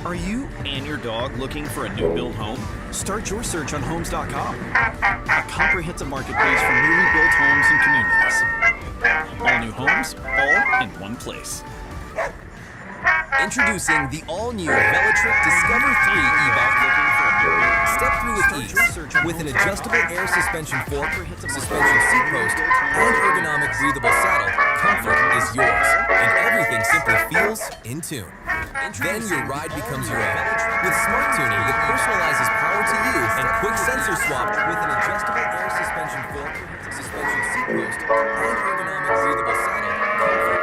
Are you and your dog looking for a new build home? Start your search on Homes.com, a comprehensive marketplace for newly built homes and communities. All new homes, all in one place. Introducing the all-new Velotric Discover 3 e-bike. Step through with ease with an adjustable air suspension fork, suspension seat post, and ergonomic breathable saddle. Comfort is yours, and everything simply feels in tune. Then your ride becomes your own with smart tuning that personalizes power to you and quick sensor swap with an adjustable air suspension fork, suspension seat post, and ergonomic breathable saddle. Comfort.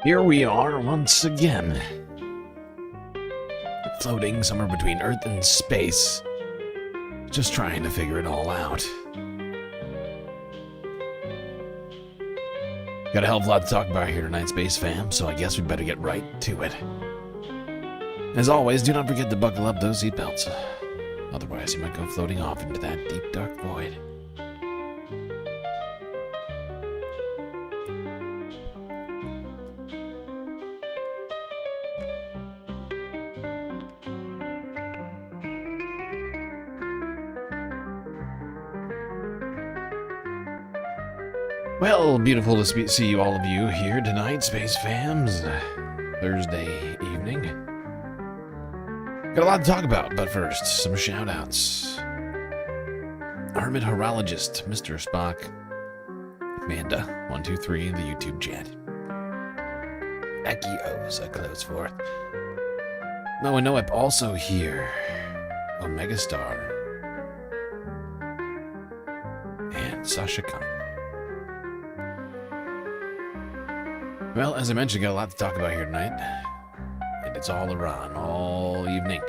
Here we are once again, floating somewhere between Earth and space, just trying to figure it all out. Got a hell of a lot to talk about here tonight, Space Fam, so I guess we better get right to it. As always, do not forget to buckle up those seatbelts. Otherwise, you might go floating off into that deep, dark void. Well, beautiful to see you, all of you, here tonight, Space Fams. Thursday evening. Got a lot to talk about, but first, some shout-outs. Hermit Horologist, Mr. Spock, Amanda123 in the YouTube chat. Akios, a close fourth. Noah Noep also here. Omega Star. And Sasha Khan. Well, as I mentioned, got a lot to talk about here tonight. And it's all Iran, all evening.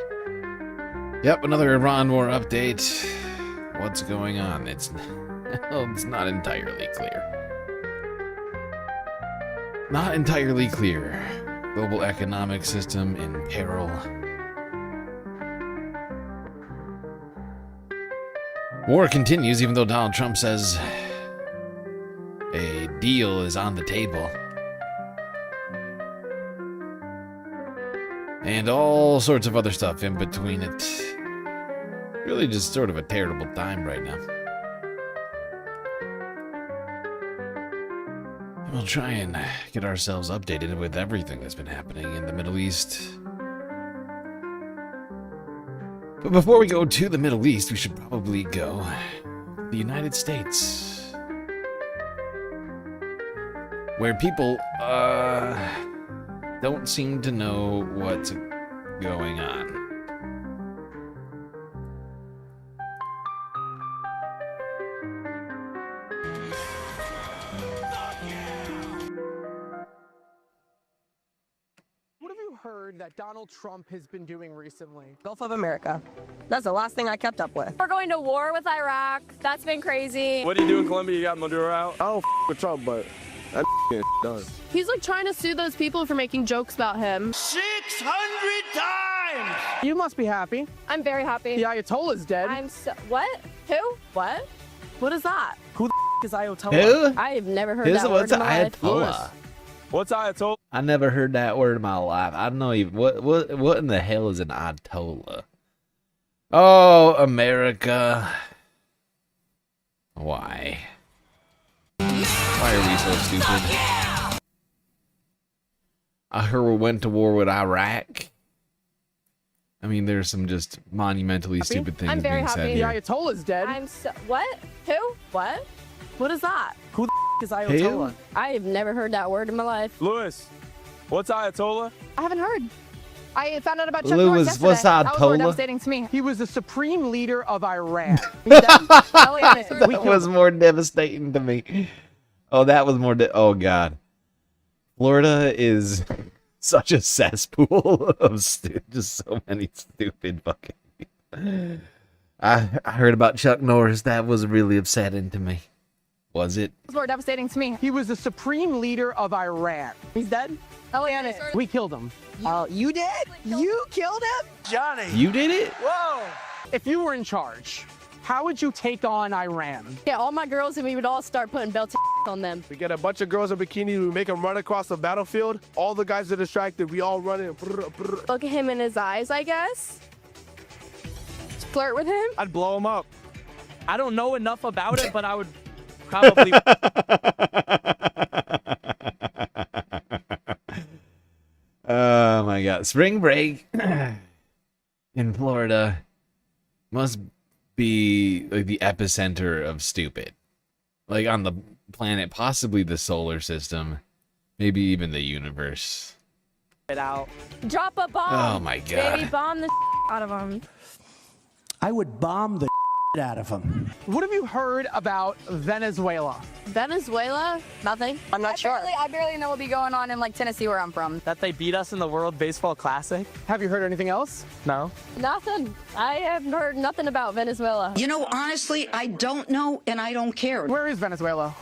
Yep, another Iran war update. What's going on? It's not entirely clear. Not entirely clear. Global economic system in peril. War continues even though Donald Trump says a deal is on the table. And all sorts of other stuff in between it. Really just sort of a terrible time right now. And we'll try and get ourselves updated with everything that's been happening in the Middle East. But before we go to the Middle East, we should probably go to the United States. Where people, don't seem to know what's going on. What have you heard that Donald Trump has been doing recently? Gulf of America. That's the last thing I kept up with. We're going to war with Iraq. That's been crazy. What do you do in Colombia? You got Maduro out? I don't with Trump, but that done. He's like trying to sue those people for making jokes about him. 600 times! You must be happy. I'm very happy. The Ayatollah's dead. I'm so... What? Who? What? What is that? Who the is Ayatollah? I have never heard that word in my life. Ayatollah? What's Ayatollah? I never heard that word in my life. I don't know even what in the hell is an Ayatollah? Oh, America. Why? Why are we so stupid? I heard we went to war with Iraq. I mean, there's some just monumentally stupid things I'm very being said happy. The here. Ayatollah's dead. I'm so... What? Who? What? What is that? Who the is Ayatollah? I have never heard that word in my life. Lewis, what's Ayatollah? I haven't heard. I found out about Chuck Lewis, Norris yesterday. what's That was more Ayatollah? devastating to me. He was the supreme leader of Iran. That was more devastating to me. Oh, that was more. Oh God, Florida is such a cesspool of just so many stupid fucking. I heard about Chuck Norris. That was really upsetting to me. Was it? It was more devastating to me. He was the supreme leader of Iran. He's dead? We killed him. You did? You killed him? Johnny! You did it? Whoa! If you were in charge, how would you take on Iran? Yeah, all my girls and we would all start putting belts on them. We get a bunch of girls in bikinis, we make them run across the battlefield. All the guys are distracted, we all run in. Look at him in his eyes, I guess. Flirt with him. I'd blow them up. I don't know enough about it, but I would probably... Oh my God. Spring break in Florida must be like the epicenter of stupid. Like on the planet, possibly the solar system, maybe even the universe. It out. Drop a bomb. Oh my God. Baby, bomb the out of them. I would bomb the out of them. What have you heard about Venezuela? Venezuela? Nothing. I'm not sure. I barely know what'll be going on in like Tennessee where I'm from. That they beat us in the World Baseball Classic? Have you heard anything else? No. Nothing. I have heard nothing about Venezuela. You know, honestly, I don't know and I don't care. Where is Venezuela?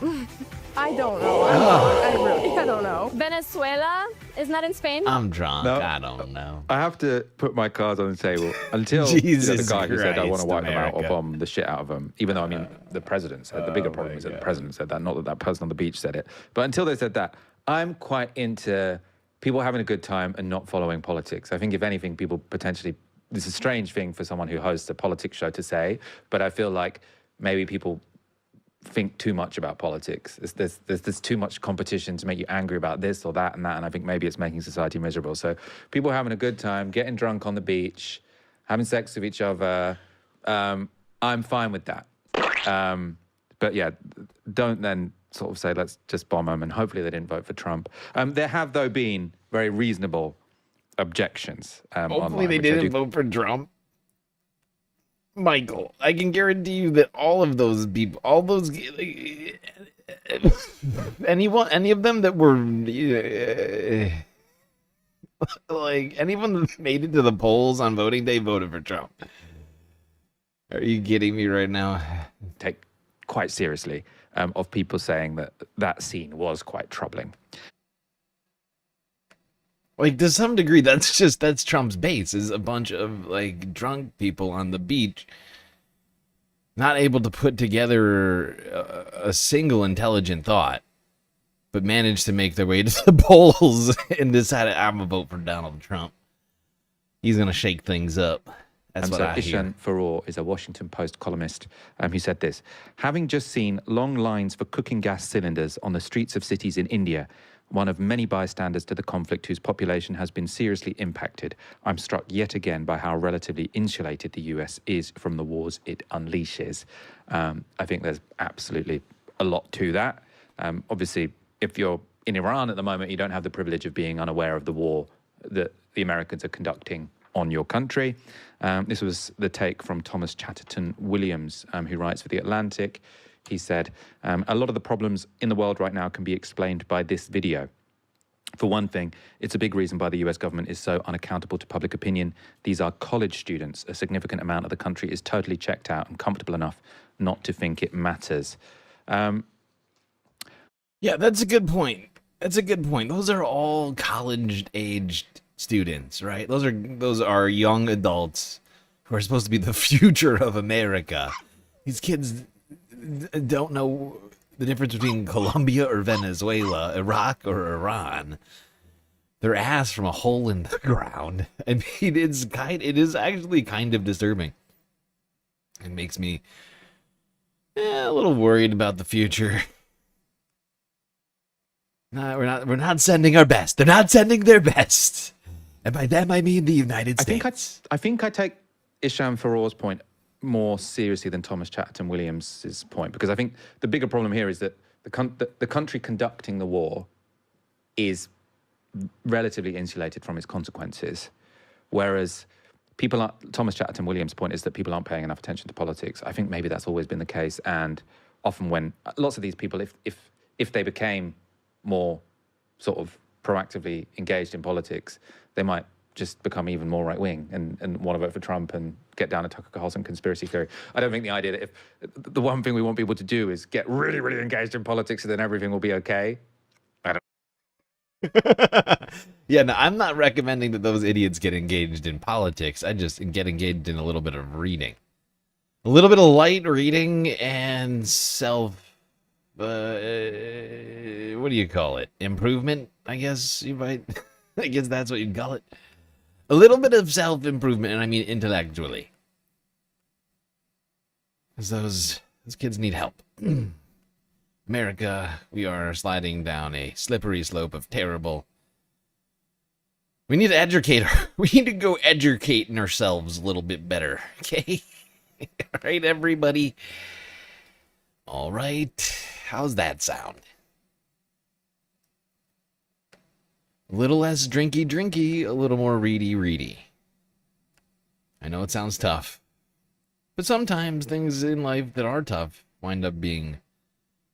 I don't know. I don't know. Venezuela? Isn't that in Spain? I'm drunk. No. I don't know. I have to put my cards on the table until Jesus the guy who said I want to Christ, wipe them out or America. bomb the shit out of them. Even though, I mean, the president said, the bigger problem is that the president said that, not that that person on the beach said it. But until they said that, I'm quite into people having a good time and not following politics. I think if anything, people potentially, this is a strange thing for someone who hosts a politics show to say, but I feel like maybe people think too much about politics. There's too much competition to make you angry about this or that and that, and I think maybe it's making society miserable. So people having a good time, getting drunk on the beach, having sex with each other, I'm fine with that. But yeah, don't then sort of say, let's just bomb them, and hopefully they didn't vote for Trump. There have, though, been very reasonable objections. Hopefully online, they which I didn't do- vote for Trump. Michael, I can guarantee you that all of those people, all those, any of them that were, like, anyone that made it to the polls on voting day voted for Trump. Are you kidding me right now? Take quite seriously of people saying that that scene was quite troubling. Like, to some degree, that's Trump's base, is a bunch of, like, drunk people on the beach not able to put together a single intelligent thought, but managed to make their way to the polls and decided, I'm going to vote for Donald Trump. He's going to shake things up. That's what So I hear. Ishan Faror is a Washington Post columnist who said this: having just seen long lines for cooking gas cylinders on the streets of cities in India, one of many bystanders to the conflict whose population has been seriously impacted, I'm struck yet again by how relatively insulated the US is from the wars it unleashes. I think there's absolutely a lot to that. Obviously, if you're in Iran at the moment, you don't have the privilege of being unaware of the war that the Americans are conducting on your country. This was the take from Thomas Chatterton Williams, who writes for The Atlantic. He said, a lot of the problems in the world right now can be explained by this video. For one thing, it's a big reason why the US government is so unaccountable to public opinion. These are college students. A significant amount of the country is totally checked out and comfortable enough not to think it matters. Yeah, that's a good point. That's a good point. Those are all college-aged students, right? Those are young adults who are supposed to be the future of America. These kids don't know the difference between Colombia or Venezuela, Iraq or Iran. They're ass from a hole in the ground. I mean, it is actually kind of disturbing. It makes me a little worried about the future. No, we're not sending our best. They're not sending their best. And by them I mean the United States. I think I take Isham Faror's point more seriously than Thomas Chatterton Williams's point, because I think the bigger problem here is that the country conducting the war is relatively insulated from its consequences, whereas Thomas Chatterton Williams' point is that people aren't paying enough attention to politics. I think maybe that's always been the case, and often when lots of these people, if they became more sort of proactively engaged in politics, they might just become even more right-wing and want to vote for Trump and get down a Tucker Carlson conspiracy theory. I don't think the idea that if the one thing we want people to do is get really, really engaged in politics and then everything will be okay. I don't. Yeah, no, I'm not recommending that those idiots get engaged in politics. I just get engaged in a little bit of reading. A little bit of light reading and what do you call it? Improvement, I guess you might. I guess that's what you'd call it. A little bit of self-improvement, and I mean intellectually. Because those kids need help. America, we are sliding down a slippery slope of terrible. We need to educate We need to go educating ourselves a little bit better, okay? All right, everybody. All right. How's that sound? A little less drinky, a little more ready. I know it sounds tough, but sometimes things in life that are tough wind up being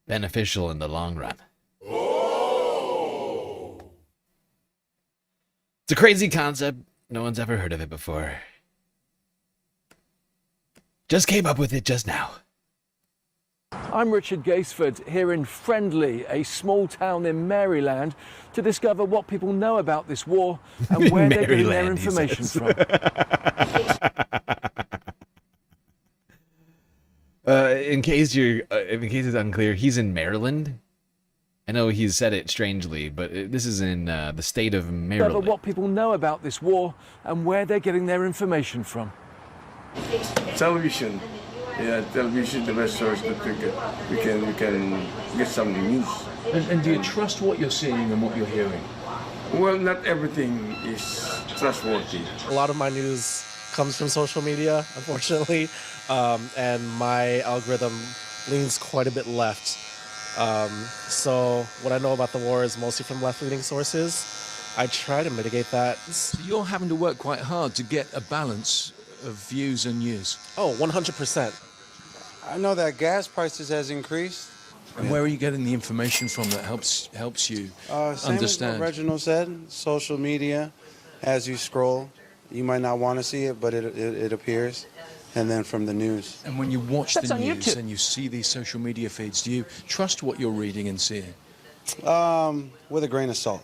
beneficial in the long run. It's a crazy concept. No one's ever heard of it before. Just came up with it just now. I'm Richard Gaseford here in Friendly, a small town in Maryland, to discover what people know about this war and where they're getting their information from. In case it's unclear, he's in Maryland. I know he's said it strangely, but this is in the state of Maryland. Discover what people know about this war and where they're getting their information from. Television. Yeah, television is the best source that we can get some news. And do you trust what you're seeing and what you're hearing? Well, not everything is trustworthy. A lot of my news comes from social media, unfortunately, and my algorithm leans quite a bit left. So what I know about the war is mostly from left-leaning sources. I try to mitigate that. So you're having to work quite hard to get a balance of views and news. Oh, 100%. I know that gas prices has increased. And where are you getting the information from that helps you Same as what Reginald said, social media. As you scroll, you might not want to see it, but it appears. And then from the news. And when you watch the news and you see these social media feeds, do you trust what you're reading and seeing? With a grain of salt.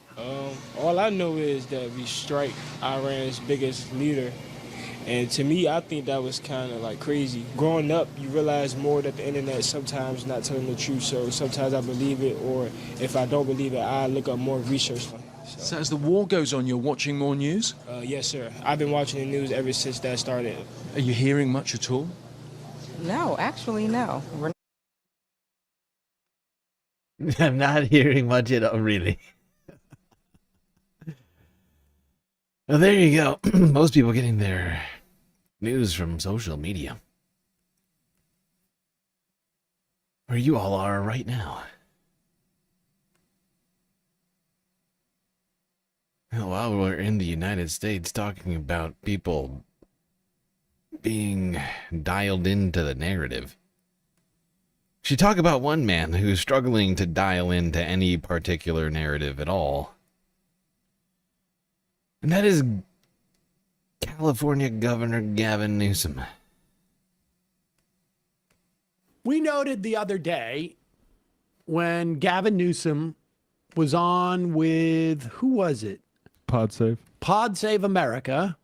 All I know is that we strike Iran's biggest leader. And to me, I think that was kind of like crazy. Growing up, you realize more that the internet sometimes not telling the truth. So sometimes I believe it, or if I don't believe it, I look up more research on it. So as the war goes on, you're watching more news? Yes, sir. I've been watching the news ever since that started. Are you hearing much at all? No, actually, no. I'm not hearing much at all, really. Well, there you go. Most people getting their news from social media. Where you all are right now. While we're in the United States talking about people being dialed into the narrative, should talk about one man who's struggling to dial into any particular narrative at all. And that is California Governor Gavin Newsom. We noted the other day when Gavin Newsom was on with, who was it? Pod Save America,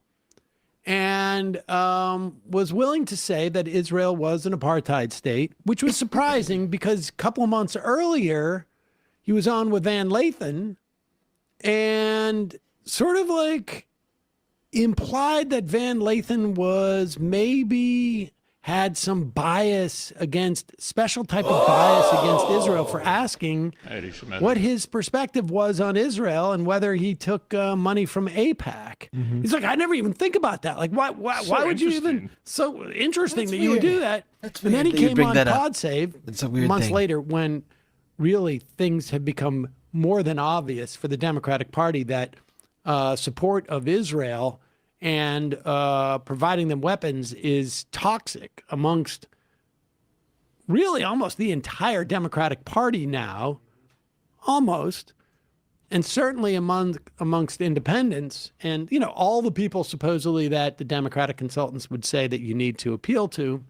and was willing to say that Israel was an apartheid state, which was surprising because a couple of months earlier, he was on with Van Lathan and sort of like implied that Van Lathan was maybe had some bias against, special type of bias against Israel for asking what his perspective was on Israel and whether he took money from AIPAC. He's like, I never even think about that. Like, why would you even, so interesting that you would do that. And then he came on Pod Save months later when really things had become more than obvious for the Democratic Party that support of Israel and providing them weapons is toxic amongst really almost the entire Democratic Party now, almost, and certainly amongst independents and, you know, all the people supposedly that the Democratic consultants would say that you need to appeal to.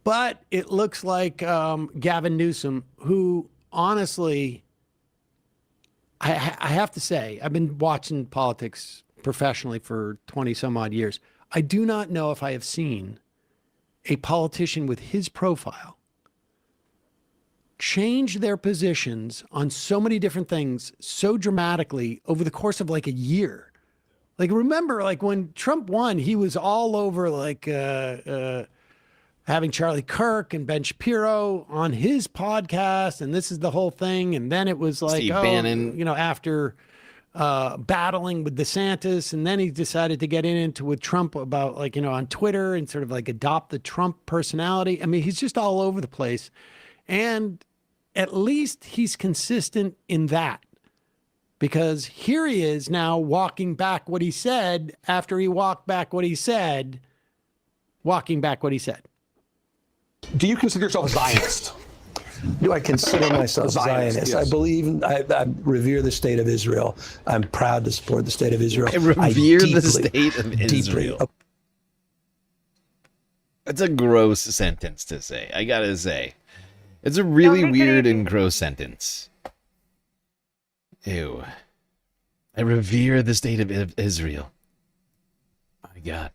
But it looks like Gavin Newsom, who honestly, I have to say, I've been watching politics professionally for 20 some odd years. I do not know if I have seen a politician with his profile change their positions on so many different things so dramatically over the course of like a year. Like, remember, like when Trump won, he was all over like having Charlie Kirk and Ben Shapiro on his podcast, and this is the whole thing. And then it was like, Steve Bannon. you know, after battling with DeSantis, and then he decided to get into with Trump about, like, you know, on Twitter and sort of like adopt the Trump personality. I mean, he's just all over the place. And at least he's consistent in that, because here he is now walking back what he said after he walked back what he said, walking back what he said. Do you consider yourself a Zionist? Do I consider myself a Zionist? Yes. I believe, I revere the state of Israel. I'm proud to support the state of Israel. I revere the state of Israel. That's a gross sentence to say. I gotta say. It's a really weird and gross sentence. Ew. I revere the state of Israel. My God.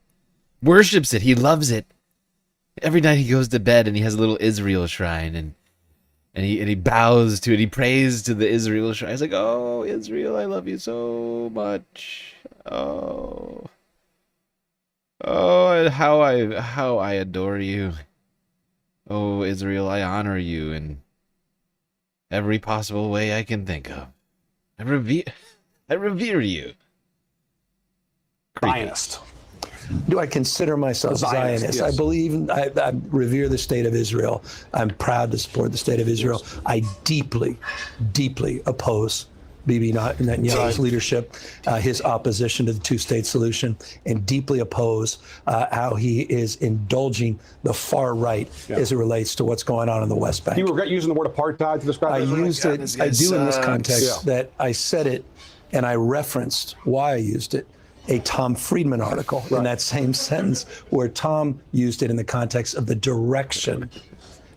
Worships it. He loves it. Every night he goes to bed and he has a little Israel shrine, and he bows to it. He prays to the Israel shrine. He's like, oh, Israel, I love you so much. Oh, and how I adore you. Oh, Israel, I honor you in every possible way I can think of. I revere you. Zionist. Do I consider myself a Zionist? Yes. I believe, I revere the state of Israel. I'm proud to support the state of Israel. I deeply, deeply oppose Bibi Netanyahu's leadership, his opposition to the two-state solution, and deeply oppose how he is indulging the far right as it relates to what's going on in the West Bank. Do you regret using the word apartheid to describe it? I used it, I do in this context, that I said it and I referenced why I used it. A Tom Friedman article in that same sentence, where Tom used it in the context of the direction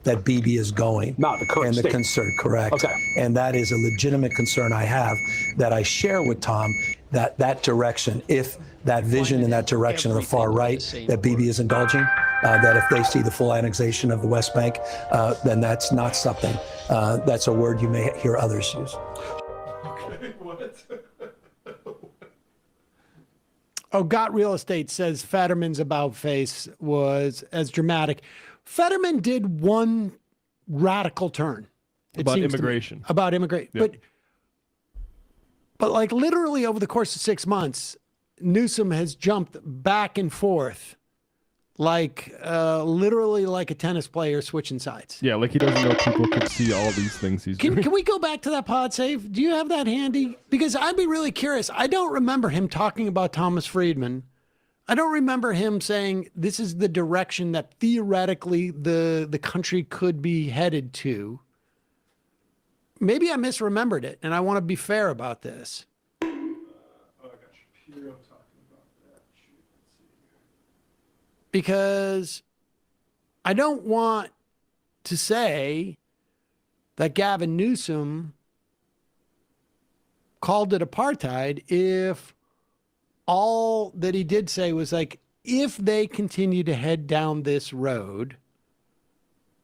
that Bibi is going. Not the current and the state. concern, correct. Okay. And that is a legitimate concern I have, that I share with Tom, that direction, if that vision in that direction of the far right that Bibi is indulging, that if they see the full annexation of the West Bank, then that's not something, that's a word you may hear others use. Okay, what? Oh, Got Real Estate says Fetterman's about face was as dramatic. Fetterman did one radical turn. About immigration. About immigration. Yep. But like literally over the course of 6 months, Newsom has jumped back and forth like literally like a tennis player switching sides. Yeah, like he doesn't know people could see all these things he's doing. Can we go back to that pod save? Do you have that handy? Because I'd be really curious. I don't remember him talking about Thomas Friedman. I don't remember him saying this is the direction that theoretically the country could be headed to. Maybe I misremembered it, and I want to be fair about this. Because I don't want to say that Gavin Newsom called it apartheid if all that he did say was like, if they continue to head down this road,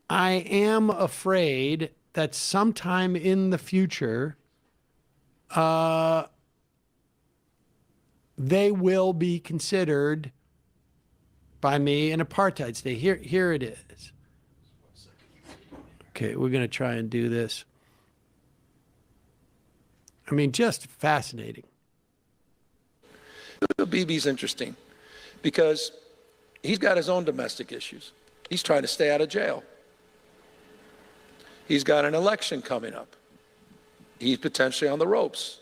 I am afraid that sometime in the future, they will be considered by me an apartheid state. Here it is. Okay, we're going to try and do this. I mean, just fascinating. Bibi's interesting because he's got his own domestic issues. He's trying to stay out of jail. He's got an election coming up. He's potentially on the ropes.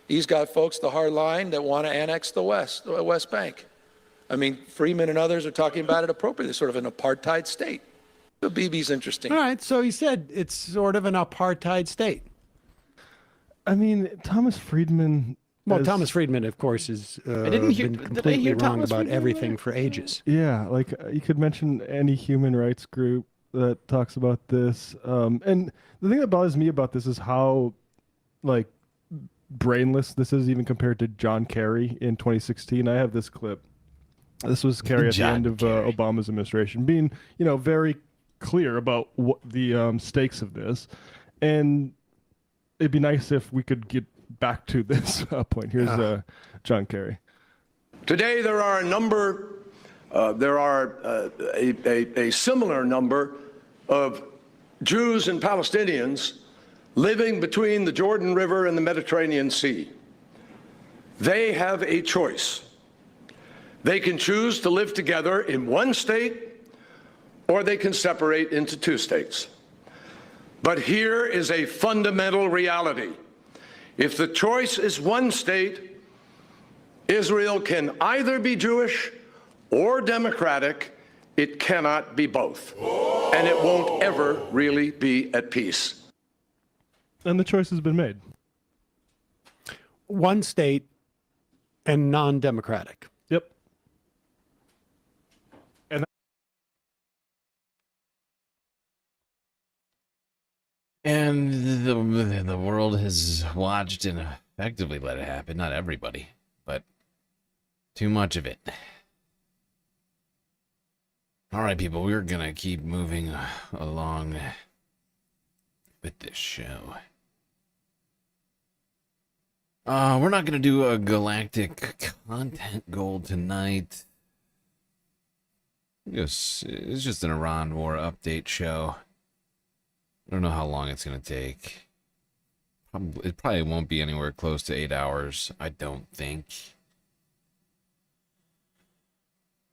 He's got folks, the hard line, that want to annex the West Bank. I mean, Freeman and others are talking about it appropriately, sort of an apartheid state. Bibi's interesting. All right, so he said it's sort of an apartheid state. I mean, Thomas Friedman. Well, Thomas Friedman, of course, is been completely wrong about everything for ages. Yeah, like you could mention any human rights group that talks about this. And the thing that bothers me about this is how, like, brainless this is even compared to John Kerry in 2016. I have this clip. This was Kerry at the end of Obama's administration, being, you know, very clear about what the stakes of this. And it'd be nice if we could get back to this point. Here's John Kerry. Today, there are a number, a similar number of Jews and Palestinians living between the Jordan River and the Mediterranean Sea. They have a choice. They can choose to live together in one state, or they can separate into two states. But here is a fundamental reality. If the choice is one state, Israel can either be Jewish or democratic. It cannot be both. And it won't ever really be at peace. And the choice has been made. One state and non-democratic. Yep. And the world has watched and effectively let it happen. Not everybody, but too much of it. All right, people, we're going to keep moving along with this show. We're not going to do a galactic content goal tonight. It's just an Iran war update show. I don't know how long it's going to take. It probably won't be anywhere close to 8 hours, I don't think.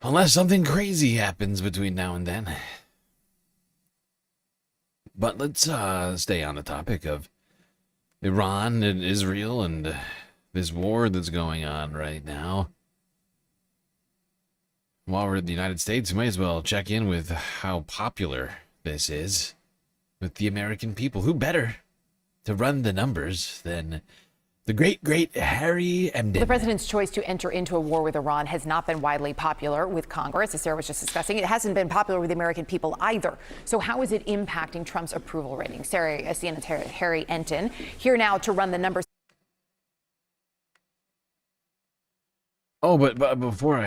Unless something crazy happens between now and then. But let's stay on the topic of Iran and Israel and this war that's going on right now. While we're in the United States, we might as well check in with how popular this is with the American people. Who better to run the numbers than the great Harry Emden? The president's choice to enter into a war with Iran has not been widely popular with Congress, as Sarah was just discussing. It hasn't been popular with the American people either. So how is it impacting Trump's approval rating? Sarah, CNN's Harry Enton here now to run the numbers. Oh, but before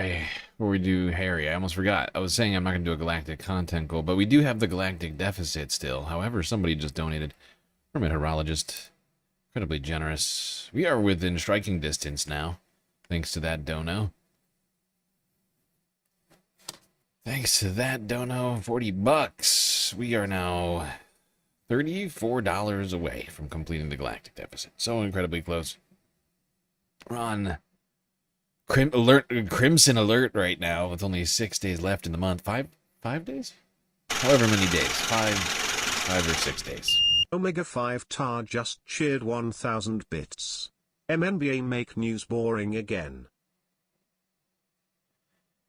we do Harry, I almost forgot. I was saying I'm not going to do a galactic content goal, but we do have the galactic deficit still. However, somebody just donated from a meteorologist. Incredibly generous. We are within striking distance now, thanks to that dono. Thanks to that dono, $40. We are now $34 away from completing the galactic deficit. So incredibly close. We're on crimson alert right now with only 6 days left in the month. Five days? However many days. Five or 6 days. Omega 5 Tar just cheered 1,000 bits. MNBA make news boring again.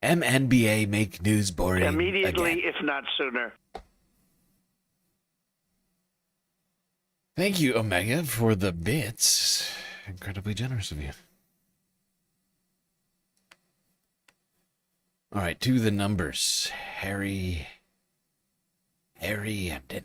MNBA make news boring immediately, again. if not sooner. Thank you, Omega, for the bits. Incredibly generous of you. All right, to the numbers. Harry Emden.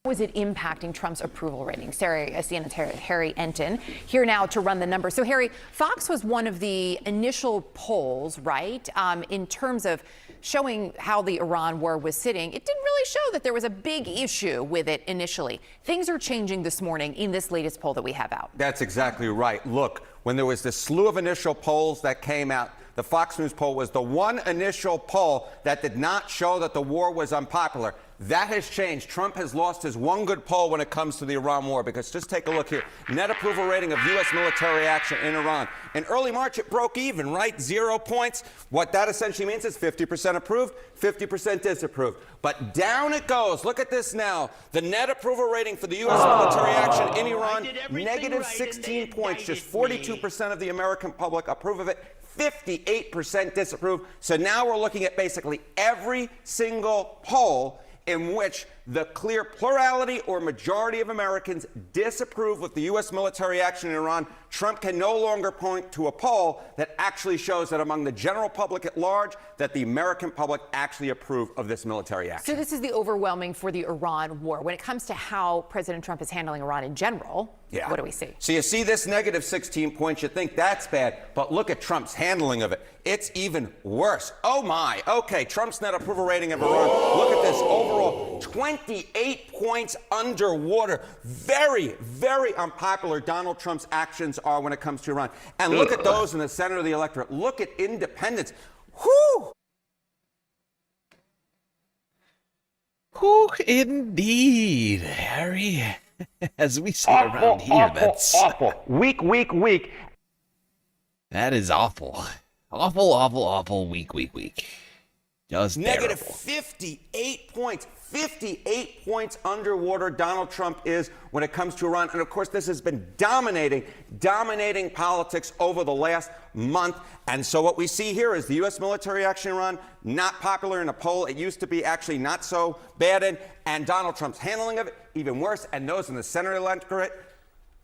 How is it impacting Trump's approval rating? Sarah, CNN's Harry Enton here now to run the numbers. So, Harry, Fox was one of the initial polls, right, in terms of showing how the Iran war was sitting. It didn't really show that there was a big issue with it initially. Things are changing this morning in this latest poll that we have out. That's exactly right. Look, when there was this slew of initial polls that came out, the Fox News poll was the one initial poll that did not show that the war was unpopular. That has changed. Trump has lost his one good poll when it comes to the Iran war, because just take a look here. Net approval rating of U.S. military action in Iran. In early March, it broke even, right? 0 points. What that essentially means is 50% approved, 50% disapproved. But down it goes. Look at this now. The net approval rating for the U.S. military action in Iran, negative right 16 points. Just 42% of the American public approve of it. 58% disapprove. So now we're looking at basically every single poll in which the clear plurality or majority of Americans disapprove with the U.S. military action in Iran. Trump can no longer point to a poll that actually shows that among the general public at large, that the American public actually approve of this military action. So this is the overwhelming for the Iran war. When it comes to how President Trump is handling Iran in general, what do we see? So you see this negative 16 points, you think that's bad, but look at Trump's handling of it. It's even worse. Oh my. Okay, Trump's net approval rating of Iran. Look at this. Overall, 28 points underwater. Very, very unpopular Donald Trump's actions are when it comes to Iran. And look at those in the center of the electorate. Look at independents. Whew! Whew, indeed, Harry. As we say around here, that's awful. Weak. That is awful. Awful, awful, awful. Weak. Just Negative terrible. 58 points. 58 points underwater Donald Trump is when it comes to Iran. And of course, this has been dominating politics over the last month. And so what we see here is the U.S. military action in Iran, not popular in a poll. It used to be actually not so bad in. And Donald Trump's handling of it, even worse. And those in the center electorate,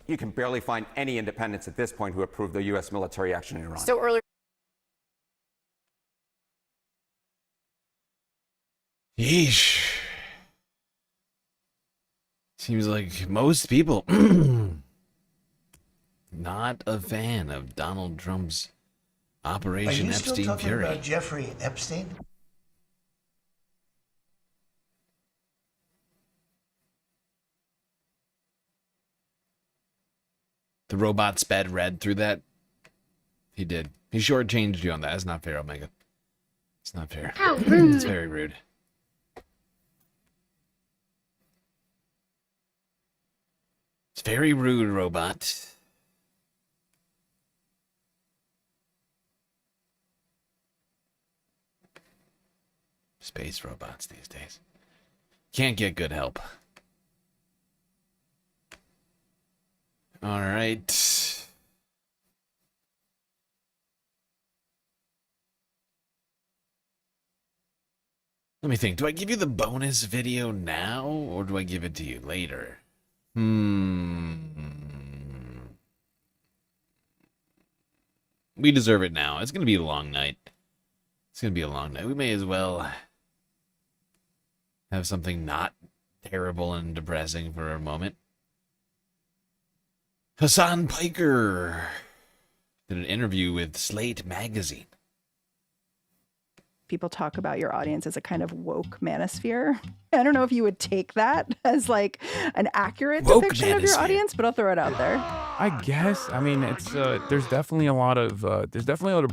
you can barely find any independents at this point who approve the U.S. military action in Iran. So earlier. Yeesh. Seems like most people not a fan of Donald Trump's Operation Epstein Fury. About Jeffrey Epstein? The robot sped red through that. He did. He shortchanged you on that. That's not fair, Omega. It's not fair. How rude. It's very rude. It's very rude, robot. Space robots these days. Can't get good help. All right. Let me think. Do I give you the bonus video now, or do I give it to you later? We deserve it now. It's going to be a long night. It's going to be a long night. We may as well have something not terrible and depressing for a moment. Hassan Piker did an interview with Slate magazine. People talk about your audience as a kind of woke manosphere. I don't know if you would take that as like an accurate Woke depiction of your manosphere. audience, but I'll throw it out there. I guess. I mean, it's there's definitely a lot of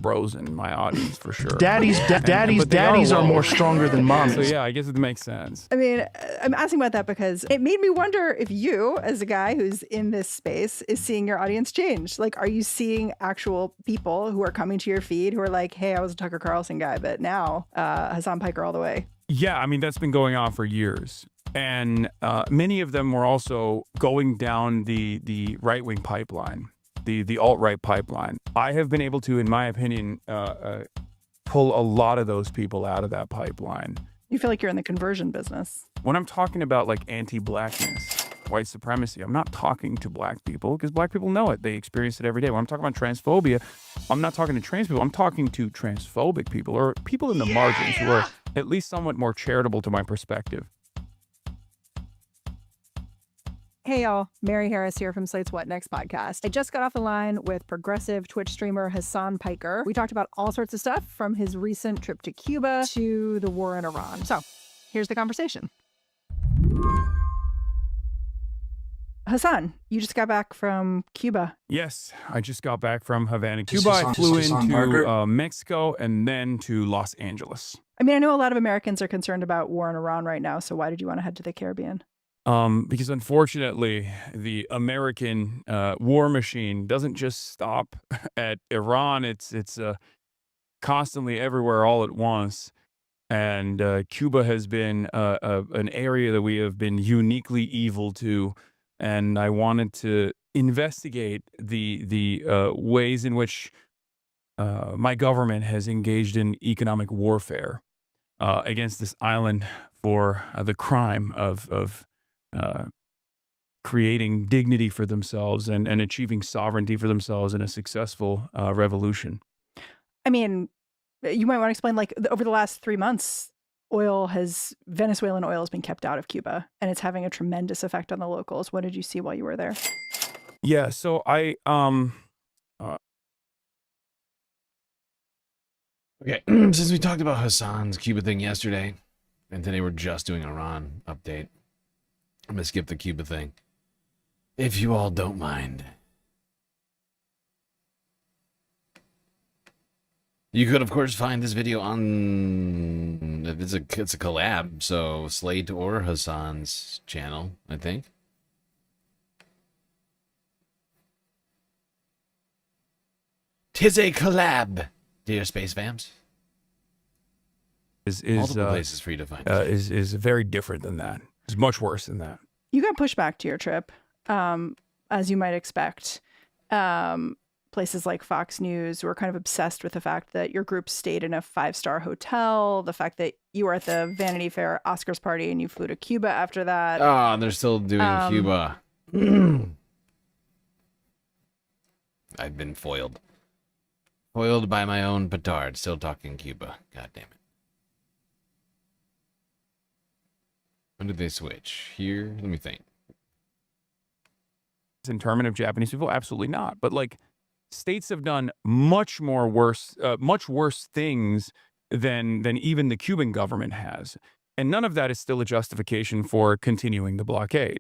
bros in my audience for sure. Daddies are more stronger than moms. So yeah, I guess it makes sense. I mean, I'm asking about that because it made me wonder if you, as a guy who's in this space, is seeing your audience change. Like, are you seeing actual people who are coming to your feed who are like, hey, I was a Tucker Carlson guy, but now Hassan Piker all the way? Yeah, I mean, that's been going on for years. And many of them were also going down the right-wing pipeline, the alt-right pipeline. I have been able to, in my opinion, pull a lot of those people out of that pipeline. You feel like you're in the conversion business. When I'm talking about like anti-blackness, white supremacy, I'm not talking to black people because black people know it. They experience it every day. When I'm talking about transphobia, I'm not talking to trans people. I'm talking to transphobic people or people in the margins who are at least somewhat more charitable to my perspective. Hey y'all, Mary Harris here from Slate's What Next podcast. I just got off the line with progressive Twitch streamer Hassan Piker. We talked about all sorts of stuff from his recent trip to Cuba to the war in Iran. So here's the conversation. Hassan, you just got back from Cuba. Yes, I just got back from Havana, Cuba. I flew into Mexico and then to Los Angeles. I mean, I know a lot of Americans are concerned about war in Iran right now, so why did you want to head to the Caribbean? Because unfortunately, the American war machine doesn't just stop at Iran. It's constantly everywhere all at once. And Cuba has been an area that we have been uniquely evil to. And I wanted to investigate the ways in which my government has engaged in economic warfare against this island for the crime of creating dignity for themselves and achieving sovereignty for themselves in a successful revolution. I mean, you might want to explain, like, over the last 3 months, Venezuelan oil has been kept out of Cuba, and it's having a tremendous effect on the locals. What did you see while you were there? Yeah, so I Okay, since we talked about Hassan's Cuba thing yesterday, and today we're just doing Iran update, I'm gonna skip the Cuba thing, if you all don't mind. You could, of course, find this video on it's a collab, so Slate or Hassan's channel, I think. 'Tis a collab, dear space fams. Is Multiple places for you to find it. is very different than that. It's much worse than that. You got pushed back to your trip, as you might expect. Places like Fox News were kind of obsessed with the fact that your group stayed in a 5-star hotel, the fact that you were at the Vanity Fair Oscars party and you flew to Cuba after that. Oh, they're still doing Cuba. I've been foiled. Foiled by my own petard, still talking Cuba. God damn it. When did they switch? Here? Let me think. Internment of Japanese people? Absolutely not. But like, states have done much worse things than even the Cuban government has, and none of that is still a justification for continuing the blockade.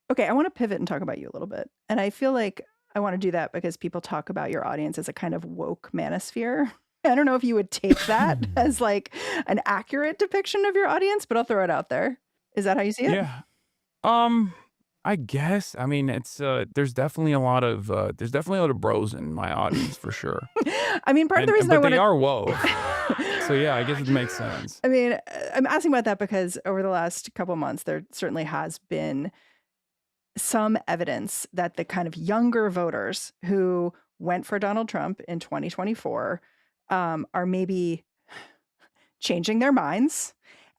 Okay, I want to pivot and talk about you a little bit, and I feel like I want to do that because people talk about your audience as a kind of woke manosphere. I don't know if you would take that as like an accurate depiction of your audience, but I'll throw it out there. Is that how you see it? Yeah. I guess. I mean, it's there's definitely a lot of bros in my audience for sure. I mean, part of the reason I want they are woke. So yeah, I guess it makes sense. I mean, I'm asking about that because over the last couple of months, there certainly has been some evidence that the kind of younger voters who went for Donald Trump in 2024 are maybe changing their minds.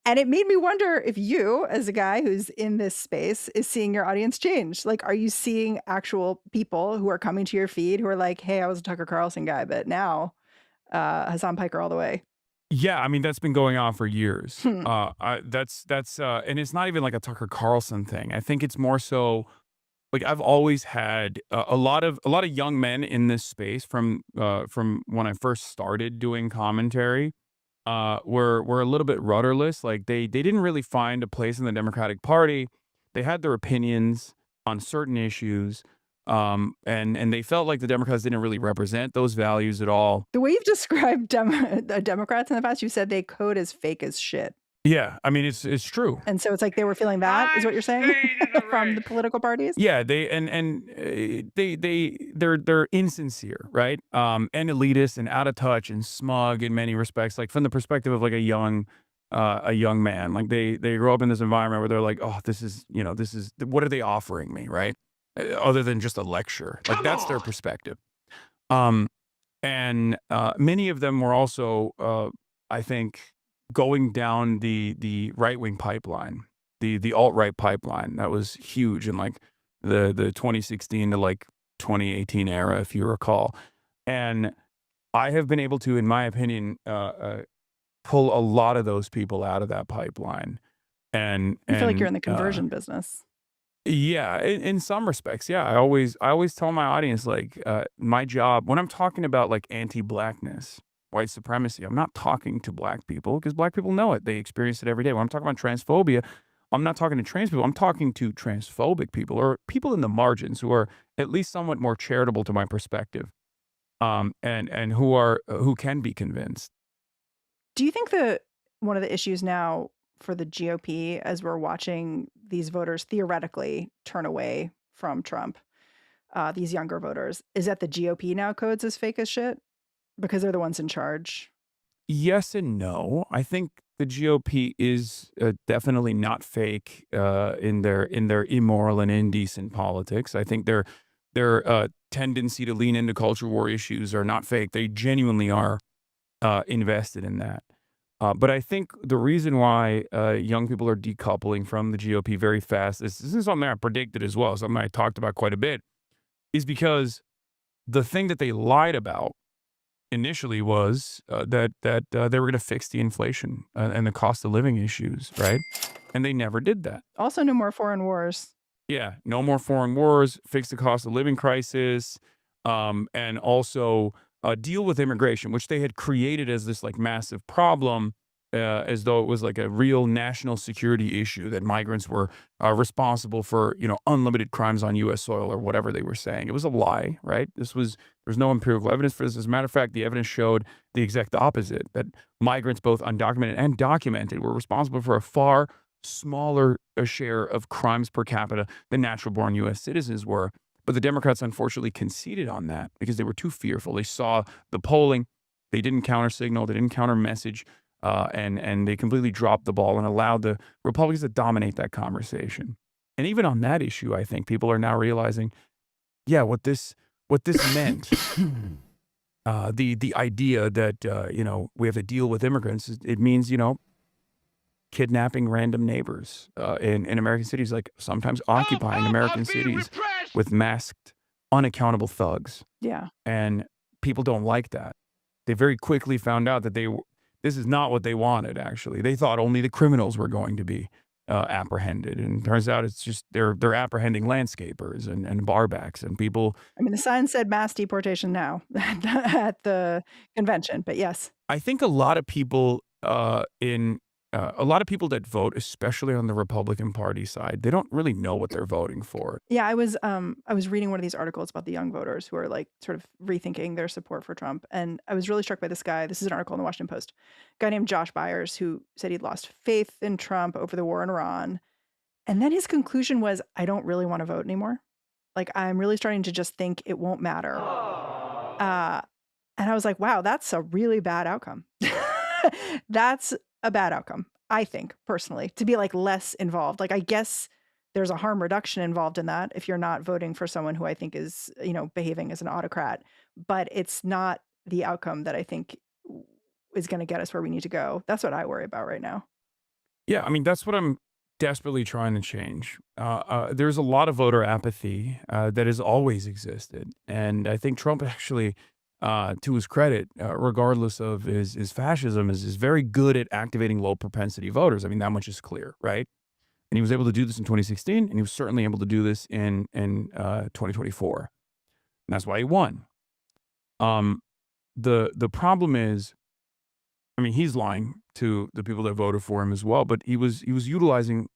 And it made me wonder if you, as a guy who's in this space, is seeing your audience change. Like, are you seeing actual people who are coming to your feed who are like, hey, I was a Tucker Carlson guy, but now Hassan Piker all the way? Yeah, I mean, that's been going on for years. And it's not even like a Tucker Carlson thing. I think it's more so like I've always had a lot of young men in this space from when I first started doing commentary. Were a little bit rudderless. Like they didn't really find a place in the Democratic Party. They had their opinions on certain issues, and they felt like the Democrats didn't really represent those values at all. The way you've described Democrats in the past, you said they code as fake as shit. Yeah, I mean it's true. And so it's like they were feeling that, is what you're saying, from the political parties? Yeah, they're insincere, right? And elitist and out of touch and smug in many respects. Like from the perspective of like a young man, like they grow up in this environment where they're like, oh, this is what are they offering me, right? Other than just a lecture, like that's their perspective. And many of them were also, I think, going down the right-wing pipeline, the alt-right pipeline that was huge in like the 2016 to like 2018 era, if you recall. And I have been able to, in my opinion, pull a lot of those people out of that pipeline. And I feel like you're in the conversion business. Yeah, in some respects, yeah. I always tell my audience, like, my job when I'm talking about like anti-blackness, white supremacy, I'm not talking to black people because black people know it. They experience it every day. When I'm talking about transphobia, I'm not talking to trans people. I'm talking to transphobic people or people in the margins who are at least somewhat more charitable to my perspective, and who can be convinced. Do you think that one of the issues now for the GOP, as we're watching these voters theoretically turn away from Trump, these younger voters, is that the GOP now codes as fake as shit because they're the ones in charge? Yes and no. I think the GOP is definitely not fake in their immoral and indecent politics. I think their tendency to lean into culture war issues are not fake. They genuinely are invested in that. But I think the reason why young people are decoupling from the GOP very fast, this is something I predicted as well, something I talked about quite a bit, is because the thing that they lied about initially was that they were going to fix the inflation and the cost of living issues, right? And they never did that. Also, no more foreign wars. Yeah, no more foreign wars, fix the cost of living crisis, and also deal with immigration, which they had created as this like massive problem, as though it was like a real national security issue that migrants were responsible for, unlimited crimes on U.S. soil or whatever they were saying. It was a lie, right? There's no empirical evidence for this. As a matter of fact, the evidence showed the exact opposite, that migrants, both undocumented and documented, were responsible for a far smaller share of crimes per capita than natural-born U.S. citizens were. But the Democrats unfortunately conceded on that because they were too fearful. They saw the polling, they didn't counter signal, they didn't counter message, and they completely dropped the ball and allowed the Republicans to dominate that conversation. And even on that issue, I think people are now realizing, yeah, what this meant. The idea that we have to deal with immigrants, it means kidnapping random neighbors in American cities, like sometimes occupying American cities with masked, unaccountable thugs. Yeah. And people don't like that. They very quickly found out that this is not what they wanted, actually. They thought only the criminals were going to be apprehended. And it turns out it's just they're apprehending landscapers and barbacks and people. I mean, the sign said mass deportation now at the convention, but yes. I think a lot of people that vote, especially on the Republican Party side, they don't really know what they're voting for. Yeah, I was reading one of these articles about the young voters who are like sort of rethinking their support for Trump. And I was really struck by this guy. This is an article in the Washington Post, a guy named Josh Byers, who said he'd lost faith in Trump over the war in Iran. And then his conclusion was, I don't really want to vote anymore. Like, I'm really starting to just think it won't matter. And I was like, wow, that's a really bad outcome. That's a bad outcome, I think, personally, to be like less involved. Like, I guess there's a harm reduction involved in that if you're not voting for someone who I think is, behaving as an autocrat, but it's not the outcome that I think is going to get us where we need to go. That's what I worry about right now. Yeah, I mean, that's what I'm desperately trying to change. There's a lot of voter apathy that has always existed. And I think Trump actually, to his credit, regardless of his fascism, is very good at activating low propensity voters. I mean, that much is clear, right? And he was able to do this in 2016, and he was certainly able to do this in 2024. And that's why he won. The problem is, I mean, he's lying to the people that voted for him as well, but he was utilizing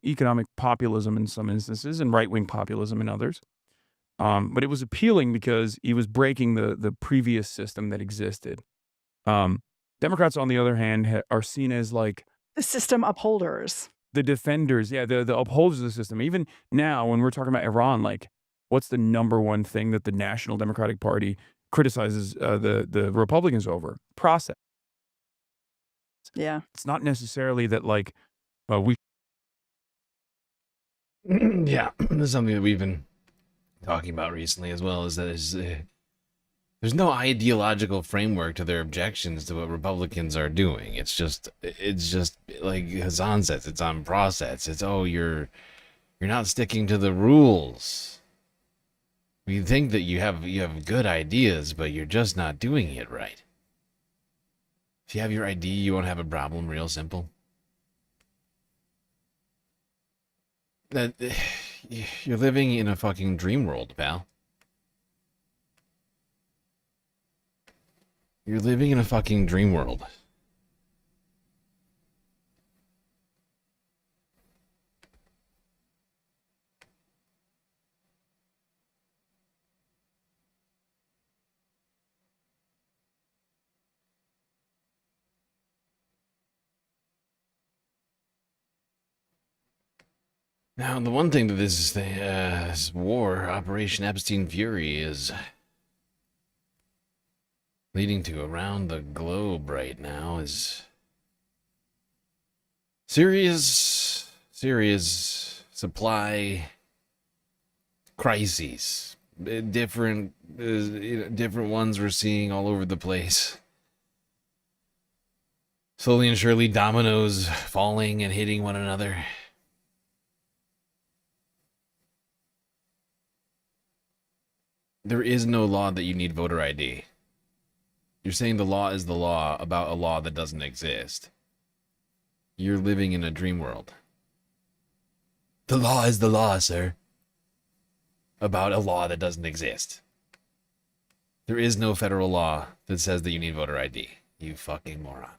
economic populism in some instances and right-wing populism in others. But it was appealing because he was breaking the previous system that existed. Democrats, on the other hand, are seen as like the system upholders, the defenders, the upholders of the system. Even now, when we're talking about Iran, like, what's the number one thing that the National Democratic Party criticizes the Republicans over? Process. Yeah, it's not necessarily that like we. Yeah, this is something that we've been talking about recently as well, is that there's no ideological framework to their objections to what Republicans are doing. It's just like Hassan says, it's on process. It's, oh, you're not sticking to the rules. You think that you have good ideas, but you're just not doing it right. If you have your ID, you won't have a problem. Real simple. That you're living in a fucking dream world, pal. You're living in a fucking dream world. Now, the one thing that this war, Operation Epstein Fury, is leading to around the globe right now is serious supply crises. Different ones we're seeing all over the place. Slowly and surely, dominoes falling and hitting one another. There is no law that you need voter ID. You're saying the law is the law about a law that doesn't exist. You're living in a dream world. The law is the law, sir. About a law that doesn't exist. There is no federal law that says that you need voter ID. You fucking moron.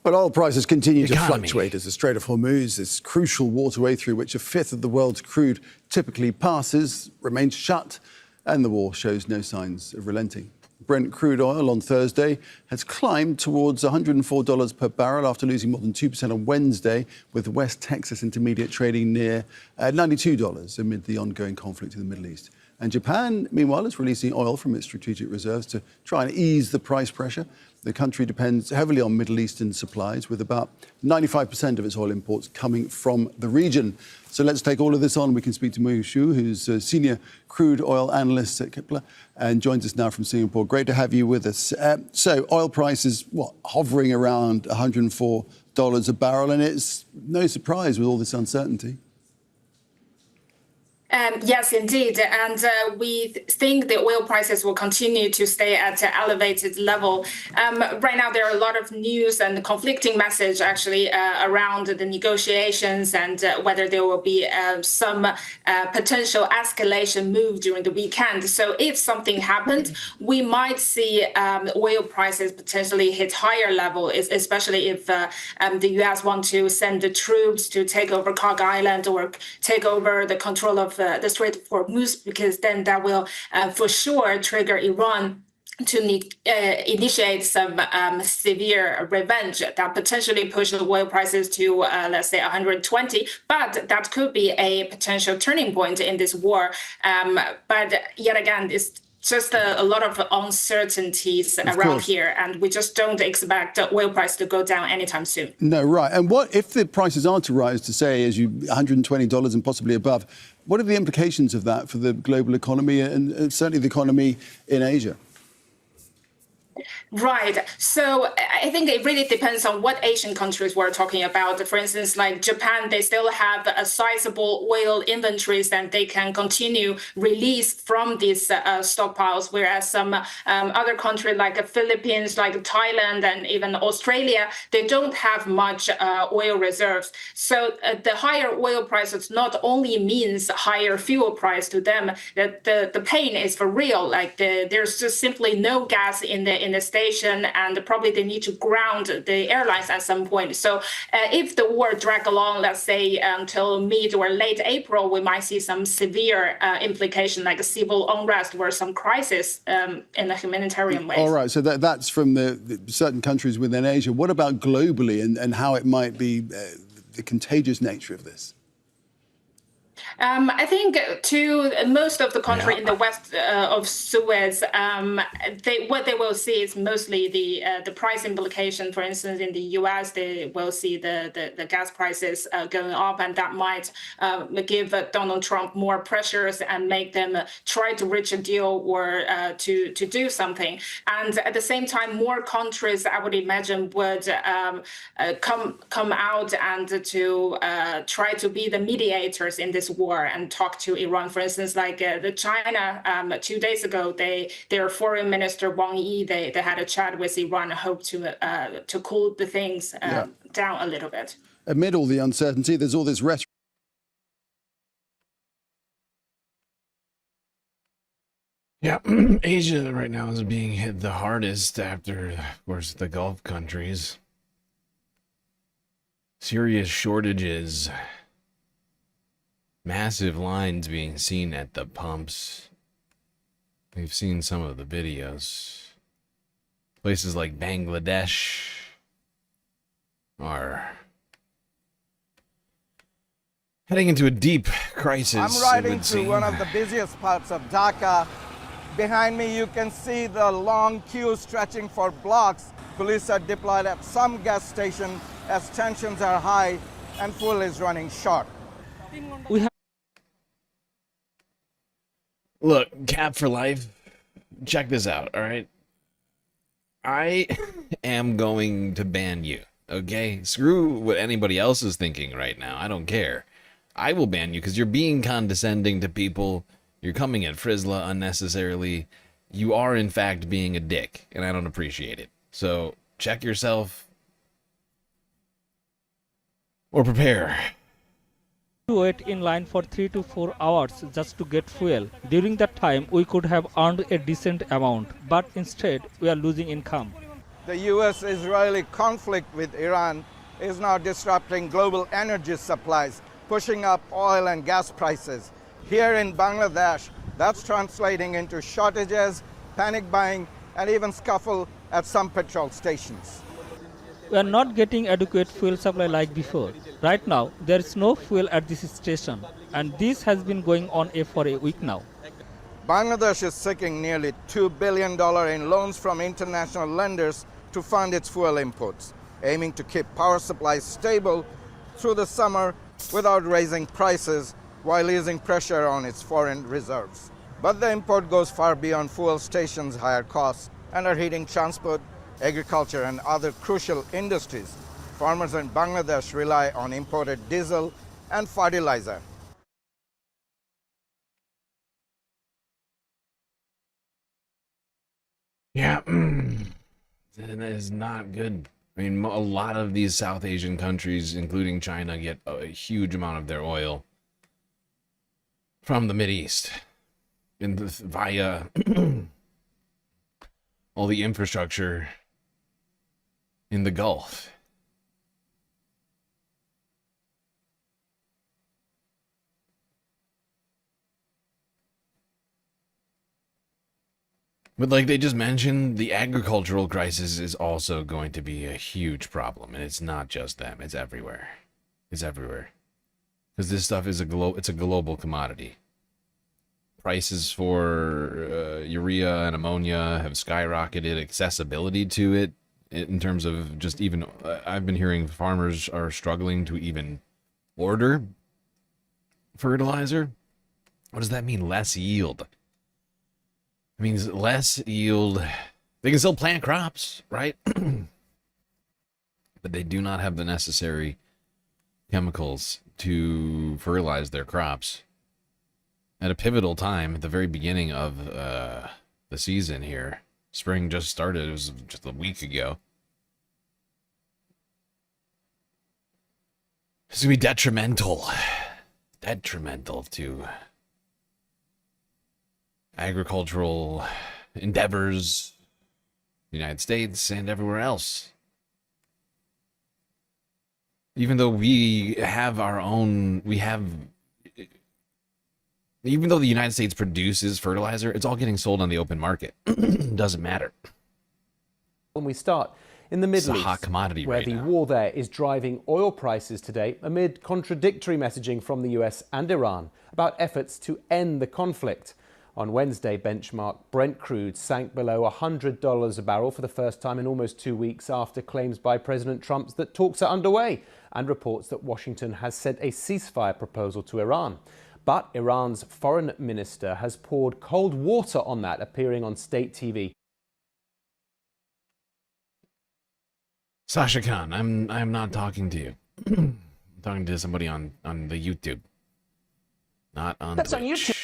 But oil prices continue to fluctuate as the Strait of Hormuz, this crucial waterway through which a fifth of the world's crude typically passes, remains shut, and the war shows no signs of relenting. Brent crude oil on Thursday has climbed towards $104 per barrel after losing more than 2% on Wednesday, with West Texas Intermediate trading near $92 amid the ongoing conflict in the Middle East. And Japan, meanwhile, is releasing oil from its strategic reserves to try and ease the price pressure. The country depends heavily on Middle Eastern supplies, with about 95% of its oil imports coming from the region. So let's take all of this on. We can speak to Mu Shu, who's a senior crude oil analyst at Kepler and joins us now from Singapore. Great to have you with us. So oil prices, hovering around $104 a barrel, and it's no surprise with all this uncertainty. Yes, indeed. And we think the oil prices will continue to stay at an elevated level. Right now, there are a lot of news and conflicting message actually around the negotiations and whether there will be some potential escalation move during the weekend. So if something happens, we might see oil prices potentially hit higher level, especially if the U.S. want to send the troops to take over Kog Island or take over the control of the Strait of Hormuz, because then that will for sure trigger Iran to initiate some severe revenge that potentially push the oil prices to, let's say, 120. But that could be a potential turning point in this war. But yet again, it's just a lot of uncertainties around here, and we just don't expect the oil price to go down anytime soon. No, right. And what if the prices are to rise to, say, as you $120 and possibly above? What are the implications of that for the global economy and certainly the economy in Asia? Right. So I think it really depends on what Asian countries we're talking about. For instance, like Japan, they still have a sizable oil inventories and they can continue release from these stockpiles, whereas some other countries like the Philippines, like Thailand, and even Australia, they don't have much oil reserves. So the higher oil prices not only means higher fuel price to them, that the pain is for real. Like there's just simply no gas in the station, and probably they need to ground the airlines at some point. So if the war drag along, let's say until mid or late April, we might see some severe implication like a civil unrest or some crisis in a humanitarian way. All right, so that's from the certain countries within Asia. What about globally and how it might be the contagious nature of this? I think to most of the country in the west of Suez, what they will see is mostly the price implication. For instance, in the U.S., they will see the gas prices going up, and that might give Donald Trump more pressures and make them try to reach a deal or to do something. And at the same time, more countries, I would imagine, would come out and to try to be the mediators in this war and talk to Iran. For instance, like the China 2 days ago, their foreign minister Wang Yi, they had a chat with Iran and hope to cool the things down a little bit. Amid all the uncertainty, there's all this rhetoric. Yeah, Asia right now is being hit the hardest after, of course, the Gulf countries. Serious shortages. Massive lines being seen at the pumps. We've seen some of the videos. Places like Bangladesh are heading into a deep crisis. I'm riding through one of the busiest parts of Dhaka. Behind me, you can see the long queue stretching for blocks. Police are deployed at some gas station as tensions are high and fuel is running short. Look, Cap for life, check this out, all right? I am going to ban you, okay? Screw what anybody else is thinking right now. I don't care. I will ban you because you're being condescending to people. You're coming at Frizla unnecessarily. You are, in fact, being a dick, and I don't appreciate it. So, check yourself. Or prepare. Wait in line for 3 to 4 hours just to get fuel. During that time, we could have earned a decent amount, but instead, we are losing income. The U.S.-Israeli conflict with Iran is now disrupting global energy supplies, pushing up oil and gas prices. Here in Bangladesh, that's translating into shortages, panic buying, and even scuffle at some petrol stations. We are not getting adequate fuel supply like before. Right now, there is no fuel at this station, and this has been going on for a week now. Bangladesh is seeking nearly $2 billion in loans from international lenders to fund its fuel imports, aiming to keep power supplies stable through the summer without raising prices while easing pressure on its foreign reserves. But the import goes far beyond fuel stations' higher costs and are hitting transport, agriculture, and other crucial industries. Farmers in Bangladesh rely on imported diesel and fertilizer. Yeah, that is not good. I mean, a lot of these South Asian countries, including China, get a huge amount of their oil from the Mideast via all the infrastructure in the Gulf. But like they just mentioned, the agricultural crisis is also going to be a huge problem, and it's not just them; it's everywhere. It's everywhere, because this stuff is it's a global commodity. Prices for urea and ammonia have skyrocketed. Accessibility to it, in terms of just even, I've been hearing farmers are struggling to even order fertilizer. What does that mean? Less yield. It means less yield. They can still plant crops, right? But they do not have the necessary chemicals to fertilize their crops. At a pivotal time, at the very beginning of the season here. Spring just started. It was just a week ago. It's going to be detrimental to agricultural endeavors, the United States and everywhere else. Even though we have our own, even though the United States produces fertilizer, it's all getting sold on the open market. Doesn't matter. When we start in the Middle East, a hot commodity where right the now. war there is driving oil prices today amid contradictory messaging from the US and Iran about efforts to end the conflict. On Wednesday, benchmark Brent crude sank below $100 a barrel for the first time in almost 2 weeks after claims by President Trump that talks are underway and reports that Washington has sent a ceasefire proposal to Iran. But Iran's foreign minister has poured cold water on that, appearing on state TV. Sasha Khan, I'm not talking to you. I'm talking to somebody on the YouTube. Not on That's Twitch. on YouTube.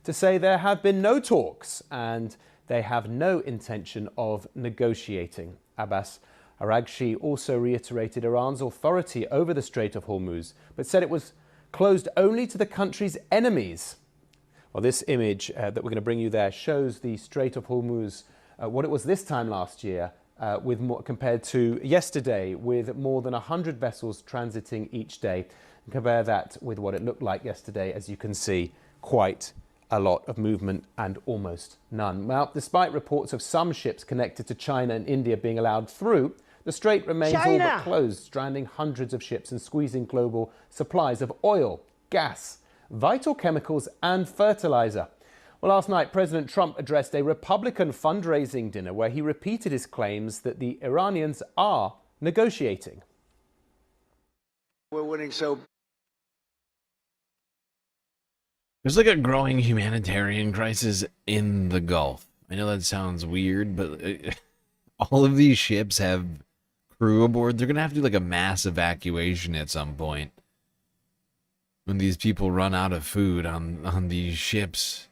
To say there have been no talks and they have no intention of negotiating. Abbas Araghchi also reiterated Iran's authority over the Strait of Hormuz, but said it was closed only to the country's enemies. Well, this image that we're going to bring you there shows the Strait of Hormuz, what it was this time last year, with more, compared to yesterday, with more than 100 vessels transiting each day. And compare that with what it looked like yesterday, as you can see, quite a lot of movement and almost none. Now, despite reports of some ships connected to China and India being allowed through, the strait remains all but closed, stranding hundreds of ships and squeezing global supplies of oil, gas, vital chemicals and fertilizer. Well, last night, President Trump addressed a Republican fundraising dinner where he repeated his claims that the Iranians are negotiating. We're winning so. There's like a growing humanitarian crisis in the Gulf. I know that sounds weird, but all of these ships have crew aboard. They're going to have to do like a mass evacuation at some point when these people run out of food on these ships.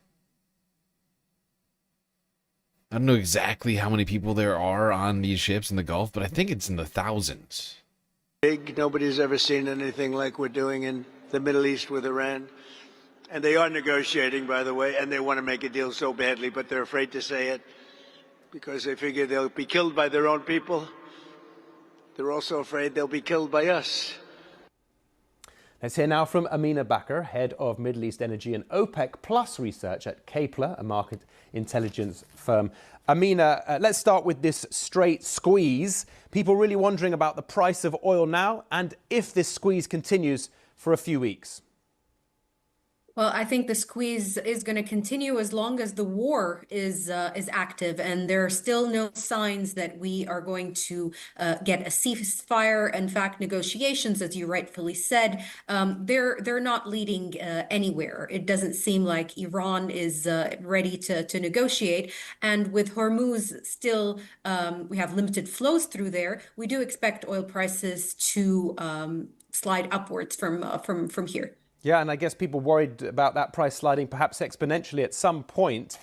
I don't know exactly how many people there are on these ships in the Gulf, but I think it's in the thousands. Big. Nobody's ever seen anything like we're doing in the Middle East with Iran. And they are negotiating, by the way, and they want to make a deal so badly, but they're afraid to say it because they figure they'll be killed by their own people. They're also afraid they'll be killed by us. Let's hear now from Amina Bakr, head of Middle East Energy and OPEC Plus research at Kepler, a market intelligence firm. Amina, let's start with this straight squeeze. People really wondering about the price of oil now and if this squeeze continues for a few weeks. Well, I think the squeeze is going to continue as long as the war is active, and there are still no signs that we are going to get a ceasefire. In fact, negotiations, as you rightfully said, they're not leading anywhere. It doesn't seem like Iran is ready to negotiate, and with Hormuz still, we have limited flows through there. We do expect oil prices to slide upwards from here. Yeah, and I guess people worried about that price sliding perhaps exponentially at some point.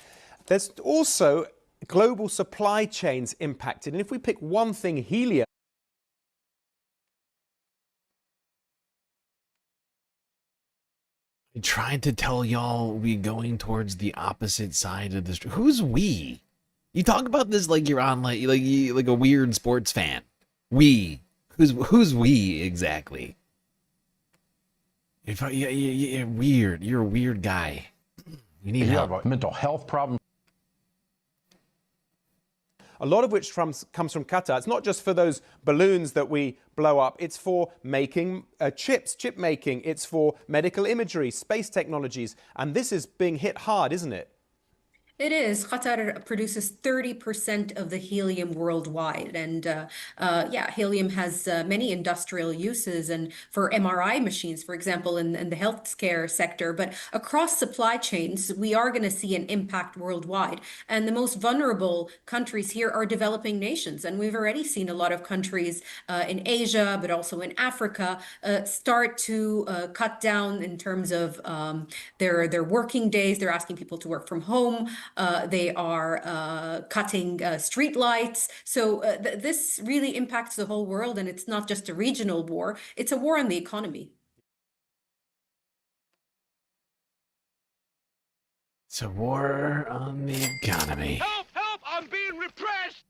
There's also global supply chains impacted. And if we pick one thing, helium. I tried to tell y'all we going towards the opposite side of the street. Who's we? You talk about this like you're on like a weird sports fan. We. Who's we exactly? You're weird. You're a weird guy. You need help. Have a mental health problem. A lot of which comes from Qatar. It's not just for those balloons that we blow up. It's for making chip making. It's for medical imagery, space technologies. And this is being hit hard, isn't it? It is. Qatar produces 30% of the helium worldwide. And yeah, helium has many industrial uses and for MRI machines, for example, in the healthcare sector. But across supply chains, we are going to see an impact worldwide. And the most vulnerable countries here are developing nations. And we've already seen a lot of countries in Asia, but also in Africa, start to cut down in terms of their working days. They're asking people to work from home. They are cutting street lights. So this really impacts the whole world, and it's not just a regional war, it's a war on the economy. It's a war on the economy. Help! Help! I'm being repressed!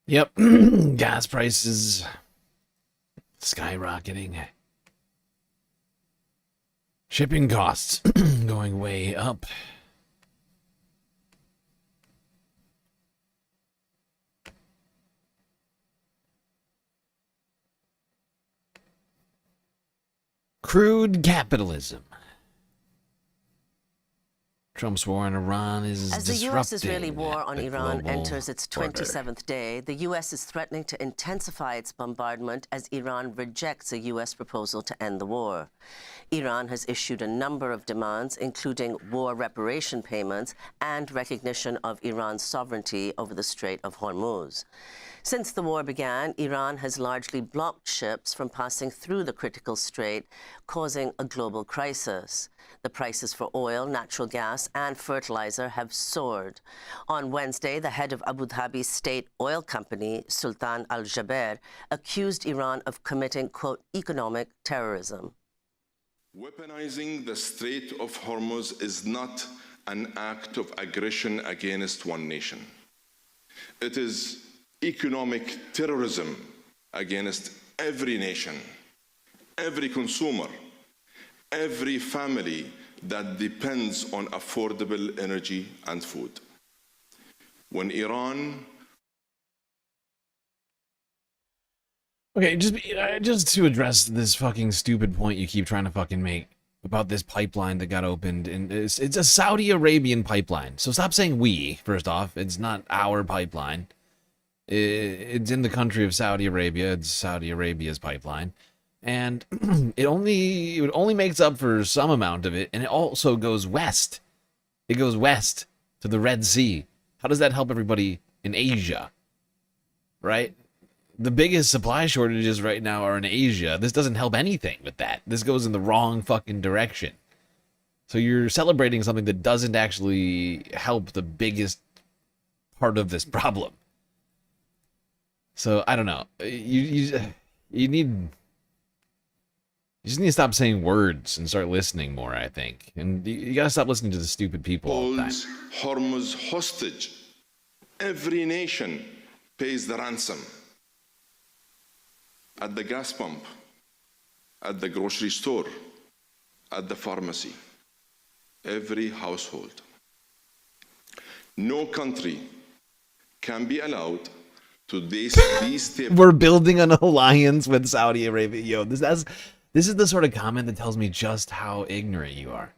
Yep. Gas prices skyrocketing. Shipping costs going way up. Crude capitalism. Trump's war in Iran is As the U.S.-Israeli war on Iran global enters its 27th day, the U.S. is threatening to intensify its bombardment as Iran rejects a U.S. proposal to end the war. Iran has issued a number of demands, including war reparation payments and recognition of Iran's sovereignty over the Strait of Hormuz. Since the war began, Iran has largely blocked ships from passing through the critical strait, causing a global crisis. The prices for oil, natural gas, and fertilizer have soared. On Wednesday, the head of Abu Dhabi's state oil company, Sultan Al Jaber, accused Iran of committing, quote, economic terrorism. Weaponizing the Strait of Hormuz is not an act of aggression against one nation. It is economic terrorism against every nation, every consumer, every family that depends on affordable energy and food. When Iran... Okay, just to address this fucking stupid point you keep trying to fucking make about this pipeline that got opened, and it's a Saudi Arabian pipeline. So stop saying we, first off. It's not our pipeline. It's in the country of Saudi Arabia. It's Saudi Arabia's pipeline. And it only makes up for some amount of it, and it also goes west. It goes west to the Red Sea. How does that help everybody in Asia? Right? The biggest supply shortages right now are in Asia. This doesn't help anything with that. This goes in the wrong fucking direction. So you're celebrating something that doesn't actually help the biggest part of this problem. So I don't know. You just need to stop saying words and start listening more, I think. And you gotta stop listening to the stupid people all the time. Holds Hormuz hostage. Every nation pays the ransom. at the gas pump, at the grocery store, at the pharmacy, every household. No country can be allowed to destabilize. We're building an alliance with Saudi Arabia. Yo, this is the sort of comment that tells me just how ignorant you are.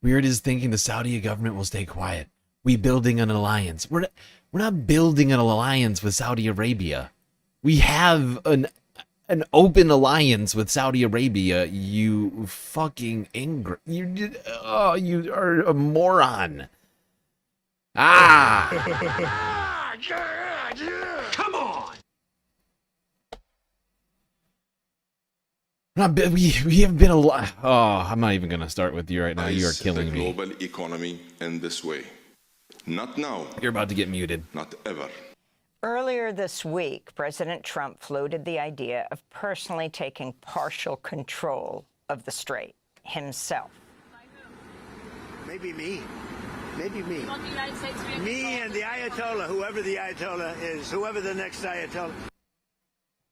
Weird is thinking the Saudi government will stay quiet. We building an alliance. We're not building an alliance with Saudi Arabia. We have an open alliance with Saudi Arabia. You fucking angry. You are a moron. Come on! We have been a lot. Oh, I'm not even gonna start with you right now. You are killing me. The global economy in this way. Not now. You're about to get muted. Not ever. Earlier this week, President Trump floated the idea of personally taking partial control of the strait himself. Maybe me. Maybe me. Me and the Ayatollah, whoever the Ayatollah is, whoever the next Ayatollah.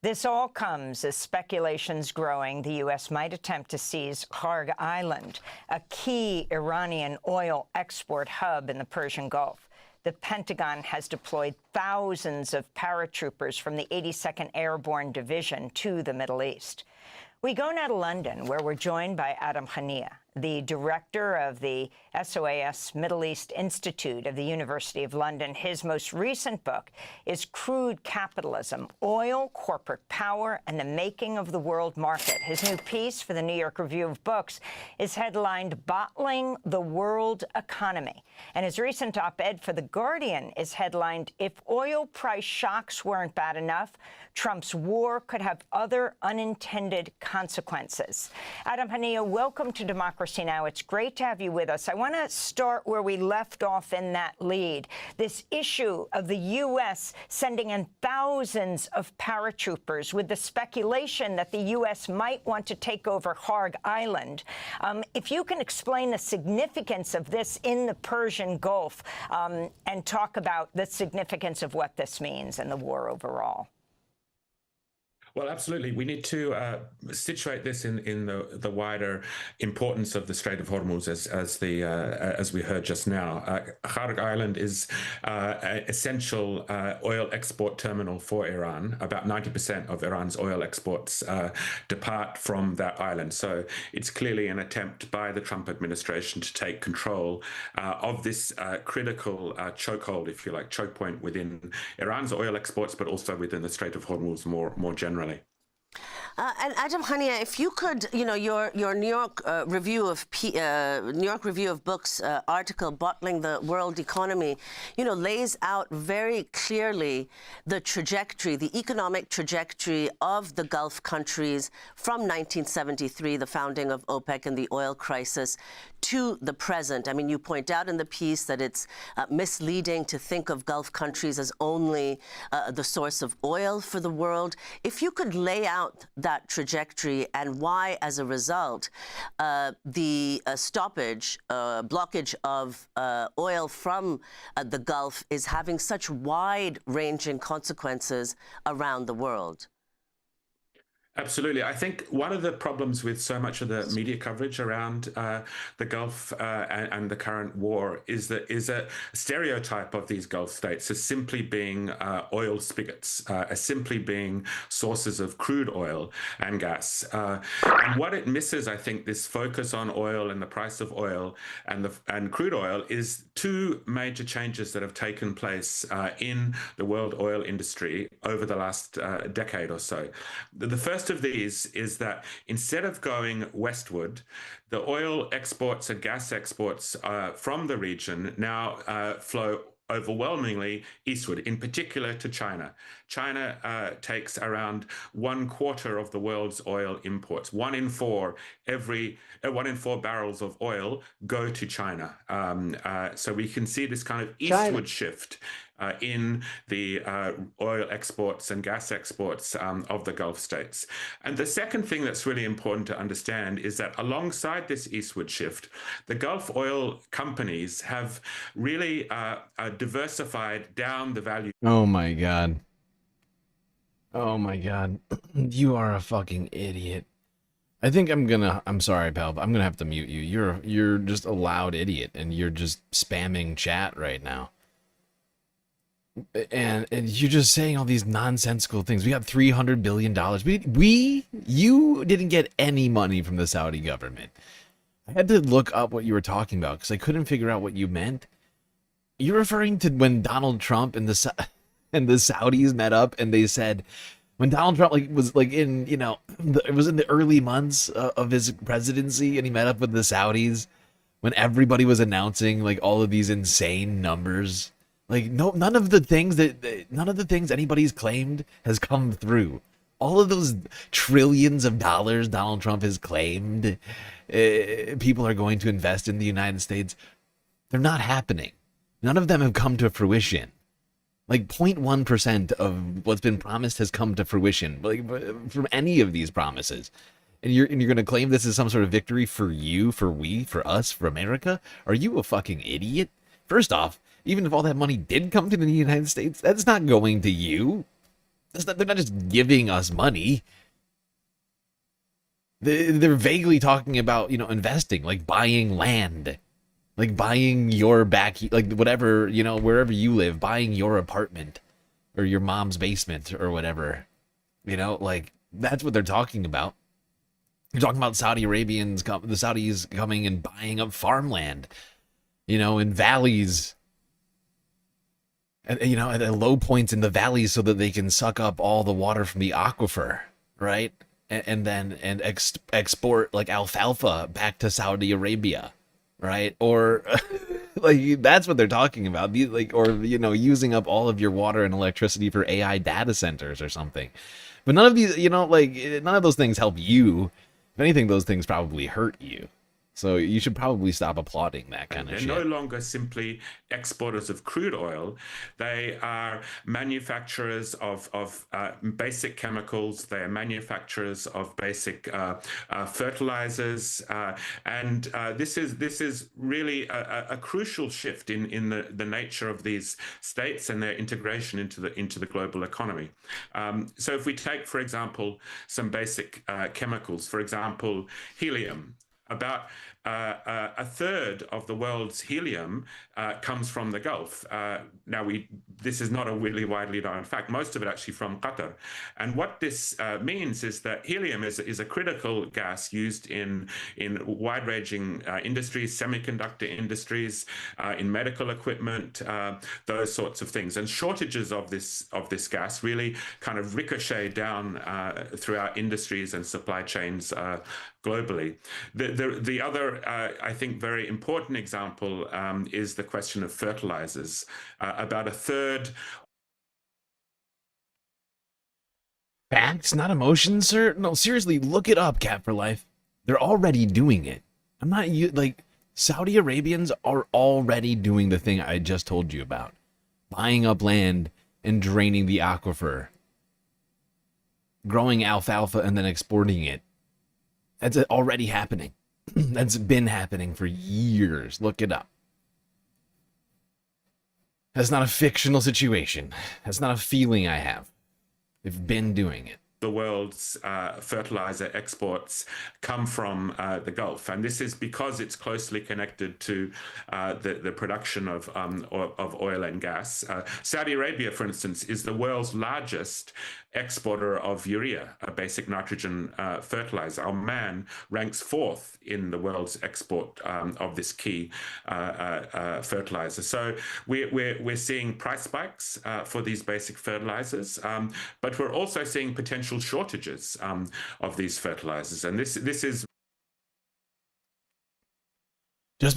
This all comes as speculations growing the U.S. might attempt to seize Kharg Island, a key Iranian oil export hub in the Persian Gulf. The Pentagon has deployed thousands of paratroopers from the 82nd Airborne Division to the Middle East. We go now to London, where we're joined by Adam Khania, the director of the SOAS Middle East Institute of the University of London. His most recent book is Crude Capitalism, Oil, Corporate Power, and the Making of the World Market. His new piece for the New York Review of Books is headlined Bottling the World Economy. And his recent op-ed for The Guardian is headlined, If Oil Price Shocks Weren't Bad Enough, Trump's war could have other unintended consequences. Adam Khania, welcome to Democracy Now! It's great to have you with us. I want to start where we left off in that lead. This issue of the U.S. sending in thousands of paratroopers with the speculation that the U.S. might want to take over Kharg Island. If you can explain the significance of this in the Persian Gulf and talk about the significance of what this means and the war overall. Well, absolutely. We need to situate this in the wider importance of the Strait of Hormuz, as we heard just now. Kharg Island is an essential oil export terminal for Iran. About 90% of Iran's oil exports depart from that island. So it's clearly an attempt by the Trump administration to take control of this critical chokehold, if you like, choke point within Iran's oil exports, but also within the Strait of Hormuz more generally. And Adam Khania, if you could, your New York Review of Books article, Bottling the World Economy, lays out very clearly the trajectory, the economic trajectory of the Gulf countries from 1973, the founding of OPEC and the oil crisis, to the present. I mean, you point out in the piece that it's misleading to think of Gulf countries as only the source of oil for the world. If you could lay out that trajectory and why, as a result, the blockage of oil from the Gulf is having such wide-ranging consequences around the world. Absolutely. I think one of the problems with so much of the media coverage around the Gulf and the current war is a stereotype of these Gulf states as simply being oil spigots, as simply being sources of crude oil and gas. And what it misses, I think, this focus on oil and the price of oil and crude oil is two major changes that have taken place in the world oil industry over the last decade or so. The first of these is that instead of going westward, the oil exports and gas exports from the region now flow overwhelmingly eastward, in particular to China. China takes around 1/4 of the world's oil imports. 1 in 4 barrels of oil go to China. So we can see this kind of eastward shift in the oil exports and gas exports of the Gulf states. And the second thing that's really important to understand is that alongside this eastward shift, the Gulf oil companies have really diversified down the value. Oh my God. Oh my god. You are a fucking idiot. I think I'm sorry, pal, but I'm gonna have to mute you. You're just a loud idiot, and you're just spamming chat right now. And you're just saying all these nonsensical things. We got $300 billion. You didn't get any money from the Saudi government. I had to look up what you were talking about because I couldn't figure out what you meant. You're referring to when Donald Trump and the Saudis met up, and they said, when Donald Trump was in, it was in the early months of his presidency, and he met up with the Saudis when everybody was announcing like all of these insane numbers. Like none of the things anybody's claimed has come through. All of those trillions of dollars Donald Trump has claimed people are going to invest in the United States, they're not happening. None of them have come to fruition. Like 0.1% of what's been promised has come to fruition, like from any of these promises. And you're going to claim this is some sort of victory for you, for we, for us, for America? Are you a fucking idiot? First off, even if all that money did come to the United States, that's not going to you. They're not just giving us money. They're vaguely talking about, investing, like buying land. Like buying your like whatever, wherever you live, buying your apartment or your mom's basement or whatever, like that's what they're talking about. You're talking about the Saudis coming and buying up farmland, in valleys, and, at the low points in the valleys so that they can suck up all the water from the aquifer, right? And then export like alfalfa back to Saudi Arabia. Right? Or like that's what they're talking about. Using up all of your water and electricity for AI data centers or something. But none of these, none of those things help you. If anything, those things probably hurt you. So you should probably stop applauding that kind of shit. They're no longer simply exporters of crude oil. They are manufacturers of basic chemicals. They are manufacturers of basic fertilizers. And this is really a crucial shift in the nature of these states and their integration into the global economy. So if we take, for example, some basic chemicals, for example, helium. About a third of the world's helium comes from the Gulf. Now, this is not a really widely known fact. Most of it actually from Qatar. And what this means is that helium is a critical gas used in wide-ranging industries, semiconductor industries, in medical equipment, those sorts of things. And shortages of this gas really kind of ricochet down throughout industries and supply chains globally. The other, I think, very important example is the question of fertilizers. About a third. Facts, not emotions, sir. No, seriously, look it up, Cat for Life. They're already doing it. I'm not Saudi Arabians are already doing the thing I just told you about, buying up land and draining the aquifer, growing alfalfa and then exporting it. That's already happening. That's been happening for years. Look it up. That's not a fictional situation. That's not a feeling I have. They've been doing it. The world's fertilizer exports come from the Gulf, and this is because it's closely connected to the production of oil and gas. Saudi Arabia, for instance, is the world's largest exporter of urea, a basic nitrogen fertilizer. Oman ranks 4th in the world's export of this key fertilizer. So we're seeing price spikes for these basic fertilizers, but we're also seeing potential shortages of these fertilizers, and this is just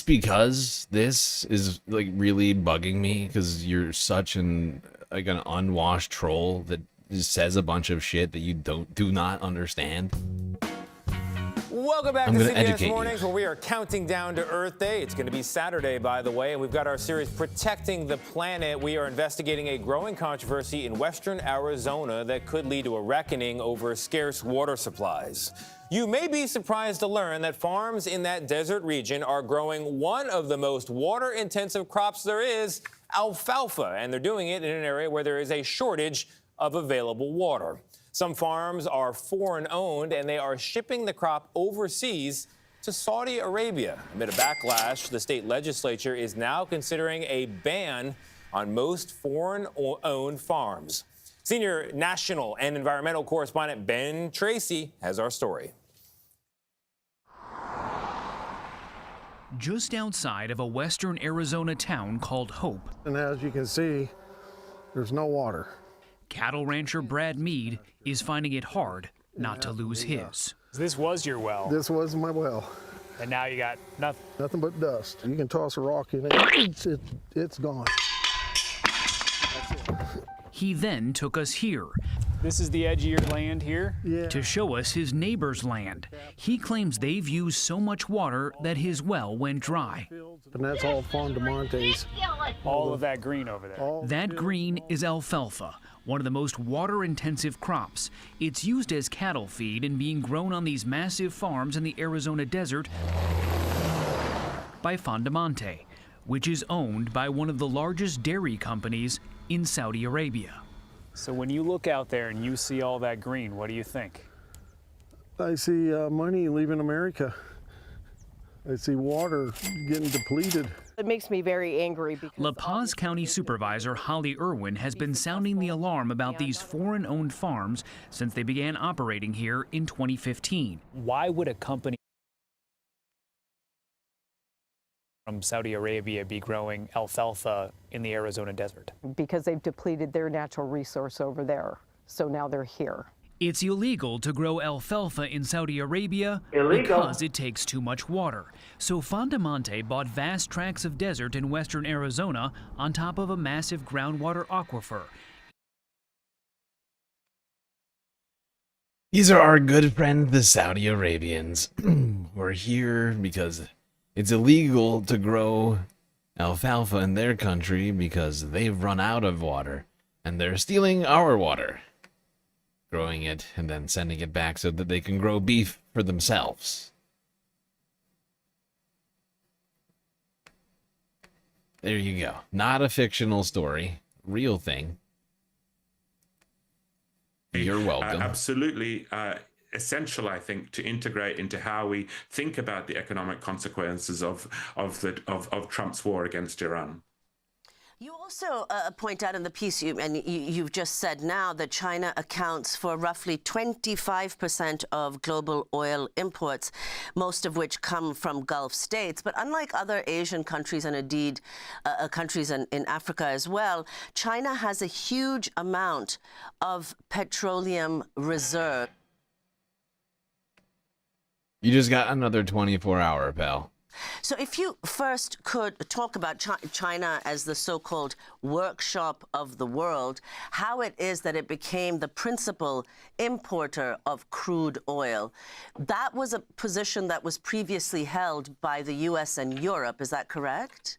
because this is like really bugging me because you're such an unwashed troll that just says a bunch of shit that you do not understand. Welcome back to CBS Mornings, where we are counting down to Earth Day. It's going to be Saturday, by the way, and we've got our series Protecting the Planet. We are investigating a growing controversy in western Arizona that could lead to a reckoning over scarce water supplies. You may be surprised to learn that farms in that desert region are growing one of the most water-intensive crops there is, alfalfa, and they're doing it in an area where there is a shortage of available water. Some farms are foreign-owned, and they are shipping the crop overseas to Saudi Arabia. Amid a backlash, the state legislature is now considering a ban on most foreign-owned farms. Senior national and environmental correspondent Ben Tracy has our story. Just outside of a western Arizona town called Hope. And as you can see, there's no water. Cattle rancher Brad Mead is finding it hard not to lose his. This was your well. This was my well. And now you got nothing. Nothing but dust. You can toss a rock in it, it's gone. He then took us here. This is the edge of your land here? Yeah. To show us his neighbor's land. He claims they've used so much water that his well went dry. And that's all Fondamontes. All of that green over there. That green is alfalfa, one of the most water-intensive crops. It's used as cattle feed and being grown on these massive farms in the Arizona desert by Fondamonte, which is owned by one of the largest dairy companies in Saudi Arabia. So when you look out there and you see all that green, what do you think? I see money leaving America. I see water getting depleted. It makes me very angry because La Paz County Supervisor Holly Irwin has been sounding the alarm about these foreign-owned farms since they began operating here in 2015. Why would a company from Saudi Arabia be growing alfalfa in the Arizona desert? because they've depleted their natural resource over there. So now they're here. It's illegal to grow alfalfa in Saudi Arabia Illegal. because it takes too much water. So Fondamonte bought vast tracts of desert in western Arizona on top of a massive groundwater aquifer. These are our good friends, the Saudi Arabians. We're here because it's illegal to grow alfalfa in their country because they've run out of water, and they're stealing our water, growing it and then sending it back so that they can grow beef for themselves. There you go. Not a fictional story. Real thing. You're welcome. Absolutely essential, I think, to integrate into how we think about the economic consequences of Trump's war against Iran. You also point out in the piece, you've just said now that China accounts for roughly 25% of global oil imports, most of which come from Gulf states. But unlike other Asian countries and indeed countries in Africa as well, China has a huge amount of petroleum reserve. You just got another 24-hour, pal. So if you first could talk about China as the so-called workshop of the world, how it is that it became the principal importer of crude oil. That was a position that was previously held by the U.S. and Europe. Is that correct?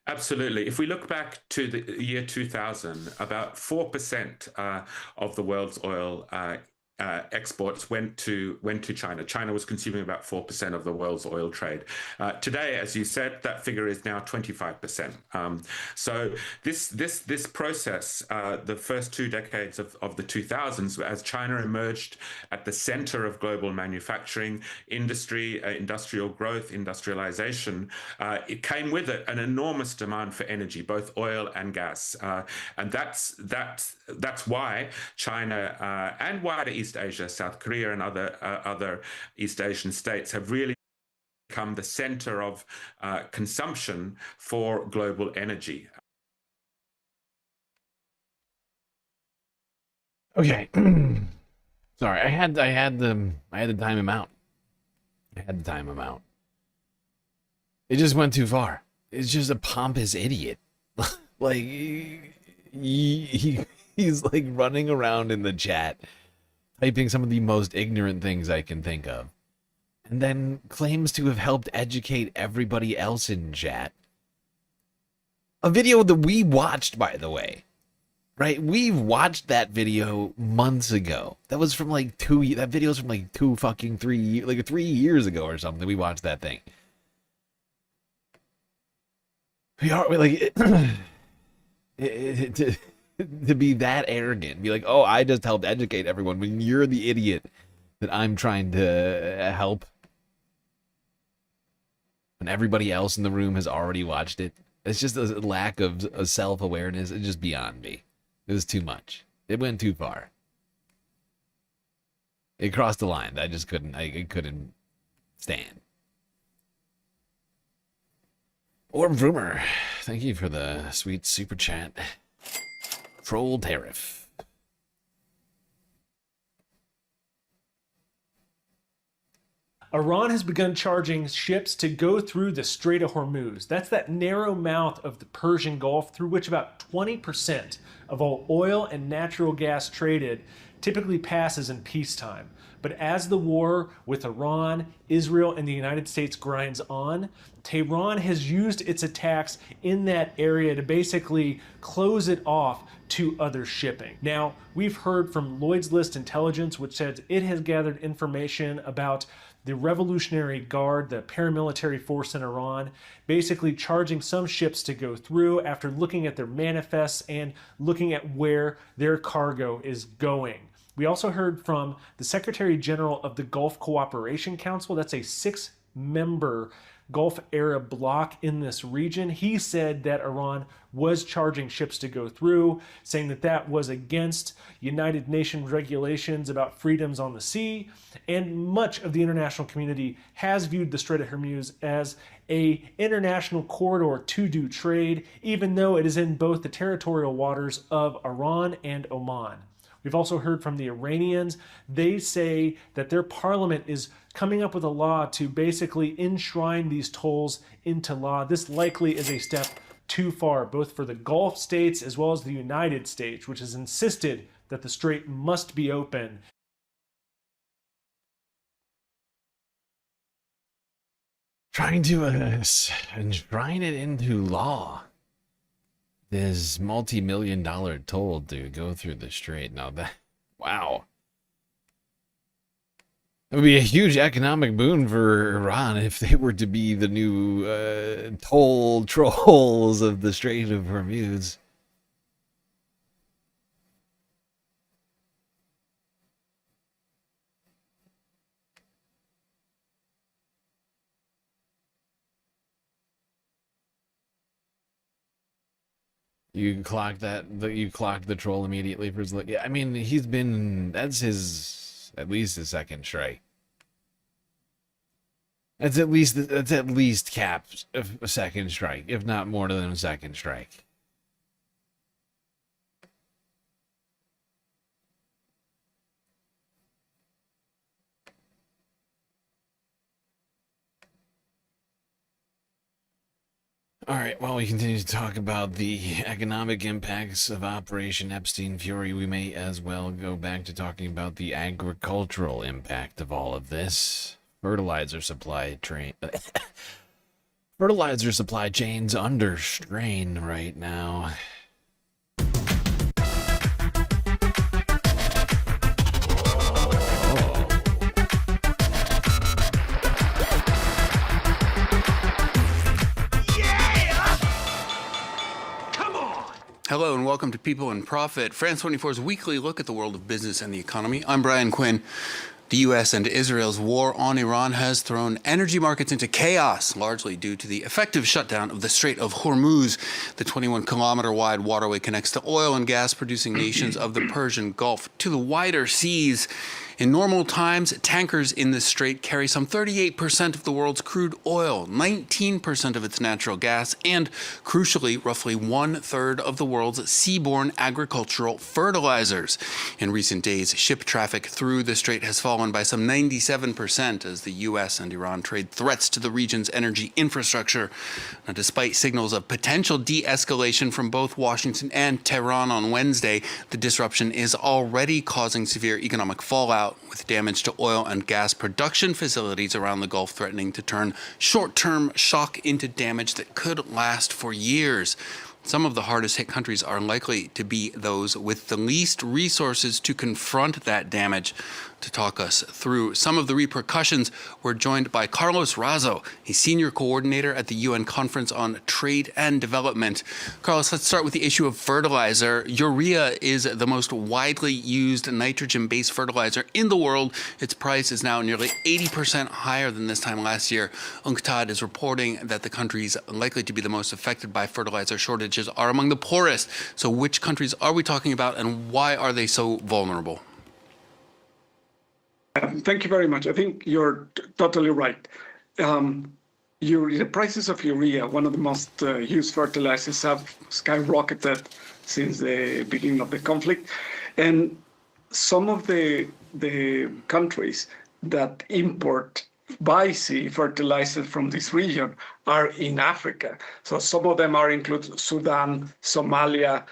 Absolutely. If we look back to the year 2000, about 4% of the world's oil exports went to China. China was consuming about 4% of the world's oil trade. Today, as you said, that figure is now 25%. So this process, the first 2 decades of the 2000s, as China emerged at the center of global manufacturing, industry, industrial growth, industrialization, it came with it an enormous demand for energy, both oil and gas, and that's why China and wider East Asia, South Korea, and other East Asian states have really become the center of consumption for global energy. Okay. Sorry, I had to time him out. I had to time him out. It just went too far. It's just a pompous idiot. Like he's like running around in the chat, typing some of the most ignorant things I can think of, and then claims to have helped educate everybody else in chat. A video that we watched, by the way. Right? We watched that video months ago. That was from like that video's from like 3 years ago or something. We watched that thing. to be that arrogant. Be like, oh, I just helped educate everyone when you're the idiot that I'm trying to help. When everybody else in the room has already watched it. It's just a lack of self-awareness. It's just beyond me. It was too much. It went too far. It crossed the line. I just couldn't. I couldn't stand. Orb Vroomer, thank you for the sweet super chat. Troll tariff. Iran has begun charging ships to go through the Strait of Hormuz. That's that narrow mouth of the Persian Gulf through which about 20% of all oil and natural gas traded typically passes in peacetime. But as the war with Iran, Israel, and the United States grinds on, Tehran has used its attacks in that area to basically close it off to other shipping. Now, we've heard from Lloyd's List Intelligence, which says it has gathered information about the Revolutionary Guard, the paramilitary force in Iran, basically charging some ships to go through after looking at their manifests and looking at where their cargo is going. We also heard from the Secretary General of the Gulf Cooperation Council. That's a 6-member Gulf Arab bloc in this region. He said that Iran was charging ships to go through, saying that that was against United Nations regulations about freedoms on the sea, and much of the international community has viewed the Strait of Hormuz as an international corridor to do trade, even though it is in both the territorial waters of Iran and Oman. We've also heard from the Iranians. They say that their parliament is coming up with a law to basically enshrine these tolls into law. This likely is a step too far, both for the Gulf states as well as the United States, which has insisted that the strait must be open. Trying to enshrine it into law. This multi-million-dollar toll to go through the strait. Now that, wow. It would be a huge economic boon for Iran if they were to be the new toll trolls of the Strait of Hormuz. You clocked that. You clocked the troll immediately for his. Yeah, I mean, he's been. That's his. At least his second strike. That's at least capped a second strike, if not more than a second strike. All right, while we continue to talk about the economic impacts of Operation Epstein Fury, we may as well go back to talking about the agricultural impact of all of this. Fertilizer supply chains under strain right now. Hello and welcome to People and Profit, France 24's weekly look at the world of business and the economy. I'm Brian Quinn. The U.S. and Israel's war on Iran has thrown energy markets into chaos, largely due to the effective shutdown of the Strait of Hormuz. The 21-kilometer-wide waterway connects the oil and gas-producing nations of the Persian Gulf to the wider seas. In normal times, tankers in this strait carry some 38% of the world's crude oil, 19% of its natural gas, and, crucially, roughly one-third of the world's seaborne agricultural fertilizers. In recent days, ship traffic through the strait has fallen by some 97% as the U.S. and Iran trade threats to the region's energy infrastructure. Now, despite signals of potential de-escalation from both Washington and Tehran on Wednesday, the disruption is already causing severe economic fallout, with damage to oil and gas production facilities around the Gulf threatening to turn short-term shock into damage that could last for years. Some of the hardest hit countries are likely to be those with the least resources to confront that damage. To talk us through some of the repercussions, we're joined by Carlos Razo. He's senior coordinator at the UN Conference on Trade and Development. Carlos, let's start with the issue of fertilizer. Urea is the most widely used nitrogen-based fertilizer in the world. Its price is now nearly 80% higher than this time last year. UNCTAD is reporting that the countries likely to be the most affected by fertilizer shortages are among the poorest. So which countries are we talking about, and why are they so vulnerable? Thank you very much. I think you're totally right. The prices of urea, one of the most used fertilizers, have skyrocketed since the beginning of the conflict. And some of the countries that import by sea fertilizers from this region are in Africa. So some of them include Sudan, Somalia,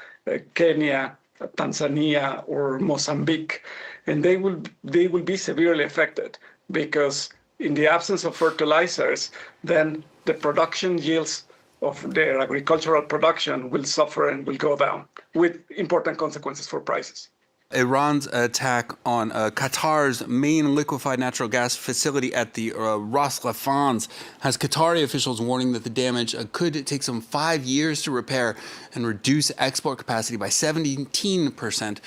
Kenya, Tanzania, or Mozambique. And they will be severely affected because in the absence of fertilizers, then the production yields of their agricultural production will suffer and will go down, with important consequences for prices. Iran's attack on Qatar's main liquefied natural gas facility at the Ras Laffan has Qatari officials warning that the damage could take some 5 years to repair and reduce export capacity by 17%.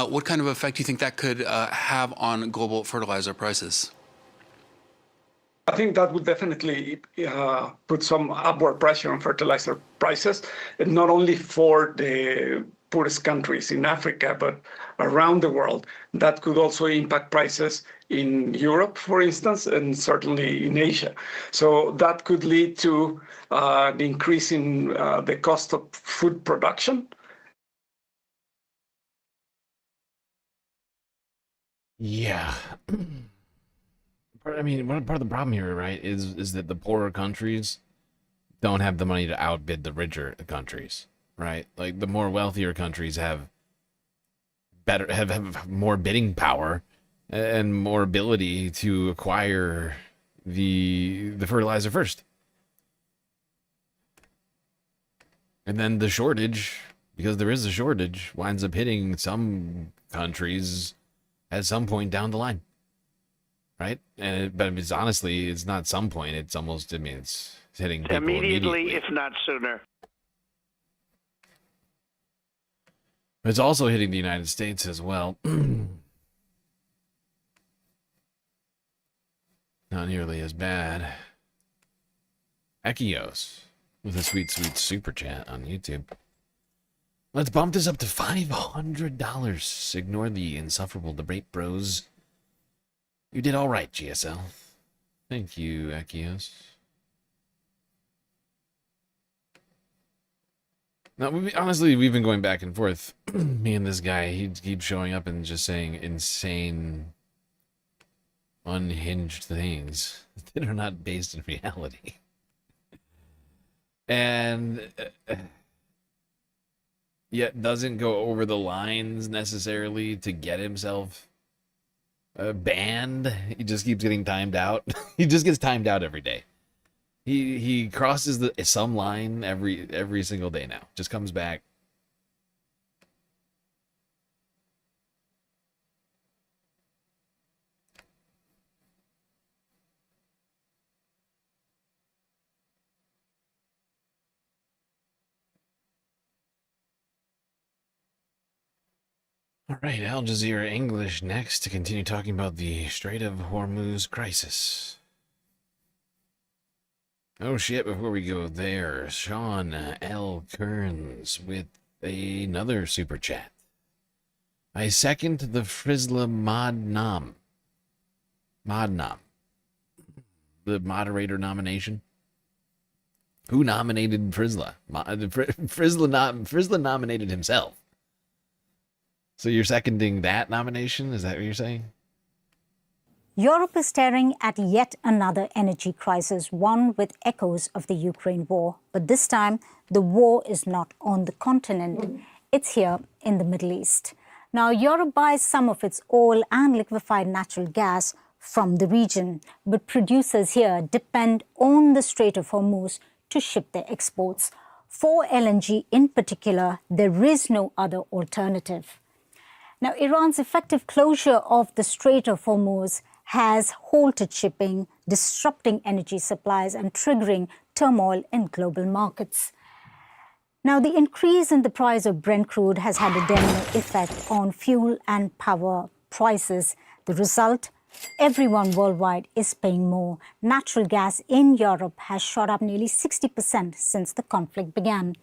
What kind of effect do you think that could have on global fertilizer prices? I think that would definitely put some upward pressure on fertilizer prices, and not only for the poorest countries in Africa, but around the world. That could also impact prices in Europe, for instance, and certainly in Asia. So that could lead to an increase in the cost of food production. Yeah. I mean, part of the problem here, right, is that the poorer countries don't have the money to outbid the richer countries, right? Like the more wealthier countries have more bidding power and more ability to acquire the fertilizer first. And then the shortage, because there is a shortage, winds up hitting some countries at some point down the line. Right? But it's honestly, it's not some point. It's almost, I mean, it's hitting people immediately, if not sooner. It's also hitting the United States as well. Not nearly as bad. Ekios with a sweet, sweet super chat on YouTube. Let's bump this up to $500. Ignore the insufferable debate, bros. You did all right, GSL. Thank you, Ekios. Now, honestly, we've been going back and forth. Me and this guy, he keeps showing up and just saying insane, unhinged things that are not based in reality. And yet doesn't go over the lines necessarily to get himself banned. He just keeps getting timed out. He just gets timed out every day. He crosses some line every single day now. Just comes back. All right, Al Jazeera English next to continue talking about the Strait of Hormuz crisis. Oh shit, before we go there, Sean L. Kearns with another super chat. I second the Frisla Modnam. The moderator nomination. Who nominated Frisla? Frisla nominated himself. So you're seconding that nomination? Is that what you're saying? Europe is staring at yet another energy crisis, one with echoes of the Ukraine war. But this time, the war is not on the continent. It's here in the Middle East. Now, Europe buys some of its oil and liquefied natural gas from the region, but producers here depend on the Strait of Hormuz to ship their exports. For LNG in particular, there is no other alternative. Now, Iran's effective closure of the Strait of Hormuz has halted shipping, disrupting energy supplies and triggering turmoil in global markets. Now, the increase in the price of Brent crude has had a domino effect on fuel and power prices. The result, everyone worldwide is paying more. Natural gas in Europe has shot up nearly 60% since the conflict began.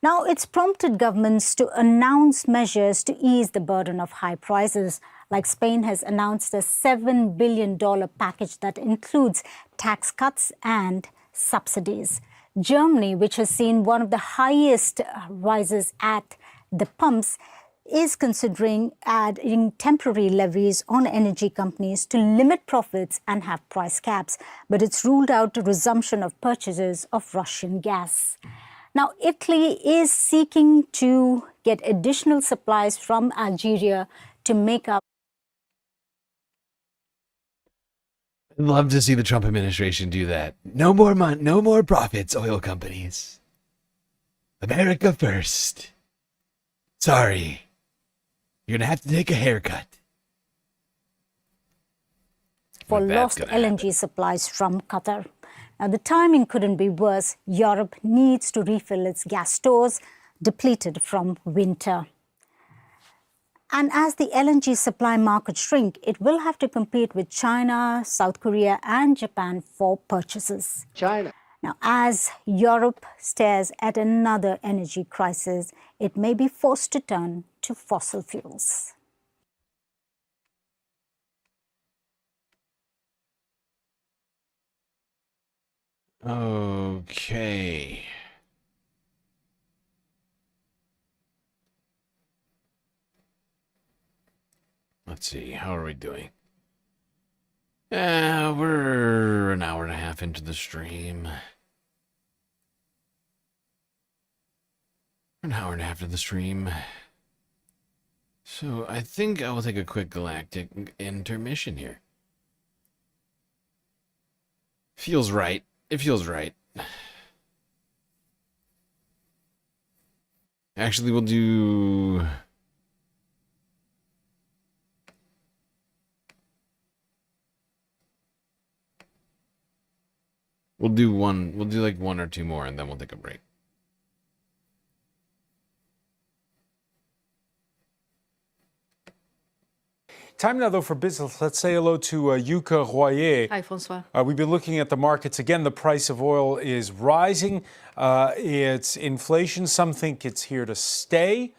Now, it's prompted governments to announce measures to ease the burden of high prices. Like Spain has announced a $7 billion package that includes tax cuts and subsidies. Germany, which has seen one of the highest rises at the pumps, is considering adding temporary levies on energy companies to limit profits and have price caps. But it's ruled out the resumption of purchases of Russian gas. Now, Italy is seeking to get additional supplies from Algeria to make up. I'd love to see the Trump administration do that. No more profits, oil companies. America first. Sorry. You're going to have to take a haircut. For lost LNG supplies from Qatar. Now, the timing couldn't be worse. Europe needs to refill its gas stores, depleted from winter. And as the LNG supply market shrink, it will have to compete with China, South Korea, and Japan for purchases. China. Now, as Europe stares at another energy crisis, it may be forced to turn to fossil fuels. Okay. Let's see, how are we doing? We're an hour and a half into the stream. An hour and a half into the stream. So I think I will take a quick galactic intermission here. Feels right. It feels right. Actually, we'll do... We'll do like one or two more and then we'll take a break. Time now, though, for business. Let's say hello to Yuka Royer. Hi, Francois. We've been looking at the markets. Again, the price of oil is rising. It's inflation. Some think it's here to stay.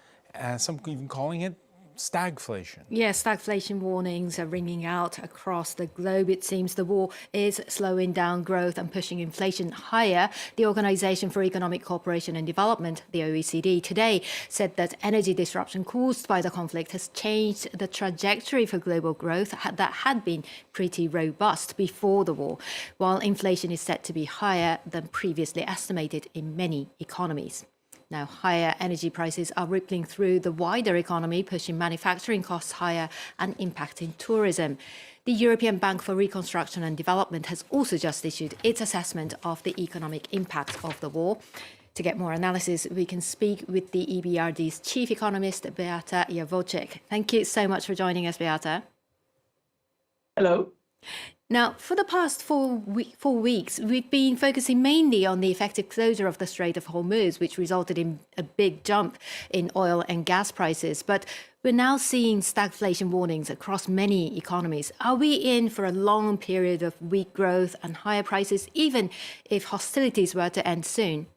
Some even calling it stagflation. Yes, stagflation warnings are ringing out across the globe. It seems the war is slowing down growth and pushing inflation higher. The Organization for Economic Cooperation and Development, the OECD, today said that energy disruption caused by the conflict has changed the trajectory for global growth that had been pretty robust before the war, while inflation is set to be higher than previously estimated in many economies. Now, higher energy prices are rippling through the wider economy, pushing manufacturing costs higher and impacting tourism. The European Bank for Reconstruction and Development has also just issued its assessment of the economic impact of the war. To get more analysis, we can speak with the EBRD's chief economist, Beata Javoček. Thank you so much for joining us, Beata. Hello. Now, for the past 4 weeks, we've been focusing mainly on the effective closure of the Strait of Hormuz, which resulted in a big jump in oil and gas prices. But we're now seeing stagflation warnings across many economies. Are we in for a long period of weak growth and higher prices, even if hostilities were to end soon?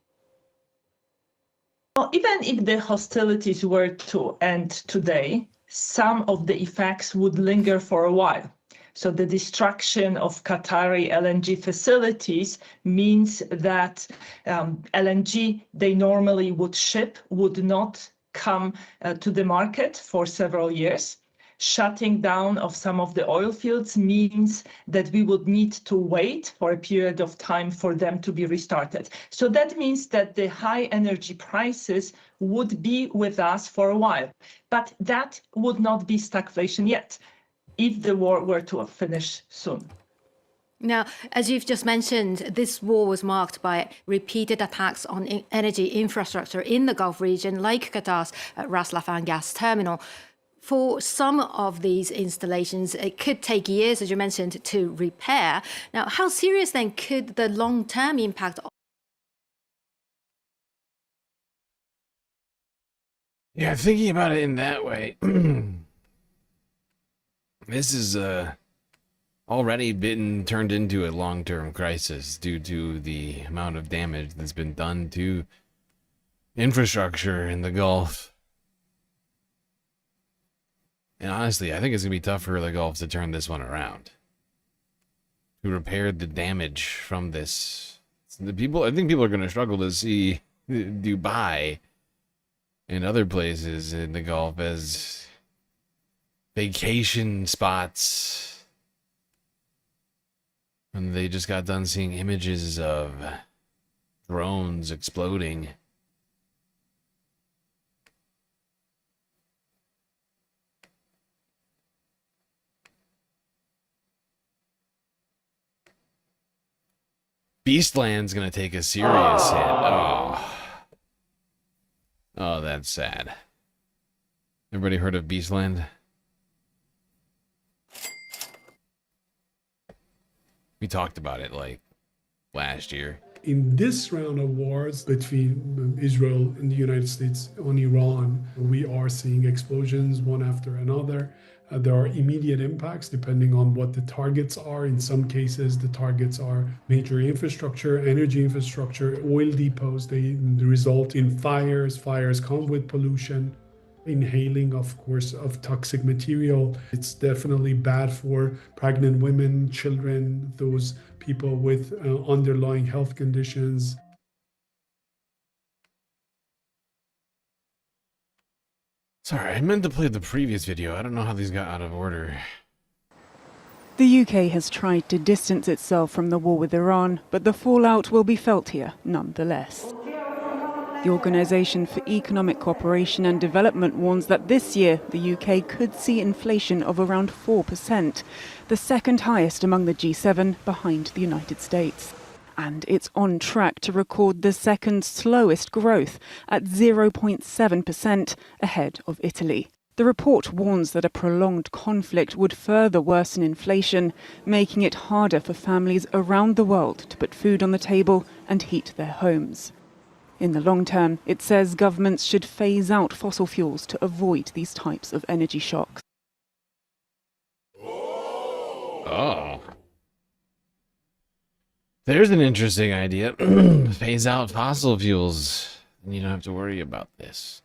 Well, even if the hostilities were to end today, some of the effects would linger for a while. So the destruction of Qatari LNG facilities means that LNG they normally would ship would not come to the market for several years. Shutting down of some of the oil fields means that we would need to wait for a period of time for them to be restarted. So that means that the high energy prices would be with us for a while. But that would not be stagflation yet, if the war were to finish soon. Now, as you've just mentioned, this war was marked by repeated attacks on energy infrastructure in the Gulf region, like Qatar's Ras Laffan gas terminal. For some of these installations, it could take years, as you mentioned, to repair. Now, how serious then could the long-term impact? Yeah, thinking about it in that way, this is already been turned into a long-term crisis due to the amount of damage that's been done to infrastructure in the Gulf. And honestly, I think it's going to be tough for the Gulf to turn this one around. To repair the damage from this. I think people are going to struggle to see Dubai and other places in the Gulf as vacation spots. And they just got done seeing images of drones exploding. Beastland's gonna take a serious hit. Oh, that's sad. Everybody heard of Beastland? We talked about it like last year. In this round of wars between Israel and the United States on Iran, we are seeing explosions one after another. There are immediate impacts depending on what the targets are. In some cases, the targets are major infrastructure, energy infrastructure, oil depots. They result in fires. Fires come with pollution. Inhaling, of course, of toxic material. It's definitely bad for pregnant women, children, those people with underlying health conditions. Sorry, I meant to play the previous video. I don't know how these got out of order. The UK has tried to distance itself from the war with Iran, but the fallout will be felt here nonetheless. The Organisation for Economic Cooperation and Development warns that this year the UK could see inflation of around 4%, the second highest among the G7 behind the United States. And it's on track to record the second slowest growth at 0.7%, ahead of Italy. The report warns that a prolonged conflict would further worsen inflation, making it harder for families around the world to put food on the table and heat their homes. In the long term, it says governments should phase out fossil fuels to avoid these types of energy shocks. Oh. There's an interesting idea. Phase out fossil fuels. And you don't have to worry about this.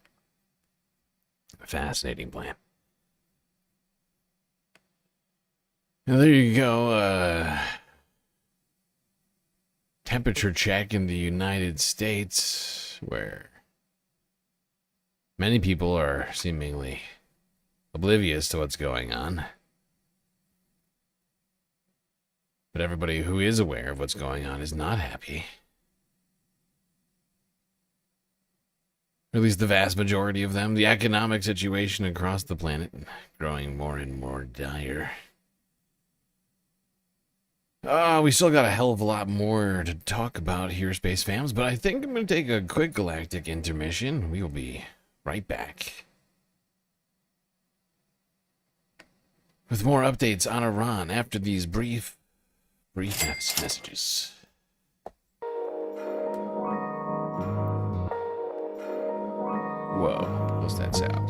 Fascinating plan. Now there you go. Temperature check in the United States, where many people are seemingly oblivious to what's going on. But everybody who is aware of what's going on is not happy. Or at least the vast majority of them. The economic situation across the planet growing more and more dire. We still got a hell of a lot more to talk about here, Space Fams, but I think I'm going to take a quick galactic intermission. We'll be right back with more updates on Iran after these brief messages. Whoa, what's that sound?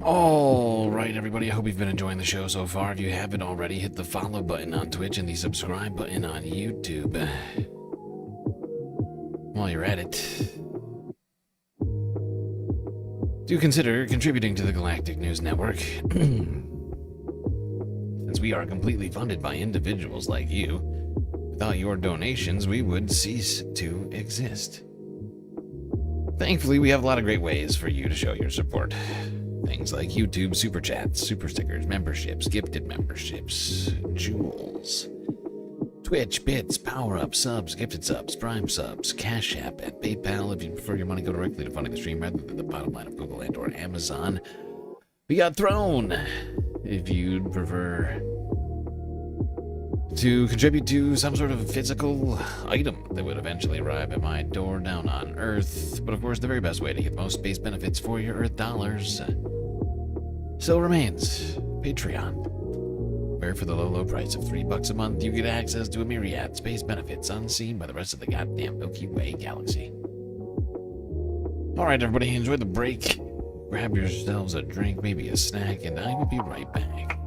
All right, everybody, I hope you've been enjoying the show so far. If you haven't already, hit the follow button on Twitch and the subscribe button on YouTube. While you're at it, do consider contributing to the Galactic News Network. Since we are completely funded by individuals like you, without your donations, we would cease to exist. Thankfully, we have a lot of great ways for you to show your support. Things like YouTube super chats, super stickers, memberships, gifted memberships, jewels, Twitch, bits, power-ups, subs, gifted subs, Prime subs, Cash App, and PayPal if you prefer your money go directly to funding the stream rather than the bottom line of Google and or Amazon. We got Throne if you'd prefer to contribute to some sort of physical item that would eventually arrive at my door down on Earth. But of course, the very best way to get most space benefits for your Earth dollars still remains Patreon, where for the low, low price of $3 a month, you get access to a myriad space benefits unseen by the rest of the goddamn Milky Way galaxy. Alright, everybody, enjoy the break. Grab yourselves a drink, maybe a snack, and I will be right back.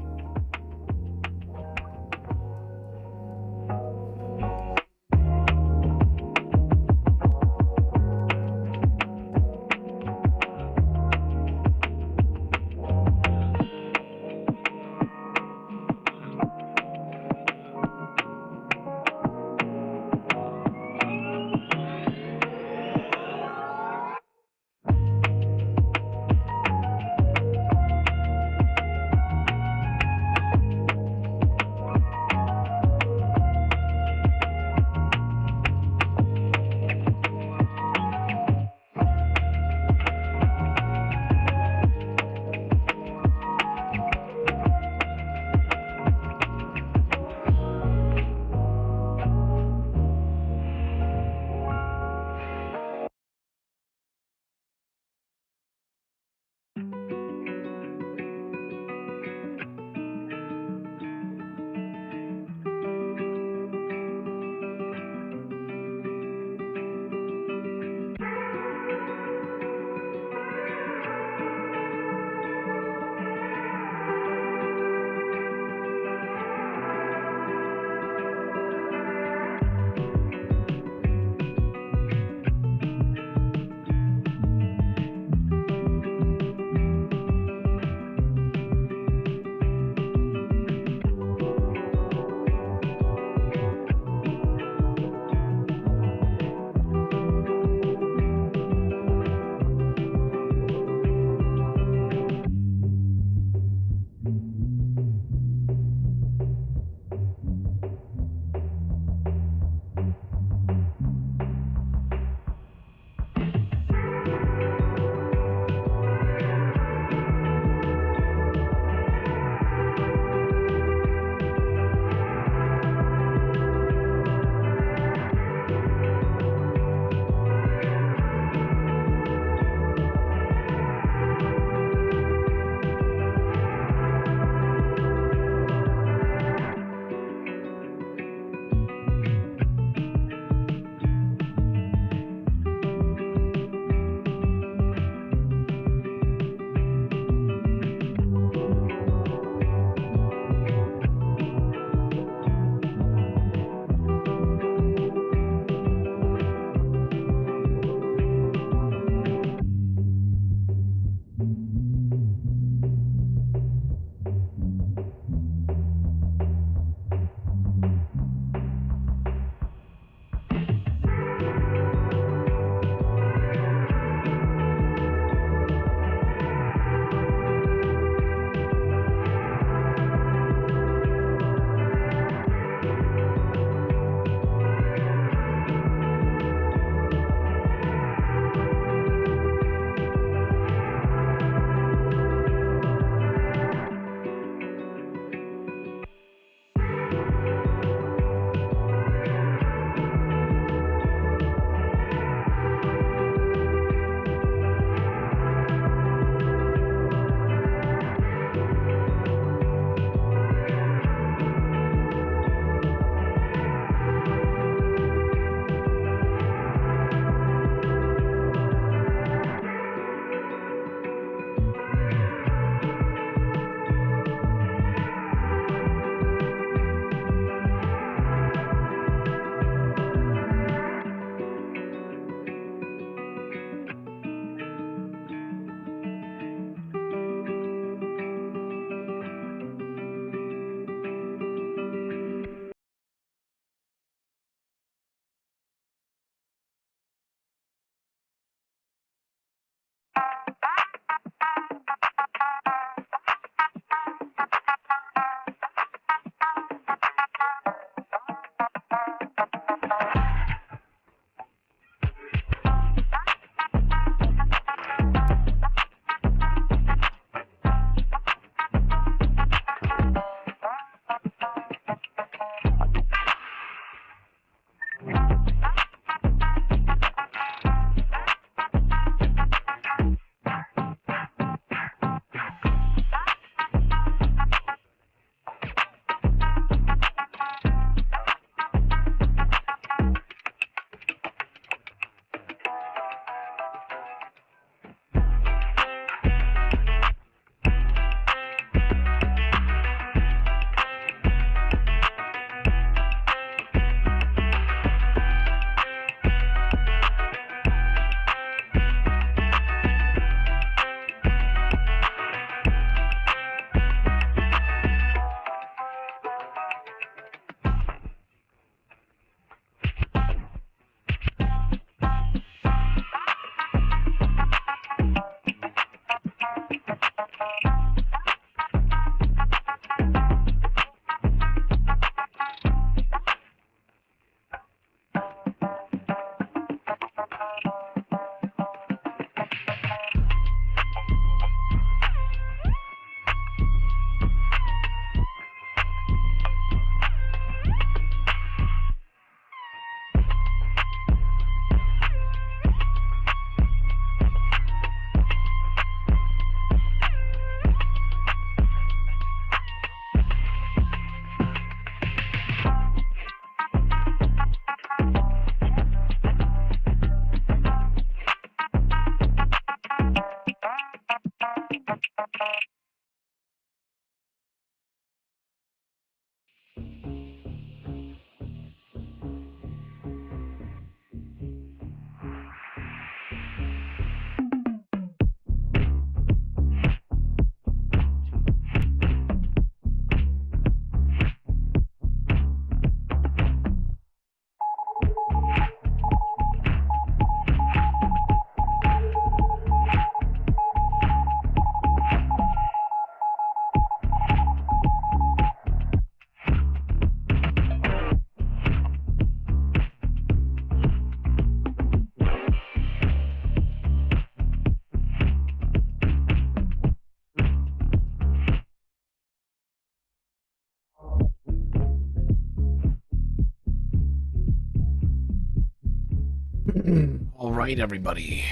All right, everybody.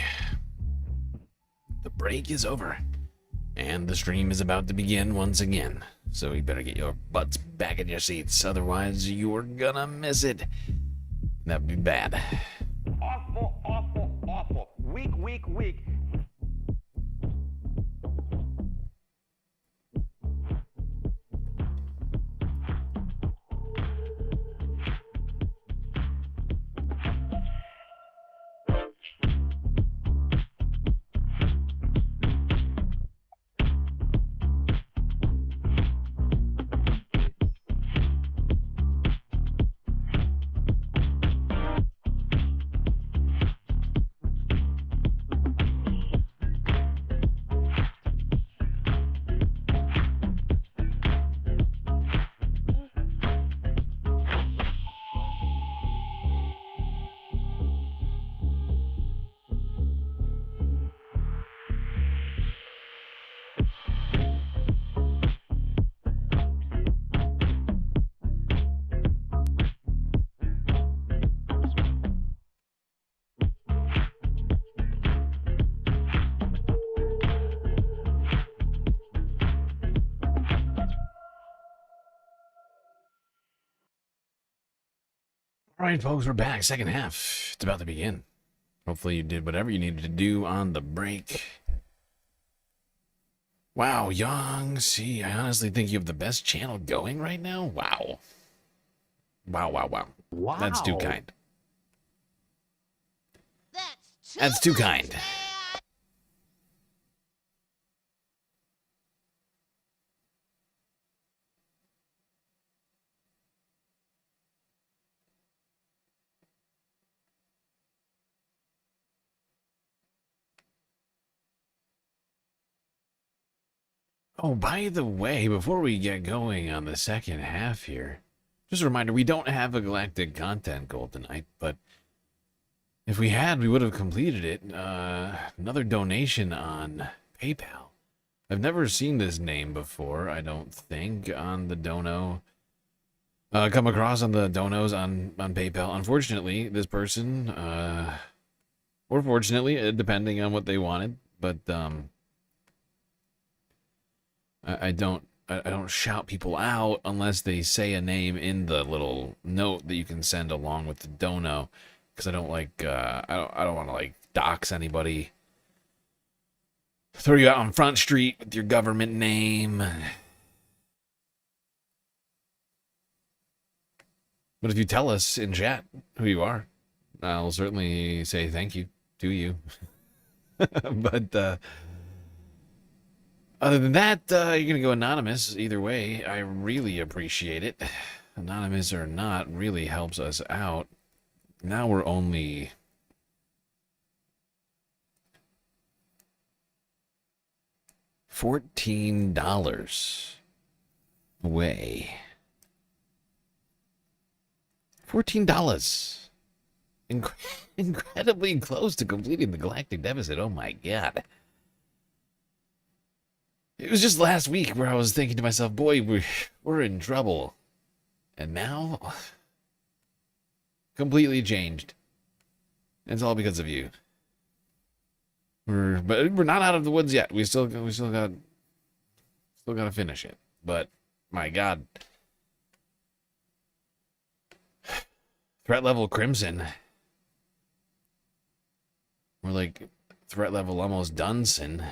The break is over, and the stream is about to begin once again. So you better get your butts back in your seats, otherwise you're gonna miss it. That'd be bad. Awful, awful, awful. Weak, weak, weak. All right, folks, we're back. Second half. It's about to begin. Hopefully you did whatever you needed to do on the break. Wow, Young, see, I honestly think you have the best channel going right now. Wow. Wow, wow, wow. Wow. That's too kind. That's too kind. Oh, by the way, before we get going on the second half here, just a reminder, we don't have a galactic content goal tonight, but if we had, we would have completed it. Another donation on PayPal. I've never seen this name before, I don't think, on the dono. Come across on the donos on PayPal. Unfortunately, this person, or fortunately, depending on what they wanted, but I don't shout people out unless they say a name in the little note that you can send along with the dono, because I don't like I don't want to like dox anybody, throw you out on Front Street with your government name. But if you tell us in chat who you are, I'll certainly say thank you to you. But other than that, you're going to go anonymous. Either way, I really appreciate it. Anonymous or not, really helps us out. Now we're only $14 away. $14. Incredibly close to completing the galactic deficit. Oh my god. It was just last week where I was thinking to myself, boy, we're in trouble. And now, completely changed. It's all because of you. But we're not out of the woods yet. We still got to finish it. But my god. Threat level Crimson. We're like threat level almost Dunson.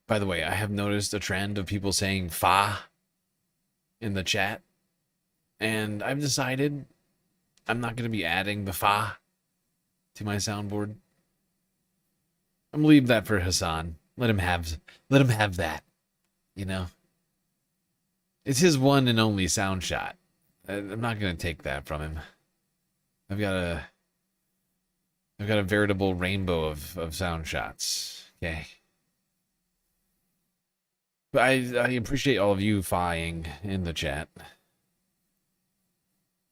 By the way, I have noticed a trend of people saying fa in the chat, and I've decided I'm not going to be adding the fa to my soundboard. I'm gonna leave that for Hassan. Let him have that. You know, it's his one and only sound shot. I'm not gonna take that from him. I've got a veritable rainbow of sound shots. Okay. But I appreciate all of you fying in the chat.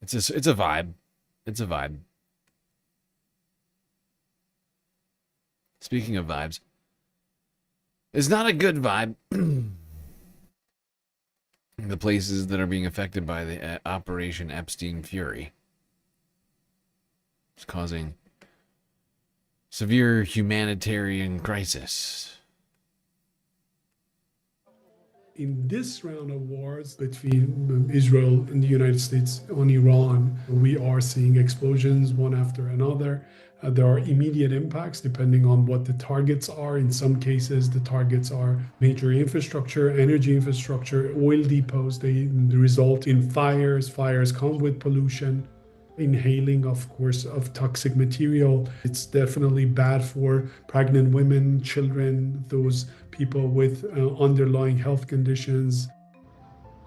It's a vibe. It's a vibe. Speaking of vibes, it's not a good vibe. The places that are being affected by the Operation Epstein Fury. It's causing severe humanitarian crisis. In this round of wars between Israel and the United States on Iran, we are seeing explosions one after another. There are immediate impacts depending on what the targets are. In some cases, the targets are major infrastructure, energy infrastructure, oil depots. They result in fires. Fires come with pollution. Inhaling, of course, of toxic material. It's definitely bad for pregnant women, children, those people with underlying health conditions.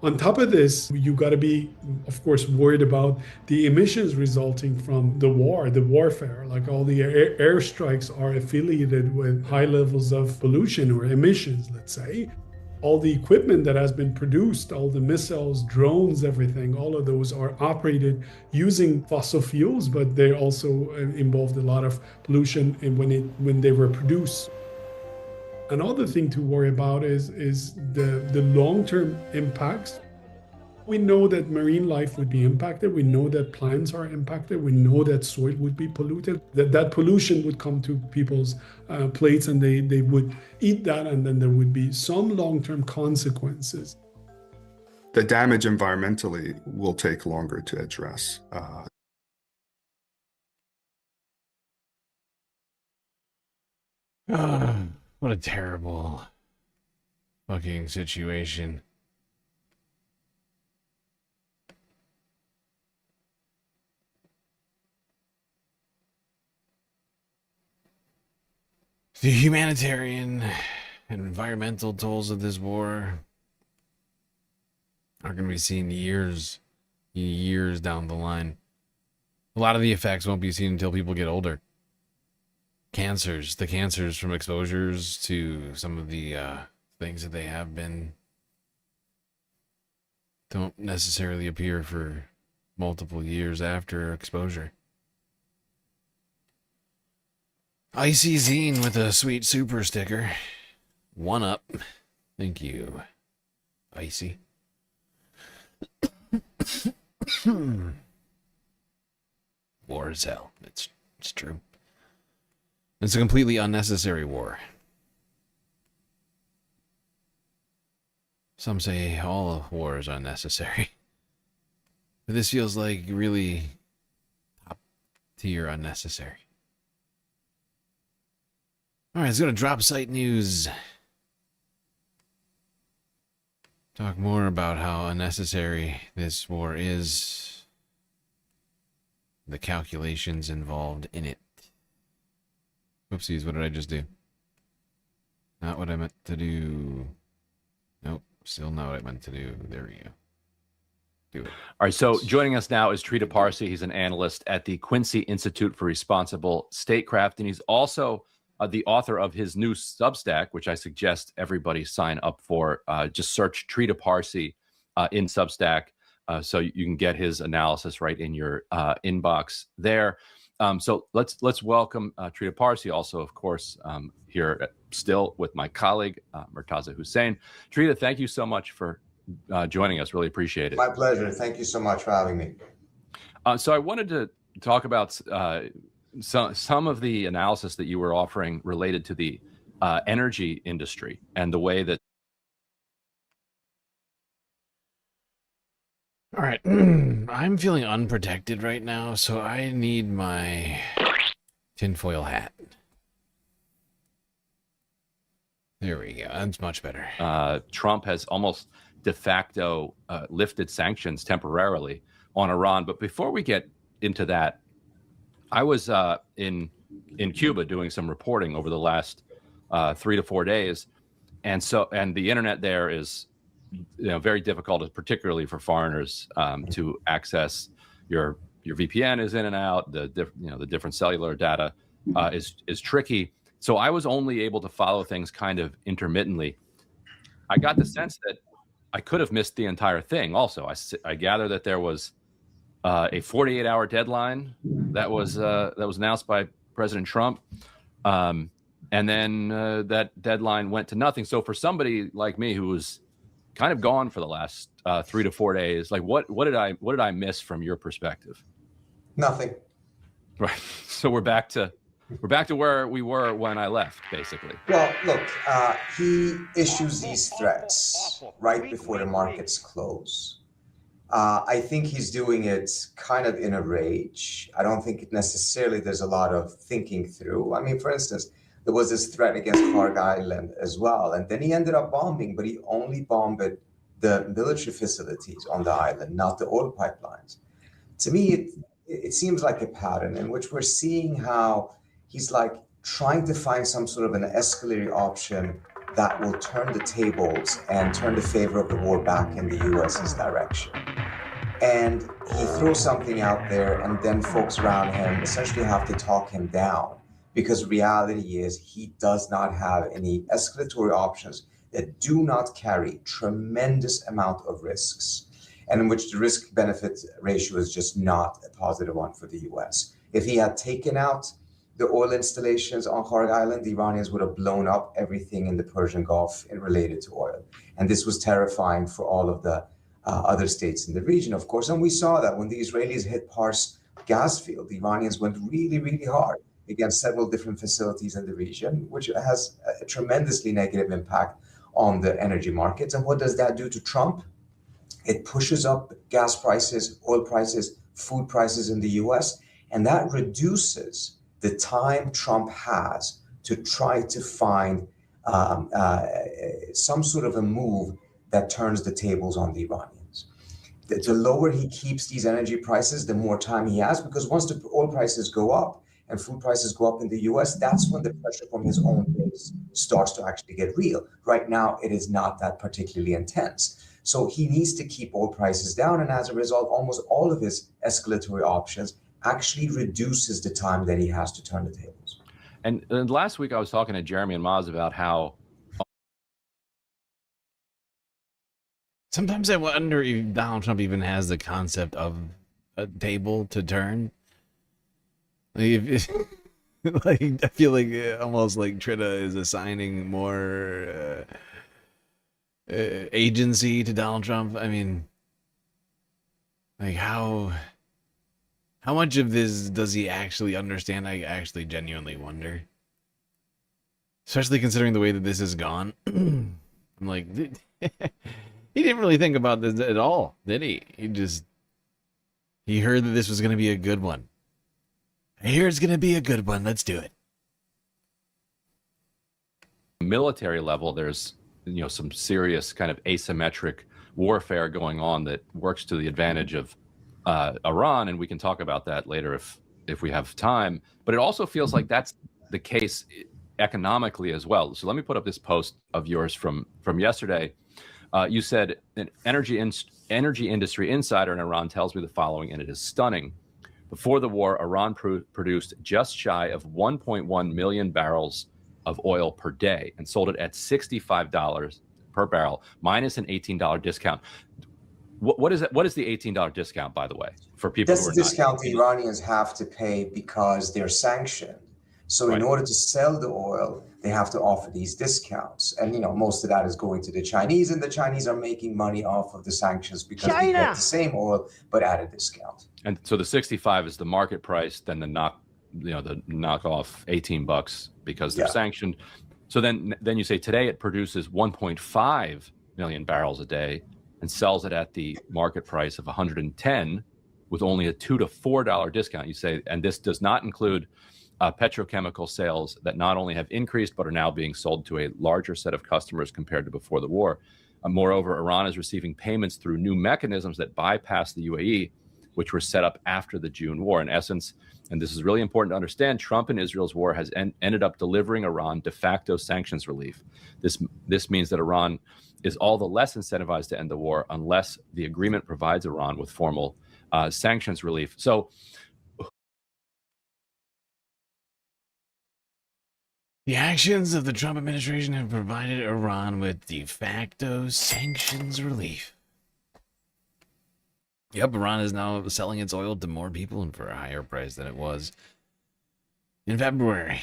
On top of this, you got to be, of course, worried about the emissions resulting from the war, the warfare. Like all the airstrikes are affiliated with high levels of pollution or emissions, let's say. All the equipment that has been produced, all the missiles, drones, everything, all of those are operated using fossil fuels, but they also involved a lot of pollution when they were produced. Another thing to worry about is the long-term impacts. We know that marine life would be impacted. We know that plants are impacted. We know that soil would be polluted. That pollution would come to people's plates and they would eat that, and then there would be some long-term consequences. The damage environmentally will take longer to address. What a terrible fucking situation. The humanitarian and environmental tolls of this war are going to be seen years down the line. A lot of the effects won't be seen until people get older. The cancers from exposures to some of the things that they have been don't necessarily appear for multiple years after exposure. Icy Zine with a sweet super sticker. 1-up. Thank you, Icy. War is hell. It's true. It's a completely unnecessary war. Some say all war is unnecessary. But this feels like really top tier unnecessary. Alright, let's go to drop site news. Talk more about how unnecessary this war is. The calculations involved in it. Whoopsies, what did I just do? Not what I meant to do. Nope, still not what I meant to do. There we go. Do it. All right, so joining us now is Trita Parsi. He's an analyst at the Quincy Institute for Responsible Statecraft, and he's also the author of his new Substack, which I suggest everybody sign up for. Just search Trita Parsi in Substack, so you can get his analysis right in your inbox there. So let's welcome Trita Parsi, also, of course, here still with my colleague, Murtaza Hussain. Trita, thank you so much for joining us. Really appreciate it. My pleasure. Thank you so much for having me. So I wanted to talk about some of the analysis that you were offering related to the energy industry and the way that. All right, I'm feeling unprotected right now, so I need my tinfoil hat. There we go. That's much better. Trump has almost de facto lifted sanctions temporarily on Iran. But before we get into that, I was in Cuba doing some reporting over the last 3 to 4 days, and the internet there is very difficult, particularly for foreigners, to access. Your VPN is in and out. The different cellular data is tricky. So I was only able to follow things kind of intermittently. I got the sense that I could have missed the entire thing. Also, I gather that there was a 48-hour deadline that was announced by President Trump, and then that deadline went to nothing. So for somebody like me who was kind of gone for the last 3 to 4 days, like what did I miss from your perspective? Nothing. Right. So we're back to where we were when I left, basically. Well, look, he issues these threats right before the markets close. I think he's doing it kind of in a rage. I don't think necessarily there's a lot of thinking through. I mean, for instance, there was this threat against Kharg Island as well. And then he ended up bombing, but he only bombed the military facilities on the island, not the oil pipelines. To me, it seems like a pattern in which we're seeing how he's like trying to find some sort of an escalating option that will turn the tables and turn the favor of the war back in the US's direction. And he throws something out there, and then folks around him essentially have to talk him down, because reality is he does not have any escalatory options that do not carry tremendous amount of risks, and in which the risk-benefit ratio is just not a positive one for the US. If he had taken out the oil installations on Kharg Island, the Iranians would have blown up everything in the Persian Gulf related to oil. And this was terrifying for all of the other states in the region, of course. And we saw that when the Israelis hit Pars gas field, the Iranians went really, really hard against several different facilities in the region, which has a tremendously negative impact on the energy markets. And what does that do to Trump? It pushes up gas prices, oil prices, food prices in the US, and that reduces the time Trump has to try to find some sort of a move that turns the tables on the Iranians. The lower he keeps these energy prices, the more time he has, because once the oil prices go up and food prices go up in the US, that's when the pressure from his own base starts to actually get real. Right now, it is not that particularly intense. So he needs to keep oil prices down, and as a result, almost all of his escalatory options actually reduces the time that he has to turn the tables. And last week I was talking to Jeremy and Maz about how sometimes I wonder if Donald Trump even has the concept of a table to turn. Like, I feel like almost like Trita is assigning more agency to Donald Trump. I mean, like how much of this does he actually understand? I actually genuinely wonder. Especially considering the way that this has gone. I'm like, he didn't really think about this at all, did he? He heard that this was going to be a good one. I hear it's going to be a good one. Let's do it. Military level, there's some serious kind of asymmetric warfare going on that works to the advantage of Iran, and we can talk about that later if we have time. But it also feels like that's the case economically as well. So let me put up this post of yours from yesterday. You said an energy industry insider in Iran tells me the following, and it is stunning. Before the war, Iran produced just shy of 1.1 million barrels of oil per day and sold it at $65 per barrel, minus an $18 discount. What is it? What is the $18 discount, by the way, for people? That's the discount the Iranians have to pay because they're sanctioned. So in order to sell the oil, they have to offer these discounts. And, most of that is going to the Chinese, and the Chinese are making money off of the sanctions because they get the same oil, but at a discount. And so the 65 is the market price, then the knockoff $18 because they're sanctioned. So then you say today it produces 1.5 million barrels a day and sells it at the market price of 110 with only a $2 to $4 discount. You say, and this does not include petrochemical sales that not only have increased, but are now being sold to a larger set of customers compared to before the war. Moreover, Iran is receiving payments through new mechanisms that bypass the UAE, which were set up after the June war. In essence, and this is really important to understand, Trump and Israel's war has ended up delivering Iran de facto sanctions relief. This means that Iran is all the less incentivized to end the war unless the agreement provides Iran with formal sanctions relief. So the actions of the Trump administration have provided Iran with de facto sanctions relief. Yep, Iran is now selling its oil to more people and for a higher price than it was in February.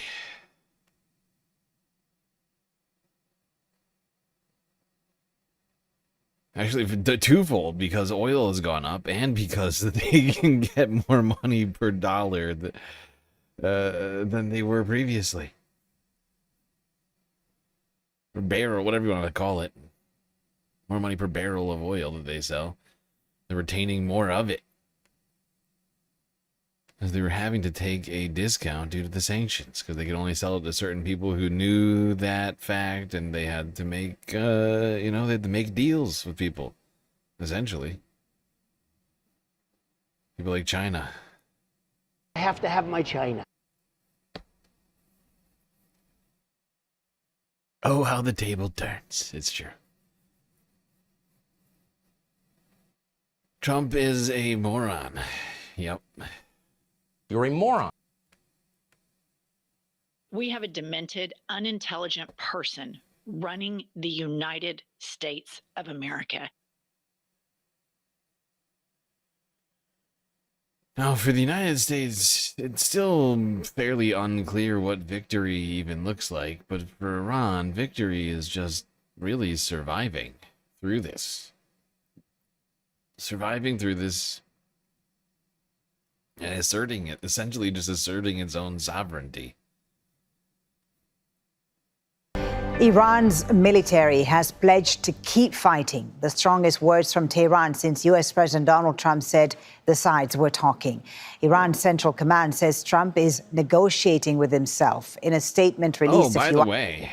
Actually, twofold, because oil has gone up and because they can get more money per dollar than they were previously. Per barrel, whatever you want to call it. More money per barrel of oil that they sell. They're retaining more of it. Because they were having to take a discount due to the sanctions. Because they could only sell it to certain people who knew that fact. And they had to make, they had to make deals with people. Essentially. People like China. I have to have my China. Oh, how the table turns. It's true. Trump is a moron. Yep. You're a moron. We have a demented, unintelligent person running the United States of America. Now, for the United States, it's still fairly unclear what victory even looks like, but for Iran, victory is just really surviving through this. Surviving through this and asserting it, essentially just asserting its own sovereignty. Iran's military has pledged to keep fighting, the strongest words from Tehran since U.S. President Donald Trump said the sides were talking. Iran's Central Command says Trump is negotiating with himself. In a statement released by the way,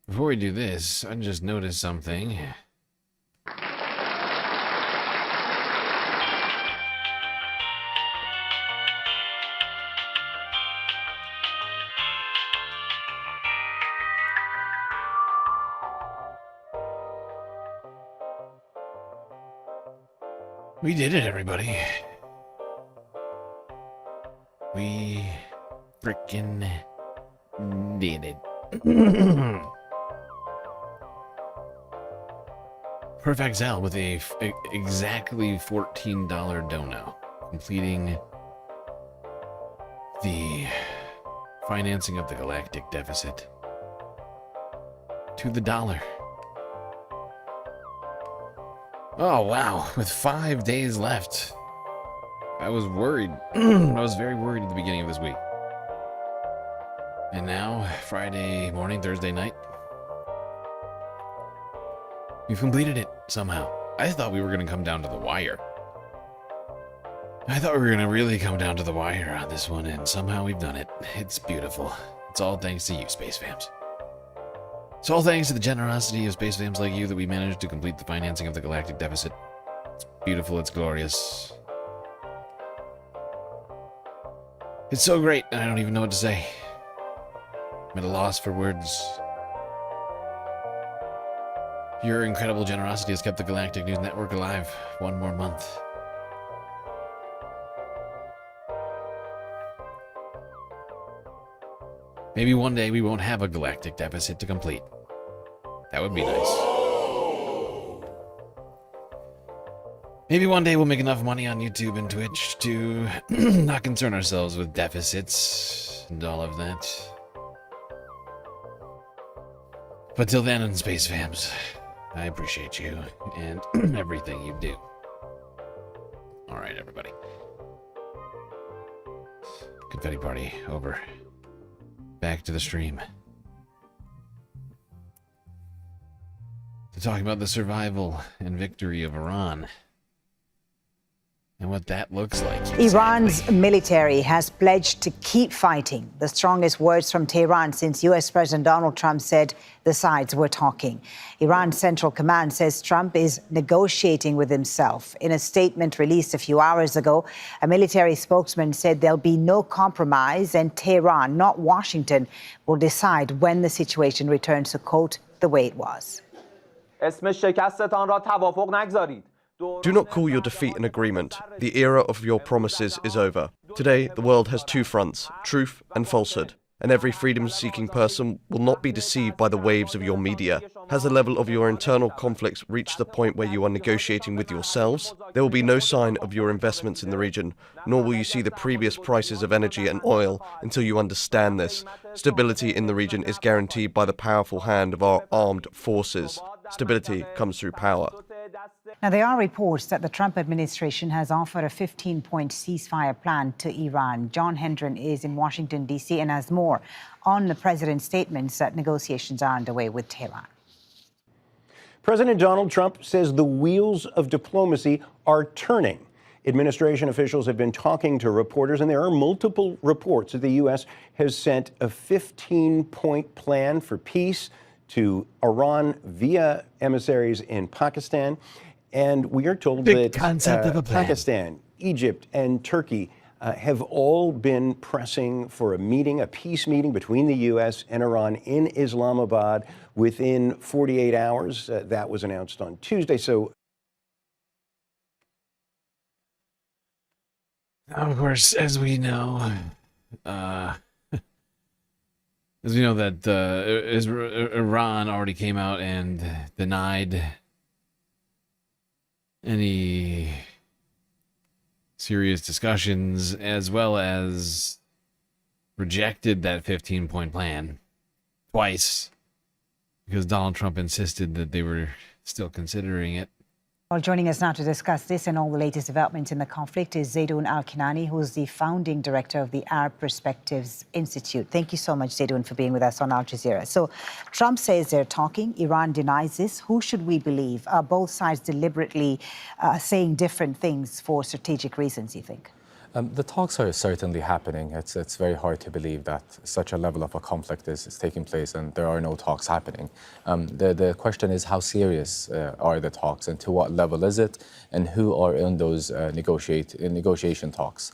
before we do this, I just noticed something. We did it, everybody. We frickin' did it. Perfect Zal with a exactly $14 dono, completing the financing of the galactic deficit to the dollar. Oh, wow. With 5 days left. I was worried. I was very worried at the beginning of this week. And now, Friday morning, Thursday night, we've completed it somehow. I thought we were going to come down to the wire. I thought we were going to really come down to the wire on this one, and somehow we've done it. It's beautiful. It's all thanks to you, Space Fams. It's all thanks to the generosity of space fams like you that we managed to complete the financing of the galactic deficit. It's beautiful, it's glorious. It's so great, and I don't even know what to say. I'm at a loss for words. Your incredible generosity has kept the Galactic News Network alive one more month. Maybe one day we won't have a galactic deficit to complete. That would be nice. Maybe one day we'll make enough money on YouTube and Twitch to not concern ourselves with deficits and all of that. But till then, in Space Fams, I appreciate you and everything you do. Alright, everybody. Confetti party over. Back to the stream. To talk about the survival and victory of Iran. and what that looks like. Iran's military has pledged to keep fighting. The strongest words from Tehran since U.S. President Donald Trump said the sides were talking. Iran's Central Command says Trump is negotiating with himself. In a statement released a few hours ago, a military spokesman said there'll be no compromise and Tehran, not Washington, will decide when the situation returns to, quote, the way it was. Do not call your defeat an agreement. The era of your promises is over. Today, the world has two fronts, truth and falsehood. And every freedom-seeking person will not be deceived by the waves of your media. Has the level of your internal conflicts reached the point where you are negotiating with yourselves? There will be no sign of your investments in the region, nor will you see the previous prices of energy and oil until you understand this. Stability in the region is guaranteed by the powerful hand of our armed forces. Stability comes through power. Now, there are reports that the Trump administration has offered a 15-point ceasefire plan to Iran. John Hendren is in Washington, D.C., and has more on the president's statements that negotiations are underway with Tehran. President Donald Trump says the wheels of diplomacy are turning. Administration officials have been talking to reporters, and there are multiple reports that the U.S. has sent a 15-point plan for peace to Iran via emissaries in Pakistan. And we are told that Pakistan, Egypt, and Turkey have all been pressing for a peace meeting between the U.S. and Iran in Islamabad within 48 hours. That was announced on Tuesday. So, of course, as we know that Iran already came out and denied any serious discussions, as well as rejected that 15-point plan twice because Donald Trump insisted that they were still considering it. Well, joining us now to discuss this and all the latest developments in the conflict is Zaydoun Al-Kinani, who is the founding director of the Arab Perspectives Institute. Thank you so much, Zaydoun, for being with us on Al Jazeera. So Trump says they're talking. Iran denies this. Who should we believe? Are both sides deliberately saying different things for strategic reasons, you think? The talks are certainly happening. It's very hard to believe that such a level of a conflict is taking place and there are no talks happening. The question is, how serious are the talks and to what level is it, and who are in those negotiation talks?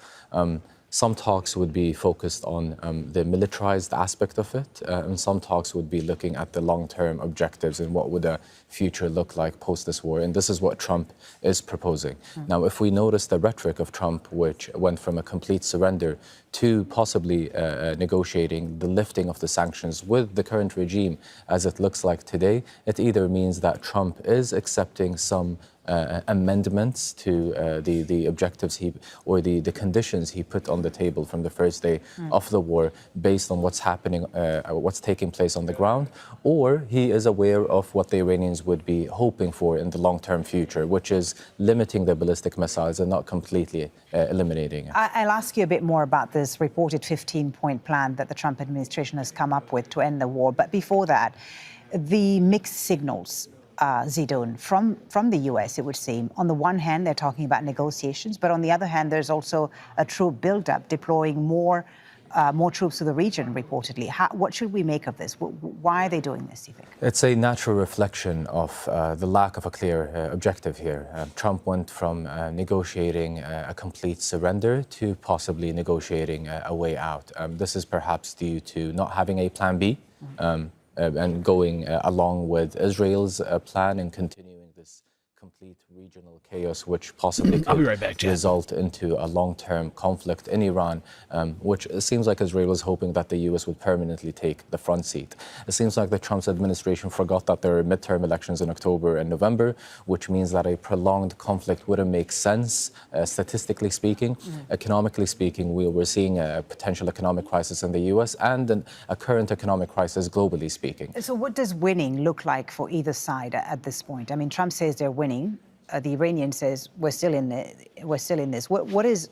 Some talks would be focused on the militarized aspect of it, and some talks would be looking at the long-term objectives and what would a future look like post this war. And this is what Trump is proposing. Now, if we notice the rhetoric of Trump, which went from a complete surrender to possibly negotiating the lifting of the sanctions with the current regime as it looks like today, it either means that Trump is accepting some amendments to the objectives or the conditions he put on the table from the first day of the war based on what's happening, what's taking place on the ground, or he is aware of what the Iranians would be hoping for in the long-term future, which is limiting the ballistic missiles and not completely eliminating it. I'll ask you a bit more about this reported 15-point plan that the Trump administration has come up with to end the war. But before that, the mixed signals, Zaydoun, from the U.S., it would seem. On the one hand, they're talking about negotiations, but on the other hand, there's also a troop buildup, deploying more troops to the region, reportedly. What should we make of this? Why are they doing this, do you think? It's a natural reflection of the lack of a clear objective here. Trump went from negotiating a complete surrender to possibly negotiating a way out. This is perhaps due to not having a plan B. And going along with Israel's plan and continuing this complete regional chaos, which possibly could result into a long-term conflict in Iran, which it seems like Israel was hoping that the U.S. would permanently take the front seat. It seems like the Trump administration forgot that there are midterm elections in October and November, which means that a prolonged conflict wouldn't make sense, statistically speaking. Economically speaking, we're seeing a potential economic crisis in the U.S. and a current economic crisis globally speaking. So what does winning look like for either side at this point? I mean, Trump says they're winning. The Iranian says we're still in this. What is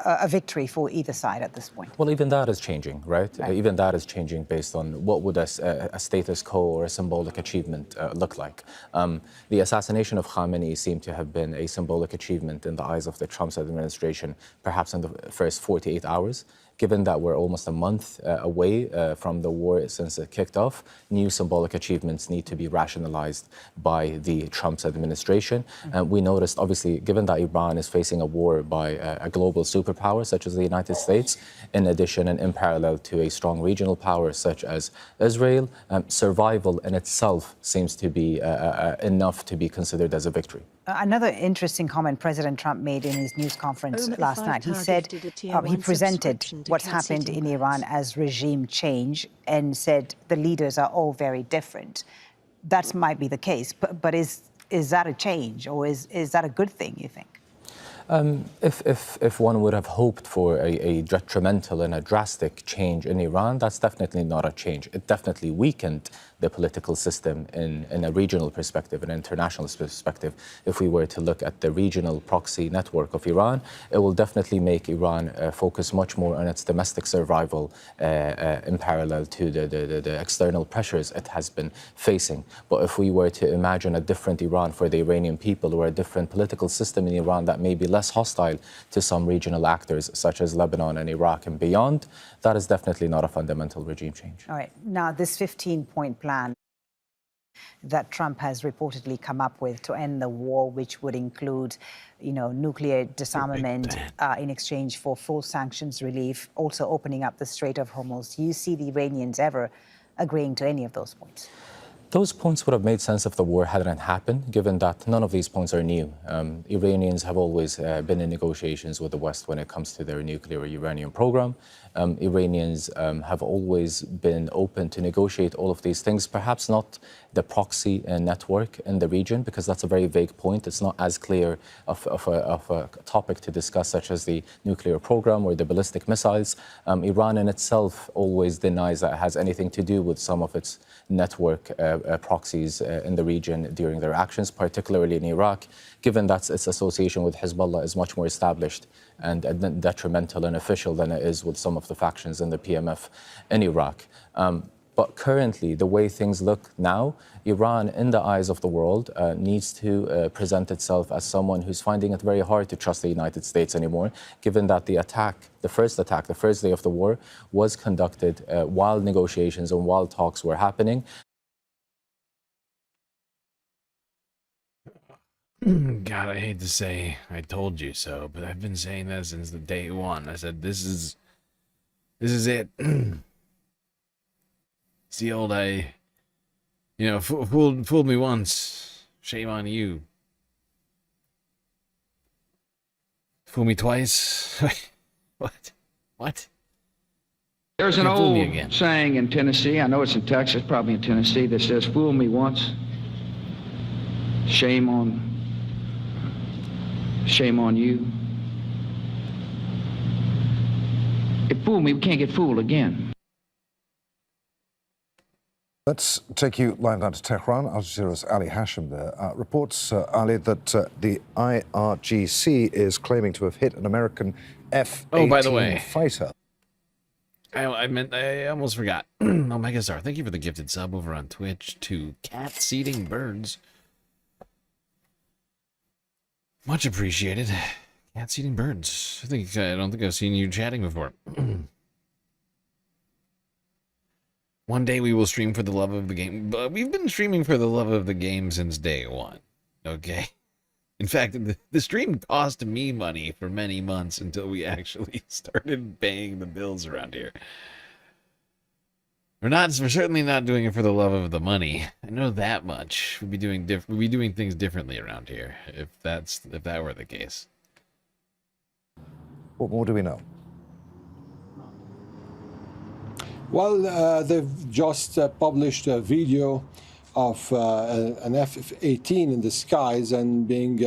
a victory for either side at this point? Well, even that is changing, right? Even that is changing based on what would a status quo or a symbolic achievement look like. The assassination of Khamenei seemed to have been a symbolic achievement in the eyes of the Trump administration, perhaps in the first 48 hours. Given that we're almost a month away from the war since it kicked off, new symbolic achievements need to be rationalized by the Trump administration. And we noticed, obviously, given that Iran is facing a war by a global superpower such as the United States, in addition and in parallel to a strong regional power such as Israel, survival in itself seems to be enough to be considered as a victory. Another interesting comment President Trump made in his news conference last night. He said he presented what's happened in Iran as regime change and said the leaders are all very different. That might be the case, but is that a change, or is that a good thing, you think? If one would have hoped for a detrimental and a drastic change in Iran, that's definitely not a change. It definitely weakened the political system in a regional perspective, an international perspective. If we were to look at the regional proxy network of Iran, it will definitely make Iran focus much more on its domestic survival in parallel to the external pressures it has been facing. But if we were to imagine a different Iran for the Iranian people, or a different political system in Iran that may be less hostile to some regional actors such as Lebanon and Iraq and beyond, that is definitely not a fundamental regime change. All right. Now, this 15-point plan that Trump has reportedly come up with to end the war, which would include, nuclear disarmament in exchange for full sanctions relief, also opening up the Strait of Hormuz. Do you see the Iranians ever agreeing to any of those points? Those points would have made sense if the war hadn't happened, given that none of these points are new. Iranians have always been in negotiations with the West when it comes to their nuclear uranium program. Iranians have always been open to negotiate all of these things, perhaps not the proxy network in the region, because that's a very vague point. It's not as clear of a topic to discuss, such as the nuclear program or the ballistic missiles. Iran in itself always denies that it has anything to do with some of its network proxies in the region during their actions, particularly in Iraq, given that its association with Hezbollah is much more established and detrimental and official than it is with some of the factions in the PMF in Iraq. But currently, the way things look now, Iran, in the eyes of the world, needs to present itself as someone who's finding it very hard to trust the United States anymore, given that the first day of the war, was conducted while negotiations and while talks were happening. God, I hate to say I told you so, but I've been saying that since the day one. I said, this is it. It's the old, fooled me once. Shame on you. Fool me twice. What? There's an old saying in Tennessee, I know it's in Texas, probably in Tennessee, that says, fool me once, shame on you. If fool me, we can't get fooled again. Let's take you live down to Tehran. Al Jazeera's Ali Hashim there reports, Ali, that the IRGC is claiming to have hit an American F-18 by the way, fighter. I almost forgot. Omega Star, thank you for the gifted sub over on Twitch to Cats Eating Birds. Much appreciated. Cats Eating Birds. I don't think I've seen you chatting before. One day we will stream for the love of the game. But we've been streaming for the love of the game since day one. Okay? In fact, the stream cost me money for many months until we actually started paying the bills around here. We're certainly not doing it for the love of the money. I know that much. We'd be doing things differently around here if that were the case. What more do we know? Well, they've just published a video of an F-18 in the skies and being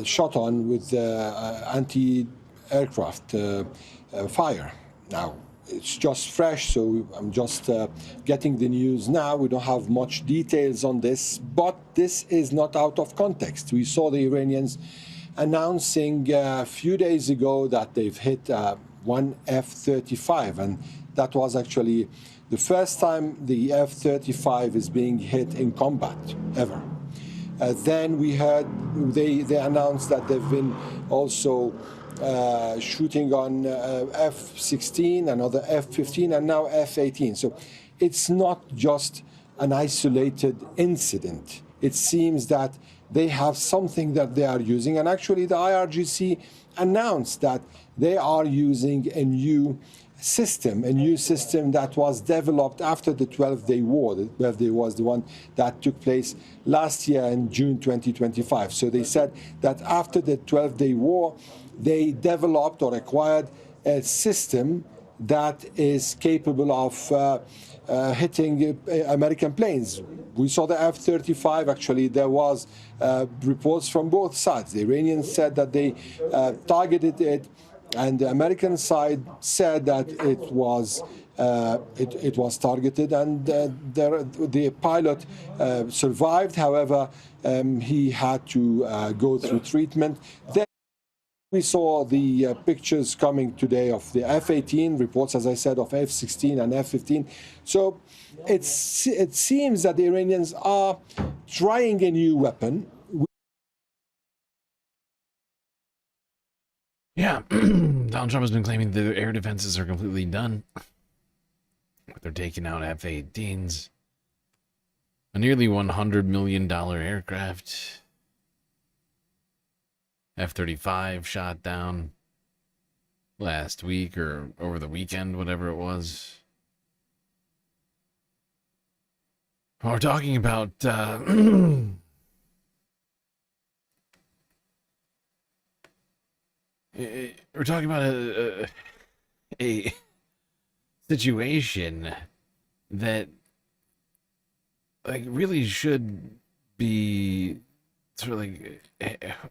shot on with anti-aircraft fire. Now, it's just fresh, so I'm just getting the news now. We don't have much details on this, but this is not out of context. We saw the Iranians announcing a few days ago that they've hit one F-35, and that was actually the first time the F-35 is being hit in combat ever. Then we heard they announced that they've been also shooting on F-16, another F-15, and now F-18. So it's not just an isolated incident. It seems that they have something that they are using, and actually the IRGC announced that they are using a new system that was developed after the 12-day war. The 12-day war was the one that took place last year in June 2025. So they said that after the 12-day war, they developed or acquired a system that is capable of hitting American planes. We saw the F-35. Actually, there was reports from both sides. The Iranians said that they targeted it, and the American side said that it was targeted, and the pilot survived. However, he had to go through treatment. Then we saw the pictures coming today of the F-18, reports, as I said, of F-16 and F-15. So it seems that the Iranians are trying a new weapon. Yeah, Donald Trump has been claiming the air defenses are completely done. They're taking out F-18s. A nearly $100 million aircraft. F-35 shot down last week or over the weekend, whatever it was. We're talking about we're talking about a situation that really should be sort of like,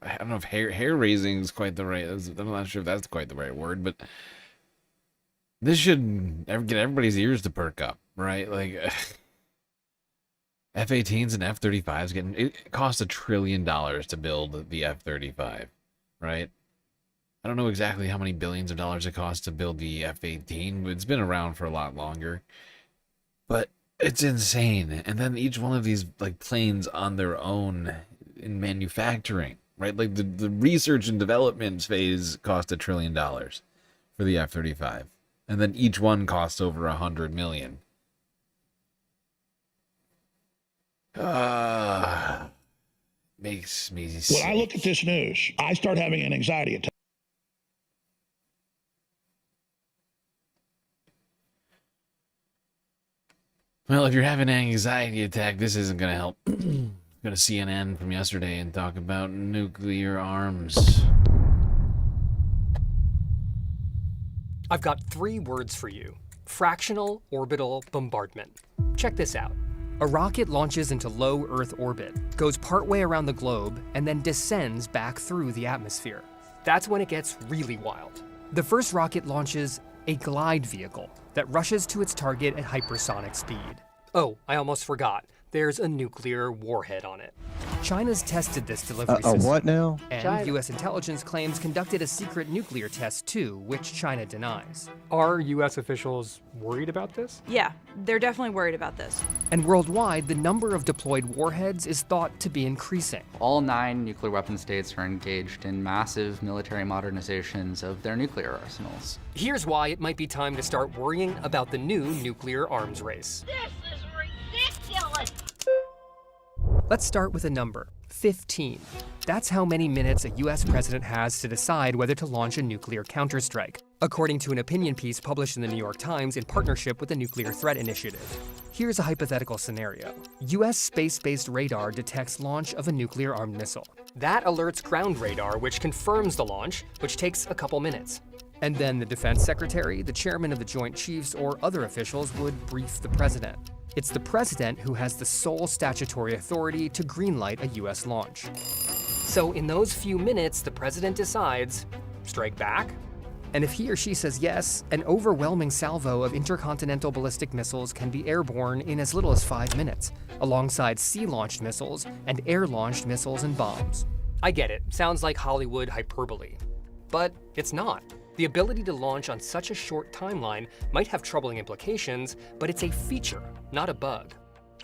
I don't know if hair raising is quite the right. I'm not sure if that's quite the right word, but this should get everybody's ears to perk up, right? Like F-18s and F-35s it costs $1 trillion to build the F-35, right? I don't know exactly how many billions of dollars it costs to build the F-18, but it's been around for a lot longer. But it's insane. And then each one of these planes on their own in manufacturing, right? Like the research and development phase cost $1 trillion for the F-35. And then each one costs over $100 million. Makes me sick. When I look at this news, I start having an anxiety attack. Well, if you're having an anxiety attack, this isn't going to help. Go to CNN from yesterday and talk about nuclear arms. I've got 3 words for you. Fractional orbital bombardment. Check this out. A rocket launches into low Earth orbit, goes partway around the globe, and then descends back through the atmosphere. That's when it gets really wild. The first rocket launches a glide vehicle that rushes to its target at hypersonic speed. Oh, I almost forgot. There's a nuclear warhead on it. China's tested this delivery system. What now? And U.S. intelligence claims conducted a secret nuclear test too, which China denies. Are U.S. officials worried about this? Yeah, they're definitely worried about this. And worldwide, the number of deployed warheads is thought to be increasing. All 9 nuclear weapon states are engaged in massive military modernizations of their nuclear arsenals. Here's why it might be time to start worrying about the new nuclear arms race. This is ridiculous! Let's start with a number, 15. That's how many minutes a US president has to decide whether to launch a nuclear counterstrike, according to an opinion piece published in the New York Times in partnership with the Nuclear Threat Initiative. Here's a hypothetical scenario. US space-based radar detects launch of a nuclear-armed missile. That alerts ground radar, which confirms the launch, which takes a couple minutes. And then the defense secretary, the chairman of the Joint Chiefs, or other officials would brief the president. It's the president who has the sole statutory authority to greenlight a US launch. So in those few minutes, the president decides, strike back? And if he or she says yes, an overwhelming salvo of intercontinental ballistic missiles can be airborne in as little as 5 minutes, alongside sea-launched missiles and air-launched missiles and bombs. I get it, sounds like Hollywood hyperbole. But it's not. The ability to launch on such a short timeline might have troubling implications, but it's a feature, not a bug.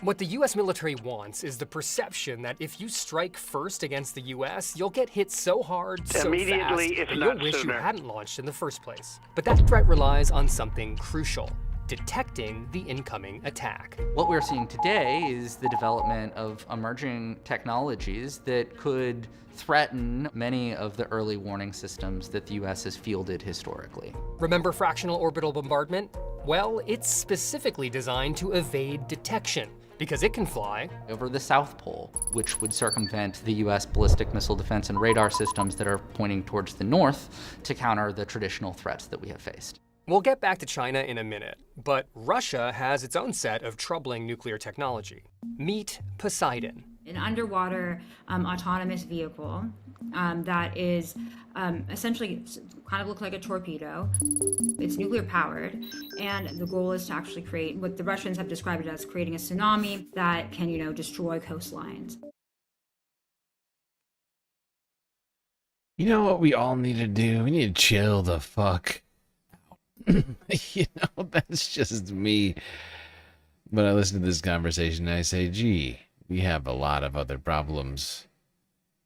What the US military wants is the perception that if you strike first against the US, you'll get hit so hard, so Immediately, fast, if that not you'll wish sooner. you hadn't launched in the first place. But that threat relies on something crucial: detecting the incoming attack. What we're seeing today is the development of emerging technologies that could threaten many of the early warning systems that the US has fielded historically. Remember fractional orbital bombardment? Well, it's specifically designed to evade detection, because it can fly over the South Pole, which would circumvent the US ballistic missile defense and radar systems that are pointing towards the north to counter the traditional threats that we have faced. We'll get back to China in a minute, but Russia has its own set of troubling nuclear technology. Meet Poseidon. An underwater autonomous vehicle that is essentially kind of look like a torpedo. It's nuclear powered, and the goal is to actually create what the Russians have described it as creating a tsunami that can, destroy coastlines. You know what we all need to do? We need to chill the fuck out. That's just me. But I listen to this conversation and I say, gee, we have a lot of other problems.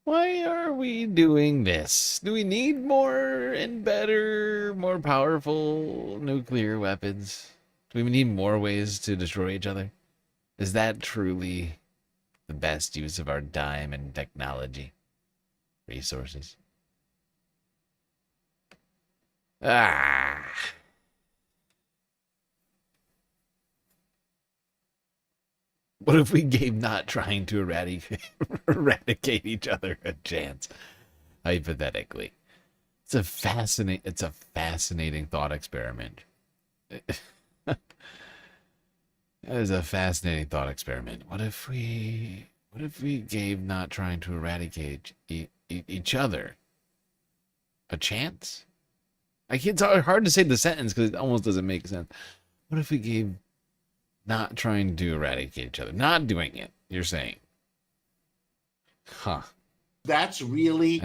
Why are we doing this? Do we need more and better, more powerful nuclear weapons? Do we need more ways to destroy each other? Is that truly the best use of our time and technology? Resources? What if we gave not trying to eradicate each other a chance? Hypothetically. It's a fascinating thought experiment. That is a fascinating thought experiment. What if we gave not trying to eradicate each other a chance? It's hard to say the sentence because it almost doesn't make sense. What if we gave not trying to eradicate each other, not doing it, you're saying? Huh. That's weird.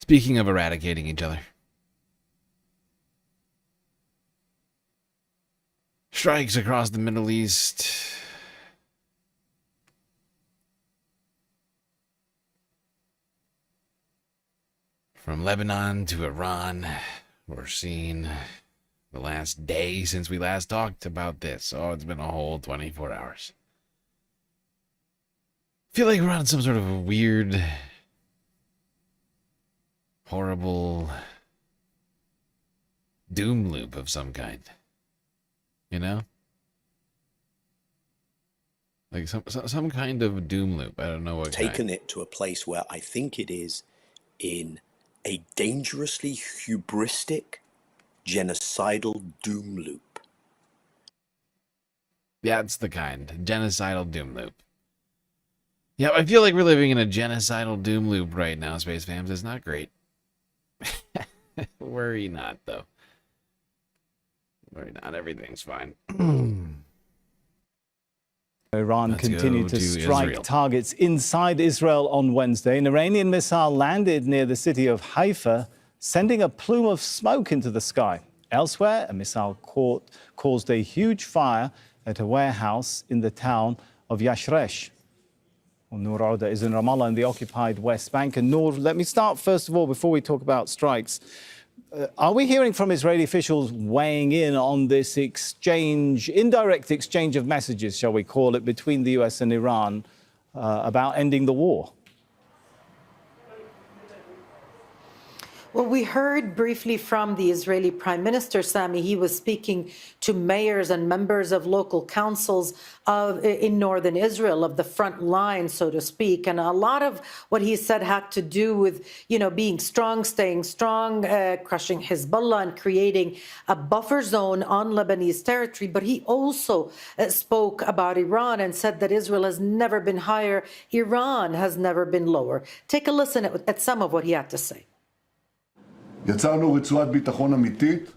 Speaking of eradicating each other. Strikes across the Middle East. From Lebanon to Iran, we're seeing the last day since we last talked about this. Oh, it's been a whole 24 hours. I feel like we're on some sort of a weird, horrible doom loop of some kind. You know? Like some kind of doom loop. I don't know what taken it to a place where I think it is in a dangerously hubristic, genocidal doom loop. Yeah, it's the kind. Genocidal doom loop. Yeah, I feel like we're living in a genocidal doom loop right now, Space Fams. It's not great. Worry not, though. Worry not. Everything's fine. Iran continued to strike targets inside Israel on Wednesday. An Iranian missile landed near the city of Haifa, sending a plume of smoke into the sky. Elsewhere, a missile caused a huge fire at a warehouse in the town of Yashresh. Noor Oda is in Ramallah in the occupied West Bank. And Noor, let me start first of all, before we talk about strikes. Are we hearing from Israeli officials weighing in on this indirect exchange of messages, shall we call it, between the US and Iran about ending the war? Well, we heard briefly from the Israeli Prime Minister, Sami. He was speaking to mayors and members of local councils in northern Israel, of the front line, so to speak. And a lot of what he said had to do with, being strong, staying strong, crushing Hezbollah and creating a buffer zone on Lebanese territory. But he also spoke about Iran and said that Israel has never been higher. Iran has never been lower. Take a listen at some of what he had to say.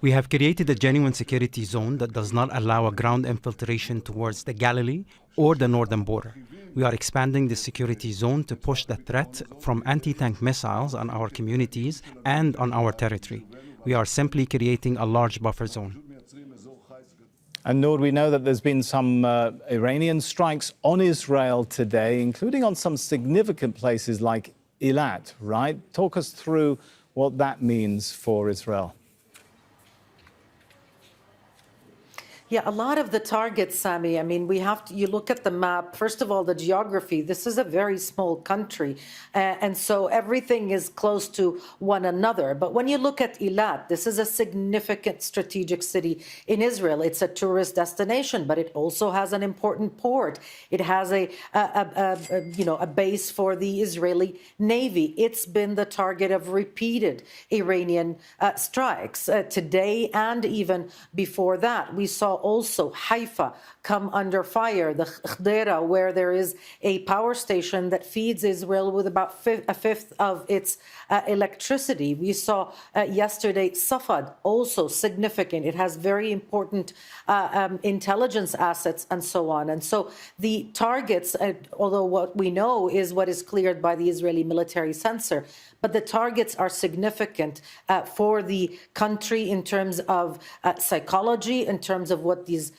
We have created a genuine security zone that does not allow a ground infiltration towards the Galilee or the northern border. We are expanding the security zone to push the threat from anti-tank missiles on our communities and on our territory. We are simply creating a large buffer zone. And Noor, we know that there's been some Iranian strikes on Israel today, including on some significant places like Eilat, right? Talk us through what that means for Israel. Yeah, a lot of the targets, Sami, I mean, you look at the map, first of all, the geography. This is a very small country, and so everything is close to one another. But when you look at Eilat, this is a significant strategic city in Israel. It's a tourist destination, but it also has an important port. It has a base for the Israeli Navy. It's been the target of repeated Iranian strikes today and even before that. We saw also Haifa come under fire, the Khdeira, where there is a power station that feeds Israel with about a fifth of its electricity. We saw yesterday Safad, also significant. It has very important intelligence assets and so on. And so the targets, although what we know is what is cleared by the Israeli military censor, but the targets are significant for the country in terms of psychology, in terms of what these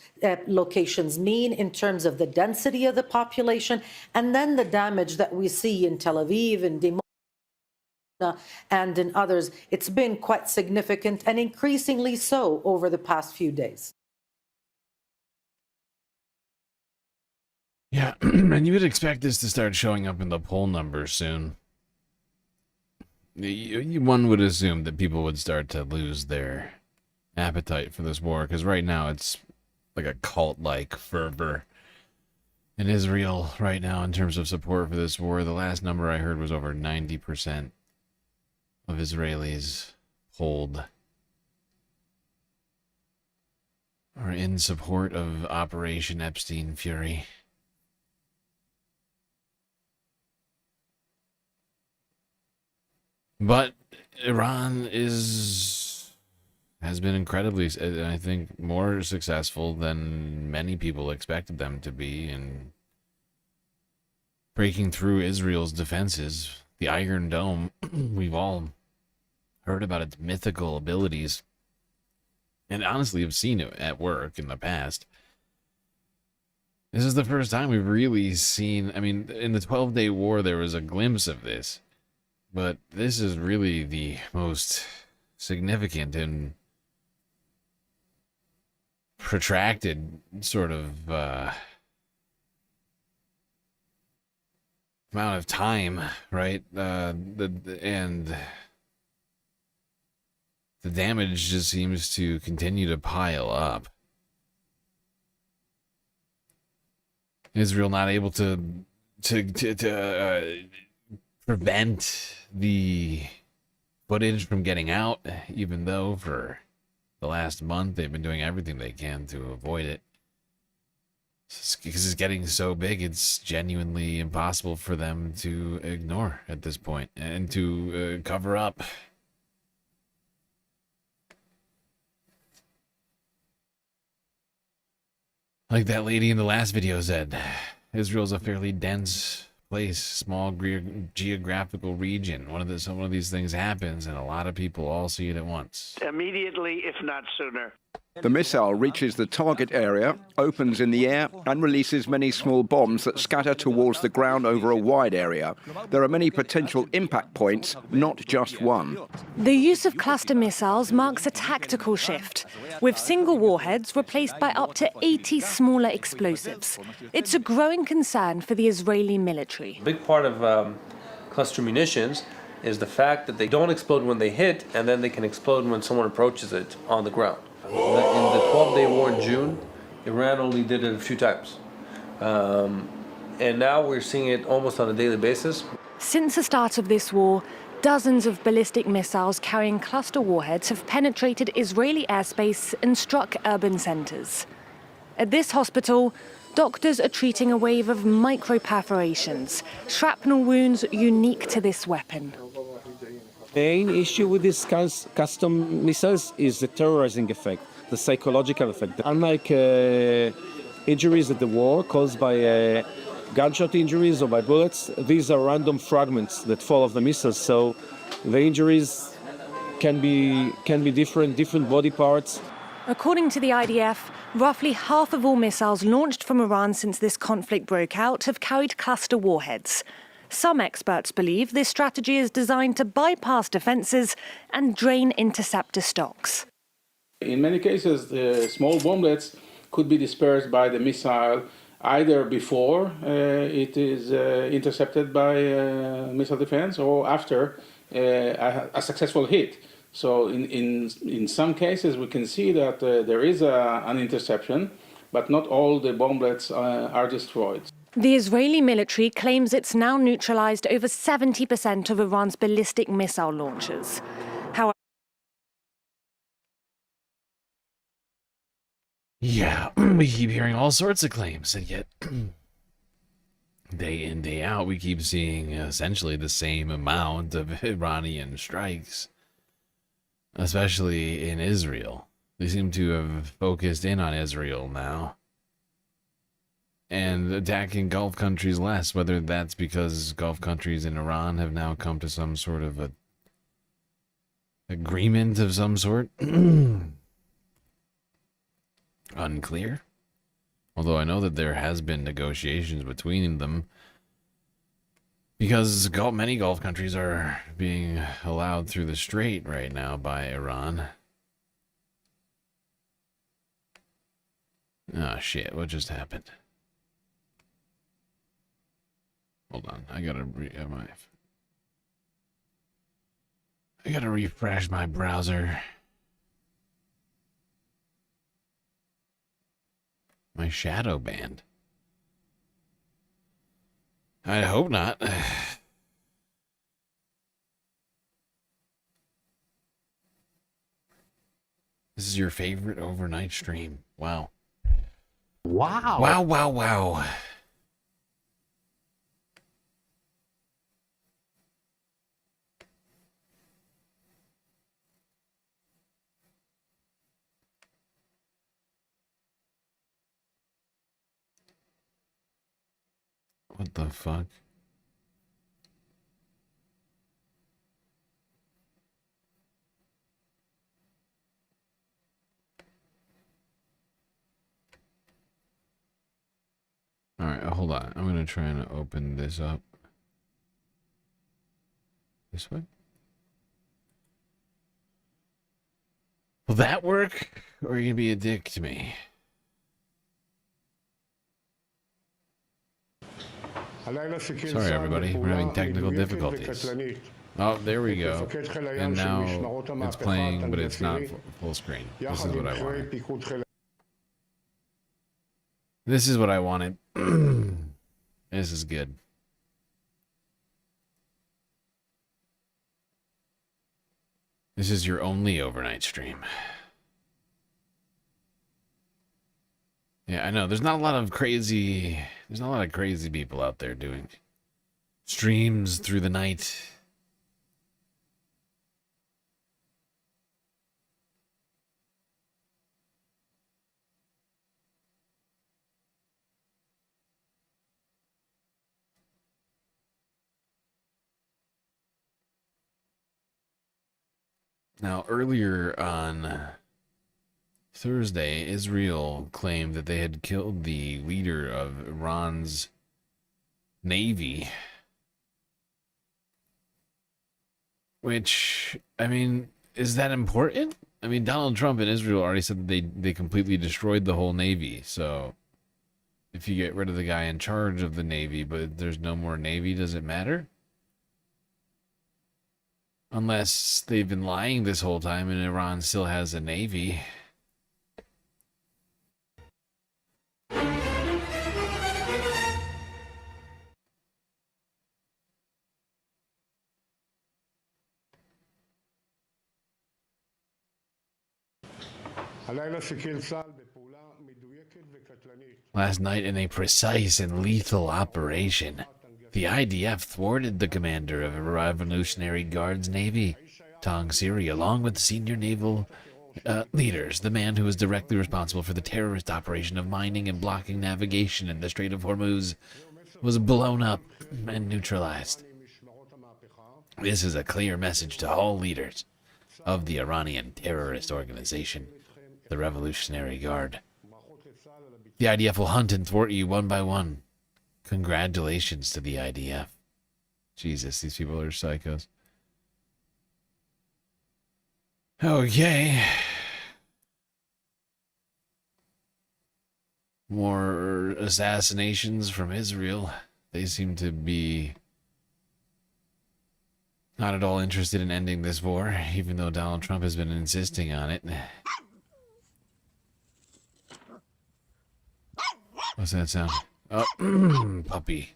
locations mean, in terms of the density of the population, and then the damage that we see in Tel Aviv and Dimona and in others. It's been quite significant and increasingly so over the past few days. Yeah, and you would expect this to start showing up in the poll numbers soon. One would assume that people would start to lose their appetite for this war, because right now it's like a cult-like fervor in Israel right now in terms of support for this war. The last number I heard was over 90% of Israelis polled are in support of Operation Epstein Fury. But Iran has been incredibly, I think, more successful than many people expected them to be in breaking through Israel's defenses. The Iron Dome, we've all heard about its mythical abilities, and honestly have seen it at work in the past. This is the first time we've really seen, I mean, in the 12-day war there was a glimpse of this. But this is really the most significant and protracted sort of amount of time, right? And the damage just seems to continue to pile up. Israel not able to prevent the footage from getting out, even though for the last month they've been doing everything they can to avoid it. Because it's getting so big, it's genuinely impossible for them to ignore at this point and to cover up. Like that lady in the last video said, Israel's a fairly dense place, small geographical region. Some of these things happens, and a lot of people all see it at once. Immediately, if not sooner. The missile reaches the target area, opens in the air, and releases many small bombs that scatter towards the ground over a wide area. There are many potential impact points, not just one. The use of cluster missiles marks a tactical shift, with single warheads replaced by up to 80 smaller explosives. It's a growing concern for the Israeli military. A big part of cluster munitions is the fact that they don't explode when they hit, and then they can explode when someone approaches it on the ground. In the 12-day war in June, Iran only did it a few times. And now we're seeing it almost on a daily basis. Since the start of this war, dozens of ballistic missiles carrying cluster warheads have penetrated Israeli airspace and struck urban centers. At this hospital, doctors are treating a wave of micro-perforations, shrapnel wounds unique to this weapon. Main issue with these custom missiles is the terrorizing effect, the psychological effect. Unlike injuries at the war caused by gunshot injuries or by bullets, these are random fragments that fall off the missiles. So the injuries can be different body parts. According to the IDF, roughly half of all missiles launched from Iran since this conflict broke out have carried cluster warheads. Some experts believe this strategy is designed to bypass defences and drain interceptor stocks. In many cases, the small bomblets could be dispersed by the missile either before it is intercepted by missile defense or after a successful hit. So in some cases, we can see that there is an interception, but not all the bomblets are destroyed. The Israeli military claims it's now neutralized over 70% of Iran's ballistic missile launchers. However, yeah, we keep hearing all sorts of claims, and yet day in, day out, we keep seeing essentially the same amount of Iranian strikes, especially in Israel. They seem to have focused in on Israel now and attacking Gulf countries less, whether that's because Gulf countries and Iran have now come to some sort of a agreement of some sort. Unclear. Although I know that there has been negotiations between them because many Gulf countries are being allowed through the strait right now by Iran. Oh shit, what just happened? Hold on, I gotta refresh my browser. My shadow banned. I hope not. This is your favorite overnight stream. Wow. Wow. Wow, wow, wow. What the fuck? Alright, hold on. I'm gonna try and open this up. This way? Will that work? Or are you gonna be a dick to me? Sorry, everybody. We're having technical difficulties. Oh, there we go. And now it's playing, but it's not full screen. This is what I wanted. This is what I wanted. This is good. This is your only overnight stream. Yeah, I know. There's not a lot of crazy people out there doing streams through the night. Now, earlier on Thursday, Israel claimed that they had killed the leader of Iran's navy. Which, I mean, is that important? I mean, Donald Trump and Israel already said that they completely destroyed the whole navy. So, if you get rid of the guy in charge of the navy, but there's no more navy, does it matter? Unless they've been lying this whole time and Iran still has a navy. Last night in a precise and lethal operation, The IDF thwarted the commander of a Revolutionary Guards Navy, Tong Siri, along with senior naval leaders. The man who was directly responsible for the terrorist operation of mining and blocking navigation in the Strait of Hormuz was blown up and neutralized. This is a clear message to all leaders of the Iranian terrorist organization, the Revolutionary Guard. The IDF will hunt and thwart you one by one. Congratulations to the IDF. Jesus, these people are psychos. Okay. More assassinations from Israel. They seem to be not at all interested in ending this war, even though Donald Trump has been insisting on it. What's that sound? Oh, puppy.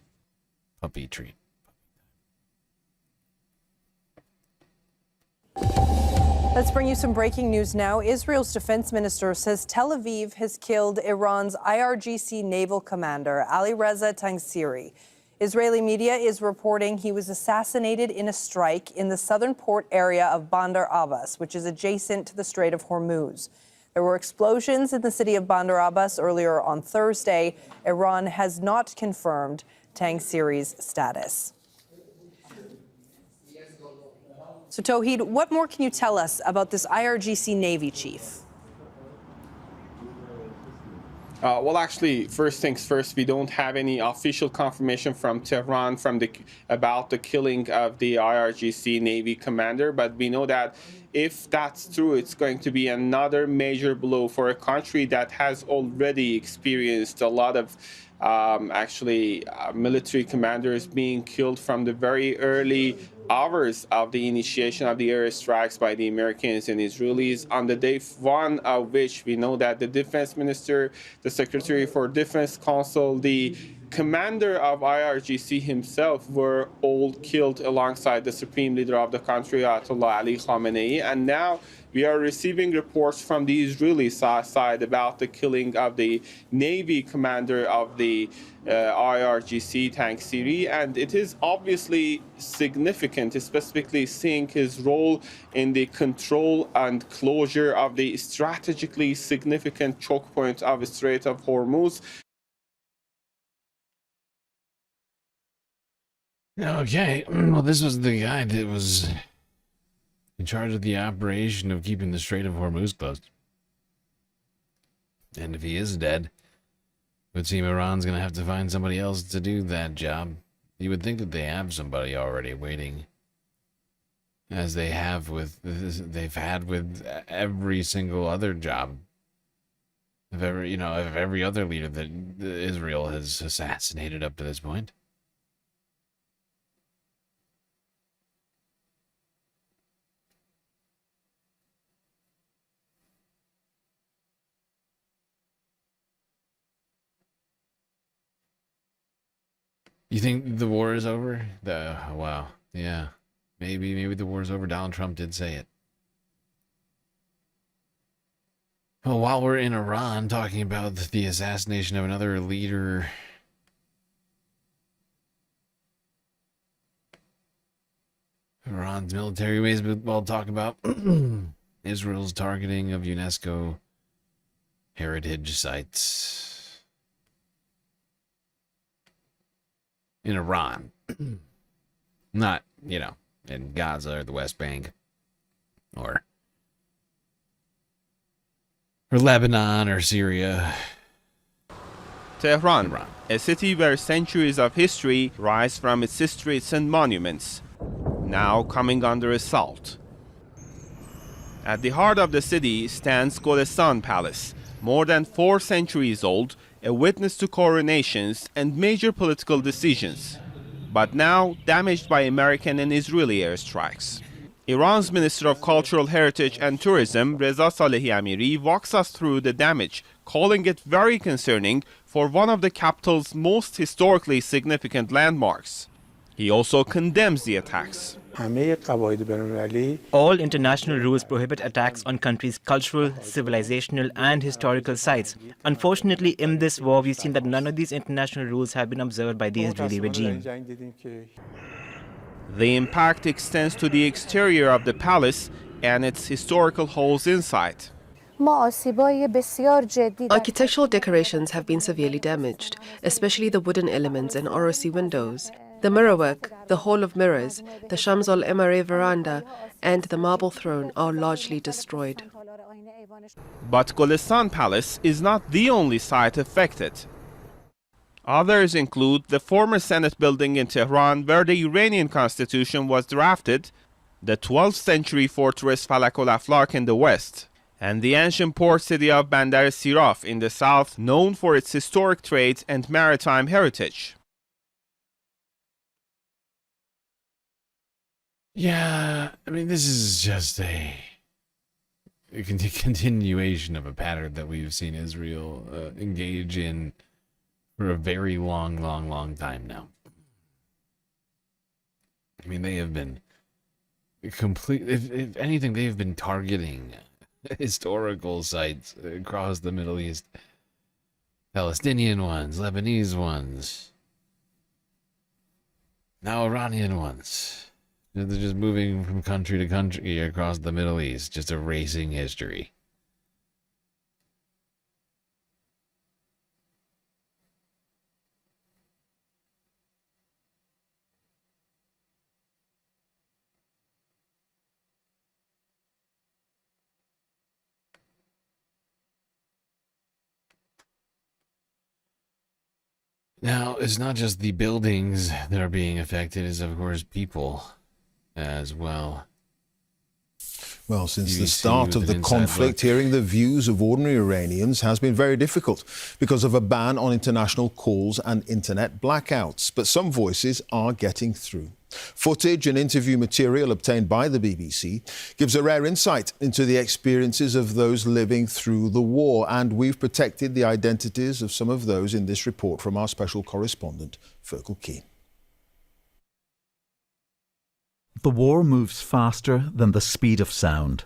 Puppy treat. Let's bring you some breaking news now. Israel's defense minister says Tel Aviv has killed Iran's IRGC naval commander, Ali Reza Tangsiri. Israeli media is reporting he was assassinated in a strike in the southern port area of Bandar Abbas, which is adjacent to the Strait of Hormuz. There were explosions in the city of Bandar Abbas earlier on Thursday. Iran has not confirmed Tangsiri's status. So, Tawhid, what more can you tell us about this IRGC Navy chief? Well, actually, first things first, we don't have any official confirmation from Tehran about the killing of the IRGC Navy commander, but we know that if that's true, it's going to be another major blow for a country that has already experienced a lot of military commanders being killed from the very early hours of the initiation of the airstrikes by the Americans and Israelis, on the day one of which we know that the defense minister, the secretary for defense council, the commander of IRGC himself were all killed alongside the supreme leader of the country, Ayatollah Ali Khamenei. And now we are receiving reports from the Israeli side about the killing of the Navy commander of the IRGC, Tangsiri, and it is obviously significant, specifically seeing his role in the control and closure of the strategically significant choke point of the Strait of Hormuz. Okay, well, this was the guy that was in charge of the operation of keeping the Strait of Hormuz closed. And if he is dead, it would seem Iran's going to have to find somebody else to do that job. You would think that they have somebody already waiting, as they have with they've had with every single other job of every other leader that Israel has assassinated up to this point. You think the war is over? Wow. Yeah. Maybe the war is over. Donald Trump did say it. Well, while we're in Iran talking about the assassination of another leader, Iran's military ways, we'll talk about Israel's targeting of UNESCO heritage sites in Iran. Not, in Gaza or the West Bank or Lebanon or Syria. Tehran, a city where centuries of history rise from its streets and monuments, now coming under assault. At the heart of the city stands Golestan Palace, more than 4 centuries old, a witness to coronations and major political decisions, but now damaged by American and Israeli airstrikes. Iran's Minister of Cultural Heritage and Tourism, Reza Salehi Amiri, walks us through the damage, calling it very concerning for one of the capital's most historically significant landmarks. He also condemns the attacks. All international rules prohibit attacks on countries' cultural, civilizational, and historical sites. Unfortunately, in this war, we've seen that none of these international rules have been observed by the Israeli regime. The impact extends to the exterior of the palace and its historical halls inside. Architectural decorations have been severely damaged, especially the wooden elements and ROC windows. The mirrorwork, the Hall of Mirrors, the Shams al-Emare veranda, and the marble throne are largely destroyed. But Golistan Palace is not the only site affected. Others include the former Senate building in Tehran where the Iranian constitution was drafted, the 12th century fortress Falakol Aflak in the west, and the ancient port city of Bandar Siraf in the south, known for its historic trade and maritime heritage. Yeah, I mean, this is just a continuation of a pattern that we've seen Israel engage in for a very long time now. I mean, they have been if anything, they've been targeting historical sites across the Middle East. Palestinian ones, Lebanese ones, now Iranian ones. They're just moving from country to country across the Middle East, just erasing history. Now, it's not just the buildings that are being affected, it's of course people as well. Well, since the start of the conflict, hearing the views of ordinary Iranians has been very difficult because of a ban on international calls and internet blackouts. But some voices are getting through. Footage and interview material obtained by the BBC gives a rare insight into the experiences of those living through the war, and we've protected the identities of some of those in this report from our special correspondent, Fergal Keane. The war moves faster than the speed of sound.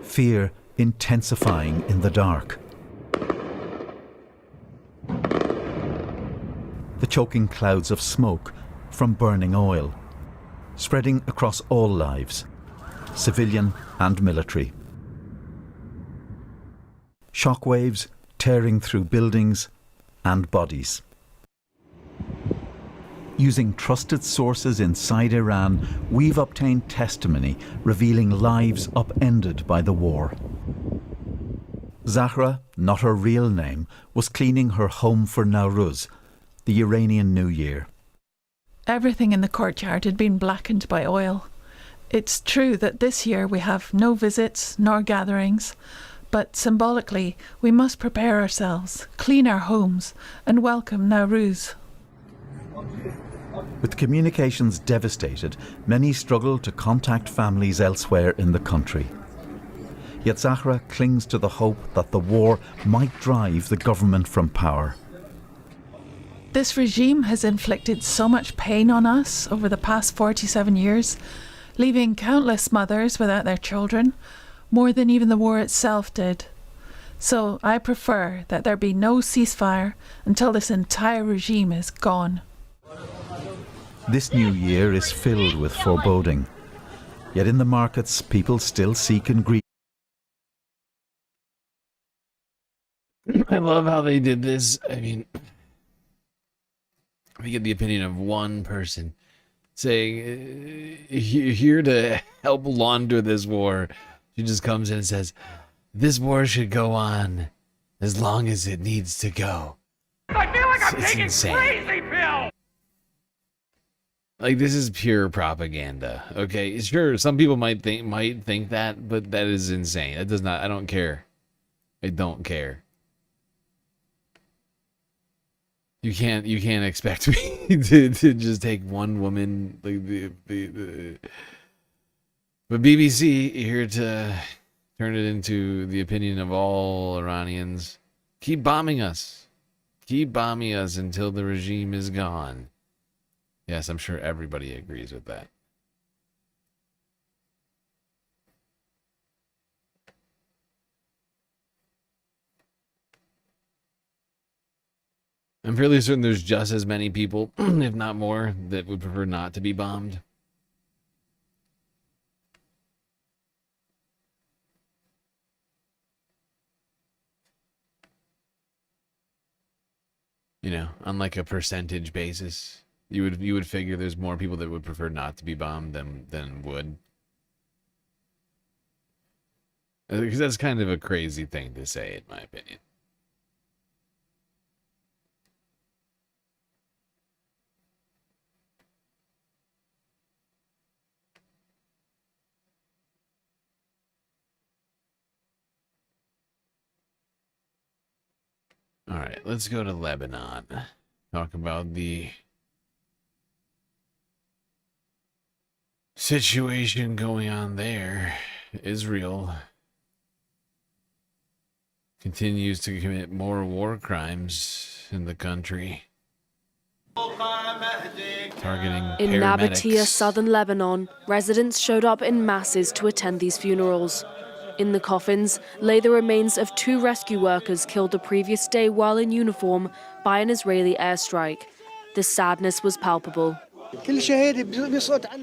Fear intensifying in the dark. The choking clouds of smoke from burning oil, spreading across all lives, civilian and military. Shockwaves tearing through buildings and bodies. Using trusted sources inside Iran, we've obtained testimony revealing lives upended by the war. Zahra, not her real name, was cleaning her home for Nowruz, the Iranian New Year. Everything in the courtyard had been blackened by oil. It's true that this year we have no visits nor gatherings, but symbolically we must prepare ourselves, clean our homes, and welcome Nowruz. With communications devastated, many struggle to contact families elsewhere in the country. Yet Zahra clings to the hope that the war might drive the government from power. This regime has inflicted so much pain on us over the past 47 years, leaving countless mothers without their children, more than even the war itself did. So I prefer that there be no ceasefire until this entire regime is gone. This new year is filled with foreboding. Yet in the markets, people still seek ingredient. I love how they did this. I mean, we get the opinion of one person saying, here to help launder this war. She just comes in and says, this war should go on as long as it needs to go. I feel like I'm taking insane. crazy pills! Like, this is pure propaganda. Okay, sure, some people might think that, but that is insane. That does not, I don't care. I don't care. You can't expect me to just take one woman like but BBC here to turn it into the opinion of all Iranians. Keep bombing us. Keep bombing us until the regime is gone. Yes, I'm sure everybody agrees with that. I'm fairly certain there's just as many people, if not more, that would prefer not to be bombed. You know, on like a percentage basis, you would figure there's more people that would prefer not to be bombed than would. Because that's kind of a crazy thing to say, in my opinion. All right, let's go to Lebanon. Talk about the situation going on there. Israel continues to commit more war crimes in the country, targeting In paramedics. Nabatea, southern Lebanon, residents showed up in masses to attend these funerals. In the coffins lay the remains of 2 rescue workers killed the previous day while in uniform by an Israeli airstrike. The sadness was palpable.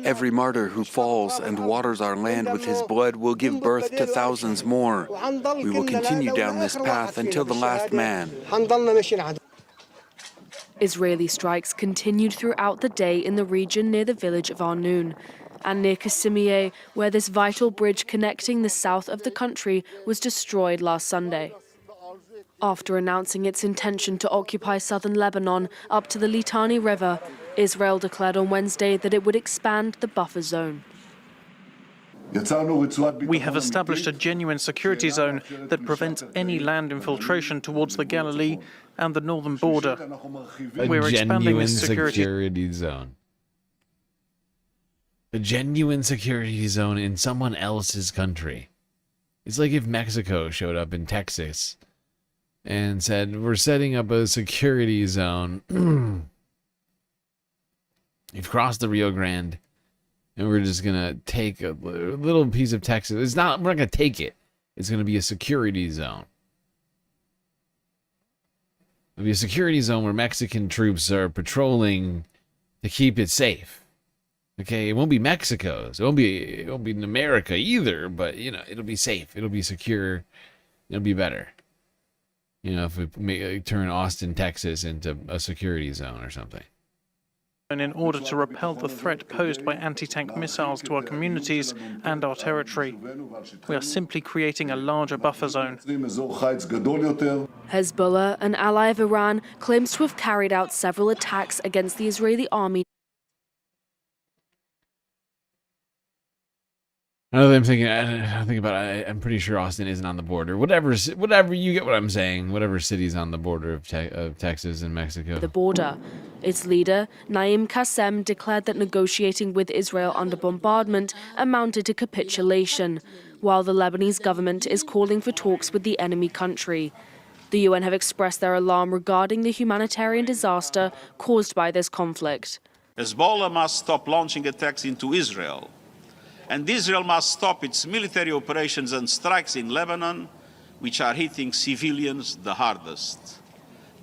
Every martyr who falls and waters our land with his blood will give birth to thousands more. We will continue down this path until the last man. Israeli strikes continued throughout the day in the region near the village of Arnoun and near Qasimieh, where this vital bridge connecting the south of the country was destroyed last Sunday. After announcing its intention to occupy southern Lebanon up to the Litani River, Israel declared on Wednesday that it would expand the buffer zone. We have established a genuine security zone that prevents any land infiltration towards the Galilee and the northern border. We're expanding this security zone. A genuine security zone in someone else's country. It's like if Mexico showed up in Texas and said, we're setting up a security zone. You've crossed the Rio Grande, and we're just going to take a little piece of Texas. We're not going to take it. It's going to be a security zone. It'll be a security zone where Mexican troops are patrolling to keep it safe. Okay, it won't be Mexico's. It won't be in America either, but, you know, it'll be safe. It'll be secure. It'll be better. You know, if we turn Austin, Texas into a security zone or something. And in order to repel the threat posed by anti-tank missiles to our communities and our territory, we are simply creating a larger buffer zone. Hezbollah, an ally of Iran, claims to have carried out several attacks against the Israeli army. I'm thinking about it. I'm pretty sure Austin isn't on the border. Whatever, you get what I'm saying. Whatever city's on the border of Texas and Mexico. The border. Its leader, Naim Qassem, declared that negotiating with Israel under bombardment amounted to capitulation, while the Lebanese government is calling for talks with the enemy country. The UN have expressed their alarm regarding the humanitarian disaster caused by this conflict. Hezbollah must stop launching attacks into Israel. And Israel must stop its military operations and strikes in Lebanon, which are hitting civilians the hardest.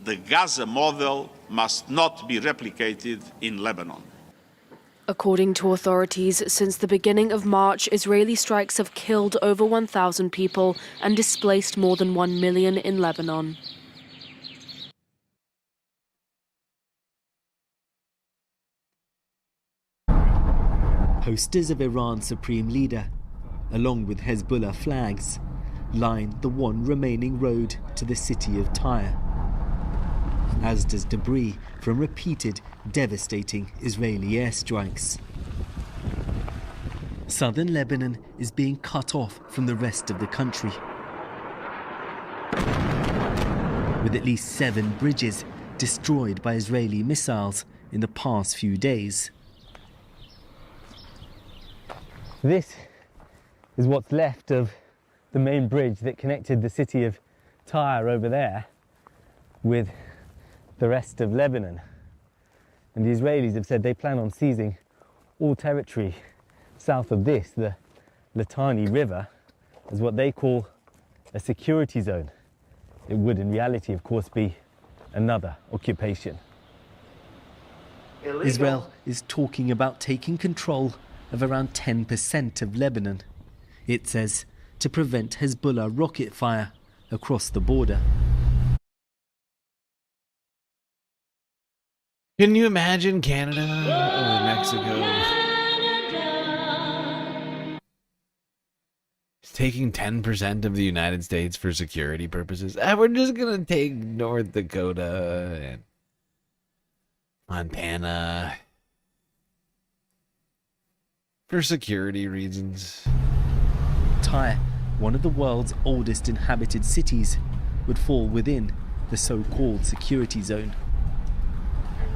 The Gaza model must not be replicated in Lebanon. According to authorities, since the beginning of March, Israeli strikes have killed over 1,000 people and displaced more than 1 million in Lebanon. Posters of Iran's supreme leader, along with Hezbollah flags, line the one remaining road to the city of Tyre, as does debris from repeated, devastating Israeli airstrikes. Southern Lebanon is being cut off from the rest of the country, with at least 7 bridges destroyed by Israeli missiles in the past few days. This is what's left of the main bridge that connected the city of Tyre over there with the rest of Lebanon. And the Israelis have said they plan on seizing all territory south of this, the Litani River, as what they call a security zone. It would in reality, of course, be another occupation. Israel is talking about taking control of around 10% of Lebanon. It says to prevent Hezbollah rocket fire across the border. Can you imagine Canada or Mexico taking 10% of the United States for security purposes? We're just going to take North Dakota and Montana for security reasons. Tyre, one of the world's oldest inhabited cities, would fall within the so-called security zone.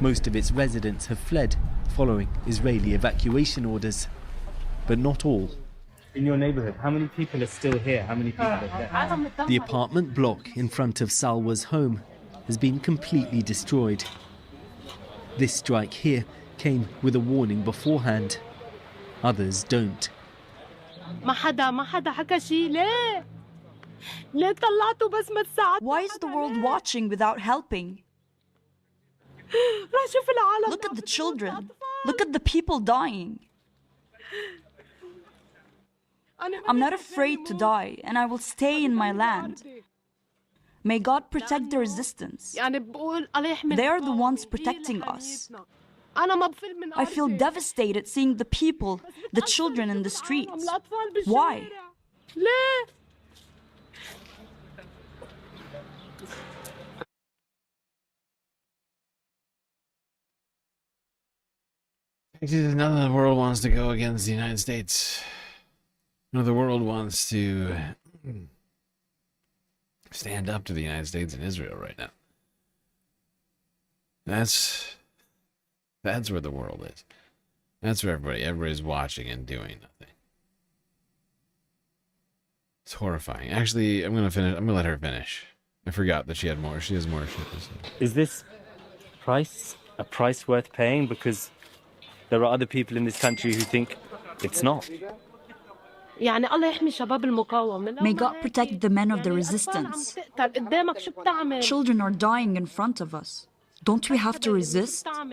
Most of its residents have fled following Israeli evacuation orders, but not all. In your neighborhood, how many people are still here? How many people are there? The apartment block in front of Salwa's home has been completely destroyed. This strike here came with a warning beforehand. Others don't. Why is the world watching without helping? Look at the children. Look at the people dying. I'm not afraid to die, and I will stay in my land. May God protect the resistance. They are the ones protecting us. I feel devastated seeing the people, the children in the streets. Why? None of the world wants to go against the United States. None of the world wants to stand up to the United States and Israel right now. That's where the world is. That's where everybody's watching and doing nothing. It's horrifying. Actually, I'm gonna let her finish. I forgot that she had more. She has more shit to say. Is this price a price worth paying? Because there are other people in this country who think it's not. May God protect the men of the resistance. Children are dying in front of us. Don't we have to resist? Look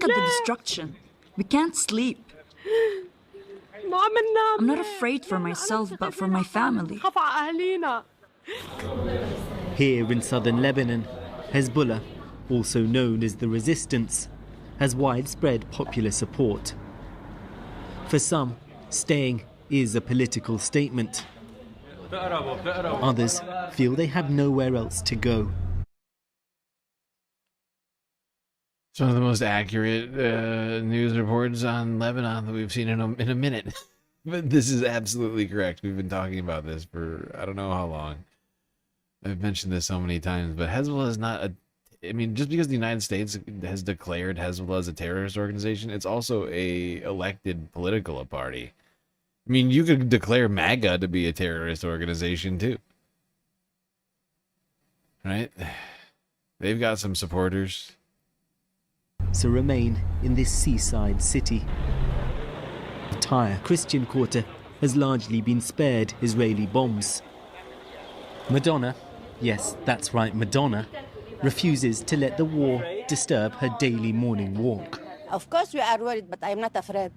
at the destruction. We can't sleep. I'm not afraid for myself, but for my family. Here in southern Lebanon, Hezbollah, also known as the Resistance, has widespread popular support. For some, staying is a political statement. Others feel they have nowhere else to go. It's one of the most accurate news reports on Lebanon that we've seen in a minute. But this is absolutely correct. We've been talking about this for I don't know how long. I've mentioned this so many times, but Hezbollah is not I mean, just because the United States has declared Hezbollah as a terrorist organization, it's also a elected political party. I mean, you could declare MAGA to be a terrorist organization too. Right? They've got some supporters. So remain in this seaside city. The Tyre Christian quarter has largely been spared Israeli bombs. Madonna, yes, that's right, Madonna, refuses to let the war disturb her daily morning walk. Of course we are worried, but I'm not afraid.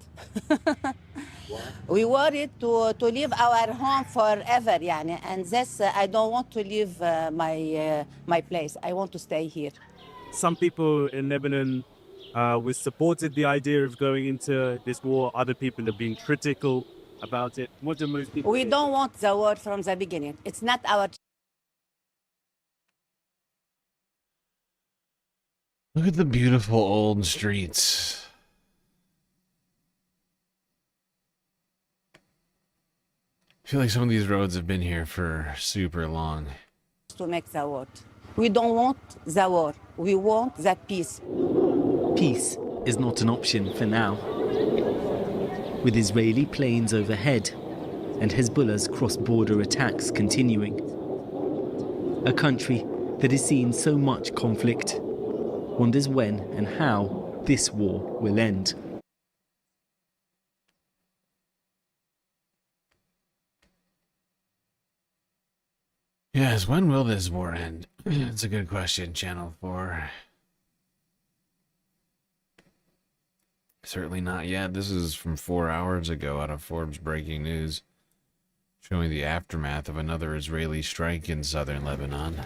We worried to leave our home forever, yani, and this I don't want to leave my place. I want to stay here. Some people in Lebanon supported the idea of going into this war. Other people have been critical about it. What do most people We don't want the war from the beginning. It's not our. Look at the beautiful old streets. I feel like some of these roads have been here for super long. To make the war. We don't want the war. We want the peace. Peace is not an option for now. With Israeli planes overhead and Hezbollah's cross-border attacks continuing, a country that has seen so much conflict, wonders when and how this war will end. Yes, when will this war end? It's a good question, Channel 4. Certainly not yet. This is from 4 hours ago out of Forbes Breaking News, showing the aftermath of another Israeli strike in southern Lebanon.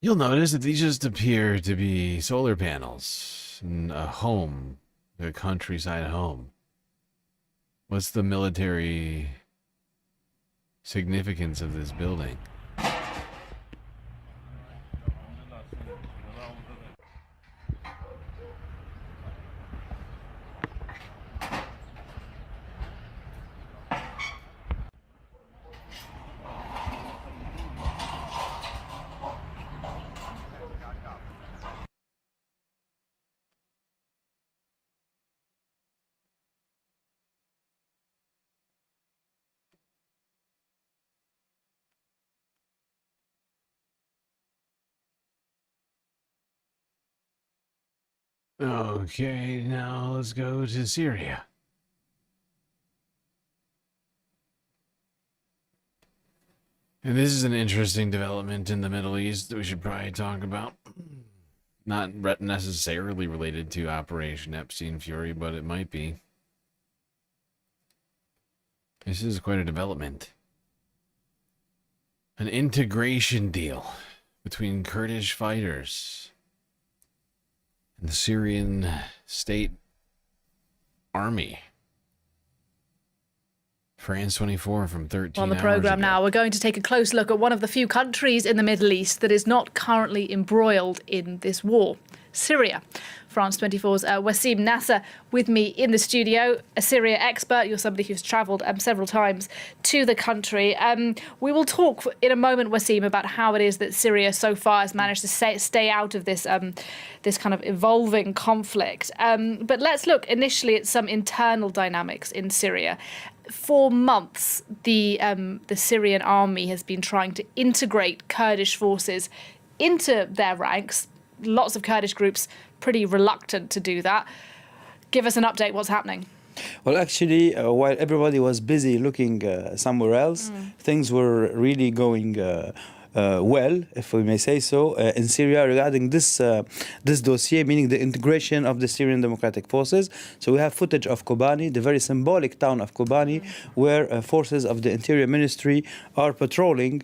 You'll notice that these just appear to be solar panels in a home, a countryside home. What's the military significance of this building? Okay, now let's go to Syria. And this is an interesting development in the Middle East that we should probably talk about. Not necessarily related to Operation Epstein Fury, but it might be. This is quite a development. An integration deal between Kurdish fighters and the Syrian state army. France 24 from 13 On the hours programme ago. now, we're going to take a close look at one of the few countries in the Middle East that is not currently embroiled in this war, Syria. France 24's Wasim Nasser with me in the studio, a Syria expert. You're somebody who's travelled several times to the country. We will talk in a moment, Wasim, about how it is that Syria so far has managed to stay out of this this kind of evolving conflict. But let's look initially at some internal dynamics in Syria. For months, the Syrian army has been trying to integrate Kurdish forces into their ranks. Lots of Kurdish groups pretty reluctant to do that. Give us an update. What's happening? Well, actually, while everybody was busy looking somewhere else, things were really going well, if we may say so, in Syria regarding this dossier, meaning the integration of the Syrian Democratic Forces. So we have footage of Kobani, the very symbolic town of Kobani, where forces of the Interior Ministry are patrolling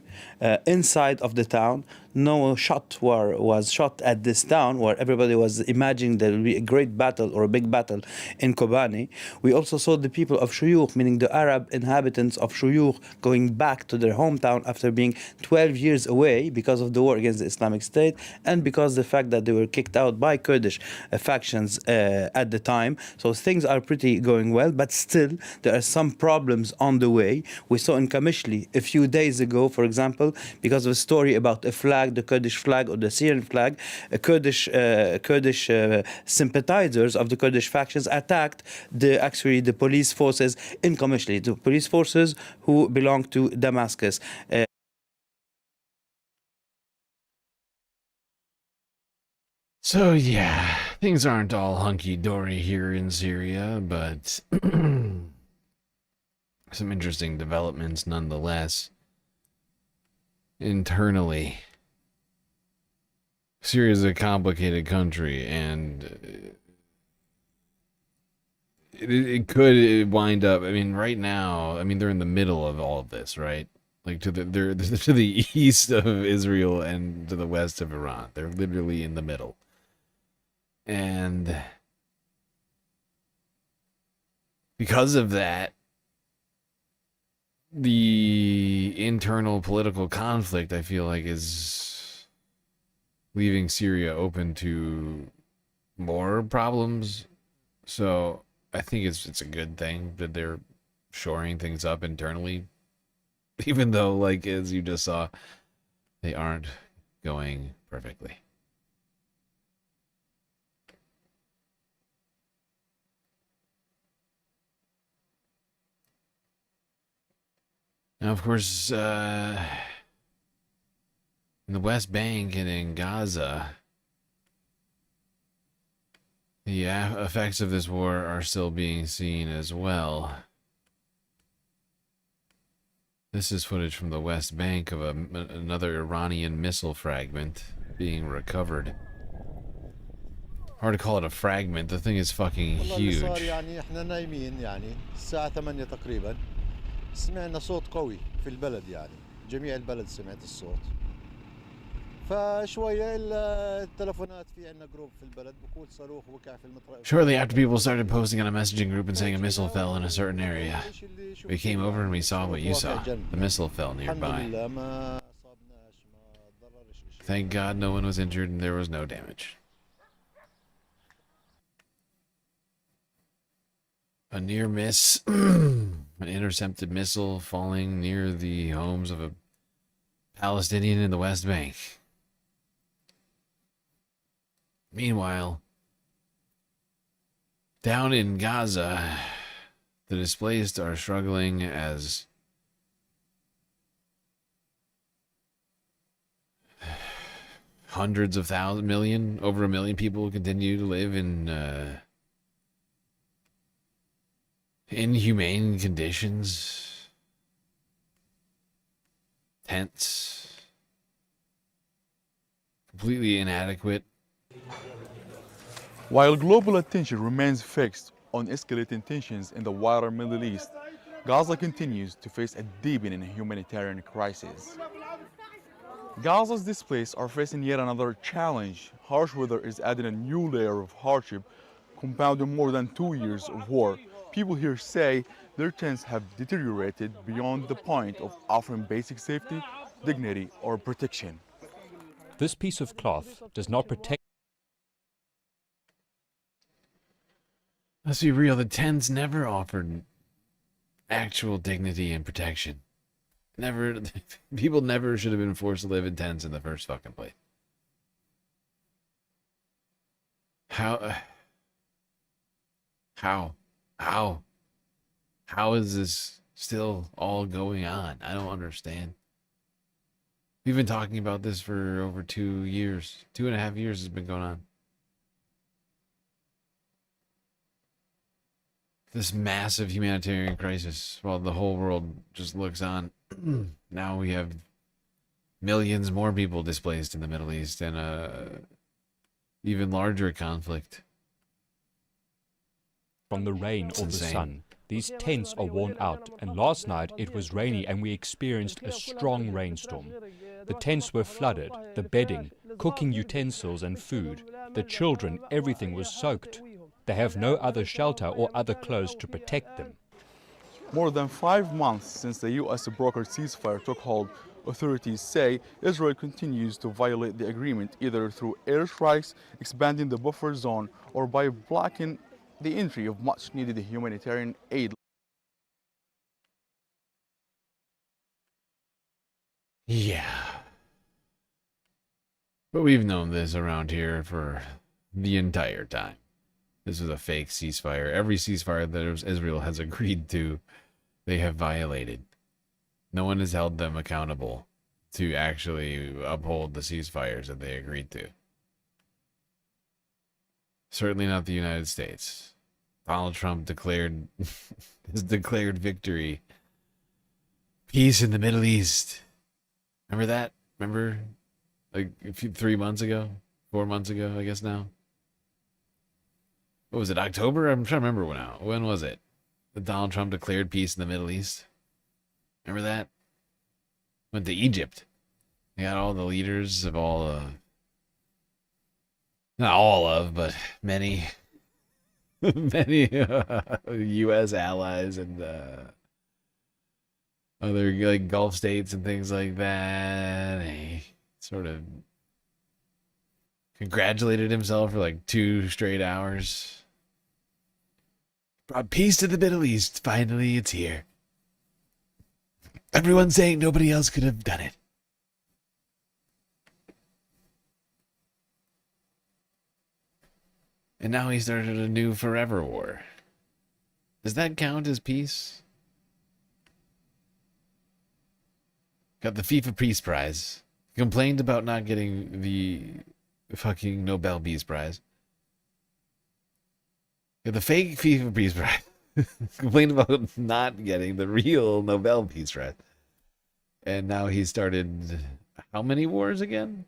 inside of the town. No shot was shot at this town, where everybody was imagining there will be a great battle or a big battle in Kobani. We also saw the people of Shuyukh, meaning the Arab inhabitants of Shuyukh, going back to their hometown after being 12 years away because of the war against the Islamic State and because of the fact that they were kicked out by Kurdish factions at the time. So things are pretty going well, but still there are some problems on the way. We saw in Kamishli a few days ago, for example, because of a story about a flag, the Kurdish flag or the Syrian flag, Kurdish sympathizers of the Kurdish factions attacked the police forces in Kamishli, the police forces who belong to Damascus. So yeah, things aren't all hunky-dory here in Syria, but some interesting developments nonetheless. Internally, Syria is a complicated country, and it could wind up. I mean, right now, I mean, they're in the middle of all of this, right? Like they're to the east of Israel and to the west of Iran. They're literally in the middle. And because of that, the internal political conflict, I feel like, is leaving Syria open to more problems. So I think it's a good thing that they're shoring things up internally, even though, like, as you just saw, they aren't going perfectly. Now, of course, in the West Bank and in Gaza, the effects of this war are still being seen as well. This is footage from the West Bank of another Iranian missile fragment being recovered. Hard to call it a fragment. The thing is fucking huge. سمعنا صوت قوي في البلد يعني جميع البلد سمعت الصوت فشويه التلفونات في عندنا جروب في البلد بقول صاروخ وقع في المطرح. Shortly after, people started posting on a messaging group and saying a missile fell in a certain area. We came over and we saw what you saw. The missile fell nearby. Thank God no one was injured and there was no damage. A near miss, an intercepted missile falling near the homes of a Palestinian in the West Bank. Meanwhile, down in Gaza, the displaced are struggling as hundreds of thousands, million, over 1 million people continue to live in inhumane conditions, tents, completely inadequate. While global attention remains fixed on escalating tensions in the wider Middle East, Gaza continues to face a deepening humanitarian crisis. Gaza's displaced are facing yet another challenge. Harsh weather is adding a new layer of hardship, compounding more than 2 years of war. People here say their tents have deteriorated beyond the point of offering basic safety, dignity, or protection. This piece of cloth does not protect. Let's be real, the tents never offered actual dignity and protection. Never, people never should have been forced to live in tents in the first fucking place. How is this still all going on? I don't understand. We've been talking about this for over 2 years. 2.5 years has been going on. This massive humanitarian crisis while the whole world just looks on. Now we have millions more people displaced in the Middle East and a even larger conflict. From the rain or the sun. These tents are worn out, and last night it was rainy and we experienced a strong rainstorm. The tents were flooded, the bedding, cooking utensils and food, the children, everything was soaked. They have no other shelter or other clothes to protect them. More than 5 months since the U.S. brokered ceasefire took hold, authorities say Israel continues to violate the agreement either through airstrikes, expanding the buffer zone, or by blocking the entry of much-needed humanitarian aid. Yeah. But we've known this around here for the entire time. This was a fake ceasefire. Every ceasefire that Israel has agreed to, they have violated. No one has held them accountable to actually uphold the ceasefires that they agreed to. Certainly not the United States. Donald Trump declared his declared victory. Peace in the Middle East. Remember that? Remember? Like 3 months ago? 4 months ago, I guess now. what was it, October? I'm trying to remember when was it that Donald Trump declared peace in the Middle East? Remember that? Went to Egypt. They got all the leaders of not all of, but many U.S. allies and other like Gulf states and things like that. He sort of congratulated himself for like 2 straight hours. Brought peace to the Middle East. Finally, it's here. Everyone's saying nobody else could have done it. And now he started a new forever war. Does that count as peace? Got the FIFA Peace Prize. Complained about not getting the fucking Nobel Peace Prize. Got the fake FIFA Peace Prize. Complained about not getting the real Nobel Peace Prize. And now he started how many wars again?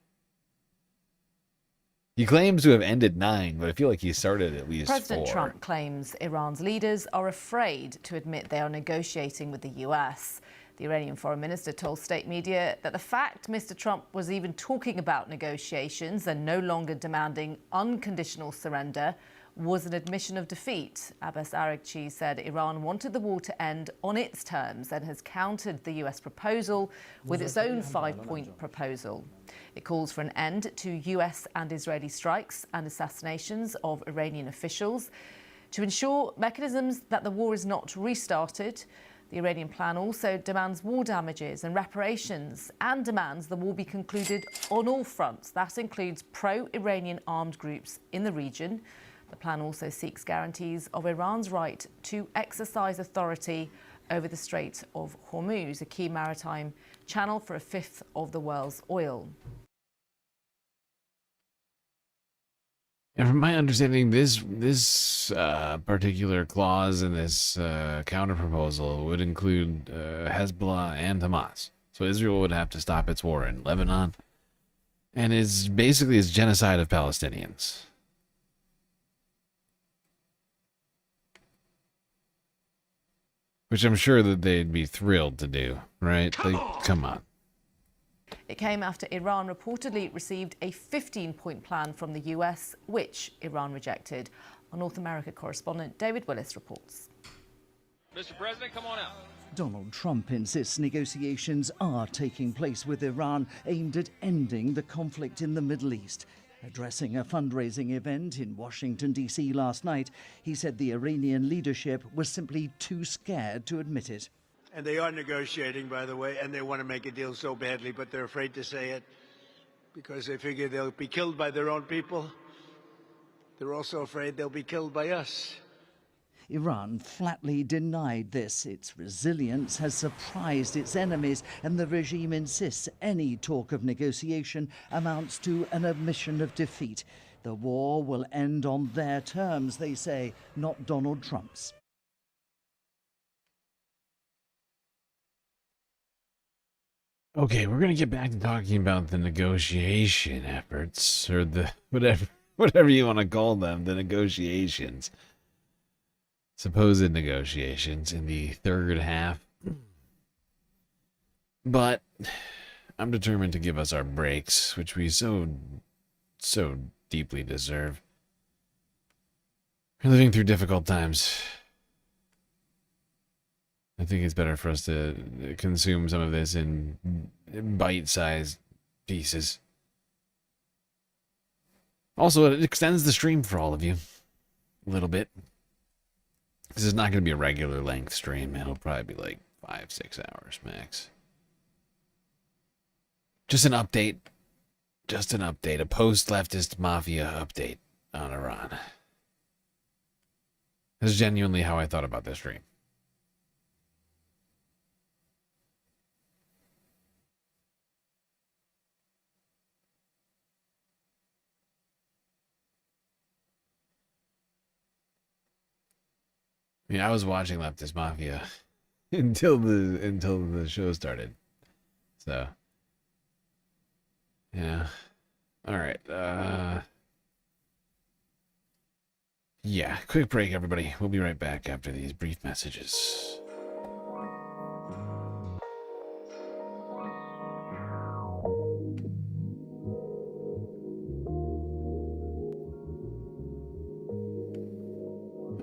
He claims to have ended 9, but I feel like he started at least 4. President Trump claims Iran's leaders are afraid to admit they are negotiating with the US. The Iranian foreign minister told state media that the fact Mr. Trump was even talking about negotiations and no longer demanding unconditional surrender was an admission of defeat. Abbas Araghchi said Iran wanted the war to end on its terms and has countered the US proposal with its own 5-point proposal. It calls for an end to US and Israeli strikes and assassinations of Iranian officials to ensure mechanisms that the war is not restarted. The Iranian plan also demands war damages and reparations and demands the war be concluded on all fronts. That includes pro-Iranian armed groups in the region. The plan also seeks guarantees of Iran's right to exercise authority over the Strait of Hormuz, a key maritime channel for 1/5 of the world's oil. And from my understanding, this particular clause in this counterproposal would include Hezbollah and Hamas. So Israel would have to stop its war in Lebanon, and is basically its genocide of Palestinians. Which I'm sure that they'd be thrilled to do, right? Come on. It came after Iran reportedly received a 15-point plan from the US, which Iran rejected. Our North America correspondent David Willis reports. Mr. President, come on out. Donald Trump insists negotiations are taking place with Iran aimed at ending the conflict in the Middle East. Addressing a fundraising event in Washington, D.C. last night, he said the Iranian leadership was simply too scared to admit it. And they are negotiating, by the way, and they want to make a deal so badly, but they're afraid to say it because they figure they'll be killed by their own people. They're also afraid they'll be killed by us. Iran flatly denied this. Its resilience has surprised its enemies, and the regime insists any talk of negotiation amounts to an admission of defeat. The war will end on their terms, they say, not Donald Trump's. Okay, we're gonna get back to talking about the negotiation efforts, or the whatever you want to call them, the negotiations. Supposed negotiations in the third half. But I'm determined to give us our breaks, which we so deeply deserve. We're living through difficult times. I think it's better for us to consume some of this in bite-sized pieces. Also, it extends the stream for all of you. A little bit. This is not going to be a regular length stream. It'll probably be like 5-6 hours max. Just an update. Just an update. A post-leftist mafia update on Iran. This is genuinely how I thought about this stream. I mean, I was watching Leftist Mafia until the show started. So, yeah. All right. Yeah, quick break, everybody. We'll be right back after these brief messages.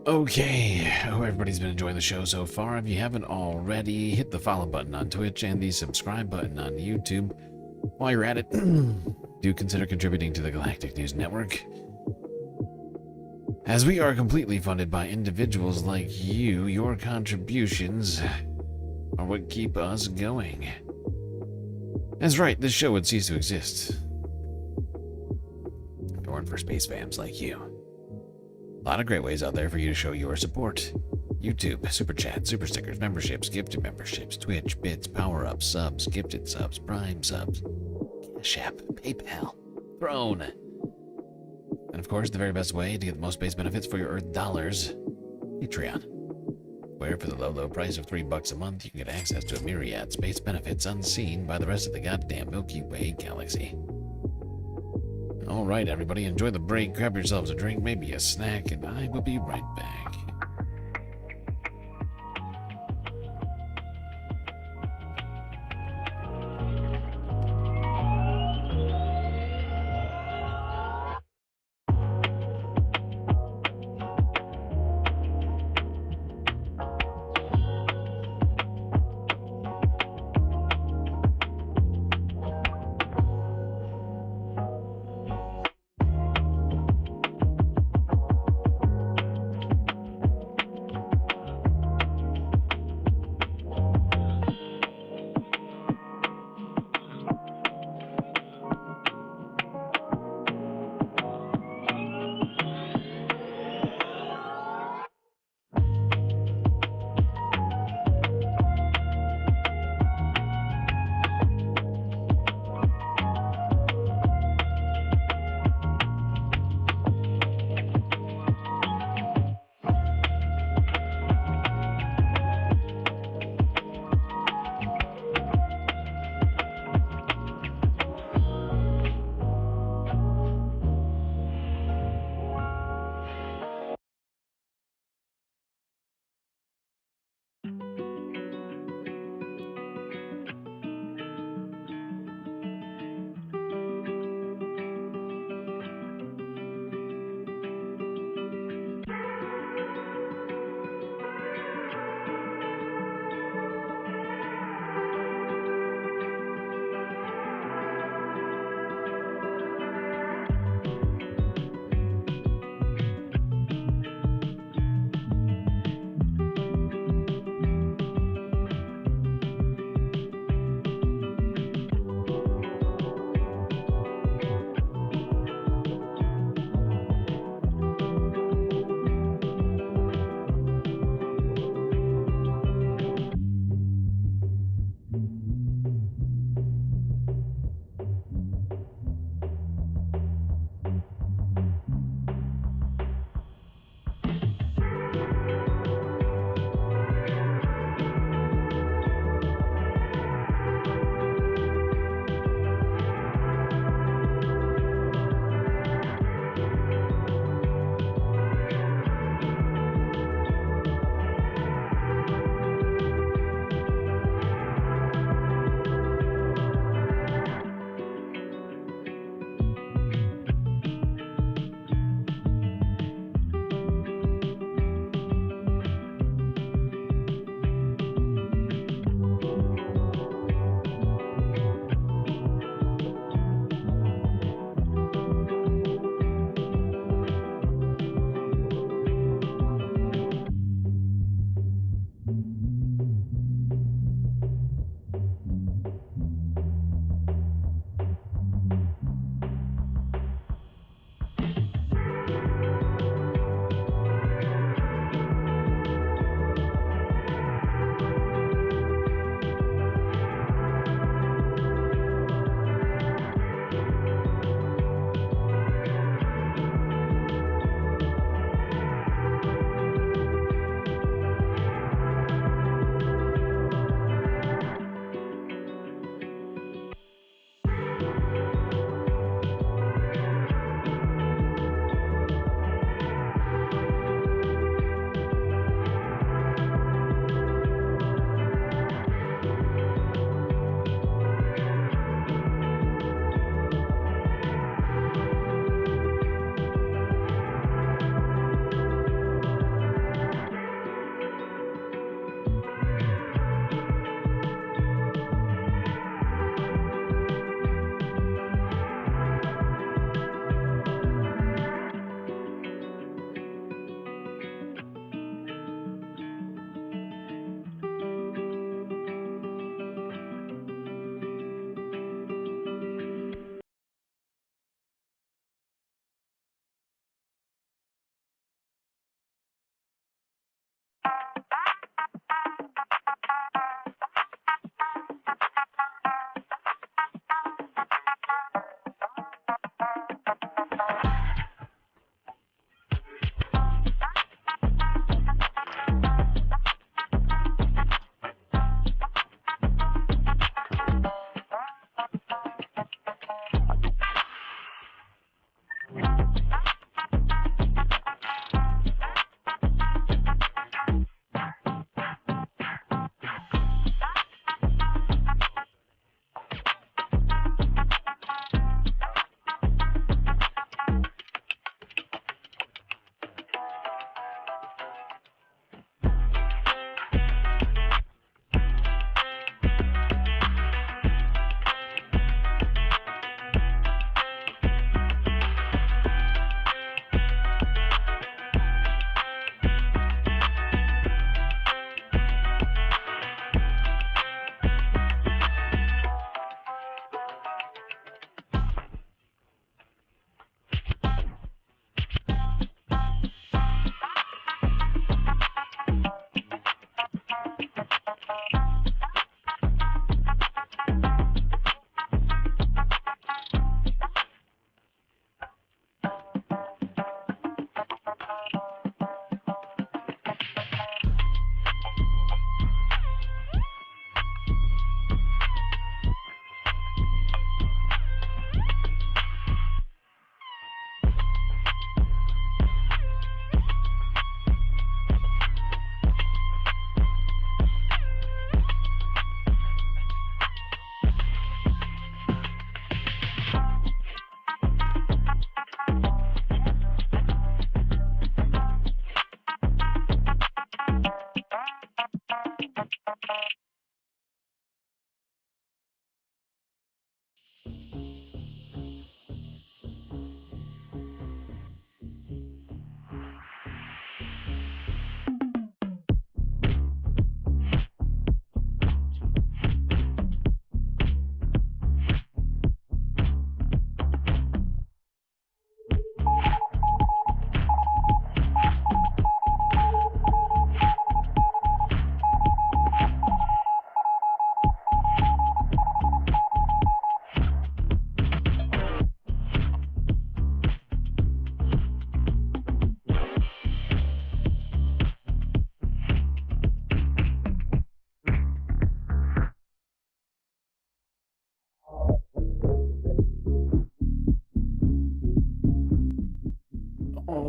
Okay, I hope everybody's been enjoying the show so far. If you haven't already, hit the follow button on Twitch and the subscribe button on YouTube. While you're at it, do consider contributing to the Galactic News Network, as we are completely funded by individuals like you. Your contributions are what keep us going. That's right, this show would cease to exist if it weren't for space fams like you. A lot of great ways out there for you to show your support. YouTube, Super Chat, Super Stickers, memberships, gifted memberships, Twitch, bits, power-ups, subs, gifted subs, Prime subs, Cash App, PayPal, Throne. And of course, the very best way to get the most space benefits for your Earth dollars, Patreon, where for the low, low price of $3 a month, you can get access to a myriad space benefits unseen by the rest of the goddamn Milky Way galaxy. All right, everybody, enjoy the break, grab yourselves a drink, maybe a snack, and I will be right back.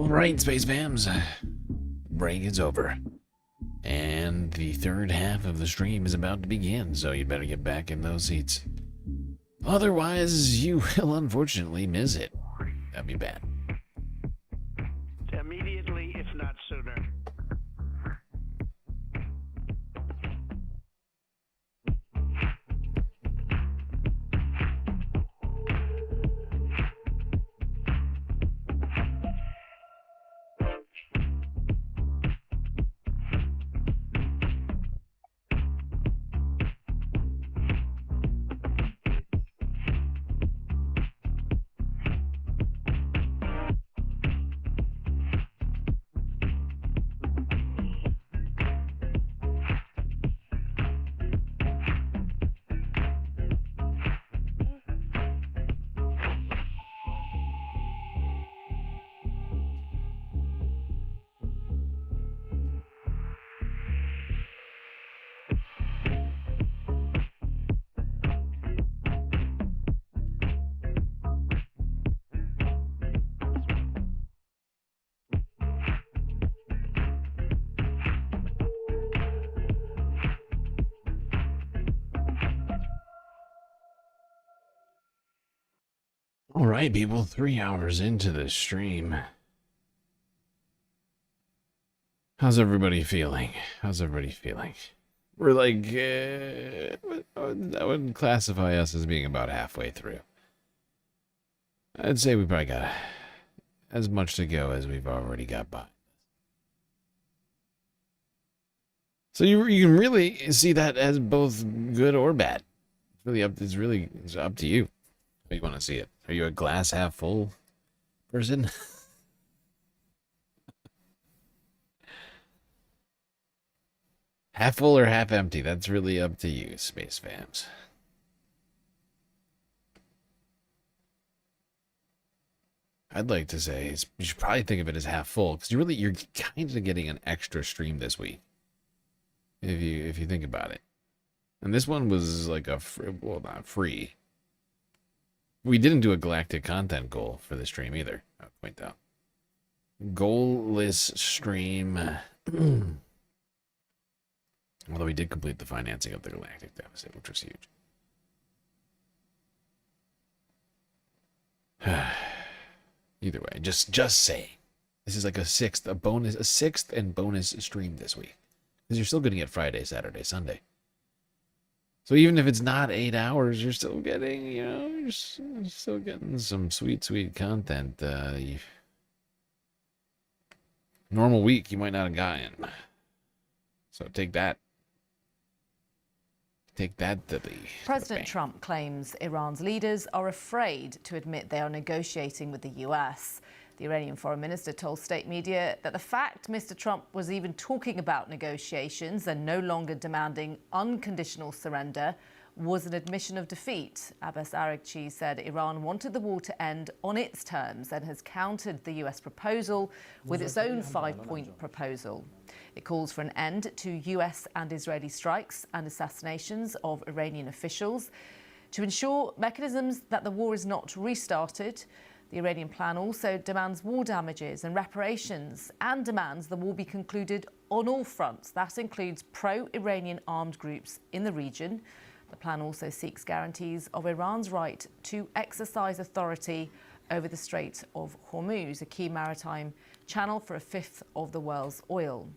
All right, Space Fams. Break is over. And the third half of the stream is about to begin, so you better get back in those seats. Otherwise, you will unfortunately miss it. That'd be bad. Immediately, if not sooner. All right, people, 3 hours into this stream. How's everybody feeling? We're like, I would classify us as being about halfway through. I'd say we probably got as much to go as we've already got by. So you can really see that as both good or bad. It's really up to you. How you want to see it? Are you a glass half full person? Half full or half empty? That's really up to you, Space Fams. I'd like to say you should probably think of it as half full, because you're kind of getting an extra stream this week, if you think about it. And this one was like not free. We didn't do a galactic content goal for the stream either, I'll point out. Goalless stream. Although we did complete the financing of the galactic deficit, which was huge. Either way, just saying. This is like a sixth and bonus stream this week. Because you're still going to get Friday, Saturday, Sunday. So even if it's not 8 hours, you're still getting, you're still getting some sweet, sweet content. Normal week, you might not have gotten. So take that. Take that to the President Trump claims Iran's leaders are afraid to admit they are negotiating with the US. The Iranian foreign minister told state media that the fact Mr. Trump was even talking about negotiations and no longer demanding unconditional surrender was an admission of defeat. Abbas Araghchi said Iran wanted the war to end on its terms and has countered the US proposal with its own 5-point proposal. It calls for an end to US and Israeli strikes and assassinations of Iranian officials to ensure mechanisms that the war is not restarted. The Iranian plan also demands war damages and reparations and demands the war be concluded on all fronts. That includes pro-Iranian armed groups in the region. The plan also seeks guarantees of Iran's right to exercise authority over the Strait of Hormuz, a key maritime channel for a fifth of the world's oil.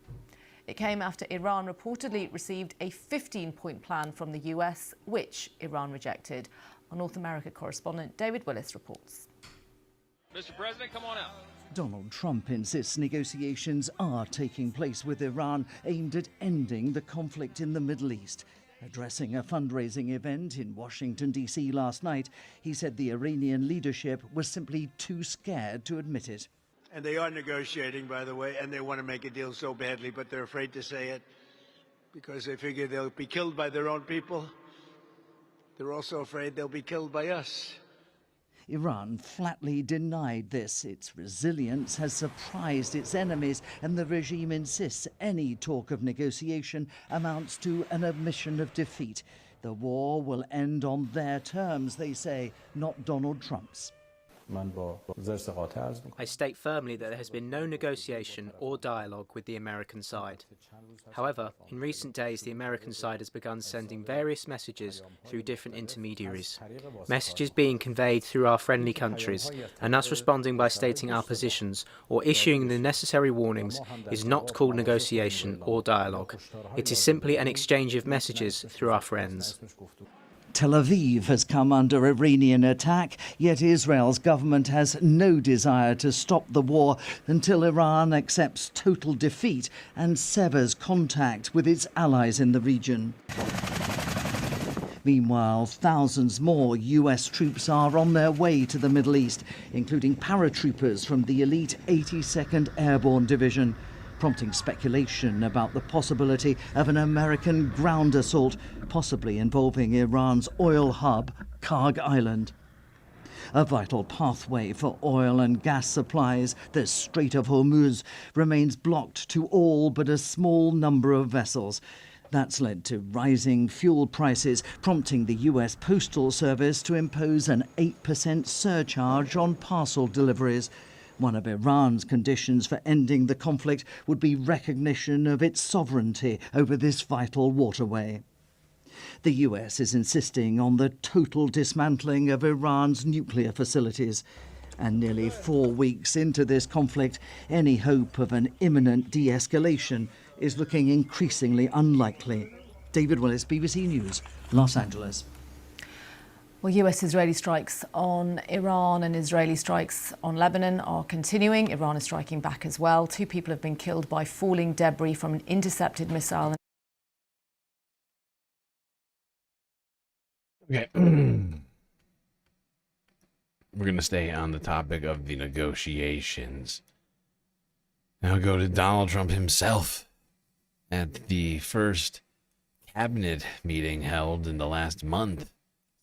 It came after Iran reportedly received a 15-point plan from the US, which Iran rejected. Our North America correspondent David Willis reports. Mr. President, come on out. Donald Trump insists negotiations are taking place with Iran aimed at ending the conflict in the Middle East. Addressing a fundraising event in Washington, D.C. last night, he said the Iranian leadership was simply too scared to admit it. And they are negotiating, by the way, and they want to make a deal so badly, but they're afraid to say it because they figure they'll be killed by their own people. They're also afraid they'll be killed by us. Iran flatly denied this. Its resilience has surprised its enemies, and the regime insists any talk of negotiation amounts to an admission of defeat. The war will end on their terms, they say, not Donald Trump's. I state firmly that there has been no negotiation or dialogue with the American side. However, in recent days, the American side has begun sending various messages through different intermediaries. Messages being conveyed through our friendly countries, and us responding by stating our positions or issuing the necessary warnings is not called negotiation or dialogue. It is simply an exchange of messages through our friends. Tel Aviv has come under Iranian attack, yet Israel's government has no desire to stop the war until Iran accepts total defeat and severs contact with its allies in the region. Meanwhile, thousands more US troops are on their way to the Middle East, including paratroopers from the elite 82nd Airborne Division, prompting speculation about the possibility of an American ground assault, possibly involving Iran's oil hub, Karg Island. A vital pathway for oil and gas supplies, the Strait of Hormuz, remains blocked to all but a small number of vessels. That's led to rising fuel prices, prompting the US Postal Service to impose an 8% surcharge on parcel deliveries. One of Iran's conditions for ending the conflict would be recognition of its sovereignty over this vital waterway. The US is insisting on the total dismantling of Iran's nuclear facilities. And nearly 4 weeks into this conflict, any hope of an imminent de-escalation is looking increasingly unlikely. David Willis, BBC News, Los Angeles. Well, US-Israeli strikes on Iran and Israeli strikes on Lebanon are continuing. Iran is striking back as well. 2 people have been killed by falling debris from an intercepted missile. Okay. We're going to stay on the topic of the negotiations. Now go to Donald Trump himself at the first cabinet meeting held in the last month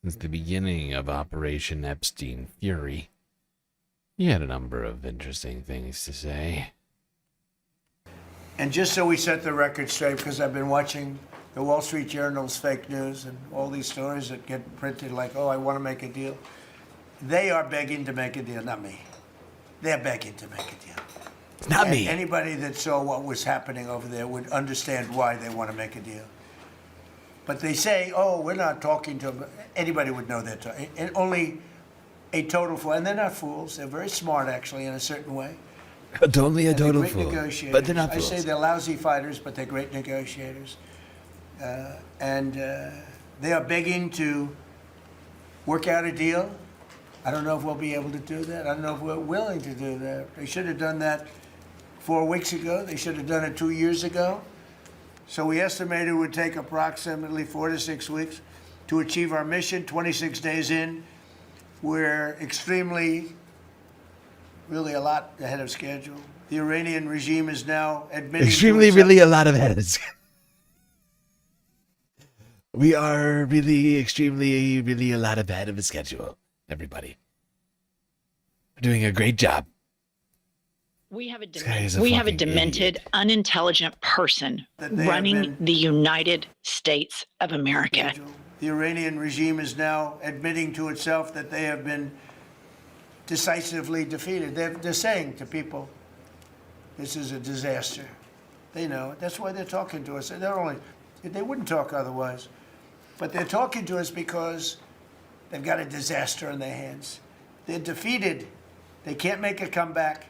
since the beginning of Operation Epstein Fury. He had a number of interesting things to say. And just so we set the record straight, because I've been watching the Wall Street Journal's fake news and all these stories that get printed like, oh, I want to make a deal. They are begging to make a deal, not me. They're begging to make a deal. Not me. Anybody that saw what was happening over there would understand why they want to make a deal. But they say, oh, we're not talking to them. Anybody would know that. And only a total fool. And they're not fools. They're very smart, actually, in a certain way. But only a total great fool. Negotiators. But they're not fools. I say they're lousy fighters, but they're great negotiators. And they are begging to work out a deal. I don't know if we'll be able to do that. I don't know if we're willing to do that. They should have done that 4 weeks ago. They should have done it 2 years ago. So we estimated it would take approximately 4 to 6 weeks to achieve our mission. 26 days in, we're really a lot ahead of schedule. The Iranian regime is now admitting really a lot ahead of schedule. We are really a lot ahead of schedule, everybody. We're doing a great job. We have a demented, unintelligent person running the United States of America. The Iranian regime is now admitting to itself that they have been decisively defeated. They're saying to people, this is a disaster. They know it. That's why they're talking to us. They wouldn't talk otherwise. But they're talking to us because they've got a disaster in their hands. They're defeated. They can't make a comeback.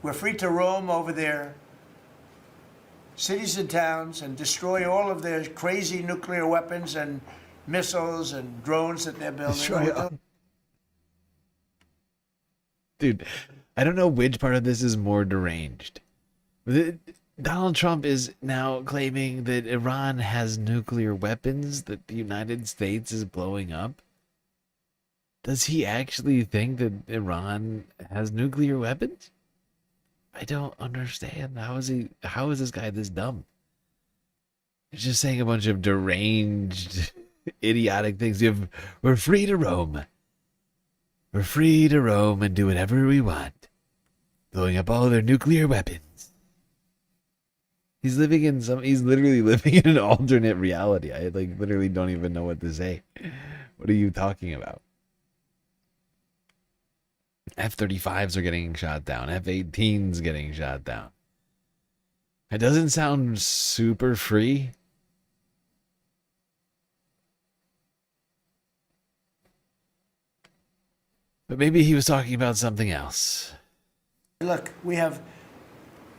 We're free to roam over their cities and towns and destroy all of their crazy nuclear weapons and missiles and drones that they're building. Dude, I don't know which part of this is more deranged. Donald Trump is now claiming that Iran has nuclear weapons that the United States is blowing up. Does he actually think that Iran has nuclear weapons? I don't understand. How is this guy this dumb? He's just saying a bunch of deranged, idiotic things. We're free to roam. We're free to roam and do whatever we want. Blowing up all their nuclear weapons. He's literally living in an alternate reality. I literally don't even know what to say. What are you talking about? F-35s are getting shot down. F-18s getting shot down. It doesn't sound super free. But maybe he was talking about something else. Look, we have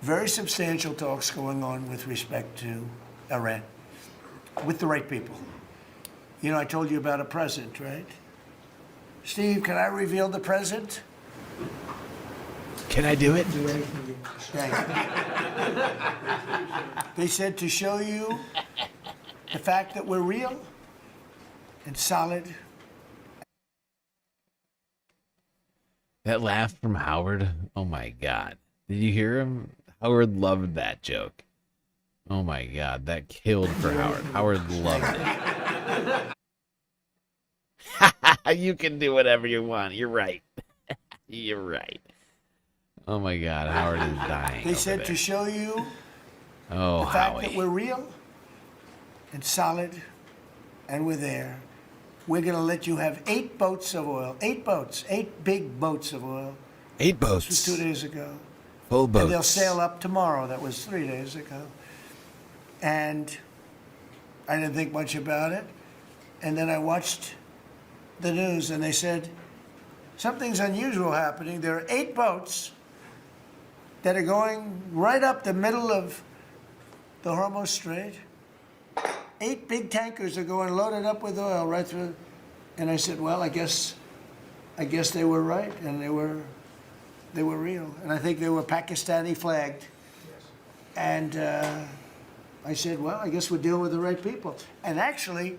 very substantial talks going on with respect to Iran, with the right people. You know, I told you about a present, right? Steve, can I reveal the present? Can I do it? Thank you. They said to show you the fact that we're real and solid. That laugh from Howard, oh my God. Did you hear him? Howard loved that joke. Oh my God, that killed for Howard. Howard loved it. You can do whatever you want. You're right. You're right. Oh my God, Howard is dying. They said to show you the fact Howie. that we're real and solid and we're there. We're going to let you have 8 boats of oil. 8 boats. 8 big boats of oil. 8 boats. This was 2 days ago. Full boats. And they'll sail up tomorrow. That was 3 days ago. And I didn't think much about it. And then I watched the news and they said, something's unusual happening. There are 8 boats that are going right up the middle of the Hormuz Strait. 8 big tankers are going loaded up with oil right through. And I said, well, I guess they were right, and they were real. And I think they were Pakistani flagged. And I said, well, I guess we're dealing with the right people. And actually,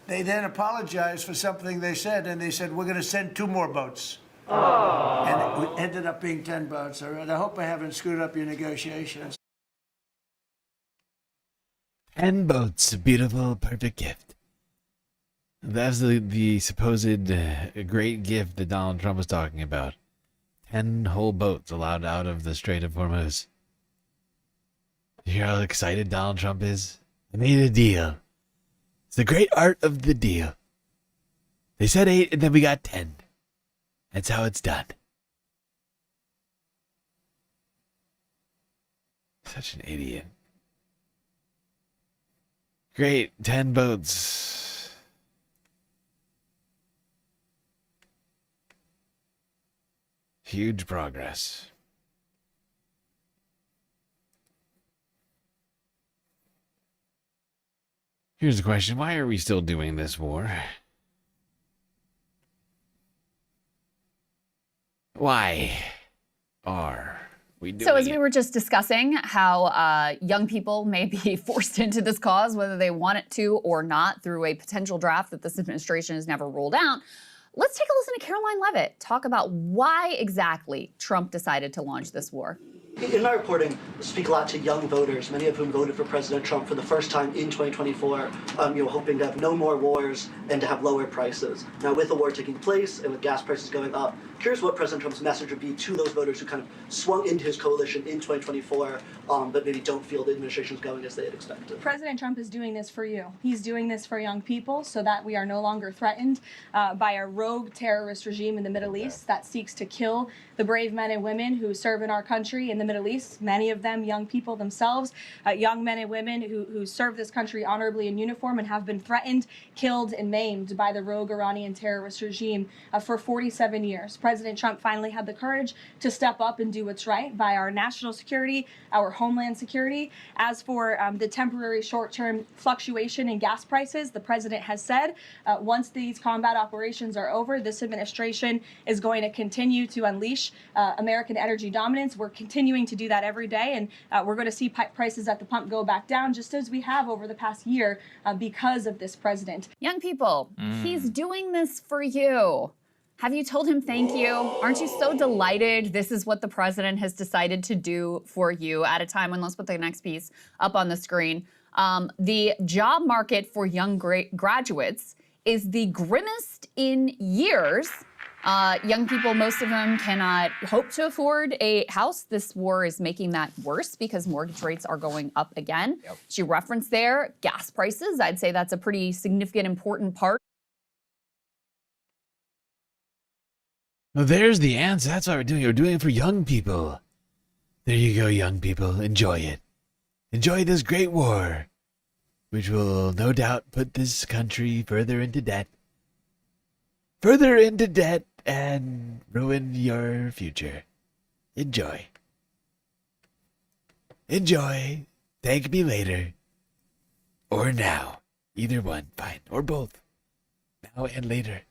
they then apologized for something they said, and they said, we're going to send 2 more boats. Aww. And it ended up being 10 boats. All right, I hope I haven't screwed up your negotiations. 10 boats, a beautiful, perfect gift. That's the supposed great gift that Donald Trump was talking about. 10 whole boats allowed out of the Strait of Hormuz. You hear how excited Donald Trump is? I made a deal. It's the great art of the deal. They said 8 and then we got 10. That's how it's done. Such an idiot. Great, 10 boats. Huge progress. Here's the question, why are we still doing this war? Why are we doing So as we were just discussing how young people may be forced into this cause, whether they want it to or not, through a potential draft that this administration has never ruled out, let's take a listen to Caroline Levitt talk about why exactly Trump decided to launch this war. In my reporting, I speak a lot to young voters, many of whom voted for President Trump for the first time in 2024, hoping to have no more wars and to have lower prices. Now, with the war taking place and with gas prices going up, curious what President Trump's message would be to those voters who kind of swung into his coalition in 2024, but maybe don't feel the administration's going as they had expected. President Trump is doing this for you. He's doing this for young people so that we are no longer threatened by a rogue terrorist regime in the Middle East that seeks to kill the brave men and women who serve in our country in the Middle East, many of them young people themselves, young men and women who serve this country honorably in uniform and have been threatened, killed, and maimed by the rogue Iranian terrorist regime for 47 years. President Trump finally had the courage to step up and do what's right by our national security, our homeland security. As for the temporary short-term fluctuation in gas prices, the president has said once these combat operations are over, this administration is going to continue to unleash American energy dominance. We're continuing to do that every day, and we're going to see prices at the pump go back down, just as we have over the past year because of this president. Young people, he's doing this for you. Have you told him thank you? Aren't you so delighted this is what the president has decided to do for you at a time when, let's put the next piece up on the screen, the job market for young graduates is the grimmest in years. Young people, most of them cannot hope to afford a house. This war is making that worse because mortgage rates are going up again. Yep. She referenced there gas prices. I'd say that's a pretty significant, important part. Well, there's the answer. That's what we're doing. We're doing it for young people. There you go, young people. Enjoy it. Enjoy this great war, which will no doubt put this country further into debt. Further into debt and ruin your future. Enjoy. Enjoy. Thank me later. Or now. Either one. Fine. Or both. Now and later.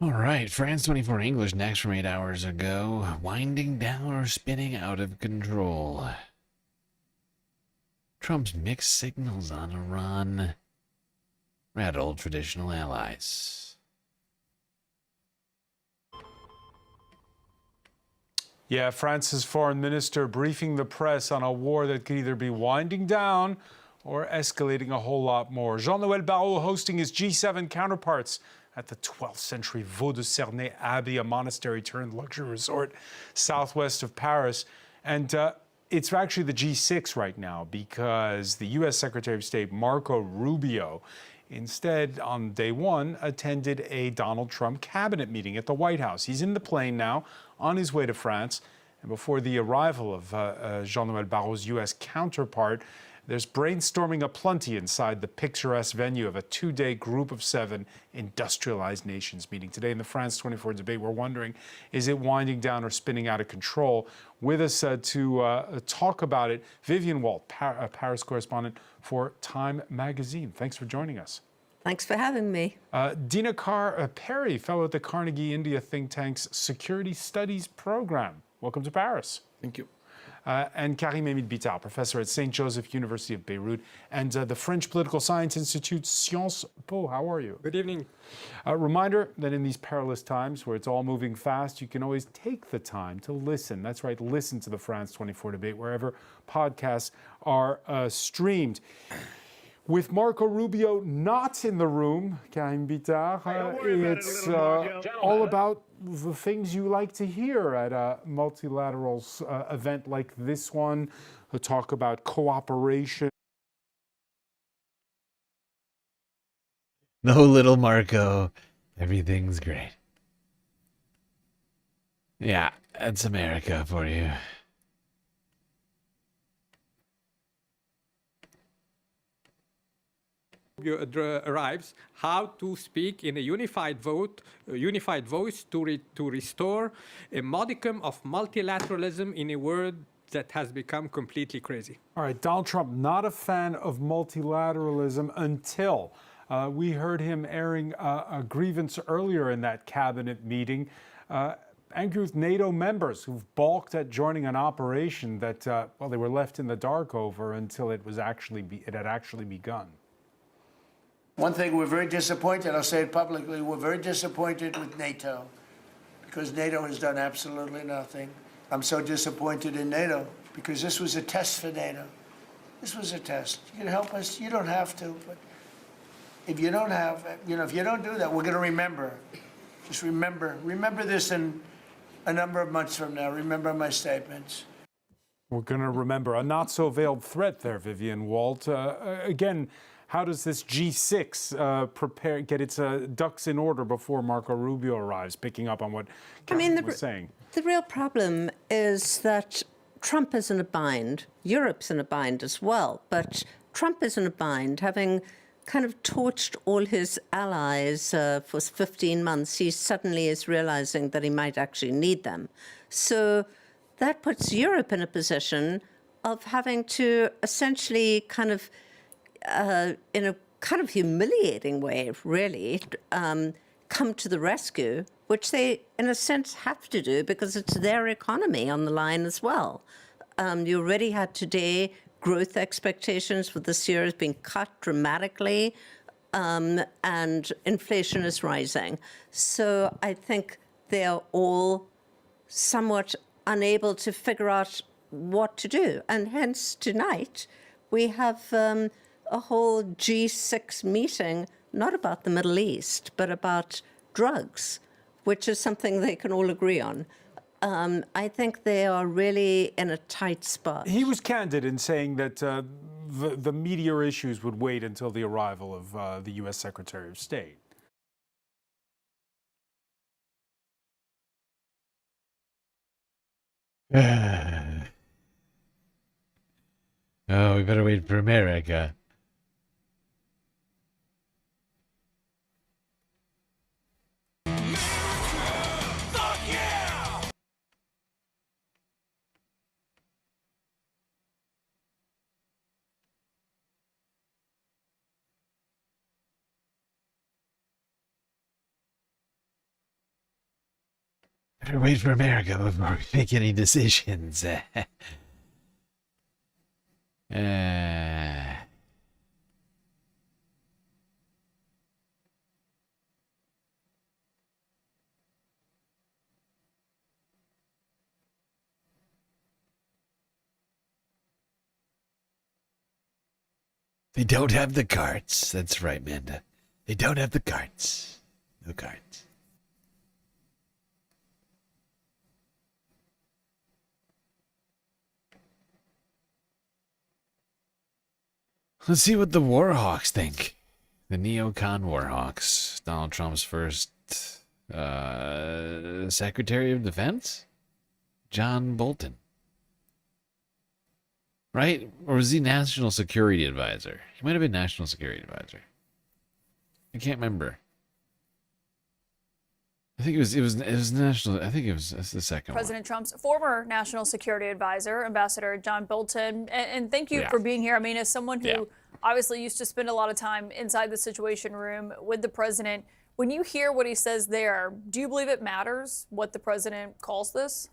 All right, France 24 English next from 8 hours ago. Winding down or spinning out of control. Trump's mixed signals on Iran. Rat old traditional allies. Yeah, France's foreign minister briefing the press on a war that could either be winding down or escalating a whole lot more. Jean-Noël Barrot hosting his G7 counterparts at the 12th century Vaux de Cernay Abbey, a monastery turned luxury resort southwest of Paris. And it's actually the G6 right now because the U.S. Secretary of State Marco Rubio instead, on day one, attended a Donald Trump cabinet meeting at the White House. He's in the plane now, on his way to France. And before the arrival of Jean-Noël Barrot's U.S. counterpart, there's brainstorming aplenty inside the picturesque venue of a two-day Group of Seven industrialized nations meeting. Today in the France 24 debate, we're wondering, is it winding down or spinning out of control? With us to talk about it, Vivian Walt, Paris correspondent for Time magazine. Thanks for joining us. Thanks for having me. Dinakar Perry, fellow at the Carnegie India think tank's Security Studies program. Welcome to Paris. Thank you. And Karim Emid Bitar, professor at St. Joseph University of Beirut and the French Political Science Institute Sciences Po. How are you? Good evening. A reminder that in these perilous times where it's all moving fast, you can always take the time to listen. That's right, listen to the France 24 debate wherever podcasts are streamed. With Marco Rubio not in the room, Karim Bitar, it's all about the things you like to hear at a multilateral event like this one. We'll talk about cooperation. No, little Marco. Everything's great. Yeah, that's America for you. Arrives, how to speak in a unified voice to restore a modicum of multilateralism in a world that has become completely crazy. All right, Donald Trump, not a fan of multilateralism until we heard him airing a grievance earlier in that cabinet meeting, angry with NATO members who've balked at joining an operation that, well, they were left in the dark over until it had actually begun. One thing, we're very disappointed, I'll say it publicly, we're very disappointed with NATO because NATO has done absolutely nothing. I'm so disappointed in NATO because this was a test for NATO. This was a test. You can help us, you don't have to, but if you don't have, if you don't do that, we're going to remember. Just remember this in a number of months from now. Remember my statements. We're going to remember a not-so-veiled threat there, Vivian Walt. Again, how does this G6 get its ducks in order before Marco Rubio arrives, picking up on what Catherine was saying? The real problem is that Trump is in a bind. Europe's in a bind as well. But Trump is in a bind, having kind of torched all his allies for 15 months. He suddenly is realizing that he might actually need them. So that puts Europe in a position of having to essentially kind of in a kind of humiliating way, really, come to the rescue, which they, in a sense, have to do because it's their economy on the line as well. You already had today growth expectations for this year has been cut dramatically, and inflation is rising. So I think they are all somewhat unable to figure out what to do. And hence tonight we have a whole G6 meeting, not about the Middle East, but about drugs, which is something they can all agree on. I think they are really in a tight spot. He was candid in saying that the media issues would wait until the arrival of the U.S. Secretary of State. Oh, we better wait for America. Better wait for America before we make any decisions. They don't have the cards. That's right, Manda. They don't have the cards. No cards. Let's see what the Warhawks think. The neocon Warhawks. Donald Trump's first Secretary of Defense? John Bolton. Right? Or was he National Security Advisor? He might have been National Security Advisor. I can't remember. I think it was national. I think that's the second President Trump's former national security advisor, Ambassador John Bolton. And thank you for being here. I mean, as someone who obviously used to spend a lot of time inside the Situation Room with the president, when you hear what he says there, do you believe it matters what the president calls this?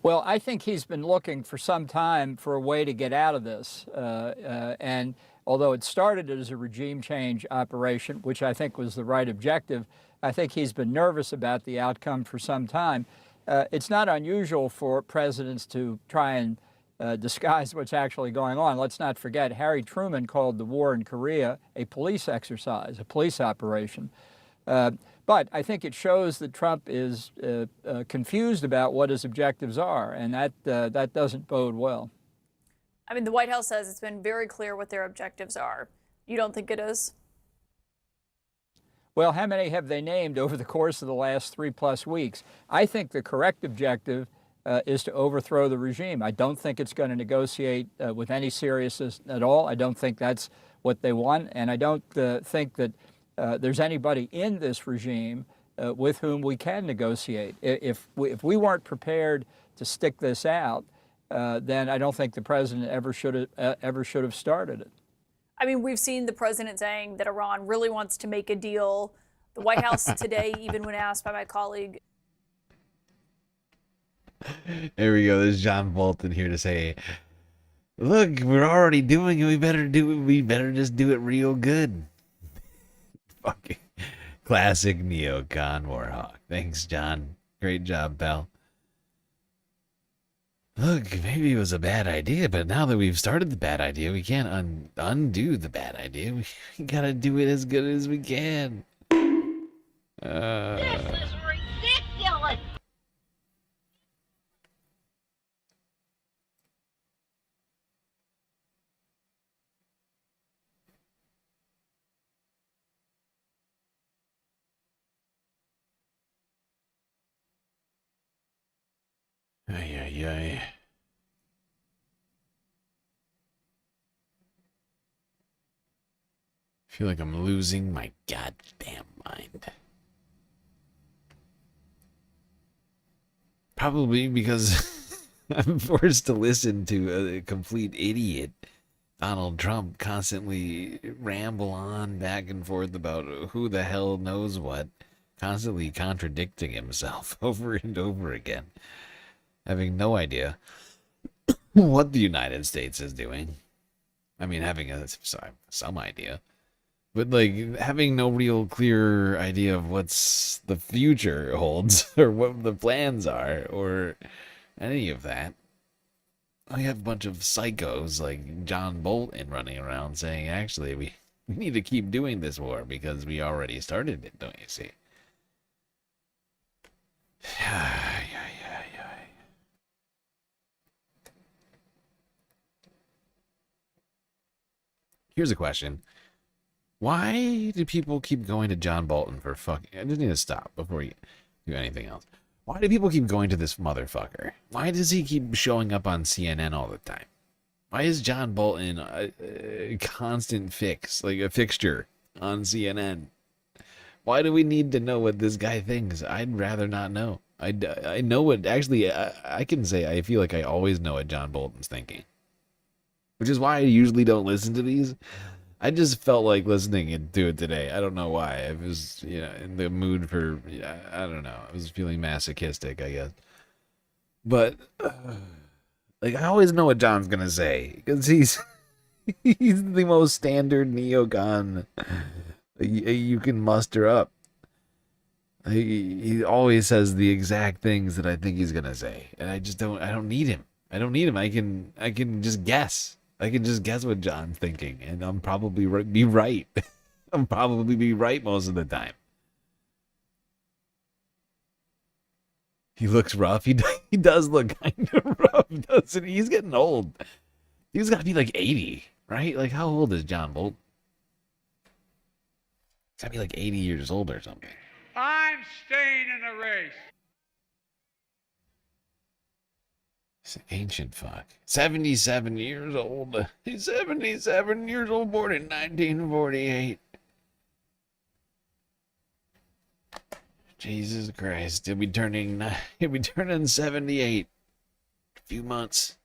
Well, I think he's been looking for some time for a way to get out of this. And although it started as a regime change operation, which I think was the right objective, I think he's been nervous about the outcome for some time. It's not unusual for presidents to try and disguise what's actually going on. Let's not forget, Harry Truman called the war in Korea a police exercise, a police operation. But I think it shows that Trump is confused about what his objectives are, and that doesn't bode well. I mean, the White House says it's been very clear what their objectives are. You don't think it is? Well, how many have they named over the course of the last 3+ weeks? I think the correct objective is to overthrow the regime. I don't think it's going to negotiate with any seriousness at all. I don't think that's what they want, and I don't think that there's anybody in this regime with whom we can negotiate. If we weren't prepared to stick this out, then I don't think the president ever should have started it. I mean, we've seen the president saying that Iran really wants to make a deal. The White House today, even when asked by my colleague. There we go. There's John Bolton here to say, look, we're already doing it. We better just do it real good. Fucking classic neocon Warhawk. Thanks, John. Great job, pal. Look, maybe it was a bad idea, but now that we've started the bad idea, we can't undo the bad idea. We gotta do it as good as we can. This is ridiculous! Ay, ay, ay. I feel like I'm losing my goddamn mind. Probably because I'm forced to listen to a complete idiot, Donald Trump, constantly ramble on back and forth about who the hell knows what, constantly contradicting himself over and over again. Having no idea what the United States is doing. I mean, having some idea, But like having no real clear idea of what's the future holds or what the plans are or any of that. We have a bunch of psychos like John Bolton running around saying, actually, we need to keep doing this war because we already started it, don't you see? Here's a question. Why do people keep going to John Bolton for fucking... I just need to stop before you do anything else. Why do people keep going to this motherfucker? Why does he keep showing up on CNN all the time? Why is John Bolton a constant fix, like a fixture on CNN? Why do we need to know what this guy thinks? I'd rather not know. I know what... Actually, I can say I feel like I always know what John Bolton's thinking. Which is why I usually don't listen to these. I just felt like listening to it today. I don't know why. I was, in the mood for, I don't know. I was feeling masochistic, I guess. But, like, I always know what John's going to say. Because he's the most standard neocon you can muster up. He always says the exact things that I think he's going to say. And I don't need him. I don't need him. I can just guess. I can just guess what John's thinking, and I'm probably be right. I'm probably be right most of the time. He looks rough. He does look kind of rough, doesn't he? He's getting old. He's got to be like 80, right? Like, how old is John Bolt? He's got to be like 80 years old or something. I'm staying in the race. Ancient fuck. 77 years old. He's 77 years old, born in 1948. Jesus Christ. He'll be turning 78 a few months.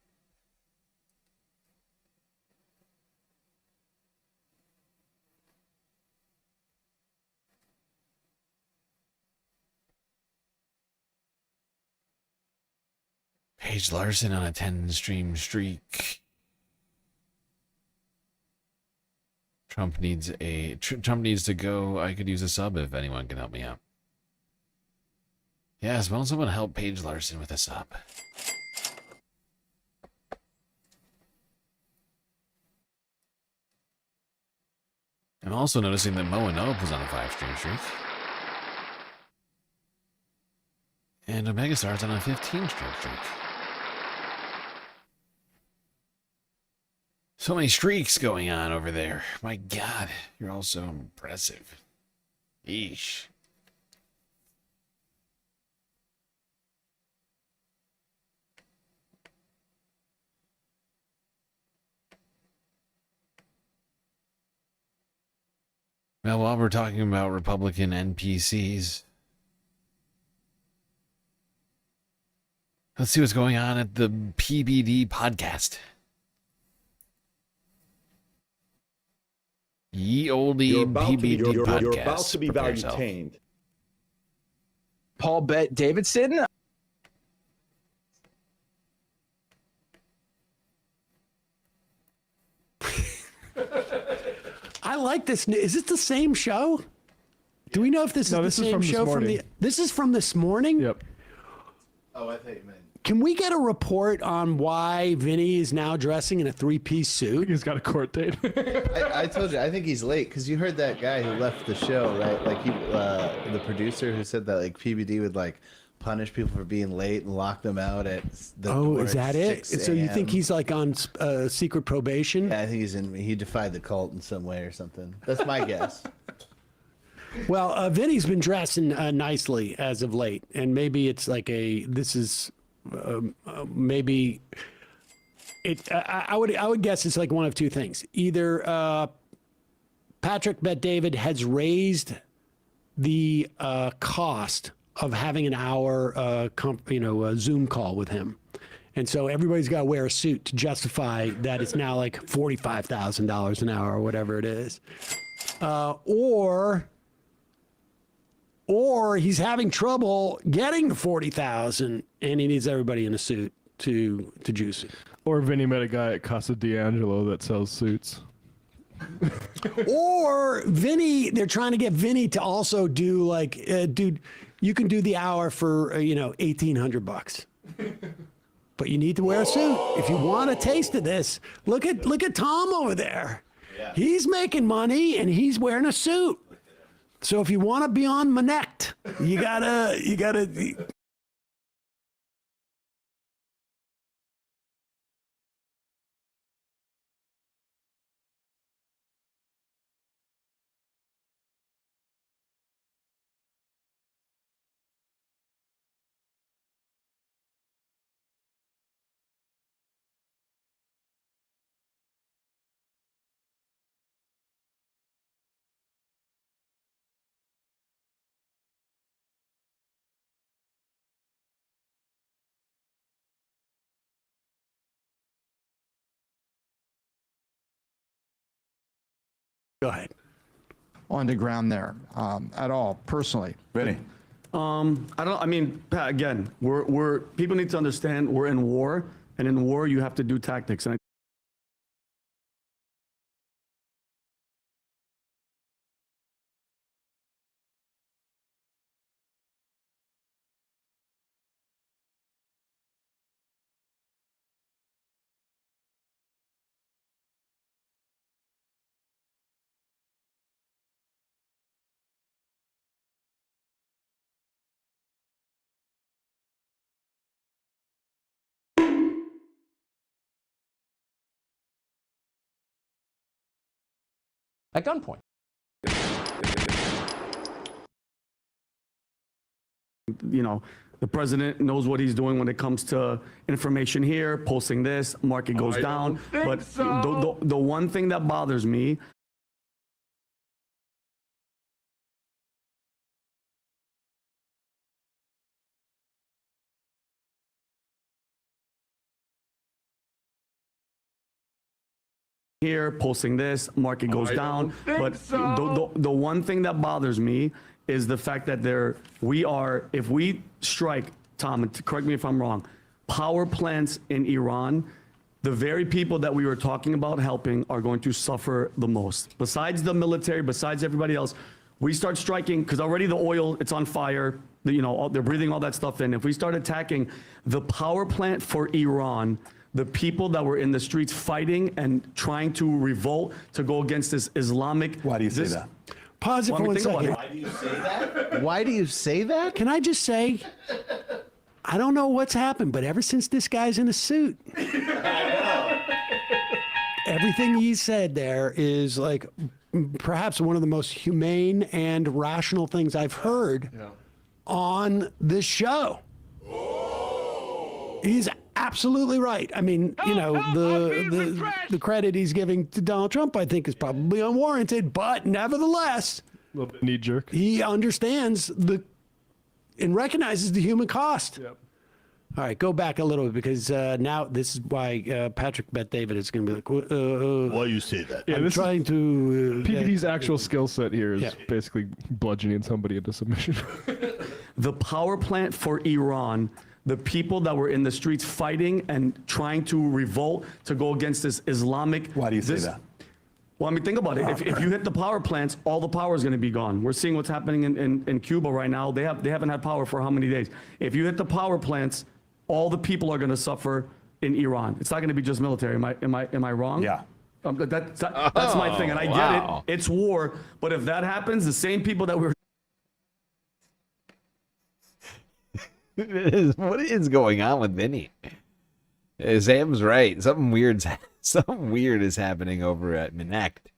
Paige Larson on a 10-stream streak. Trump needs to go. I could use a sub if anyone can help me out. Yes, won't someone help Paige Larson with a sub? I'm also noticing that Mo and Ope was on a 5-stream streak. And Omega Star's on a 15-stream streak. So many streaks going on over there. My God, you're all so impressive. Yeesh. Well, while we're talking about Republican NPCs, let's see what's going on at the PBD podcast. Ye olde PBD podcast. You're about to be Prepare value-tamed. Paul Davidson. I like this. Is it the same show? Do we know if this is the same show from the? This is from this morning. Yep. Oh, I thought you meant. Can we get a report on why Vinny is now dressing in a 3-piece suit? He's got a court date. I told you, I think he's late because you heard that guy who left the show, right? Like the producer who said that like PBD would like punish people for being late and lock them out at the door is that at it? 6 So you think he's like on secret probation? Yeah, I think he defied the cult in some way or something. That's my guess. Well, Vinny's been dressing nicely as of late, and maybe it's like maybe it. I would guess it's like one of two things. Either Patrick Bet-David has raised the cost of having an hour, Zoom call with him, and so everybody's got to wear a suit to justify that it's now like $45,000 an hour or whatever it is, or he's having trouble getting to 40,000 and he needs everybody in a suit to juice it. Or Vinny met a guy at Casa D'Angelo that sells suits. Or Vinny, they're trying to get Vinny to also do like, dude, you can do the hour for, $1,800. But you need to wear a suit. If you want a taste of this, look at Tom over there. Yeah. He's making money and he's wearing a suit. So if you want to be on Manect, you gotta. Go ahead. On the ground there at all, personally. Really? Pat, again, we're people need to understand we're in war, and in war you have to do tactics. And at gunpoint. The president knows what he's doing when it comes to information here, posting this, market goes down. But so. the one thing that bothers me here, posting this, market goes down. But so. the one thing that bothers me is the fact that if we strike, Tom, and correct me if I'm wrong, power plants in Iran, the very people that we were talking about helping are going to suffer the most. Besides the military, besides everybody else, we start striking, because already the oil, it's on fire, they're breathing all that stuff in. If we start attacking the power plant for Iran, the people that were in the streets fighting and trying to revolt to go against this Islamic... Why do you say that? Pause it for 1 second. Why do you say that? Why do you say that? Can I just say, I don't know what's happened, but ever since this guy's in a suit, everything he said there is like perhaps one of the most humane and rational things I've heard on this show. He's absolutely right. I mean, the credit he's giving to Donald Trump, I think, is probably unwarranted, but nevertheless, a little bit knee jerk. He understands and recognizes the human cost. Yep. All right, go back a little bit, because now this is why Patrick Bet David is going to be like, why you say that? I'm trying to... PBD's actual skill set here is basically bludgeoning somebody into submission. The power plant for Iran, the people that were in the streets fighting and trying to revolt to go against this Islamic... Why do you say that? Well, think about it. If you hit the power plants, all the power is going to be gone. We're seeing what's happening in Cuba right now. They haven't had power for how many days? If you hit the power plants, all the people are going to suffer in Iran. It's not going to be just military. Am I wrong? Yeah. That's my thing, and I get it. It's war. But if that happens, the same people that were... What is going on with Vinny? Sam's right. Something weird is happening over at Manect.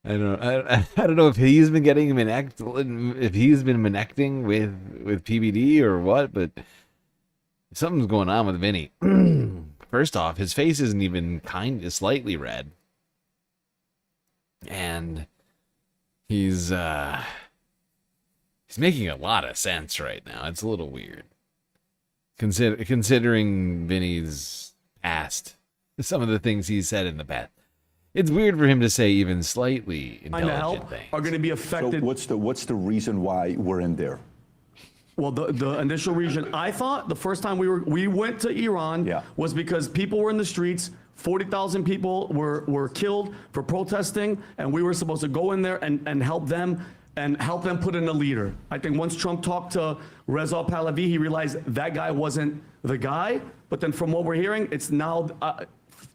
I don't know if he's been getting if he's been Manecting with PBD or what, but something's going on with Vinny. First off, his face isn't even slightly red, and he's making a lot of sense right now. It's a little weird. Considering Vinny's past, some of the things he's said in the past. It's weird for him to say even slightly intelligent things. Are going to be affected. So what's the reason why we're in there? Well, the initial reason, I thought the first time we went to Iran was because people were in the streets 40,000 people were killed for protesting, and we were supposed to go in there and help them put in a leader. I think once Trump talked to Reza Pahlavi, he realized that guy wasn't the guy. But then from what we're hearing, it's now,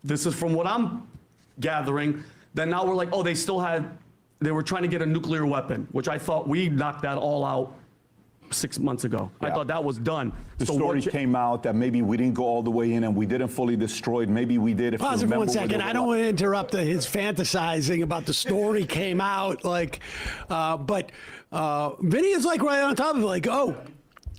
this is from what I'm gathering, that now we're like, oh, they were trying to get a nuclear weapon, which I thought we knocked that all out 6 months ago. I thought that was done. The story came out that maybe we didn't go all the way in and we didn't fully destroy it. Maybe we did. If Pause it for 1 second. I don't want to interrupt his fantasizing about the story came out, like, but Vinny is like right on top of it, like, oh,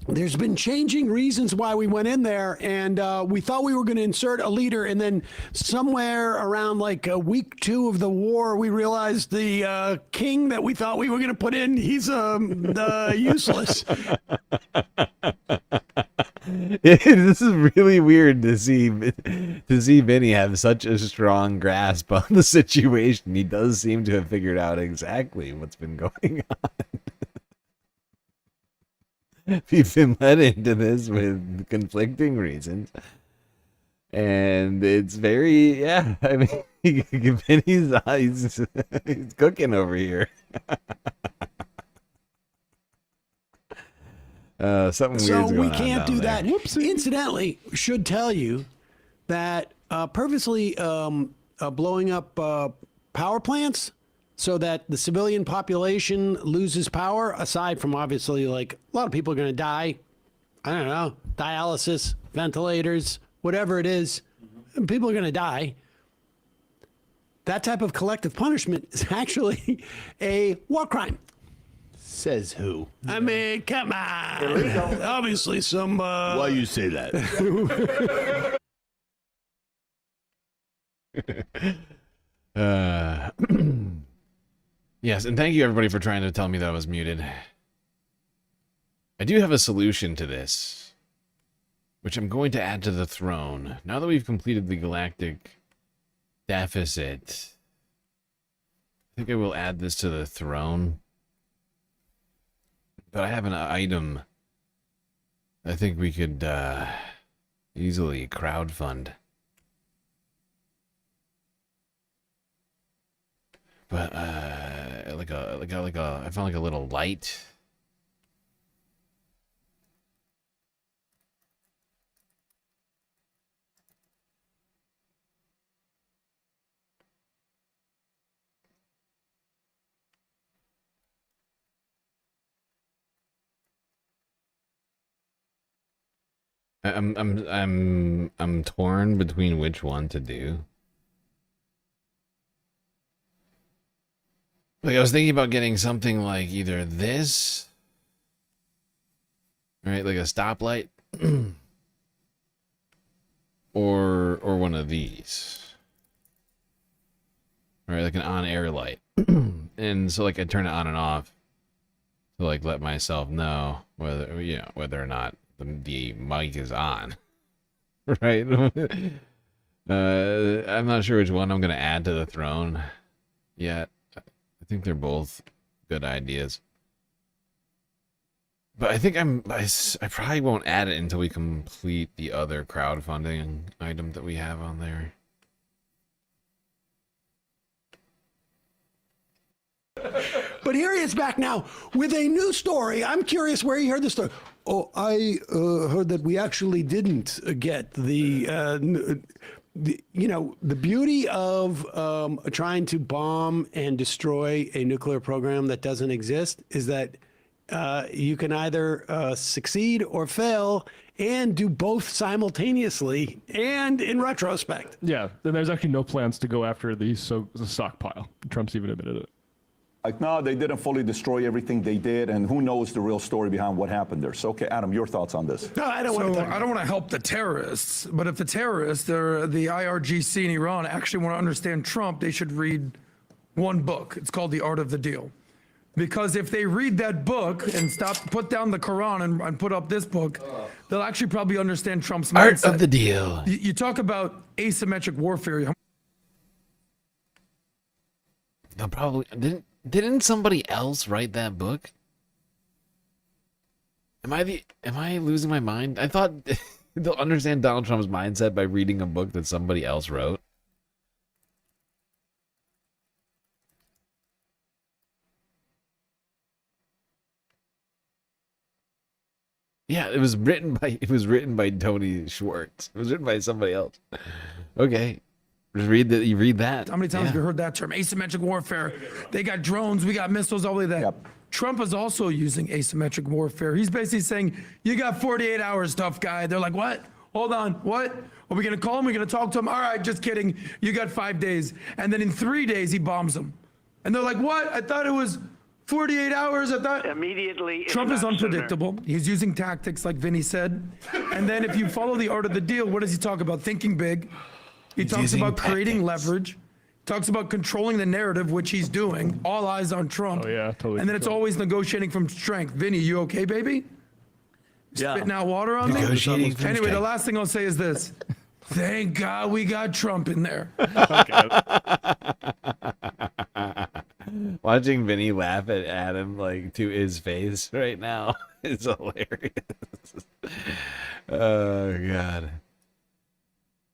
there's been changing reasons why we went in there, and we thought we were going to insert a leader, and then somewhere around like week 2 of the war, we realized the king that we thought we were going to put in, he's useless. This is really weird to see Vinny have such a strong grasp on the situation. He does seem to have figured out exactly what's been going on. We've been led into this with conflicting reasons, and it's very, yeah, I mean, Vinny's he's cooking over here. Something weird's going on. So we can't do there. that. Incidentally, should tell you that purposely blowing up power plants so that the civilian population loses power, aside from obviously like a lot of people are going to die. I don't know, dialysis, ventilators, whatever it is, people are going to die. That type of collective punishment is actually a war crime. Says who? I mean, come on. Obviously, some. Why you say that? Yes, and thank you everybody for trying to tell me that I was muted. I do have a solution to this, which I'm going to add to the throne. Now that we've completed the galactic deficit, I think I will add this to the throne. But I have an item I think we could easily crowdfund. But I found like a little light. I'm torn between which one to do. Like, I was thinking about getting something like either this, right, like a stoplight, or one of these, right, like an on-air light. And so like I turn it on and off to like let myself know whether or not the mic is on, right? I'm not sure which one I'm gonna add to the throne yet. I think they're both good ideas. But I think I probably won't add it until we complete the other crowdfunding item that we have on there. But here he is back now with a new story. I'm curious where he heard this story. Oh, I heard that we actually didn't get the beauty of trying to bomb and destroy a nuclear program that doesn't exist is that you can either succeed or fail and do both simultaneously and in retrospect. Yeah, then there's actually no plans to go after the stockpile. Trump's even admitted it. Like, no, they didn't fully destroy everything they did, and who knows the real story behind what happened there. So, okay, Adam, your thoughts on this? No, I don't want to help the terrorists, but if the terrorists, they're the IRGC in Iran, actually want to understand Trump, they should read one book. It's called The Art of the Deal. Because if they read that book and put down the Quran and put up this book, they'll actually probably understand Trump's mindset. Art of the Deal. You talk about asymmetric warfare. They'll probably didn't somebody else write that book? Am I losing my mind? I thought they'll understand Donald Trump's mindset by reading a book that somebody else wrote. Yeah, it was written by Tony Schwartz. It was written by somebody else. Okay. Just read that. You read that. How many times have you heard that term? Asymmetric warfare. They got drones. We got missiles. All of that. Trump is also using asymmetric warfare. He's basically saying, you got 48 hours, tough guy. They're like, what? Hold on. What? Are we going to call him? We're going to talk to him? All right, just kidding. You got 5 days. And then in 3 days, he bombs them. And they're like, what? I thought it was 48 hours. I thought. Immediately. Trump is unpredictable. He's using tactics, like Vinny said. And then if you follow the art of the deal, what does he talk about? Thinking big. He talks about creating leverage. Talks about controlling the narrative, which he's doing. All eyes on Trump. Oh, yeah, totally. And then it's always negotiating from strength. Vinny, you okay, baby? Yeah. Spitting out water on me? Negotiating from Anyway, the strength. last thing I'll say is this. Thank God we got Trump in there. Watching Vinny laugh at Adam like to his face right now is hilarious. Oh God.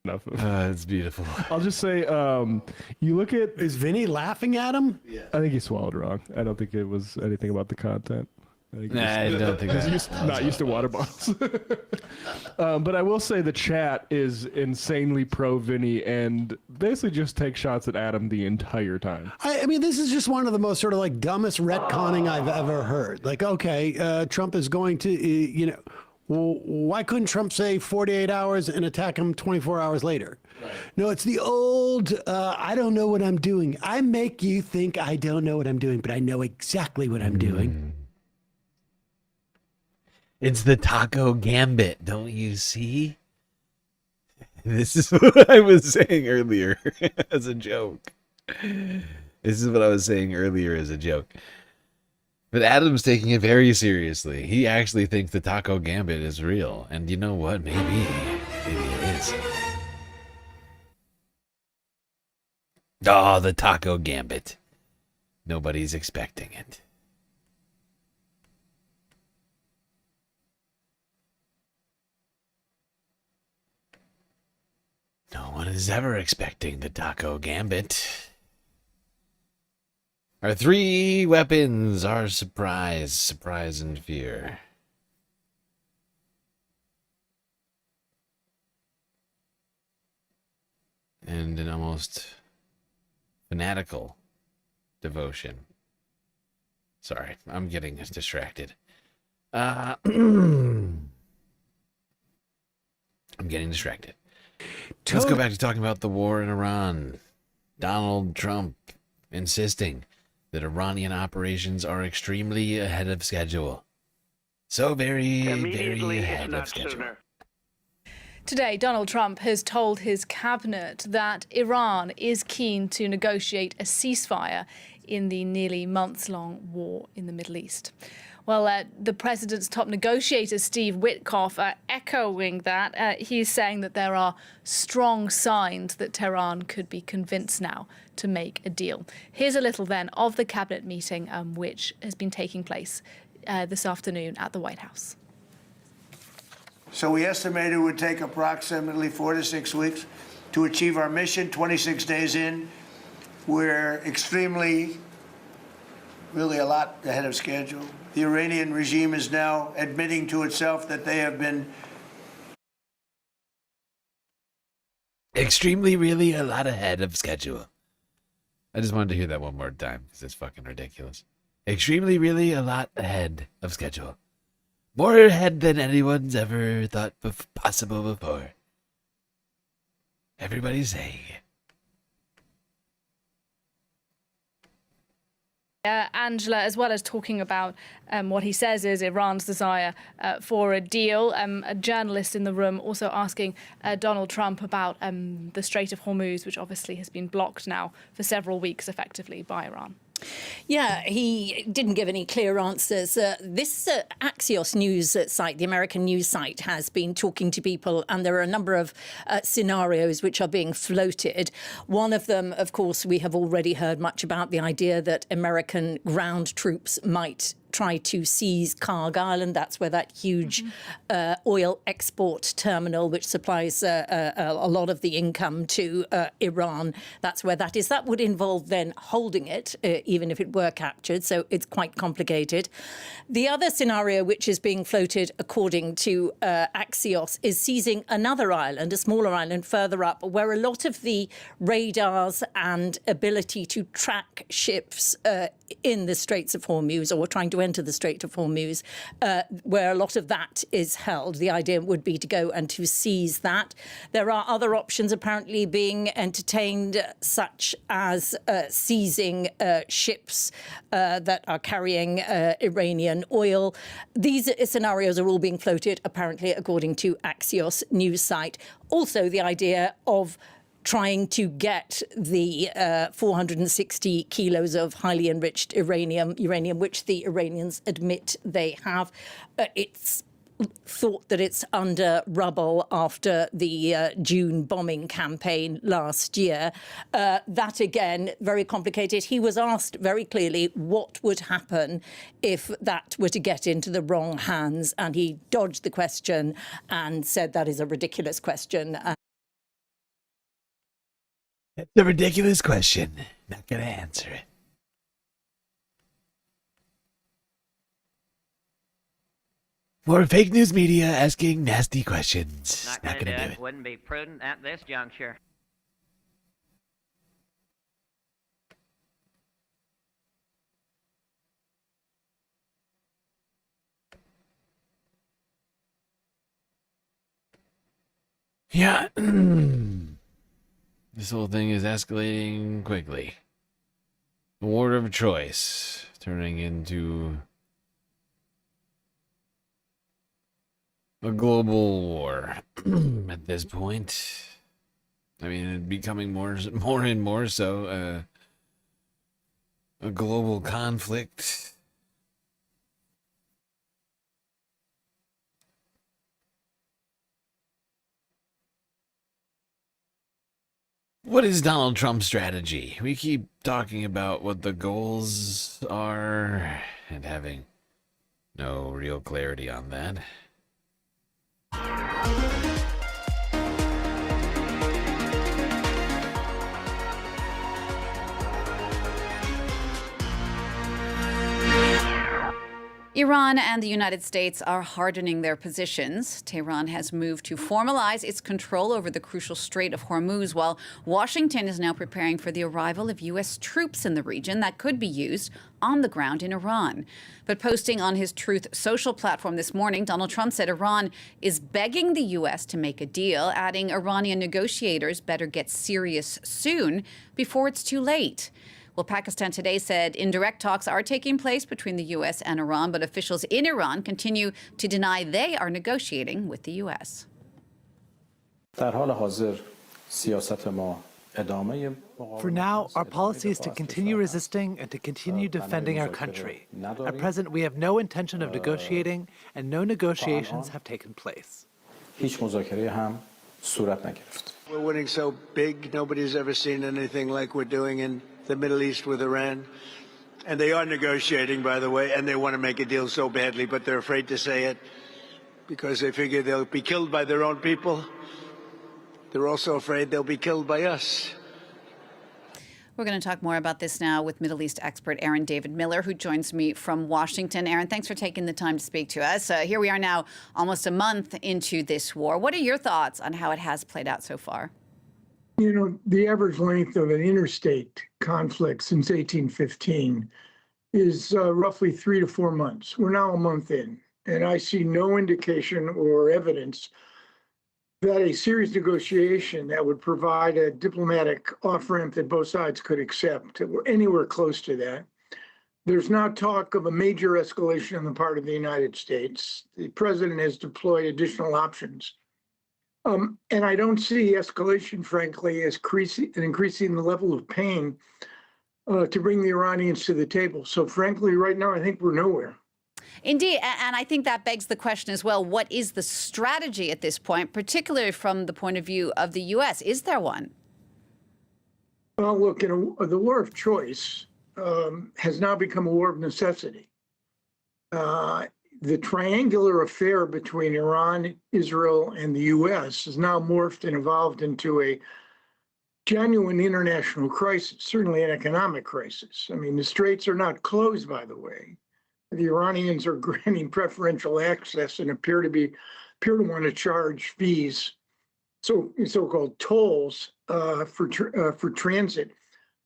It's beautiful. I'll just say, you look at. Is Vinny laughing at him? Yeah. I think he swallowed wrong. I don't think it was anything about the content. I don't think he's not used to water bottles. But I will say the chat is insanely pro Vinny and basically just take shots at Adam the entire time. I mean, this is just one of the most sort of like dumbest retconning I've ever heard. Like, okay, Trump is going to, well, why couldn't Trump say 48 hours and attack him 24 hours later? Right. No, it's the old, I don't know what I'm doing. I make you think I don't know what I'm doing, but I know exactly what I'm doing. It's the taco gambit, don't you see? This is what I was saying earlier as a joke. This is what I was saying earlier as a joke. But Adam's taking it very seriously. He actually thinks the taco gambit is real. And you know what? Maybe it is. Oh, the taco gambit. Nobody's expecting it. No one is ever expecting the taco gambit. Our three weapons are surprise, and fear. And an almost fanatical devotion. Sorry, I'm getting distracted. I'm getting distracted. Let's go back to talking about the war in Iran. Donald Trump insisting that Iranian operations are extremely ahead of schedule. So very ahead of schedule. Today, Donald Trump has told his cabinet that Iran is keen to negotiate a ceasefire in the nearly months-long war in the Middle East. Well, the president's top negotiator, Steve Witkoff, echoing that. He's saying that there are strong signs that Tehran could be convinced now to make a deal. Here's a little then of the cabinet meeting, which has been taking place this afternoon at the White House. So we estimate it would take approximately 4 to 6 weeks to achieve our mission. 26 days in, we're really a lot ahead of schedule. The Iranian regime is now admitting to itself that they have been really a lot ahead of schedule. I just wanted to hear that one more time because it's fucking ridiculous. Really a lot ahead of schedule. More ahead than anyone's ever thought possible before. Everybody's saying it. Angela, as well as talking about what he says is Iran's desire for a deal, a journalist in the room also asking Donald Trump about the Strait of Hormuz, which obviously has been blocked now for several weeks effectively by Iran. Yeah, he didn't give any clear answers. This Axios news site, the American news site, has been talking to people, and there are a number of scenarios which are being floated. One of them, of course, we have already heard much about, the idea that American ground troops might try to seize Karg Island. That's where that huge oil export terminal, which supplies a lot of the income to Iran, that's where that is. That would involve then holding it, even if it were captured. So it's quite complicated. The other scenario, which is being floated according to Axios, is seizing another island, a smaller island further up, where a lot of the radars and ability to track ships in the Straits of Hormuz, or trying to enter the Strait of Hormuz, where a lot of that is held. The idea would be to go and to seize that. There are other options apparently being entertained, such as seizing ships that are carrying Iranian oil. These scenarios are all being floated, apparently, according to Axios news site. Also, the idea of trying to get the 460 kilos of highly enriched uranium, which the Iranians admit they have. It's thought that it's under rubble after the June bombing campaign last year. That, again, very complicated. He was asked very clearly what would happen if that were to get into the wrong hands, and he dodged the question and said that is a ridiculous question. It's a ridiculous question. Not going to answer it. More fake news media asking nasty questions. Not going to do it. Wouldn't be prudent at this juncture. Yeah. This whole thing is escalating quickly. The war of choice turning into a global war at this point. I mean, it's becoming more and more so a global conflict. What is Donald Trump's strategy? We keep talking about what the goals are and having no real clarity on that. Iran and the United States are hardening their positions. Tehran has moved to formalize its control over the crucial Strait of Hormuz, while Washington is now preparing for the arrival of U.S. troops in the region that could be used on the ground in Iran. But posting on his Truth Social platform this morning, Donald Trump said Iran is begging the U.S. to make a deal, adding Iranian negotiators better get serious soon before it's too late. Well, Pakistan today said indirect talks are taking place between the U.S. and Iran, but officials in Iran continue to deny they are negotiating with the U.S. For now, our policy is to continue resisting and to continue defending our country. At present, we have no intention of negotiating, and no negotiations have taken place. We're winning so big, nobody's ever seen anything like we're doing in the Middle East with Iran. And they are negotiating, by the way, and they want to make a deal so badly, but they're afraid to say it because they figure they'll be killed by their own people. They're also afraid they'll be killed by us. We're going to talk more about this now with Middle East expert Aaron David Miller, who joins me from Washington. Aaron, thanks for taking the time to speak to us. Here we are now, almost a month into this war. What are your thoughts on how it has played out so far? You know, the average length of an interstate conflict since 1815 is roughly 3 to 4 months. We're now a month in, and I see no indication or evidence that a serious negotiation that would provide a diplomatic off-ramp that both sides could accept, we're anywhere close to that. There's now talk of a major escalation on the part of the United States. The president has deployed additional options. And I don't see escalation, frankly, as increasing the level of pain to bring the Iranians to the table. So frankly, right now, I think we're nowhere. Indeed, and I think that begs the question as well, what is the strategy at this point, particularly from the point of view of the U.S.? Is there one? Well, look, the war of choice has now become a war of necessity. the triangular affair between Iran, Israel, and the U.S. has now morphed and evolved into a genuine international crisis, certainly an economic crisis. I mean, the straits are not closed, by the way. The Iranians are granting preferential access and appear to want to charge fees, so-called tolls for transit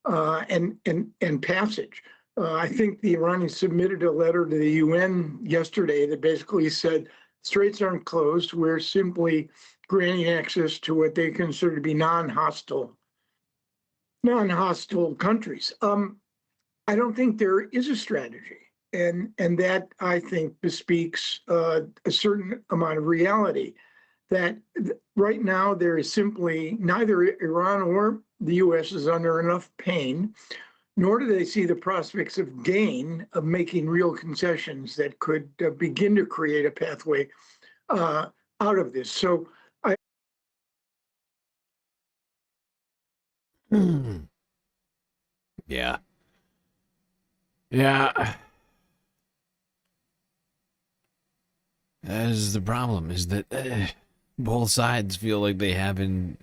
and passage. I think the Iranians submitted a letter to the UN yesterday that basically said straits aren't closed. We're simply granting access to what they consider to be non-hostile countries. I don't think there is a strategy. And that, I think, bespeaks a certain amount of reality, that right now there is simply neither Iran or the U.S. is under enough pain, nor do they see the prospects of gain of making real concessions that could begin to create a pathway out of this. So Yeah. Yeah. That is the problem, is that both sides feel like they haven't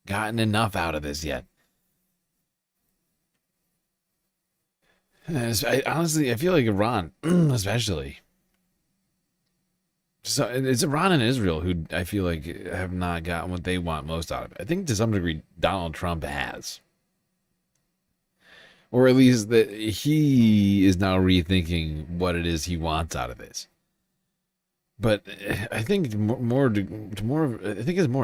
gotten enough out of this yet. Honestly, I feel like Iran, especially. So it's Iran and Israel who I feel like have not gotten what they want most out of it. I think to some degree Donald Trump has. Or at least that he is now rethinking what it is he wants out of this. But I think it's more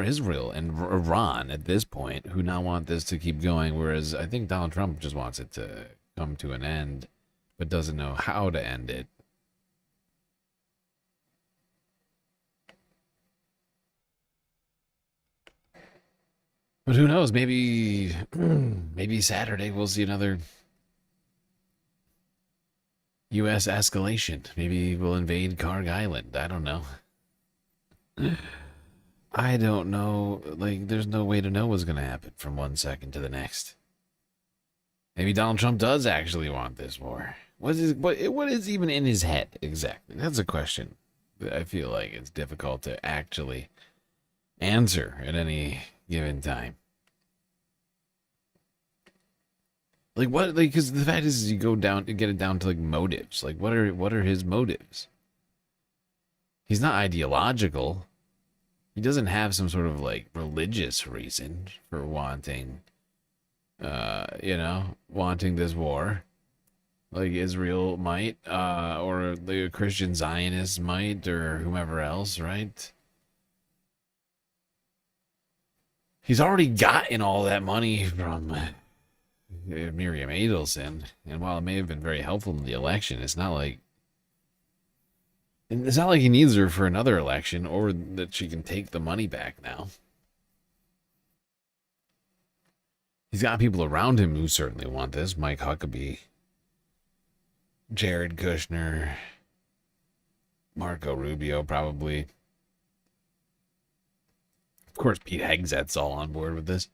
Israel and Iran at this point who now want this to keep going, whereas I think Donald Trump just wants it to come to an end, but doesn't know how to end it. But who knows? Maybe Saturday we'll see another U.S. escalation. Maybe we'll invade Karg Island. I don't know. I don't know. Like, there's no way to know what's going to happen from one second to the next. Maybe Donald Trump does actually want this war. What is even in his head exactly? That's a question that I feel like it's difficult to actually answer at any given time. Like what? Like, because the fact is, you get it down to like motives. Like, what are his motives? He's not ideological. He doesn't have some sort of like religious reason for wanting, wanting this war, like Israel might, or the Christian Zionists might, or whomever else, right? He's already gotten all that money from Miriam Adelson, and while it may have been very helpful in the election, it's not like he needs her for another election, or that she can take the money back now. He's got people around him who certainly want this. Mike Huckabee, Jared Kushner, Marco Rubio, probably. Of course, Pete Hegseth's all on board with this.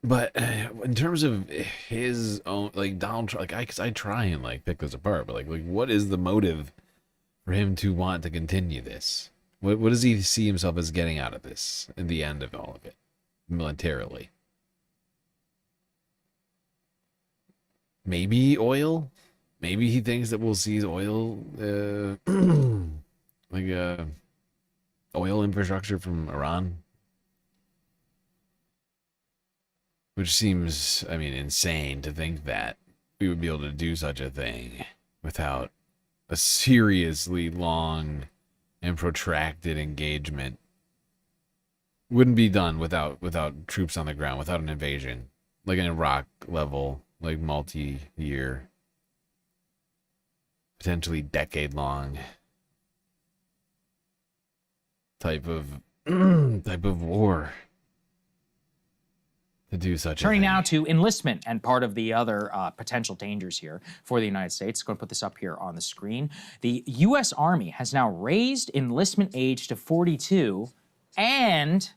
But in terms of his own, like Donald Trump, like I try and like pick this apart, but like what is the motive for him to want to continue this? What does he see himself as getting out of this in the end of all of it, militarily? Maybe oil. Maybe he thinks that we'll seize oil, oil infrastructure from Iran. Which seems, I mean, insane to think that we would be able to do such a thing without a seriously long and protracted engagement. Wouldn't be done without troops on the ground, without an invasion, like an Iraq level, like multi-year, potentially decade-long type of war. To do such a Turning thing. now to enlistment and part of the other potential dangers here for the United States. I'm going to put this up here on the screen. The U.S. Army has now raised enlistment age to 42 and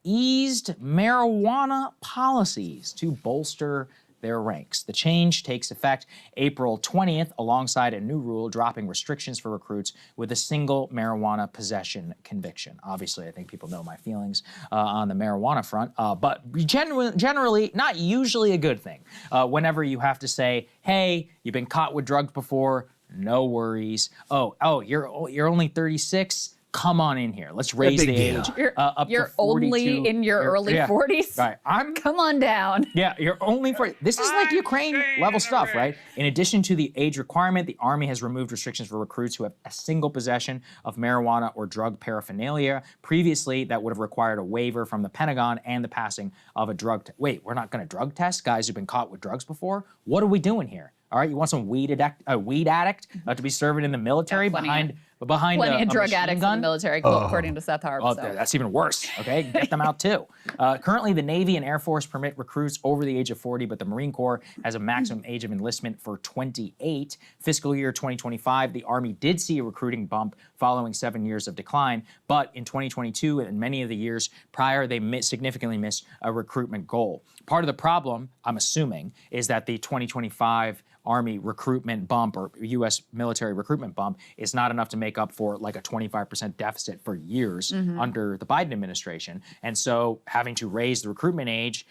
eased marijuana policies to bolster their ranks. The change takes effect April 20th alongside a new rule dropping restrictions for recruits with a single marijuana possession conviction. Obviously, I think people know my feelings on the marijuana front, but generally not usually a good thing. Whenever you have to say, hey, you've been caught with drugs before, no worries. Oh, you're only 36? Come on in here. Let's raise the age up You're to 42. only in your early 40s? Right. Come on down. Yeah, you're only for this is like Ukraine level stuff, right? In addition to the age requirement, the Army has removed restrictions for recruits who have a single possession of marijuana or drug paraphernalia. Previously, that would have required a waiver from the Pentagon and the passing of a drug test. Wait, we're not going to drug test guys who've been caught with drugs before? What are we doing here? All right, you want some weed addict to be serving in the military behind Plenty a of drug machine addicts gun? in the military, according to Seth Harp. Oh, so. that's even worse. Okay, get them out too. Currently, the Navy and Air Force permit recruits over the age of 40, but the Marine Corps has a maximum age of enlistment for 28. Fiscal year 2025, the Army did see a recruiting bump following 7 years of decline, but in 2022 and many of the years prior, they significantly missed a recruitment goal. Part of the problem, I'm assuming, is that the 2025 Army recruitment bump or U.S. military recruitment bump is not enough to make up for like a 25% deficit for years under the Biden administration. And so having to raise the recruitment age,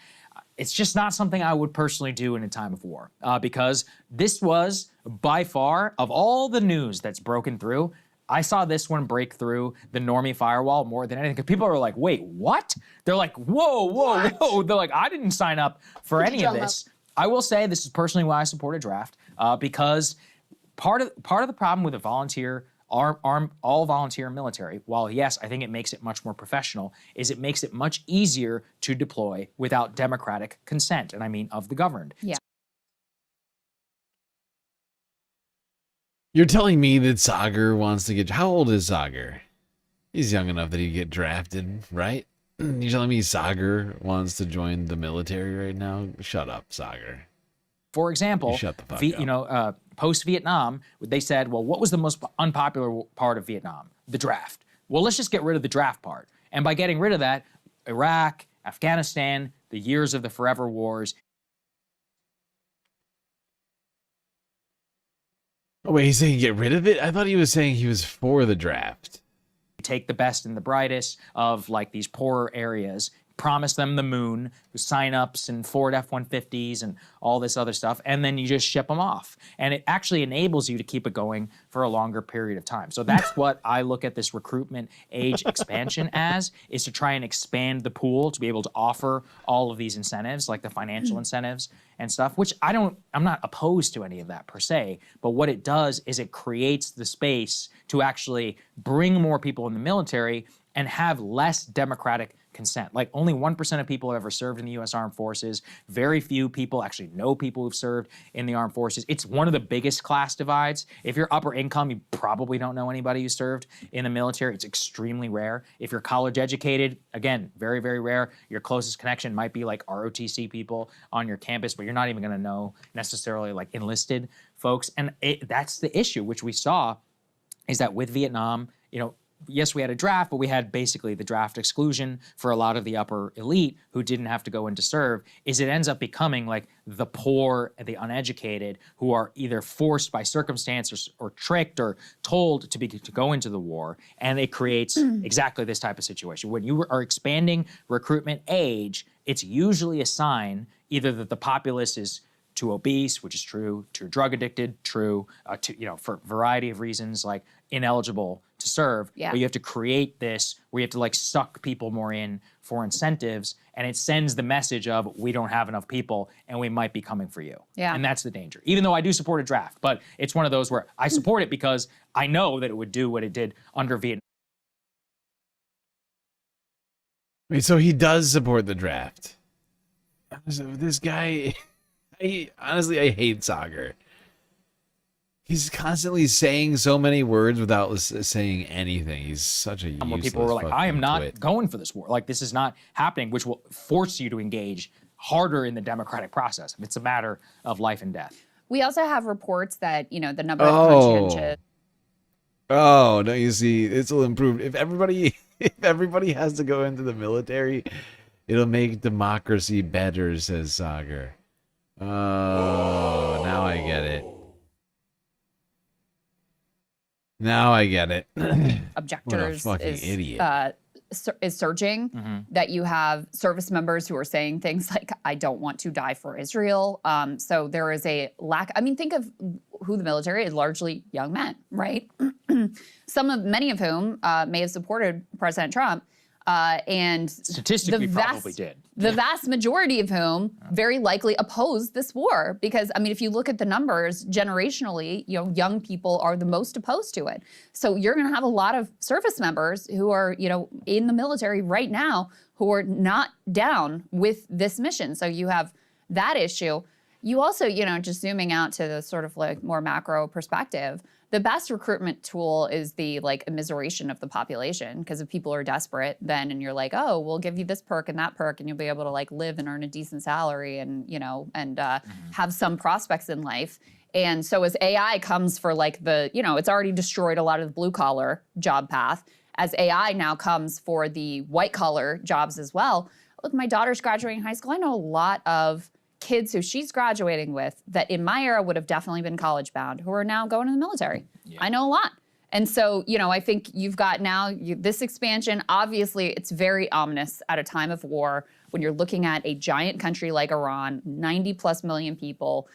it's just not something I would personally do in a time of war because this was by far, of all the news that's broken through, I saw this one break through the normie firewall more than anything because people are like, wait, what? They're like, whoa. They're like, I didn't sign up for any of this. I will say this is personally why I support a draft because part of the problem with a volunteer, all volunteer military, while yes, I think it makes it much more professional, is it makes it much easier to deploy without democratic consent, and I mean of the governed. Yeah. You're telling me that Sagar wants to get... How old is Sagar? He's young enough that he'd get drafted, right? You're telling me Sagar wants to join the military right now? Shut up, Sagar. For example, shut the fuck up. Post-Vietnam, they said, well, what was the most unpopular part of Vietnam? The draft. Well, let's just get rid of the draft part. And by getting rid of that, Iraq, Afghanistan, the years of the forever wars. Oh, wait, he's saying get rid of it? I thought he was saying he was for the draft. Take the best and the brightest of like these poorer areas, promise them the moon, sign-ups and Ford F-150s and all this other stuff, and then you just ship them off. And it actually enables you to keep it going for a longer period of time. So that's what I look at this recruitment age expansion as, is to try and expand the pool to be able to offer all of these incentives, like the financial incentives and stuff, which I'm not opposed to any of that per se, but what it does is it creates the space to actually bring more people in the military and have less democratic consent. Like only 1% of people have ever served in the U.S. Armed Forces. Very few people actually know people who've served in the armed forces. It's one of the biggest class divides. If you're upper income, you probably don't know anybody who served in the military. It's extremely rare. If you're college educated, again, very, very rare. Your closest connection might be like ROTC people on your campus, but you're not even going to know necessarily like enlisted folks. And that's the issue, which we saw is that with Vietnam, yes, we had a draft, but we had basically the draft exclusion for a lot of the upper elite who didn't have to go in to serve, is it ends up becoming like the poor, the uneducated, who are either forced by circumstance or tricked or told to go into the war. And it creates exactly this type of situation. When you are expanding recruitment age, it's usually a sign either that the populace is too obese, which is true, too drug addicted, true, for a variety of reasons, like ineligible to serve. Yeah. But you have to create this where you have to like suck people more in for incentives, and it sends the message of we don't have enough people and we might be coming for you. Yeah. And that's the danger. Even though I do support a draft, but it's one of those where I support it because I know that it would do what it did under Vietnam. Wait, so he does support the draft. This guy... honestly, I hate Sagar. He's constantly saying so many words without saying anything. He's such a useless people were like, I am not twit. going for this war. Like, this is not happening, which will force you to engage harder in the democratic process. It's a matter of life and death. We also have reports that, the number of conscientious... Oh, no, you see, this will improve. If everybody If everybody has to go into the military, it'll make democracy better, says Sagar. Oh, now I get it. Now I get it. Objectors what a fucking idiot. Is surging, that you have service members who are saying things like, I don't want to die for Israel. So there is a lack. I mean, think of who the military is, largely young men, right? Many of whom may have supported President Trump. And statistically probably did. The vast majority of whom very likely opposed this war, because I mean, if you look at the numbers generationally, young people are the most opposed to it. So you're going to have a lot of service members who are, in the military right now who are not down with this mission. So you have that issue. You also, just zooming out to the sort of like more macro perspective, the best recruitment tool is the immiseration of the population, because if people are desperate then, and you're like, oh, we'll give you this perk and that perk and you'll be able to live and earn a decent salary and, have some prospects in life. And so as AI comes for it's already destroyed a lot of the blue collar job path. As AI now comes for the white collar jobs as well. Look, my daughter's graduating high school. I know a lot of kids who she's graduating with that in my era would have definitely been college bound, who are now going to the military. Yeah. I know a lot. And so, I think you've got now this expansion. Obviously, it's very ominous at a time of war when you're looking at a giant country like Iran, 90+ million people,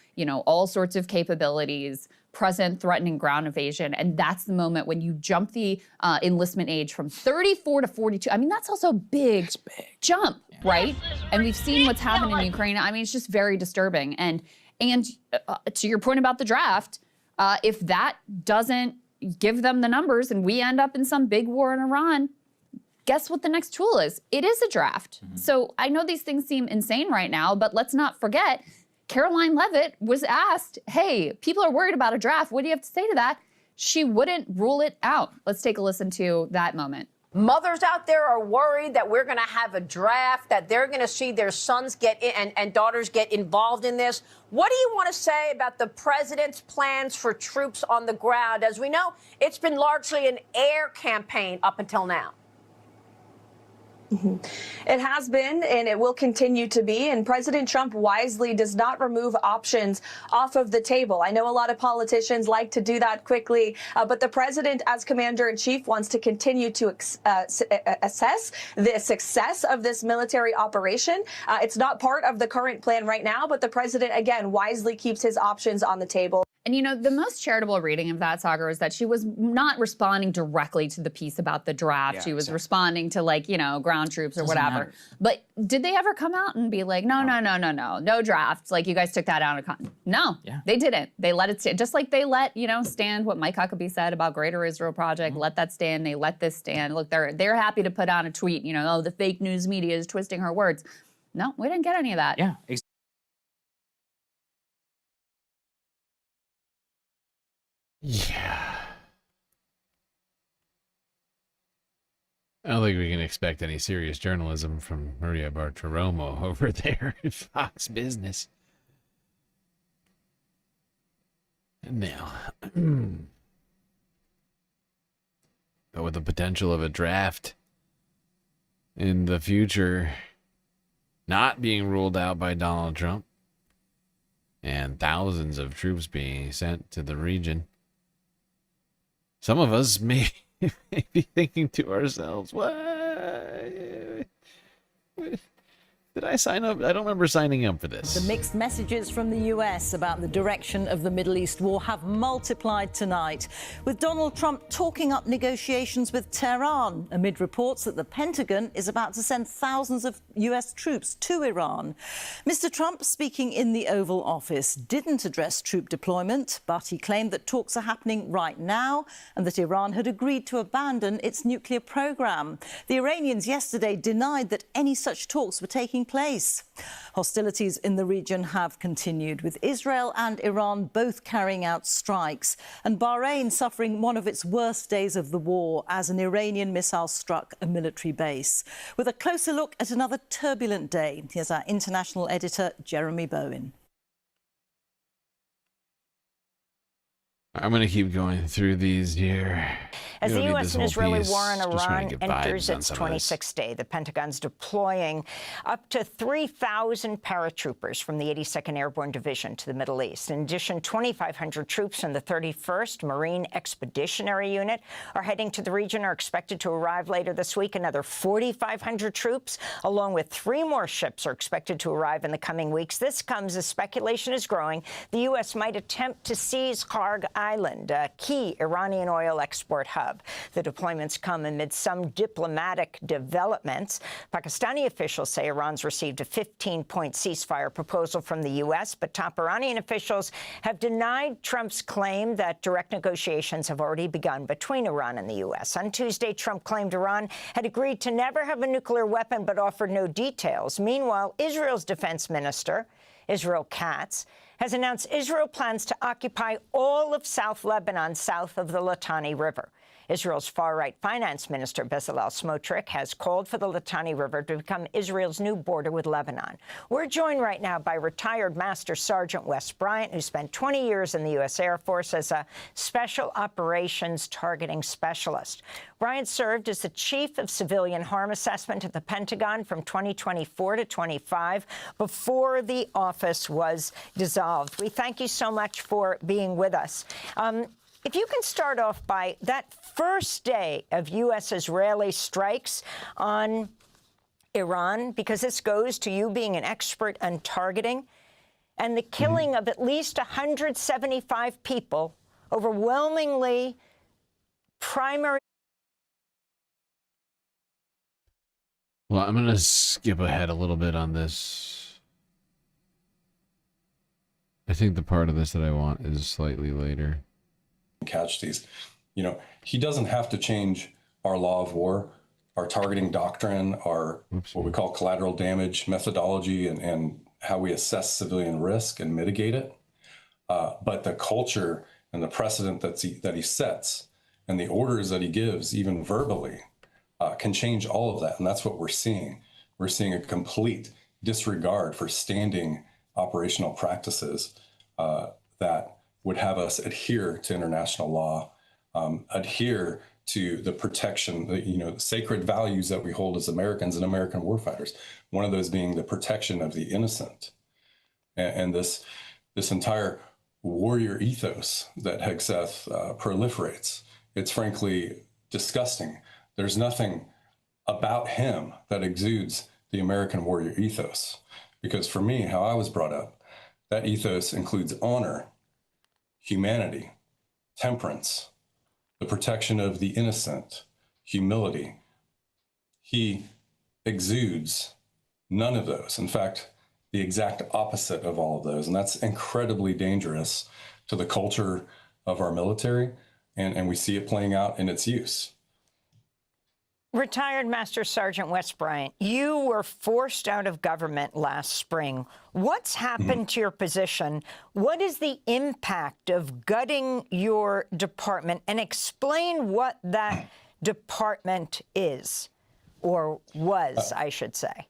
all sorts of capabilities, present threatening ground invasion. And that's the moment when you jump the enlistment age from 34 to 42. I mean, that's also a big jump, right? And we've seen what's happened in Ukraine. I mean, it's just very disturbing. And to your point about the draft, if that doesn't give them the numbers and we end up in some big war in Iran, guess what the next tool is? It is a draft. So I know these things seem insane right now, but let's not forget, Caroline Leavitt was asked, hey, people are worried about a draft. What do you have to say to that? She wouldn't rule it out. Let's take a listen to that moment. Mothers out there are worried that we're going to have a draft, that they're going to see their sons get in and daughters get involved in this. What do you want to say about the president's plans for troops on the ground? As we know, it's been largely an air campaign up until now. It has been, and it will continue to be. And President Trump wisely does not remove options off of the table. I know a lot of politicians like to do that quickly, but the president, as commander-in-chief, wants to continue to assess the success of this military operation. It's not part of the current plan right now, but the president, again, wisely keeps his options on the table. And the most charitable reading of that, Sagar, is that she was not responding directly to the piece about the draft. Yeah, she was responding to ground troops or whatever. But did they ever come out and be like, no drafts? Like, you guys took that out of context. No, they didn't. They let it stand. Just like they let, stand what Mike Huckabee said about Greater Israel Project, let that stand. They let this stand. Look, they're happy to put on a tweet, oh, the fake news media is twisting her words. No, we didn't get any of that. Yeah, Yeah. I don't think we can expect any serious journalism from Maria Bartiromo over there at Fox Business. Now, but with the potential of a draft in the future not being ruled out by Donald Trump and thousands of troops being sent to the region, some of us may be thinking to ourselves, what? Did I sign up? I don't remember signing up for this. The mixed messages from the US about the direction of the Middle East war have multiplied tonight, with Donald Trump talking up negotiations with Tehran amid reports that the Pentagon is about to send thousands of US troops to Iran. Mr. Trump, speaking in the Oval Office, didn't address troop deployment, but he claimed that talks are happening right now and that Iran had agreed to abandon its nuclear program. The Iranians yesterday denied that any such talks were taking place. Hostilities in the region have continued, with Israel and Iran both carrying out strikes, and Bahrain suffering one of its worst days of the war as an Iranian missile struck a military base. With a closer look at another turbulent day, here's our international editor, Jeremy Bowen. I'm going to keep going through these here. As the U.S. and Israeli war on Just trying Iran to get enters vibes on its some of this. 26th day, the Pentagon's deploying up to 3,000 paratroopers from the 82nd Airborne Division to the Middle East. In addition, 2,500 troops from the 31st Marine Expeditionary Unit are heading to the region, are expected to arrive later this week. Another 4,500 troops, along with 3 more ships, are expected to arrive in the coming weeks. This comes as speculation is growing the U.S. might attempt to seize Kharg Island, a key Iranian oil export hub. The deployments come amid some diplomatic developments. Pakistani officials say Iran's received a 15-point ceasefire proposal from the U.S., but top Iranian officials have denied Trump's claim that direct negotiations have already begun between Iran and the U.S. On Tuesday, Trump claimed Iran had agreed to never have a nuclear weapon, but offered no details. Meanwhile, Israel's defense minister, Israel Katz, has announced Israel plans to occupy all of South Lebanon south of the Litani River. Israel's far-right finance minister, Bezalel Smotrich, has called for the Litani River to become Israel's new border with Lebanon. We're joined right now by retired Master Sergeant Wes Bryant, who spent 20 years in the U.S. Air Force as a Special Operations Targeting Specialist. Bryant served as the Chief of Civilian Harm Assessment at the Pentagon from 2024 to 25 before the office was dissolved. We thank you so much for being with us. If you can start off by that first day of U.S.-Israeli strikes on Iran, because this goes to you being an expert on targeting, and the killing of at least 175 people, overwhelmingly primary. Well, I'm going to skip ahead a little bit on this. I think the part of this that I want is slightly later. Casualties. You know, he doesn't have to change our law of war, our targeting doctrine, our what we call collateral damage methodology, and how we assess civilian risk and mitigate it. But the culture and the precedent that he sets and the orders that he gives, even verbally, can change all of that. And that's what we're seeing. We're seeing a complete disregard for standing operational practices that would have us adhere to international law, adhere to the protection, the sacred values that we hold as Americans and American warfighters. One of those being the protection of the innocent, and this entire warrior ethos that Hegseth proliferates. It's frankly disgusting. There's nothing about him that exudes the American warrior ethos, because for me, how I was brought up, that ethos includes honor, humanity, temperance, the protection of the innocent, humility. He exudes none of those. In fact, the exact opposite of all of those. And that's incredibly dangerous to the culture of our military. And we see it playing out in its use. Retired Master Sergeant Wes Bryant, you were forced out of government last spring. What's happened to your position? What is the impact of gutting your department? And explain what that department is, or was, I should say.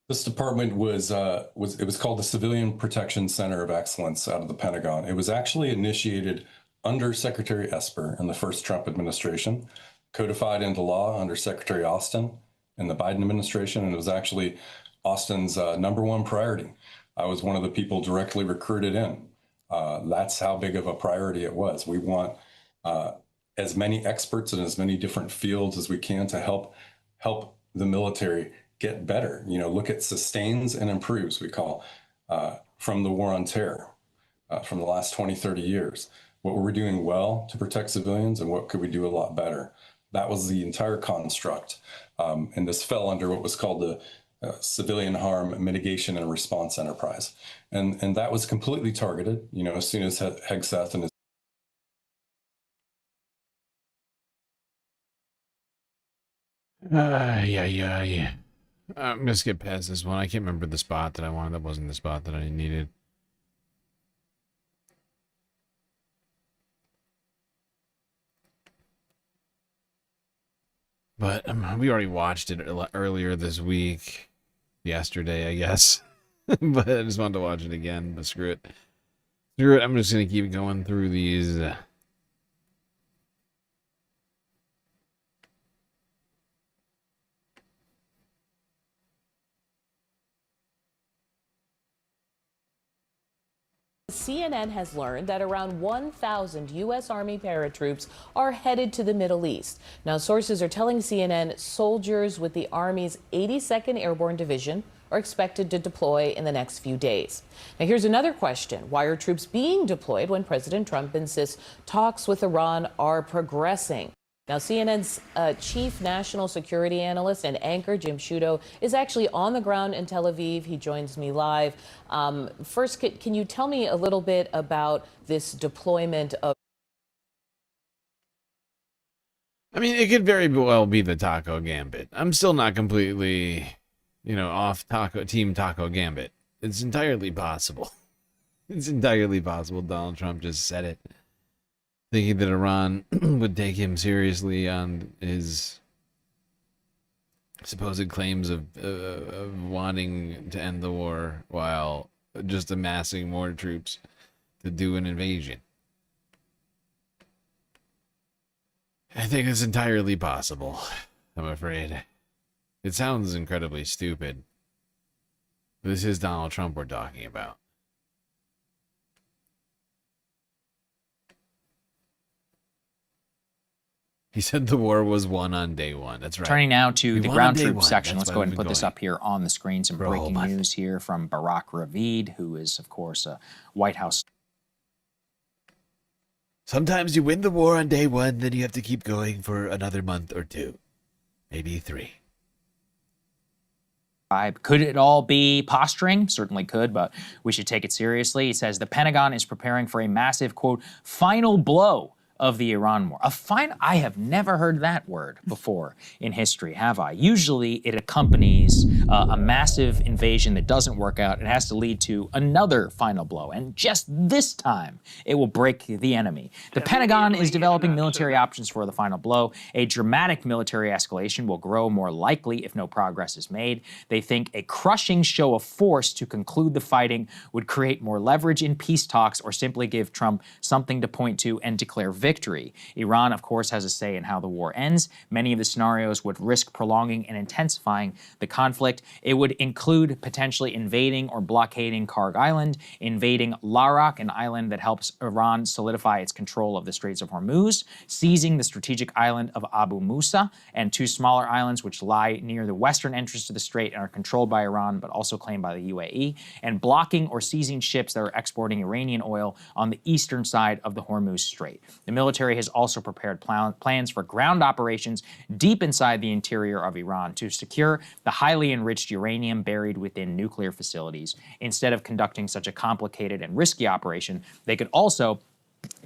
This department was called the Civilian Protection Center of Excellence out of the Pentagon. It was actually initiated under Secretary Esper in the first Trump administration, codified into law under Secretary Austin in the Biden administration, and it was actually Austin's #1 priority. I was one of the people directly recruited in. That's how big of a priority it was. We want as many experts in as many different fields as we can to help the military get better. Look at sustains and improves, we call, from the war on terror, from the last 20, 30 years. What were we doing well to protect civilians, and what could we do a lot better? That was the entire construct. And this fell under what was called the Civilian Harm Mitigation and Response Enterprise. And that was completely targeted, as soon as Hegseth and his Yeah. I'm going to skip past this one. I can't remember the spot that I wanted. That wasn't the spot that I needed. But we already watched it earlier this week. Yesterday, I guess. But I just wanted to watch it again, but screw it. Screw it, I'm just gonna keep going through these. CNN has learned that around 1,000 U.S. Army paratroops are headed to the Middle East. Now, sources are telling CNN soldiers with the Army's 82nd Airborne Division are expected to deploy in the next few days. Now, here's another question. Why are troops being deployed when President Trump insists talks with Iran are progressing? Now, CNN's chief national security analyst and anchor, Jim Sciutto, is actually on the ground in Tel Aviv. He joins me live. First, can you tell me a little bit about this deployment of... I mean, it could very well be the Taco Gambit. I'm still not completely, off Team Taco Gambit. It's entirely possible. It's entirely possible. Donald Trump just said it, thinking that Iran would take him seriously on his supposed claims of wanting to end the war while just amassing more troops to do an invasion. I think it's entirely possible, I'm afraid. It sounds incredibly stupid. This is Donald Trump we're talking about. He said the war was won on day one. That's right. Turning now to the ground troops section. That's Let's go why ahead and we've put been this going. up here on the screen. Some breaking news here from Barack Ravid, who is, of course, a White House. Sometimes you win the war on day one, then you have to keep going for another month or two, maybe 3. Could it all be posturing? Certainly could, but we should take it seriously. He says the Pentagon is preparing for a massive, quote, final blow of the Iran war. I have never heard that word before in history, have I? Usually it accompanies a massive invasion that doesn't work out. It has to lead to another final blow. And just this time, it will break the enemy. The Pentagon is developing military options for the final blow. A dramatic military escalation will grow more likely if no progress is made. They think a crushing show of force to conclude the fighting would create more leverage in peace talks or simply give Trump something to point to and declare victory. Iran, of course, has a say in how the war ends. Many of the scenarios would risk prolonging and intensifying the conflict. It would include potentially invading or blockading Karg Island, invading Larak, an island that helps Iran solidify its control of the Straits of Hormuz, seizing the strategic island of Abu Musa, and 2 smaller islands which lie near the western entrance to the strait and are controlled by Iran but also claimed by the UAE, and blocking or seizing ships that are exporting Iranian oil on the eastern side of the Hormuz Strait. The military has also prepared plans for ground operations deep inside the interior of Iran to secure the highly enriched uranium buried within nuclear facilities. Instead of conducting such a complicated and risky operation, they could also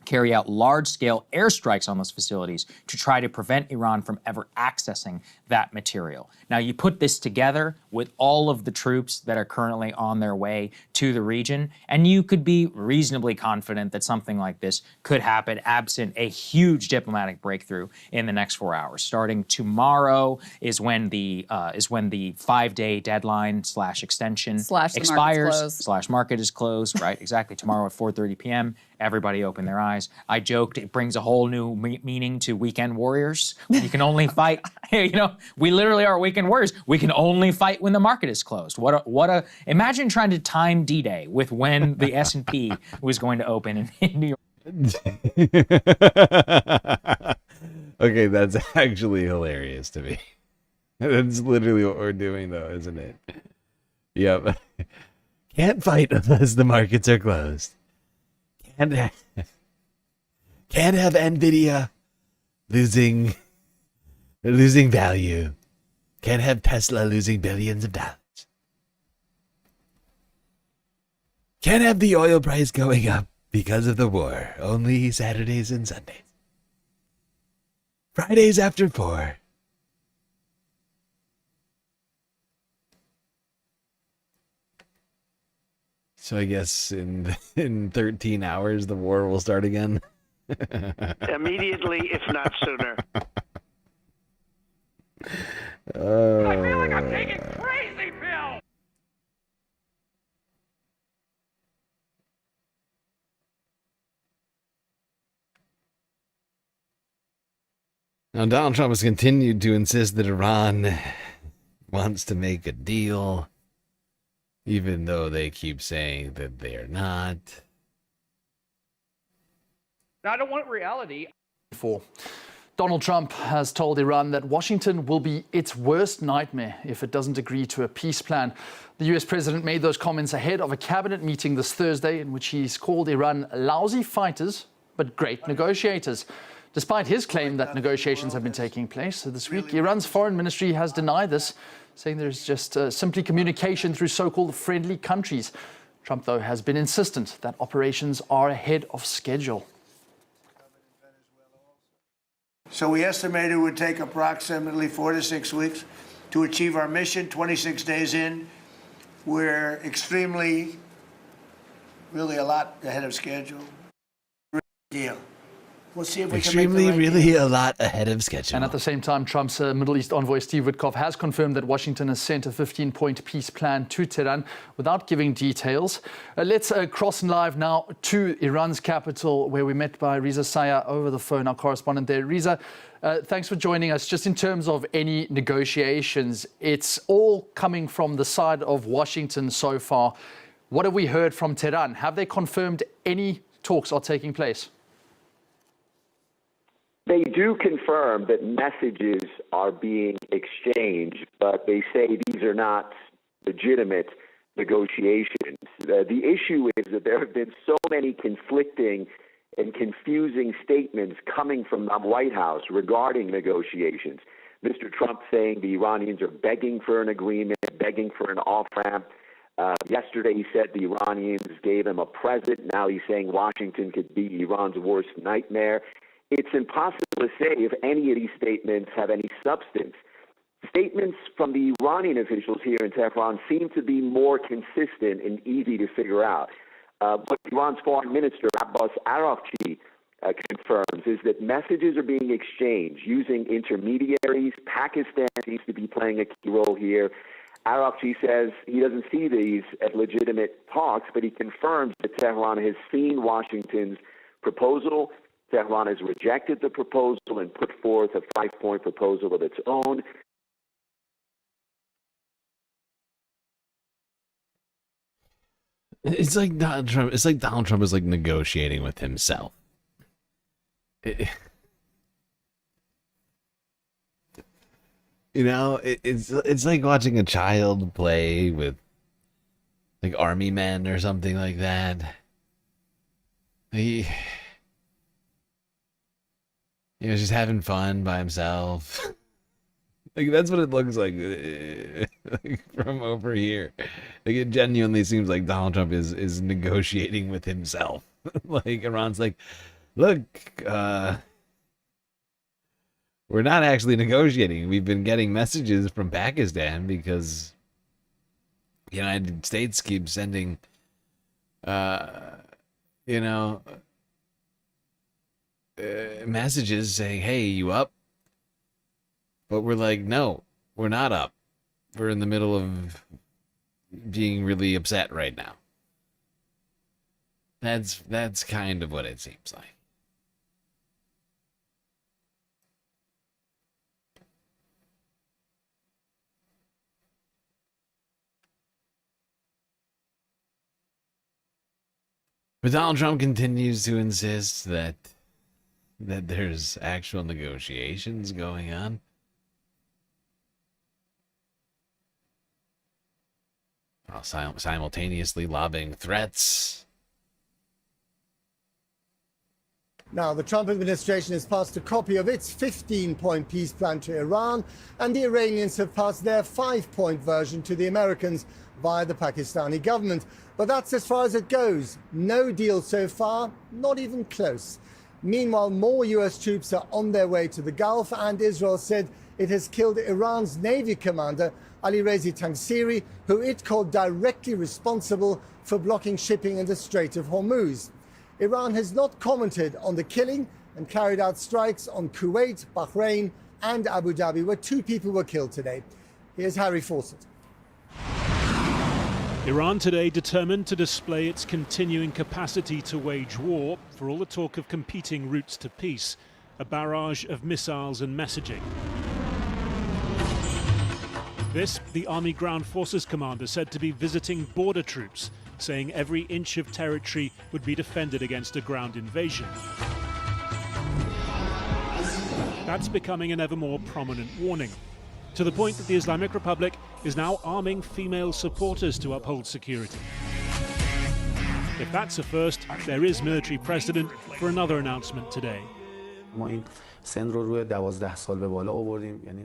carry out large-scale airstrikes on those facilities to try to prevent Iran from ever accessing that material. Now, you put this together with all of the troops that are currently on their way to the region, and you could be reasonably confident that something like this could happen absent a huge diplomatic breakthrough in the next 4 hours. Starting tomorrow is when the 5-day deadline / extension expires / market is closed. Right, exactly. Tomorrow at 4:30 p.m. Everybody open their eyes. I joked it brings a whole new meaning to weekend warriors. You can only fight. We literally are weekend warriors. We can only fight when the market is closed. Imagine trying to time D-Day with when the S&P was going to open in New York. Okay, that's actually hilarious to me. That's literally what we're doing, though, isn't it? Yep. Can't fight unless the markets are closed. Can't have Nvidia losing value. Can't have Tesla losing billions of dollars. Can't have the oil price going up because of the war. Only Saturdays and Sundays. Fridays after 4. So I guess in 13 hours the war will start again. Immediately, if not sooner. I feel like I'm taking crazy pills. Now, Donald Trump has continued to insist that Iran wants to make a deal, even though they keep saying that they're not. I don't want reality. Donald Trump has told Iran that Washington will be its worst nightmare if it doesn't agree to a peace plan. The US president made those comments ahead of a cabinet meeting this Thursday in which he's called Iran lousy fighters but great negotiators. Despite his claim that negotiations have been taking place this week, Iran's foreign ministry has denied this, saying there's just simply communication through so-called friendly countries. Trump, though, has been insistent that operations are ahead of schedule. So we estimate it would take approximately 4 to 6 weeks to achieve our mission. 26 days in, we're really a lot ahead of schedule. Deal. We'll see if we can make the right deal. A lot ahead of schedule. And at the same time, Trump's Middle East envoy Steve Witkoff has confirmed that Washington has sent a 15-point peace plan to Tehran without giving details. Let's cross live now to Iran's capital, where we're met by Reza Saya over the phone, our correspondent there. Reza, thanks for joining us. Just in terms of any negotiations, it's all coming from the side of Washington so far. What have we heard from Tehran? Have they confirmed any talks are taking place? They do confirm that messages are being exchanged, but they say these are not legitimate negotiations. The issue is that there have been so many conflicting and confusing statements coming from the White House regarding negotiations. Mr. Trump saying the Iranians are begging for an agreement, begging for an off-ramp. Yesterday he said the Iranians gave him a present. Now he's saying Washington could be Iran's worst nightmare. It's impossible to say if any of these statements have any substance. Statements from the Iranian officials here in Tehran seem to be more consistent and easy to figure out. What Iran's foreign minister, Abbas Araghchi, confirms is that messages are being exchanged using intermediaries. Pakistan seems to be playing a key role here. Araghchi says he doesn't see these as legitimate talks, but he confirms that Tehran has seen Washington's proposal. Tehran has rejected the proposal and put forth a 5-point proposal of its own. It's like Donald Trump. It's like Donald Trump is like negotiating with himself. It's like watching a child play with like army men or something like that. Just having fun by himself. Like that's what it looks like from over here. Like it genuinely seems like Donald Trump is negotiating with himself. Like Iran's like, look, we're not actually negotiating. We've been getting messages from Pakistan because the United States keeps sending, messages saying, hey, you up? But we're like, no, we're not up. We're in the middle of being really upset right now. That's kind of what it seems like. But Donald Trump continues to insist that there's actual negotiations going on. While simultaneously lobbing threats. Now, the Trump administration has passed a copy of its 15-point peace plan to Iran, and the Iranians have passed their 5-point version to the Americans via the Pakistani government. But that's as far as it goes. No deal so far, not even close. Meanwhile, more US troops are on their way to the Gulf, and Israel said it has killed Iran's Navy commander, Ali Rezi Tangsiri, who it called directly responsible for blocking shipping in the Strait of Hormuz. Iran has not commented on the killing and carried out strikes on Kuwait, Bahrain, and Abu Dhabi, where 2 people were killed today. Here's Harry Fawcett. Iran today determined to display its continuing capacity to wage war for all the talk of competing routes to peace. a barrage of missiles and messaging. This, the Army Ground Forces commander said to be visiting border troops, saying every inch of territory would be defended against a ground invasion. That's becoming an ever more prominent warning, to the point that the Islamic Republic is now arming female supporters to uphold security. If that's a first, there is military precedent for another announcement today.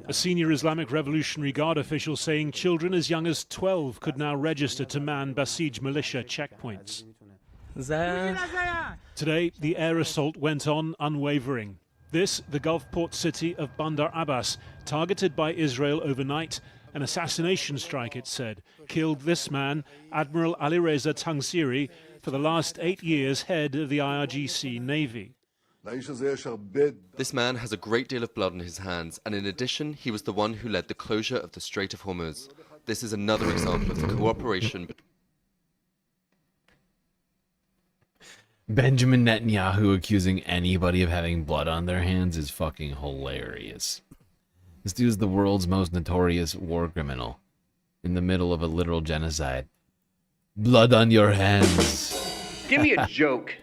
A senior Islamic Revolutionary Guard official saying children as young as 12 could now register to man Basij militia checkpoints. Today, the air assault went on unwavering. This, the Gulf port city of Bandar Abbas, targeted by Israel overnight. An assassination strike, it said, killed this man, Admiral Alireza Tangsiri, for the last 8 years head of the IRGC Navy. This man has a great deal of blood on his hands, and in addition, he was the one who led the closure of the Strait of Hormuz. This is another example of the cooperation between Benjamin Netanyahu accusing anybody of having blood on their hands is fucking hilarious. This dude's the world's most notorious war criminal, in the middle of a literal genocide. Blood on your hands. Give me a joke.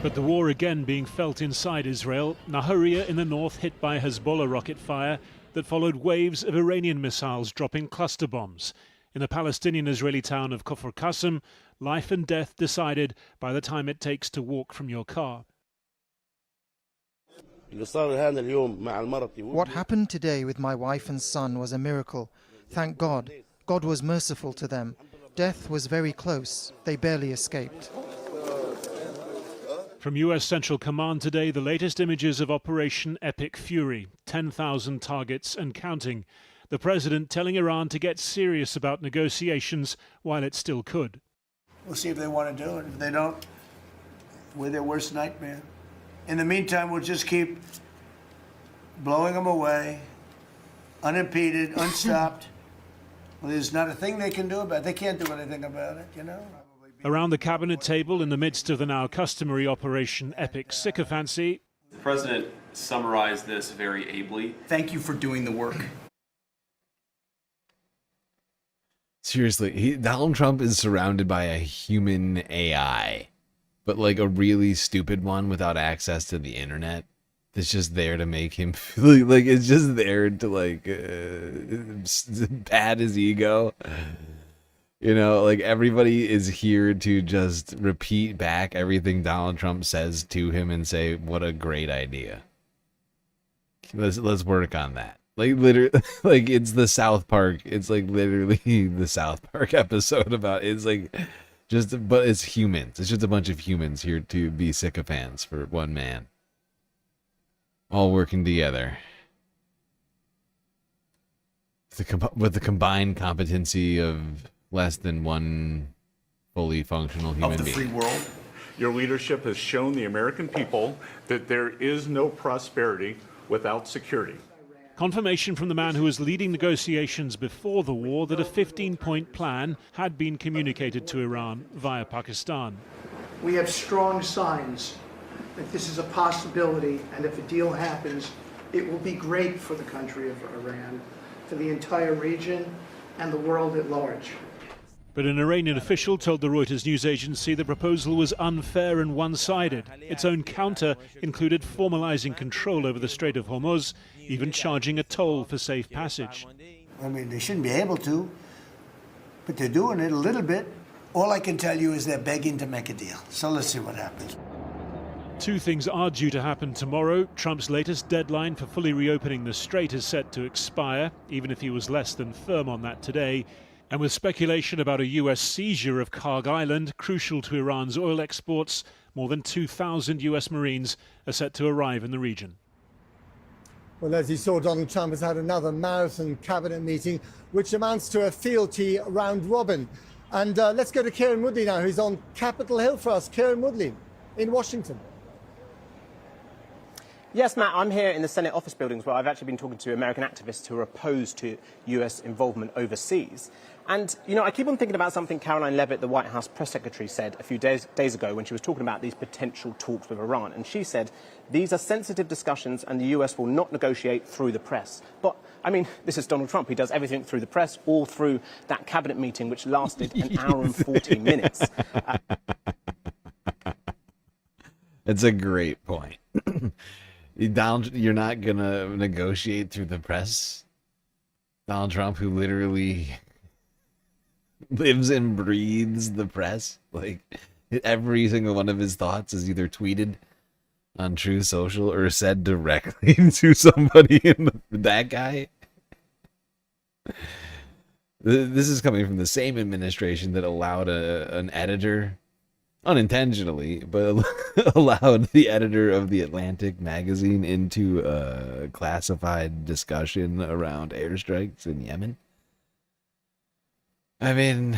But the war again being felt inside Israel. Nahariya in the north hit by Hezbollah rocket fire that followed waves of Iranian missiles dropping cluster bombs. In the Palestinian-Israeli town of Kfar Qasim, life and death decided by the time it takes to walk from your car. What happened today with my wife and son was a miracle. Thank God. God was merciful to them. Death was very close. They barely escaped. From US Central Command today, the latest images of Operation Epic Fury, 10,000 targets and counting. The president telling Iran to get serious about negotiations while it still could. We'll see if they want to do it. If they don't, we're their worst nightmare. In the meantime, we'll just keep blowing them away, unimpeded, unstopped. Well, there's not a thing they can do about it. They can't do anything about it, you know? Around the cabinet table, in the midst of the now customary Operation Epic Sycophancy, the president summarized this very ably. Thank you for doing the work. Seriously, Donald Trump is surrounded by a human AI, but like a really stupid one without access to the internet. That's just there to make him feel like it's just there to like pad his ego. You know, like everybody is here to just repeat back everything Donald Trump says to him and say, what a great idea. Let's work on that. Like literally, like it's the South Park. It's like literally the South Park episode about it's like just, but it's humans. It's just a bunch of humans here to be sycophants for one man. All working together. With the combined competency of less than one fully functional human being. Of the free world. Your leadership has shown the American people that there is no prosperity without security. Confirmation from the man who was leading negotiations before the war that a 15-point plan had been communicated to Iran via Pakistan. We have strong signs that this is a possibility, and if a deal happens, it will be great for the country of Iran, for the entire region, and the world at large. But an Iranian official told the Reuters news agency the proposal was unfair and one-sided. Its own counter included formalizing control over the Strait of Hormuz, even charging a toll for safe passage. I mean, they shouldn't be able to, but they're doing it a little bit. All I can tell you is they're begging to make a deal. So let's see what happens. Two things are due to happen tomorrow. Trump's latest deadline for fully reopening the strait is set to expire, even if he was less than firm on that today. And with speculation about a US seizure of Karg Island, crucial to Iran's oil exports, more than 2,000 US Marines are set to arrive in the region. Well, as you saw, Donald Trump has had another marathon cabinet meeting, which amounts to a fealty round robin. And let's go to Kieran Woodley now, who's on Capitol Hill for us. Kieran Woodley in Washington. Yes, Matt, I'm here in the Senate office buildings where I've actually been talking to American activists who are opposed to US involvement overseas. And, you know, I keep on thinking about something Caroline Leavitt, the White House press secretary, said a few days ago when she was talking about these potential talks with Iran. And she said, these are sensitive discussions and the US will not negotiate through the press. But, I mean, this is Donald Trump. He does everything through the press, all through that cabinet meeting, which lasted an hour and 40 minutes. It's a great point. You're not going to negotiate through the press? Donald Trump, who literally lives and breathes the press. Like, every single one of his thoughts is either tweeted on Truth Social or said directly to somebody in that guy. This is coming from the same administration that allowed an editor, unintentionally, but allowed the editor of The Atlantic magazine into a classified discussion around airstrikes in Yemen. I mean,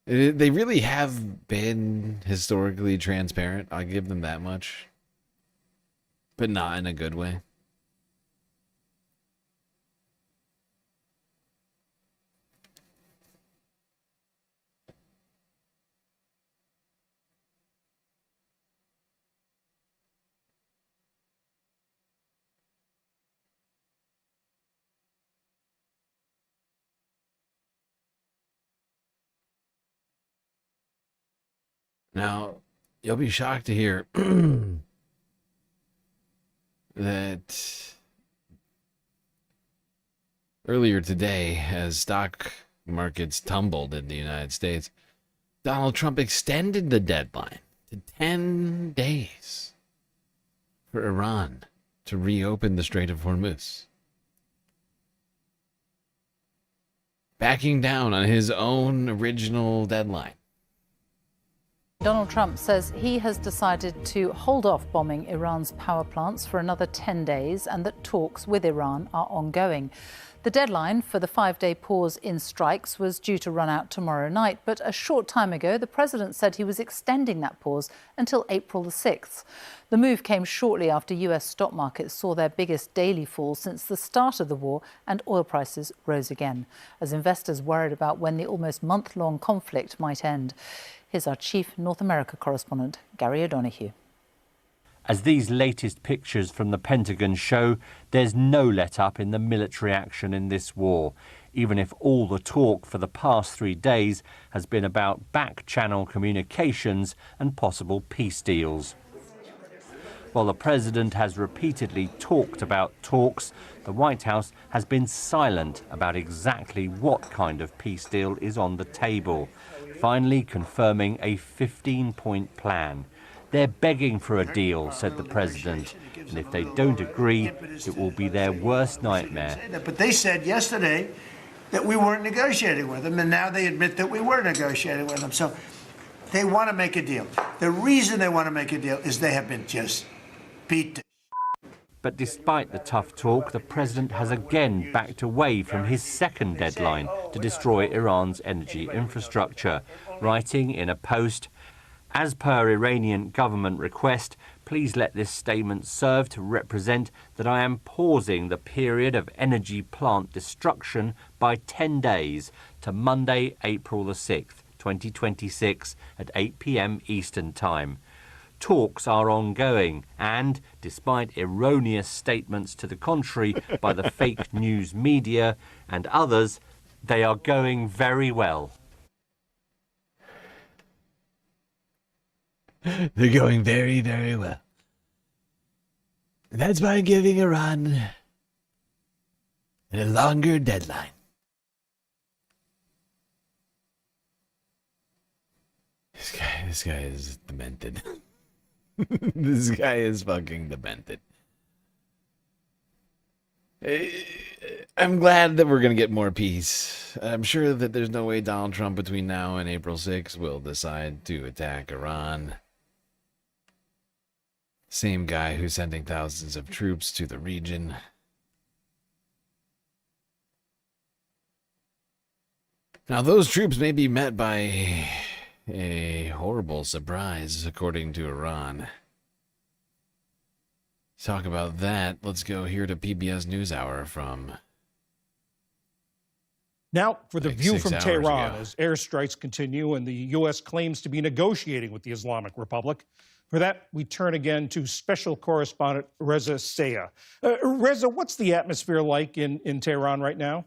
they really have been historically transparent. I'll give them that much. But not in a good way. Now, you'll be shocked to hear that earlier today, as stock markets tumbled in the United States, Donald Trump extended the deadline to 10 days for Iran to reopen the Strait of Hormuz, backing down on his own original deadline. Donald Trump says he has decided to hold off bombing Iran's power plants for another 10 days and that talks with Iran are ongoing. The deadline for the 5-day pause in strikes was due to run out tomorrow night, but a short time ago, the president said he was extending that pause until April the 6th. The move came shortly after US stock markets saw their biggest daily fall since the start of the war and oil prices rose again, as investors worried about when the almost month-long conflict might end. Here's our chief North America correspondent, Gary O'Donoghue. As these latest pictures from the Pentagon show, there's no let-up in the military action in this war, even if all the talk for the past 3 days has been about back-channel communications and possible peace deals. While the president has repeatedly talked about talks, the White House has been silent about exactly what kind of peace deal is on the table, finally confirming a 15-point plan. They're begging for a deal, said the president, and if they don't agree, it will be their worst nightmare. But they said yesterday that we weren't negotiating with them, and now they admit that we were negotiating with them. So they want to make a deal. The reason they want to make a deal is they have been just beat. But despite the tough talk, the president has again backed away from his second deadline to destroy Iran's energy infrastructure, writing in a post, "As per Iranian government request, please let this statement serve to represent that I am pausing the period of energy plant destruction by 10 days to Monday, April the 6th, 2026 at 8 p.m. Eastern Time. Talks are ongoing and, despite erroneous statements to the contrary by the fake news media and others, they are going very well." They're going very, very well. And that's by giving Iran a longer deadline. This guy is demented. This guy is fucking demented. I'm glad that we're going to get more peace. I'm sure that there's no way Donald Trump between now and April 6th will decide to attack Iran. Same guy who's sending thousands of troops to the region. Now, those troops may be met by a horrible surprise, according to Iran. Talk about that. Let's go here to PBS NewsHour from Now, for the view 6 from hours Tehran ago. as airstrikes continue and the U.S. claims to be negotiating with the Islamic Republic. For that, we turn again to special correspondent Reza Saya. Reza, what's the atmosphere like in Tehran right now?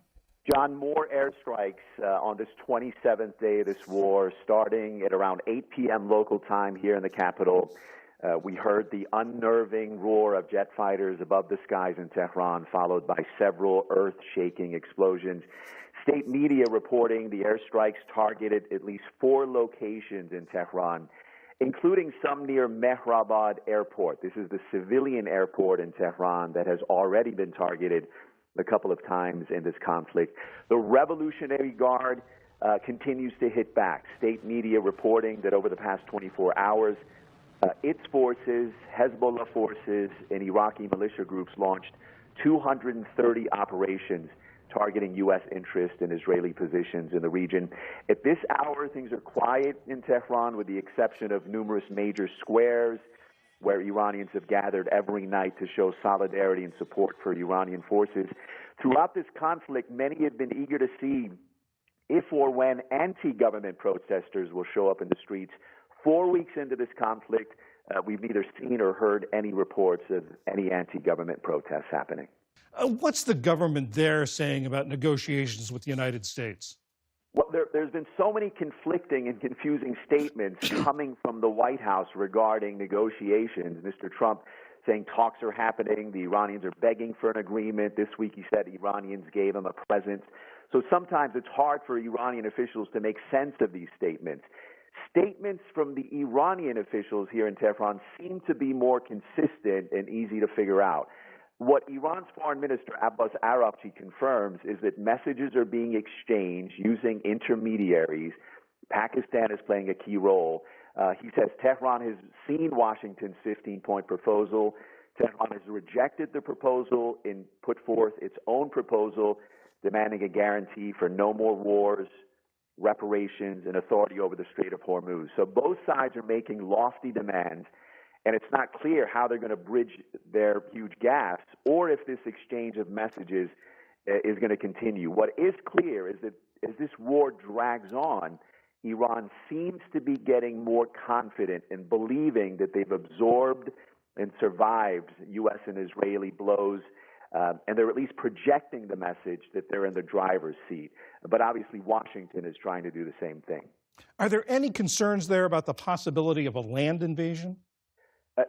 John, more airstrikes on this 27th day of this war, starting at around 8 p.m. local time here in the capital. We heard the unnerving roar of jet fighters above the skies in Tehran, followed by several earth-shaking explosions. State media reporting the airstrikes targeted at least 4 locations in Tehran, including some near Mehrabad Airport. This is the civilian airport in Tehran that has already been targeted a couple of times in this conflict. The Revolutionary Guard continues to hit back. State media reporting that over the past 24 hours, its forces, Hezbollah forces, and Iraqi militia groups launched 230 operations targeting U.S. interest in Israeli positions in the region. At this hour, things are quiet in Tehran with the exception of numerous major squares where Iranians have gathered every night to show solidarity and support for Iranian forces. Throughout this conflict, many have been eager to see if or when anti-government protesters will show up in the streets. 4 weeks into this conflict, we've neither seen or heard any reports of any anti-government protests happening. What's the government there saying about negotiations with the United States? Well, there's been so many conflicting and confusing statements coming from the White House regarding negotiations. Mr. Trump saying talks are happening, the Iranians are begging for an agreement. This week he said Iranians gave him a present. So sometimes it's hard for Iranian officials to make sense of these statements. Statements from the Iranian officials here in Tehran seem to be more consistent and easy to figure out. What Iran's Foreign Minister Abbas Araghchi confirms is that messages are being exchanged using intermediaries. Pakistan is playing a key role. He says Tehran has seen Washington's 15-point proposal. Tehran has rejected the proposal and put forth its own proposal, demanding a guarantee for no more wars, reparations, and authority over the Strait of Hormuz. So both sides are making lofty demands, and it's not clear how they're going to bridge their huge gaps or if this exchange of messages is going to continue. What is clear is that as this war drags on, Iran seems to be getting more confident in believing that they've absorbed and survived U.S. and Israeli blows, and they're at least projecting the message that they're in the driver's seat. But obviously Washington is trying to do the same thing. Are there any concerns there about the possibility of a land invasion?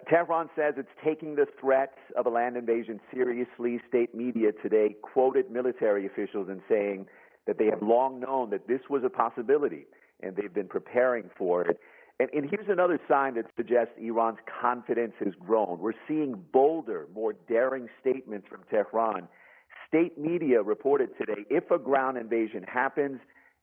Tehran says it's taking the threats of a land invasion seriously. State media today quoted military officials in saying that they have long known that this was a possibility, and they've been preparing for it. And here's another sign that suggests Iran's confidence has grown. We're seeing bolder, more daring statements from Tehran. State media reported today, if a ground invasion happens,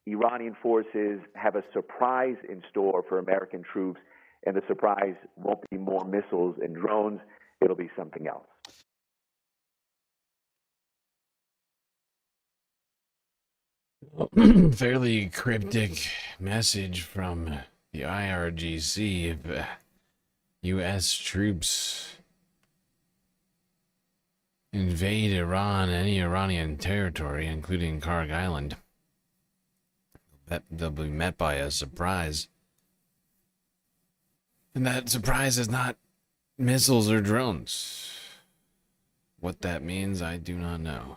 Iranian forces have a surprise in store for American troops, and the surprise won't be more missiles and drones. It'll be something else. Fairly cryptic message from the IRGC. If U.S. troops invade Iran, any Iranian territory, including Karg Island, that they'll be met by a surprise. And that surprise is not missiles or drones. What that means, I do not know.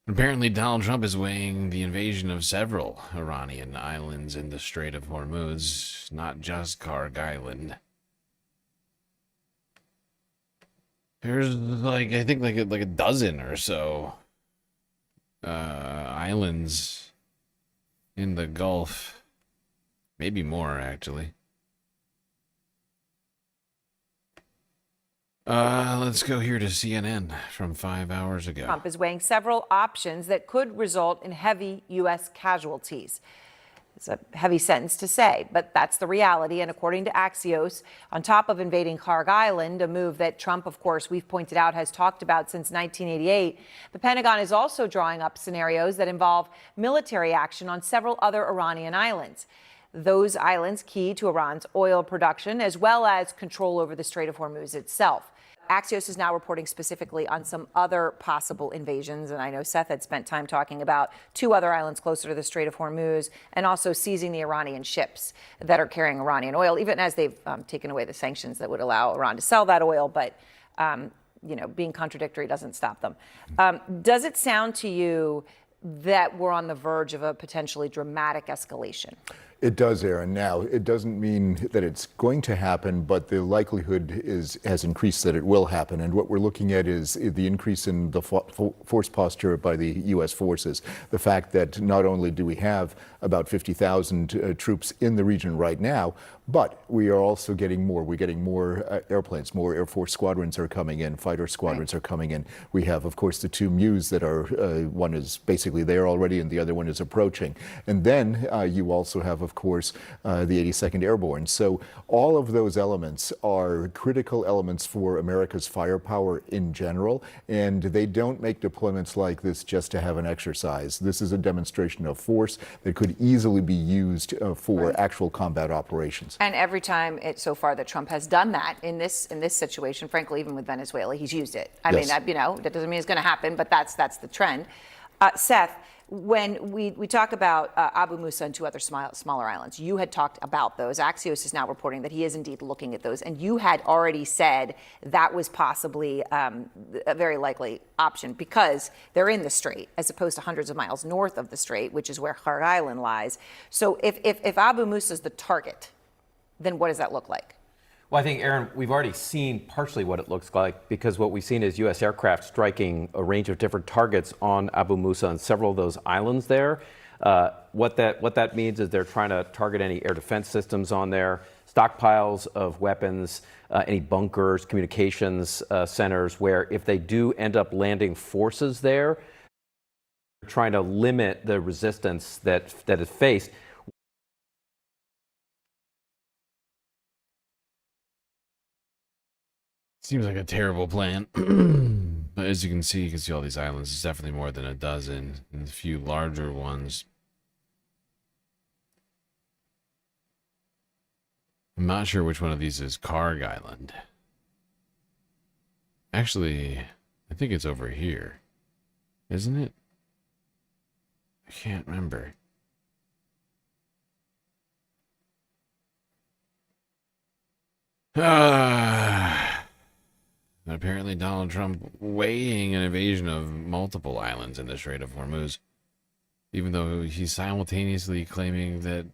Apparently, Donald Trump is weighing the invasion of several Iranian islands in the Strait of Hormuz, not just Karg Island. There's I think like a dozen or so islands in the Gulf, maybe more actually. Let's go here to CNN from 5 hours ago. Trump is weighing several options that could result in heavy U.S. casualties. It's a heavy sentence to say, but that's the reality. And according to Axios, on top of invading Karg Island, a move that Trump, of course, we've pointed out, has talked about since 1988, the Pentagon is also drawing up scenarios that involve military action on several other Iranian islands. Those islands key to Iran's oil production, as well as control over the Strait of Hormuz itself. Axios is now reporting specifically on some other possible invasions, and I know Seth had spent time talking about 2 other islands closer to the Strait of Hormuz, and also seizing the Iranian ships that are carrying Iranian oil, even as they've taken away the sanctions that would allow Iran to sell that oil. But being contradictory doesn't stop them. Does it sound to you that we're on the verge of a potentially dramatic escalation? It does, Aaron. Now, it doesn't mean that it's going to happen, but the likelihood has increased that it will happen. And what we're looking at is the increase in the force posture by the U.S. forces. The fact that not only do we have about 50,000 troops in the region right now, but we are also getting more. We're getting more airplanes, more Air Force squadrons are coming in, fighter squadrons are coming in. We have, of course, the 2 MEUs that are, one is basically there already and the other one is approaching. And then you also have, of course, the 82nd Airborne. So all of those elements are critical elements for America's firepower in general, and they don't make deployments like this just to have an exercise. This is a demonstration of force that could easily be used for actual combat operations. And every time so far that Trump has done that in this situation, frankly, even with Venezuela, he's used it. I mean, that doesn't mean it's going to happen, but that's the trend. Seth, when we talk about Abu Musa and 2 other smaller islands, you had talked about those. Axios is now reporting that he is indeed looking at those, and you had already said that was possibly a very likely option because they're in the strait as opposed to hundreds of miles north of the strait, which is where Kharg Island lies. So if Abu Musa is the target, then what does that look like? Well, I think, Aaron, we've already seen partially what it looks like because what we've seen is U.S. aircraft striking a range of different targets on Abu Musa and several of those islands there. What that means is they're trying to target any air defense systems on there, stockpiles of weapons, any bunkers, communications centers, where if they do end up landing forces there, they're trying to limit the resistance that is faced. Seems like a terrible plan. But as you can see all these islands. It's definitely more than a dozen, and a few larger ones. I'm not sure which one of these is Kharg Island. Actually, I think it's over here. Isn't it? I can't remember. Apparently Donald Trump weighing an invasion of multiple islands in the Strait of Hormuz, even though he's simultaneously claiming that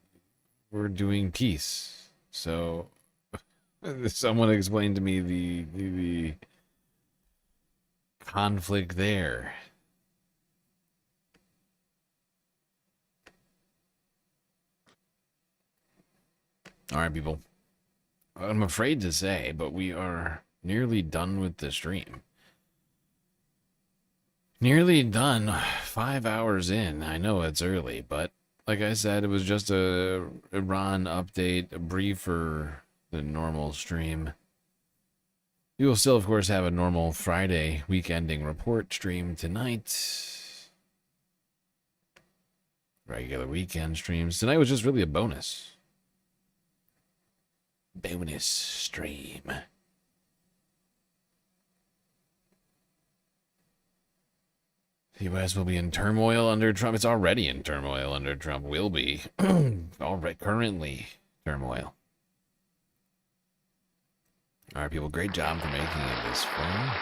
we're doing peace. So someone explain to me the conflict there. All right, people. I'm afraid to say, but we are nearly done with the stream. Nearly done. 5 hours in. I know it's early, but like I said, it was just a Iran update, a briefer than normal stream. We will still, of course, have a normal Friday week-ending report stream tonight. Regular weekend streams. Tonight was just really a bonus. Bonus stream. The U.S. will be in turmoil under Trump. It's already in turmoil under Trump. Will be. Already currently turmoil. All right, people. Great job for making it this far.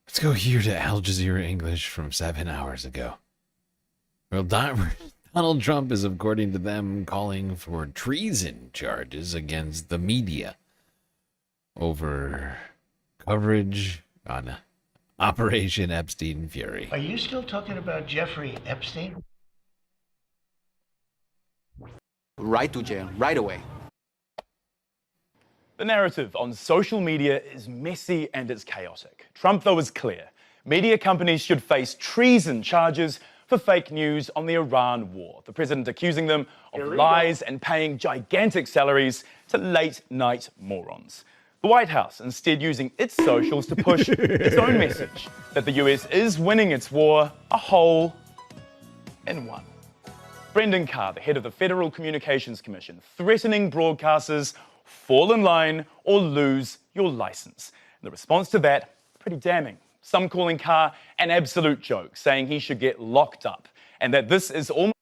Let's go here to Al Jazeera English from 7 hours ago. Well, Donald Trump is, according to them, calling for treason charges against the media over coverage on Operation Epstein Fury. Are you still talking about Jeffrey Epstein? Right to jail, right away. The narrative on social media is messy and it's chaotic. Trump, though, is clear. Media companies should face treason charges for fake news on the Iran war. The president accusing them of lies and paying gigantic salaries to late-night morons. The White House instead using its socials to push its own message that the US is winning its war, a hole in one. Brendan Carr, the head of the Federal Communications Commission, threatening broadcasters, fall in line or lose your license. And the response to that, pretty damning. Some calling Carr an absolute joke, saying he should get locked up, and that this is almost...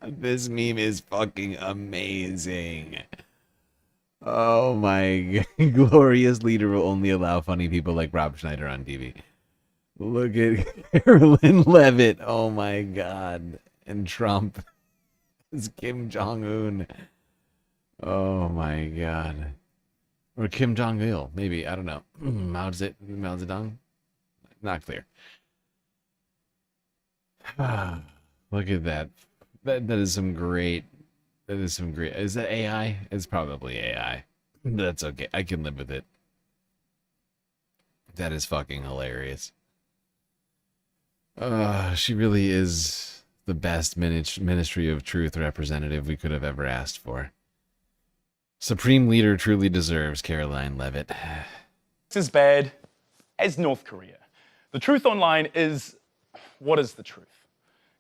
This meme is fucking amazing. Oh my glorious leader will only allow funny people like Rob Schneider on TV. Look at Carolyn Levitt. Oh my god. And Trump. It's Kim Jong-un. Oh my god. Or Kim Jong-il, maybe. I don't know. Mao Zedong? Not clear. Look at that. That is some great. That is some great. Is that AI? It's probably AI. That's okay. I can live with it. That is fucking hilarious. She really is the best Ministry of Truth representative we could have ever asked for. Supreme Leader truly deserves Caroline Levitt. It's as bad as North Korea. The truth online is, what is the truth?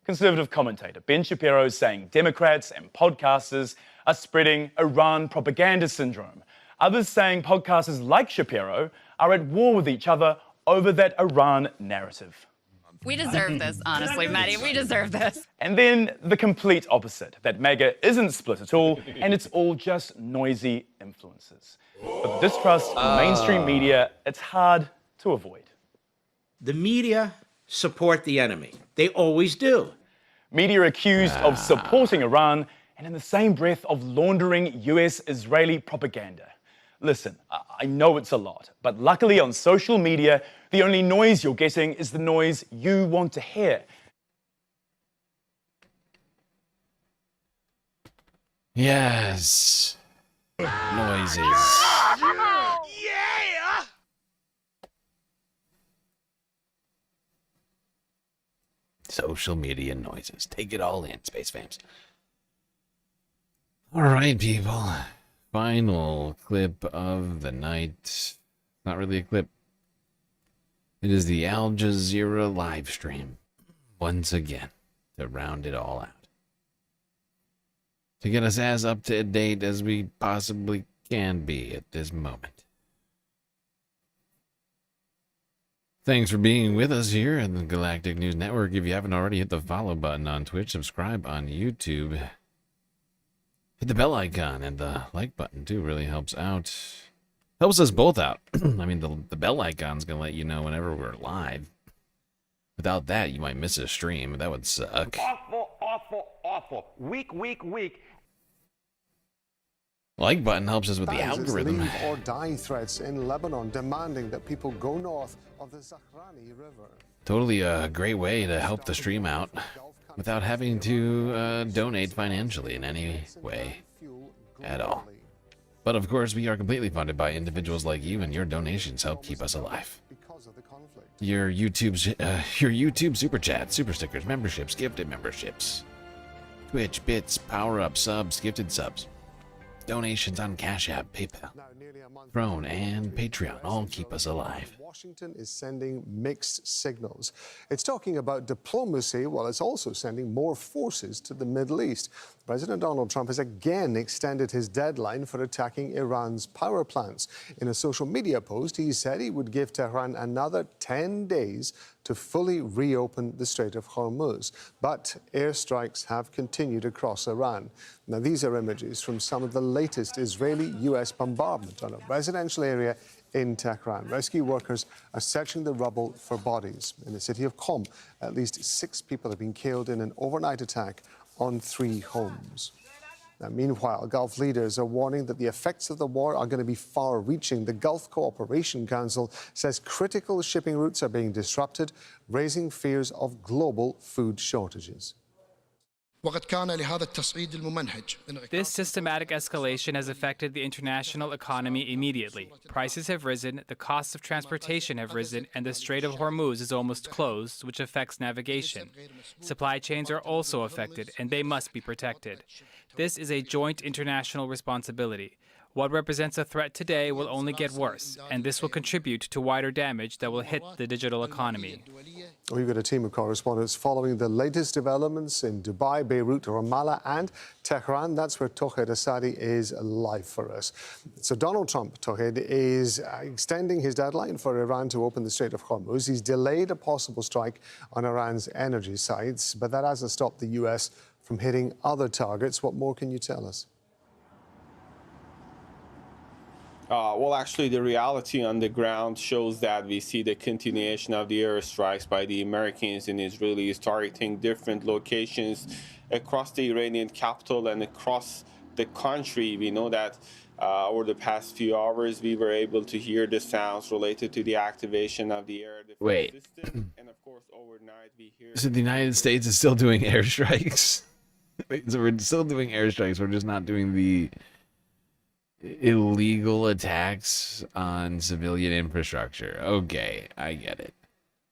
Conservative commentator Ben Shapiro is saying Democrats and podcasters are spreading Iran propaganda syndrome. Others saying podcasters like Shapiro are at war with each other over that Iran narrative. We deserve this, honestly, Maddie. We deserve this. And then the complete opposite, that MAGA isn't split at all, and it's all just noisy influences. But the distrust in mainstream media, it's hard to avoid. The media support the enemy. They always do. Media accused of supporting Iran and in the same breath of laundering US-Israeli propaganda. Listen, I know it's a lot, but luckily on social media, the only noise you're getting is the noise you want to hear. Yes. Noises. Yeah! Social media noises. Take it all in, Space Fams. All right, people. Final clip of the night. Not really a clip. It is the Al Jazeera live stream. Once again, to round it all out. To get us as up to date as we possibly can be at this moment. Thanks for being with us here at the Galactic News Network. If you haven't already, hit the follow button on Twitch, subscribe on YouTube. Hit the bell icon and the like button too, really helps out. Helps us both out. I mean, the bell icon's gonna let you know whenever we're live. Without that, you might miss a stream. That would suck. Awful, awful, awful. Weak. Like button helps us with the algorithm. Leave or die threats in Lebanon demanding that people go north of the Zahrani River. Totally a great way to help the stream out without having to donate financially in any way at all. But of course, we are completely funded by individuals like you, and your donations help keep us alive. Your YouTube super chats, super stickers, memberships, gifted memberships, Twitch bits, power up subs, gifted subs, donations on Cash App, PayPal, Throne, and Patreon all keep us alive. Washington is sending mixed signals. It's talking about diplomacy while it's also sending more forces to the Middle East. President Donald Trump has again extended his deadline for attacking Iran's power plants. In a social media post, he said he would give Tehran another 10 days to fully reopen the Strait of Hormuz. But airstrikes have continued across Iran. Now, these are images from some of the latest Israeli-U.S. bombardment on a residential area in Tehran. Rescue workers are searching the rubble for bodies. In the city of Qom, at least 6 people have been killed in an overnight attack on 3 homes. Now, meanwhile, Gulf leaders are warning that the effects of the war are going to be far-reaching. The Gulf Cooperation Council says critical shipping routes are being disrupted, raising fears of global food shortages. This systematic escalation has affected the international economy immediately. Prices have risen, the costs of transportation have risen, and the Strait of Hormuz is almost closed, which affects navigation. Supply chains are also affected, and they must be protected. This is a joint international responsibility. What represents a threat today will only get worse, and this will contribute to wider damage that will hit the digital economy. We've got a team of correspondents following the latest developments in Dubai, Beirut, Ramallah and Tehran. That's where Tawhid Asadi is live for us. So Donald Trump, Tawhid, is extending his deadline for Iran to open the Strait of Hormuz. He's delayed a possible strike on Iran's energy sites, but that hasn't stopped the U.S. from hitting other targets. What more can you tell us? Well, actually, the reality on the ground shows that we see the continuation of the airstrikes by the Americans and Israelis targeting different locations across the Iranian capital and across the country. We know that over the past few hours, we were able to hear the sounds related to the activation of the air defense system. And of course, overnight, we hear... So the United States is still doing airstrikes? So we're still doing airstrikes. We're just not doing the illegal attacks on civilian infrastructure. Okay, I get it.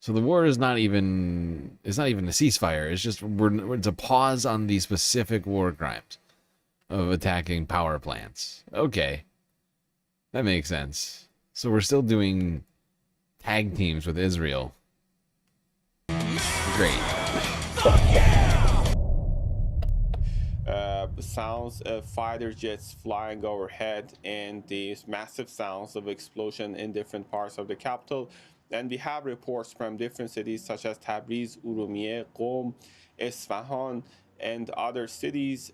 So the war is not even, it's not even a ceasefire. It's just, it's a pause on the specific war crimes of attacking power plants. Okay, that makes sense. So we're still doing tag teams with Israel. Great. Sounds of fighter jets flying overhead and these massive sounds of explosion in different parts of the capital. And we have reports from different cities such as Tabriz, Urumiyeh, Qom, Isfahan, and other cities,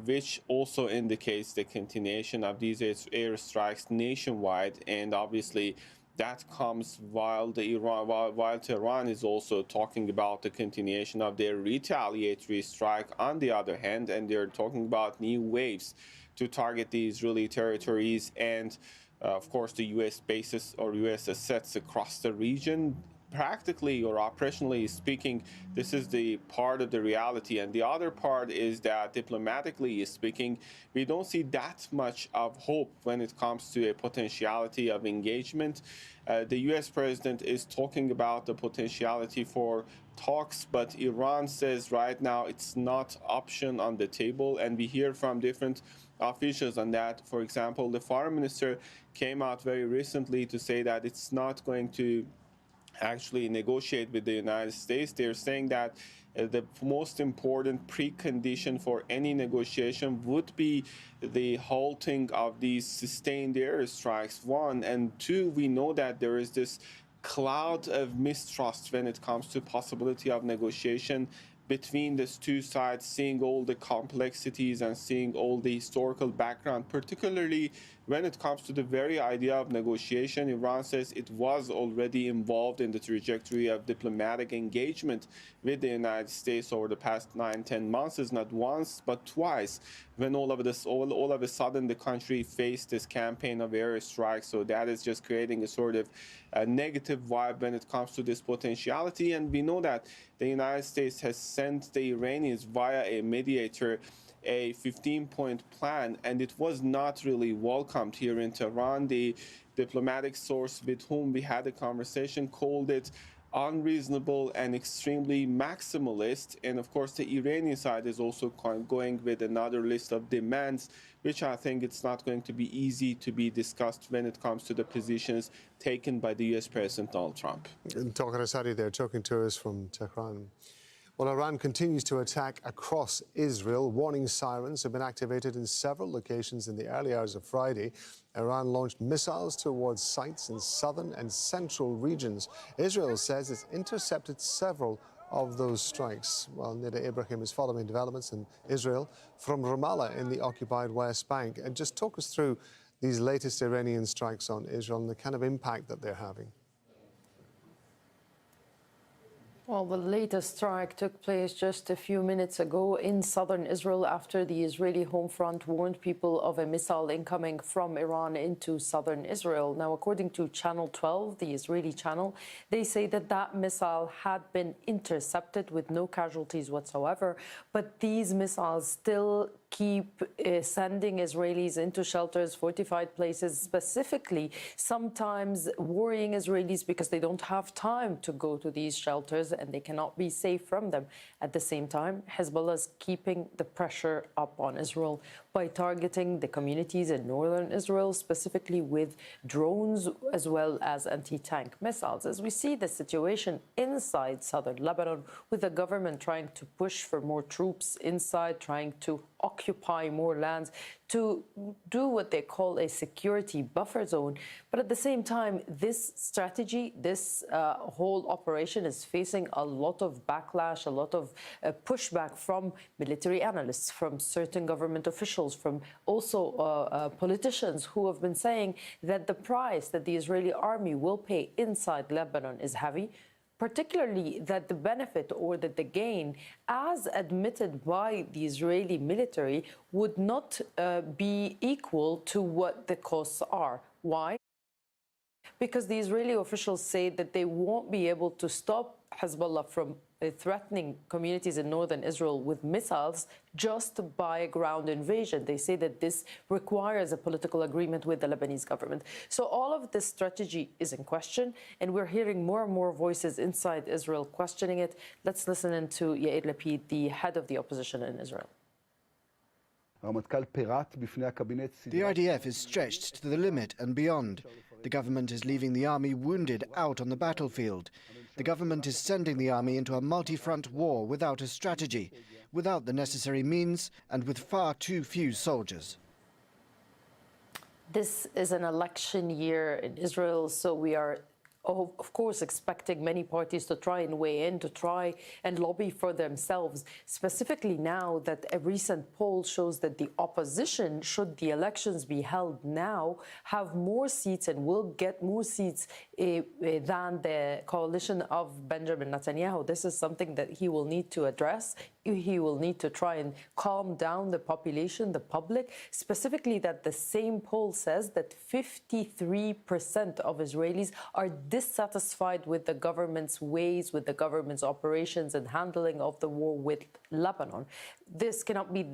which also indicates the continuation of these airstrikes nationwide. And obviously, that comes while Tehran is also talking about the continuation of their retaliatory strike on the other hand, and they're talking about new waves to target the Israeli territories and, of course, the U.S. bases or U.S. assets across the region. Practically or operationally speaking, this is the part of the reality. And the other part is that diplomatically speaking, we don't see that much of hope when it comes to a potentiality of engagement. The US president is talking about the potentiality for talks, but Iran says right now it's not option on the table. And we hear from different officials on that. For example, the foreign minister came out very recently to say that it's not going to actually negotiate with the United States. They're saying that the most important precondition for any negotiation would be the halting of these sustained airstrikes, one. And two, we know that there is this cloud of mistrust when it comes to possibility of negotiation between these two sides, seeing all the complexities and seeing all the historical background, particularly when it comes to the very idea of negotiation. Iran says it was already involved in the trajectory of diplomatic engagement with the United States over the past 9-10 months, is not once but twice, when all of a sudden the country faced this campaign of airstrikes. So that is just creating a sort of a negative vibe when it comes to this potentiality. And we know that the United States has sent the Iranians via a mediator a 15-point plan, and it was not really welcomed here in Tehran. The diplomatic source with whom we had a conversation called it unreasonable and extremely maximalist. And of course, the Iranian side is also going with another list of demands, which I think it's not going to be easy to be discussed when it comes to the positions taken by the US President Donald Trump. And Tawhid Asadi there talking to us from Tehran. Well, Iran continues to attack across Israel. Warning sirens have been activated in several locations in the early hours of Friday. Iran launched missiles towards sites in southern and central regions. Israel says it's intercepted several of those strikes. Well, Nida Ibrahim is following developments in Israel from Ramallah in the occupied West Bank. And just talk us through these latest Iranian strikes on Israel and the kind of impact that they're having. Well, the latest strike took place just a few minutes ago in southern Israel after the Israeli home front warned people of a missile incoming from Iran into southern Israel. Now, according to Channel 12, the Israeli channel, they say that that missile had been intercepted with no casualties whatsoever, but these missiles still keep sending Israelis into shelters, fortified places, specifically sometimes worrying Israelis because they don't have time to go to these shelters and they cannot be safe from them. At the same time, Hezbollah is keeping the pressure up on Israel by targeting the communities in northern Israel, specifically with drones as well as anti-tank missiles. As we see the situation inside southern Lebanon, with the government trying to push for more troops inside, trying to occupy more lands, to do what they call a security buffer zone. But at the same time, this strategy, this whole operation is facing a lot of backlash, a lot of pushback from military analysts, from certain government officials, from also politicians who have been saying that the price that the Israeli army will pay inside Lebanon is heavy, particularly that the benefit or that the gain, as admitted by the Israeli military, would not be equal to what the costs are. Why? Because the Israeli officials say that they won't be able to stop Hezbollah from threatening communities in northern Israel with missiles just by a ground invasion. They say that this requires a political agreement with the Lebanese government. So all of this strategy is in question, and we're hearing more and more voices inside Israel questioning it. Let's listen in to Yair Lapid, the head of the opposition in Israel. The IDF is stretched to the limit and beyond. The government is leaving the army wounded out on the battlefield. The government is sending the army into a multi-front war without a strategy, without the necessary means, and with far too few soldiers. This is an election year in Israel, so we are of course expecting many parties to try and weigh in, to try and lobby for themselves, specifically now that a recent poll shows that the opposition, should the elections be held now, have more seats and will get more seats than the coalition of Benjamin Netanyahu. This is something that he will need to address. He will need to try and calm down the population, the public, specifically that the same poll says that 53% of Israelis are dissatisfied with the government's ways, with the government's operations and handling of the war with Lebanon. This cannot be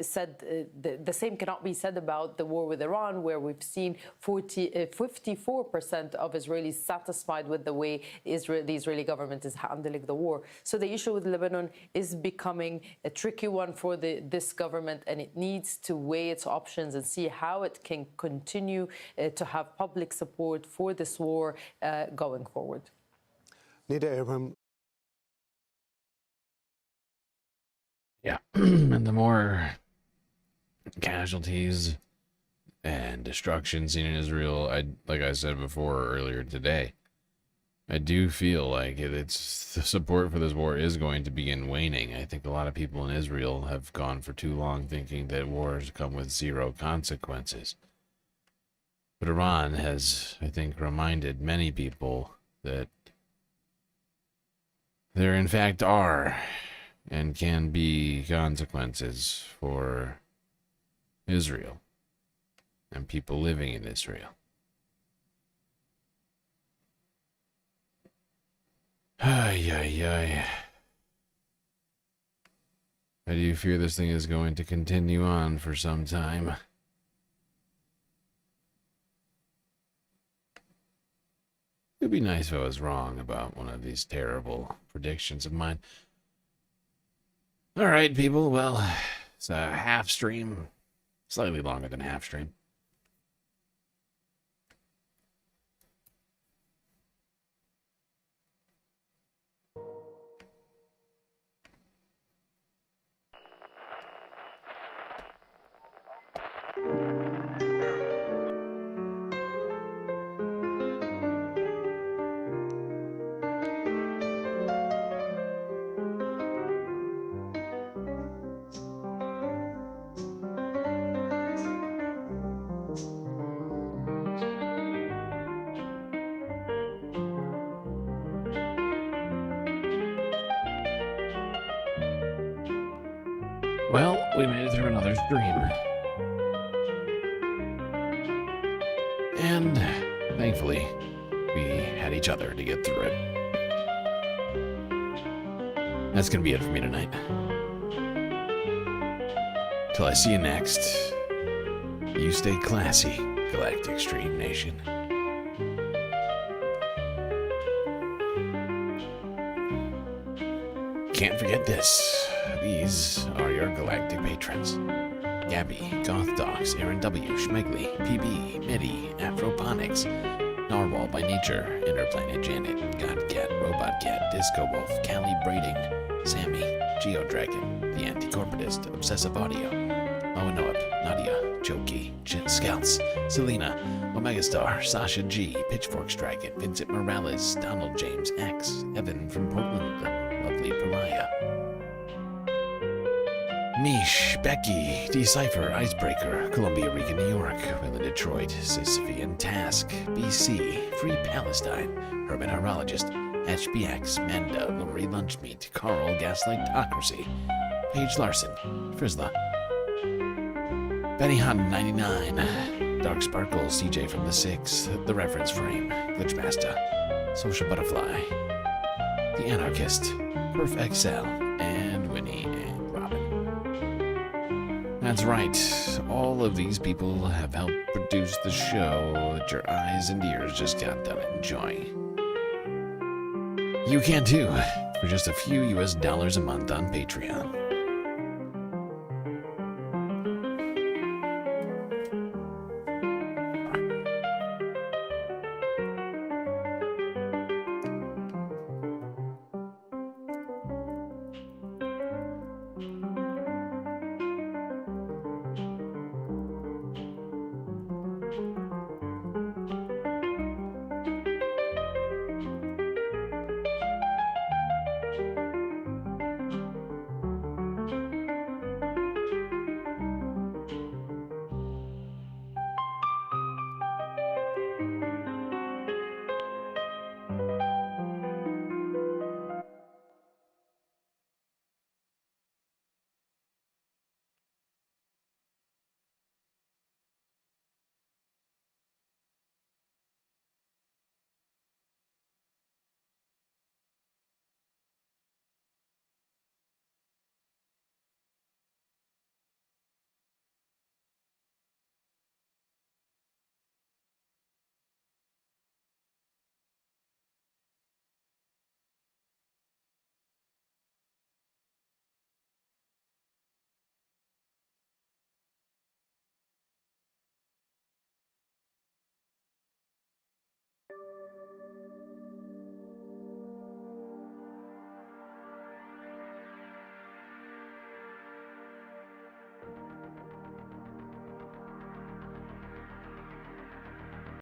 said, the same cannot be said about the war with Iran, where we've seen 54% of Israelis satisfied with the way the Israeli government is handling the war. So the issue with Lebanon is becoming a tricky one for this government, and it needs to weigh its options and see how it can continue to have public support for this war going forward. Nida Abraham. Yeah, and the more casualties and destruction seen in Israel, like I said before earlier today, I do feel like the support for this war is going to begin waning. I think a lot of people in Israel have gone for too long thinking that wars come with zero consequences. But Iran has, I think, reminded many people that there in fact are and can be consequences for Israel and people living in Israel. Ay, ay, ay. I do fear this thing is going to continue on for some time. It would be nice if I was wrong about one of these terrible predictions of mine. All right, people. Well, it's a half stream. Slightly longer than half stream. Well, we made it through another stream. And thankfully, we had each other to get through it. That's going to be it for me tonight. Till I see you next, you stay classy, Galactic Stream Nation. Can't forget this. These are your galactic patrons. Gabby, Goth Dogs, Aaron W, Schmegley, PB, Mitty, Afroponics, Narwhal by Nature, Interplanet Janet, Godcat, Robot Cat, Disco Wolf, Callie Braiding, Sammy, Geodragon, The Anticorpatist, Obsessive Audio, Moanoip, Nadia, Jokey, Jet Scouts, Selena, Omegastar, Sasha G, Pitchforks Dragon, Vincent Morales, Donald James X, Evan from Portland, Lovely Pariah, Mish, Becky, Decipher, Icebreaker, Columbia, Rica, New York, Will in Detroit, Sisyphean Task, BC, Free Palestine, Hermit Horologist, HBX, Manda, Lori Lunchmeat, Carl, Gaslightocracy, Paige Larson, Frizzla, Benny Hunt 99, Dark Sparkle, CJ from the 6, The Reference Frame, Glitchmaster, Social Butterfly, The Anarchist, Perf XL, and Winnie and Robin. That's right, all of these people have helped produce the show that your eyes and ears just got done enjoying. You can too, for just a few US dollars a month on Patreon.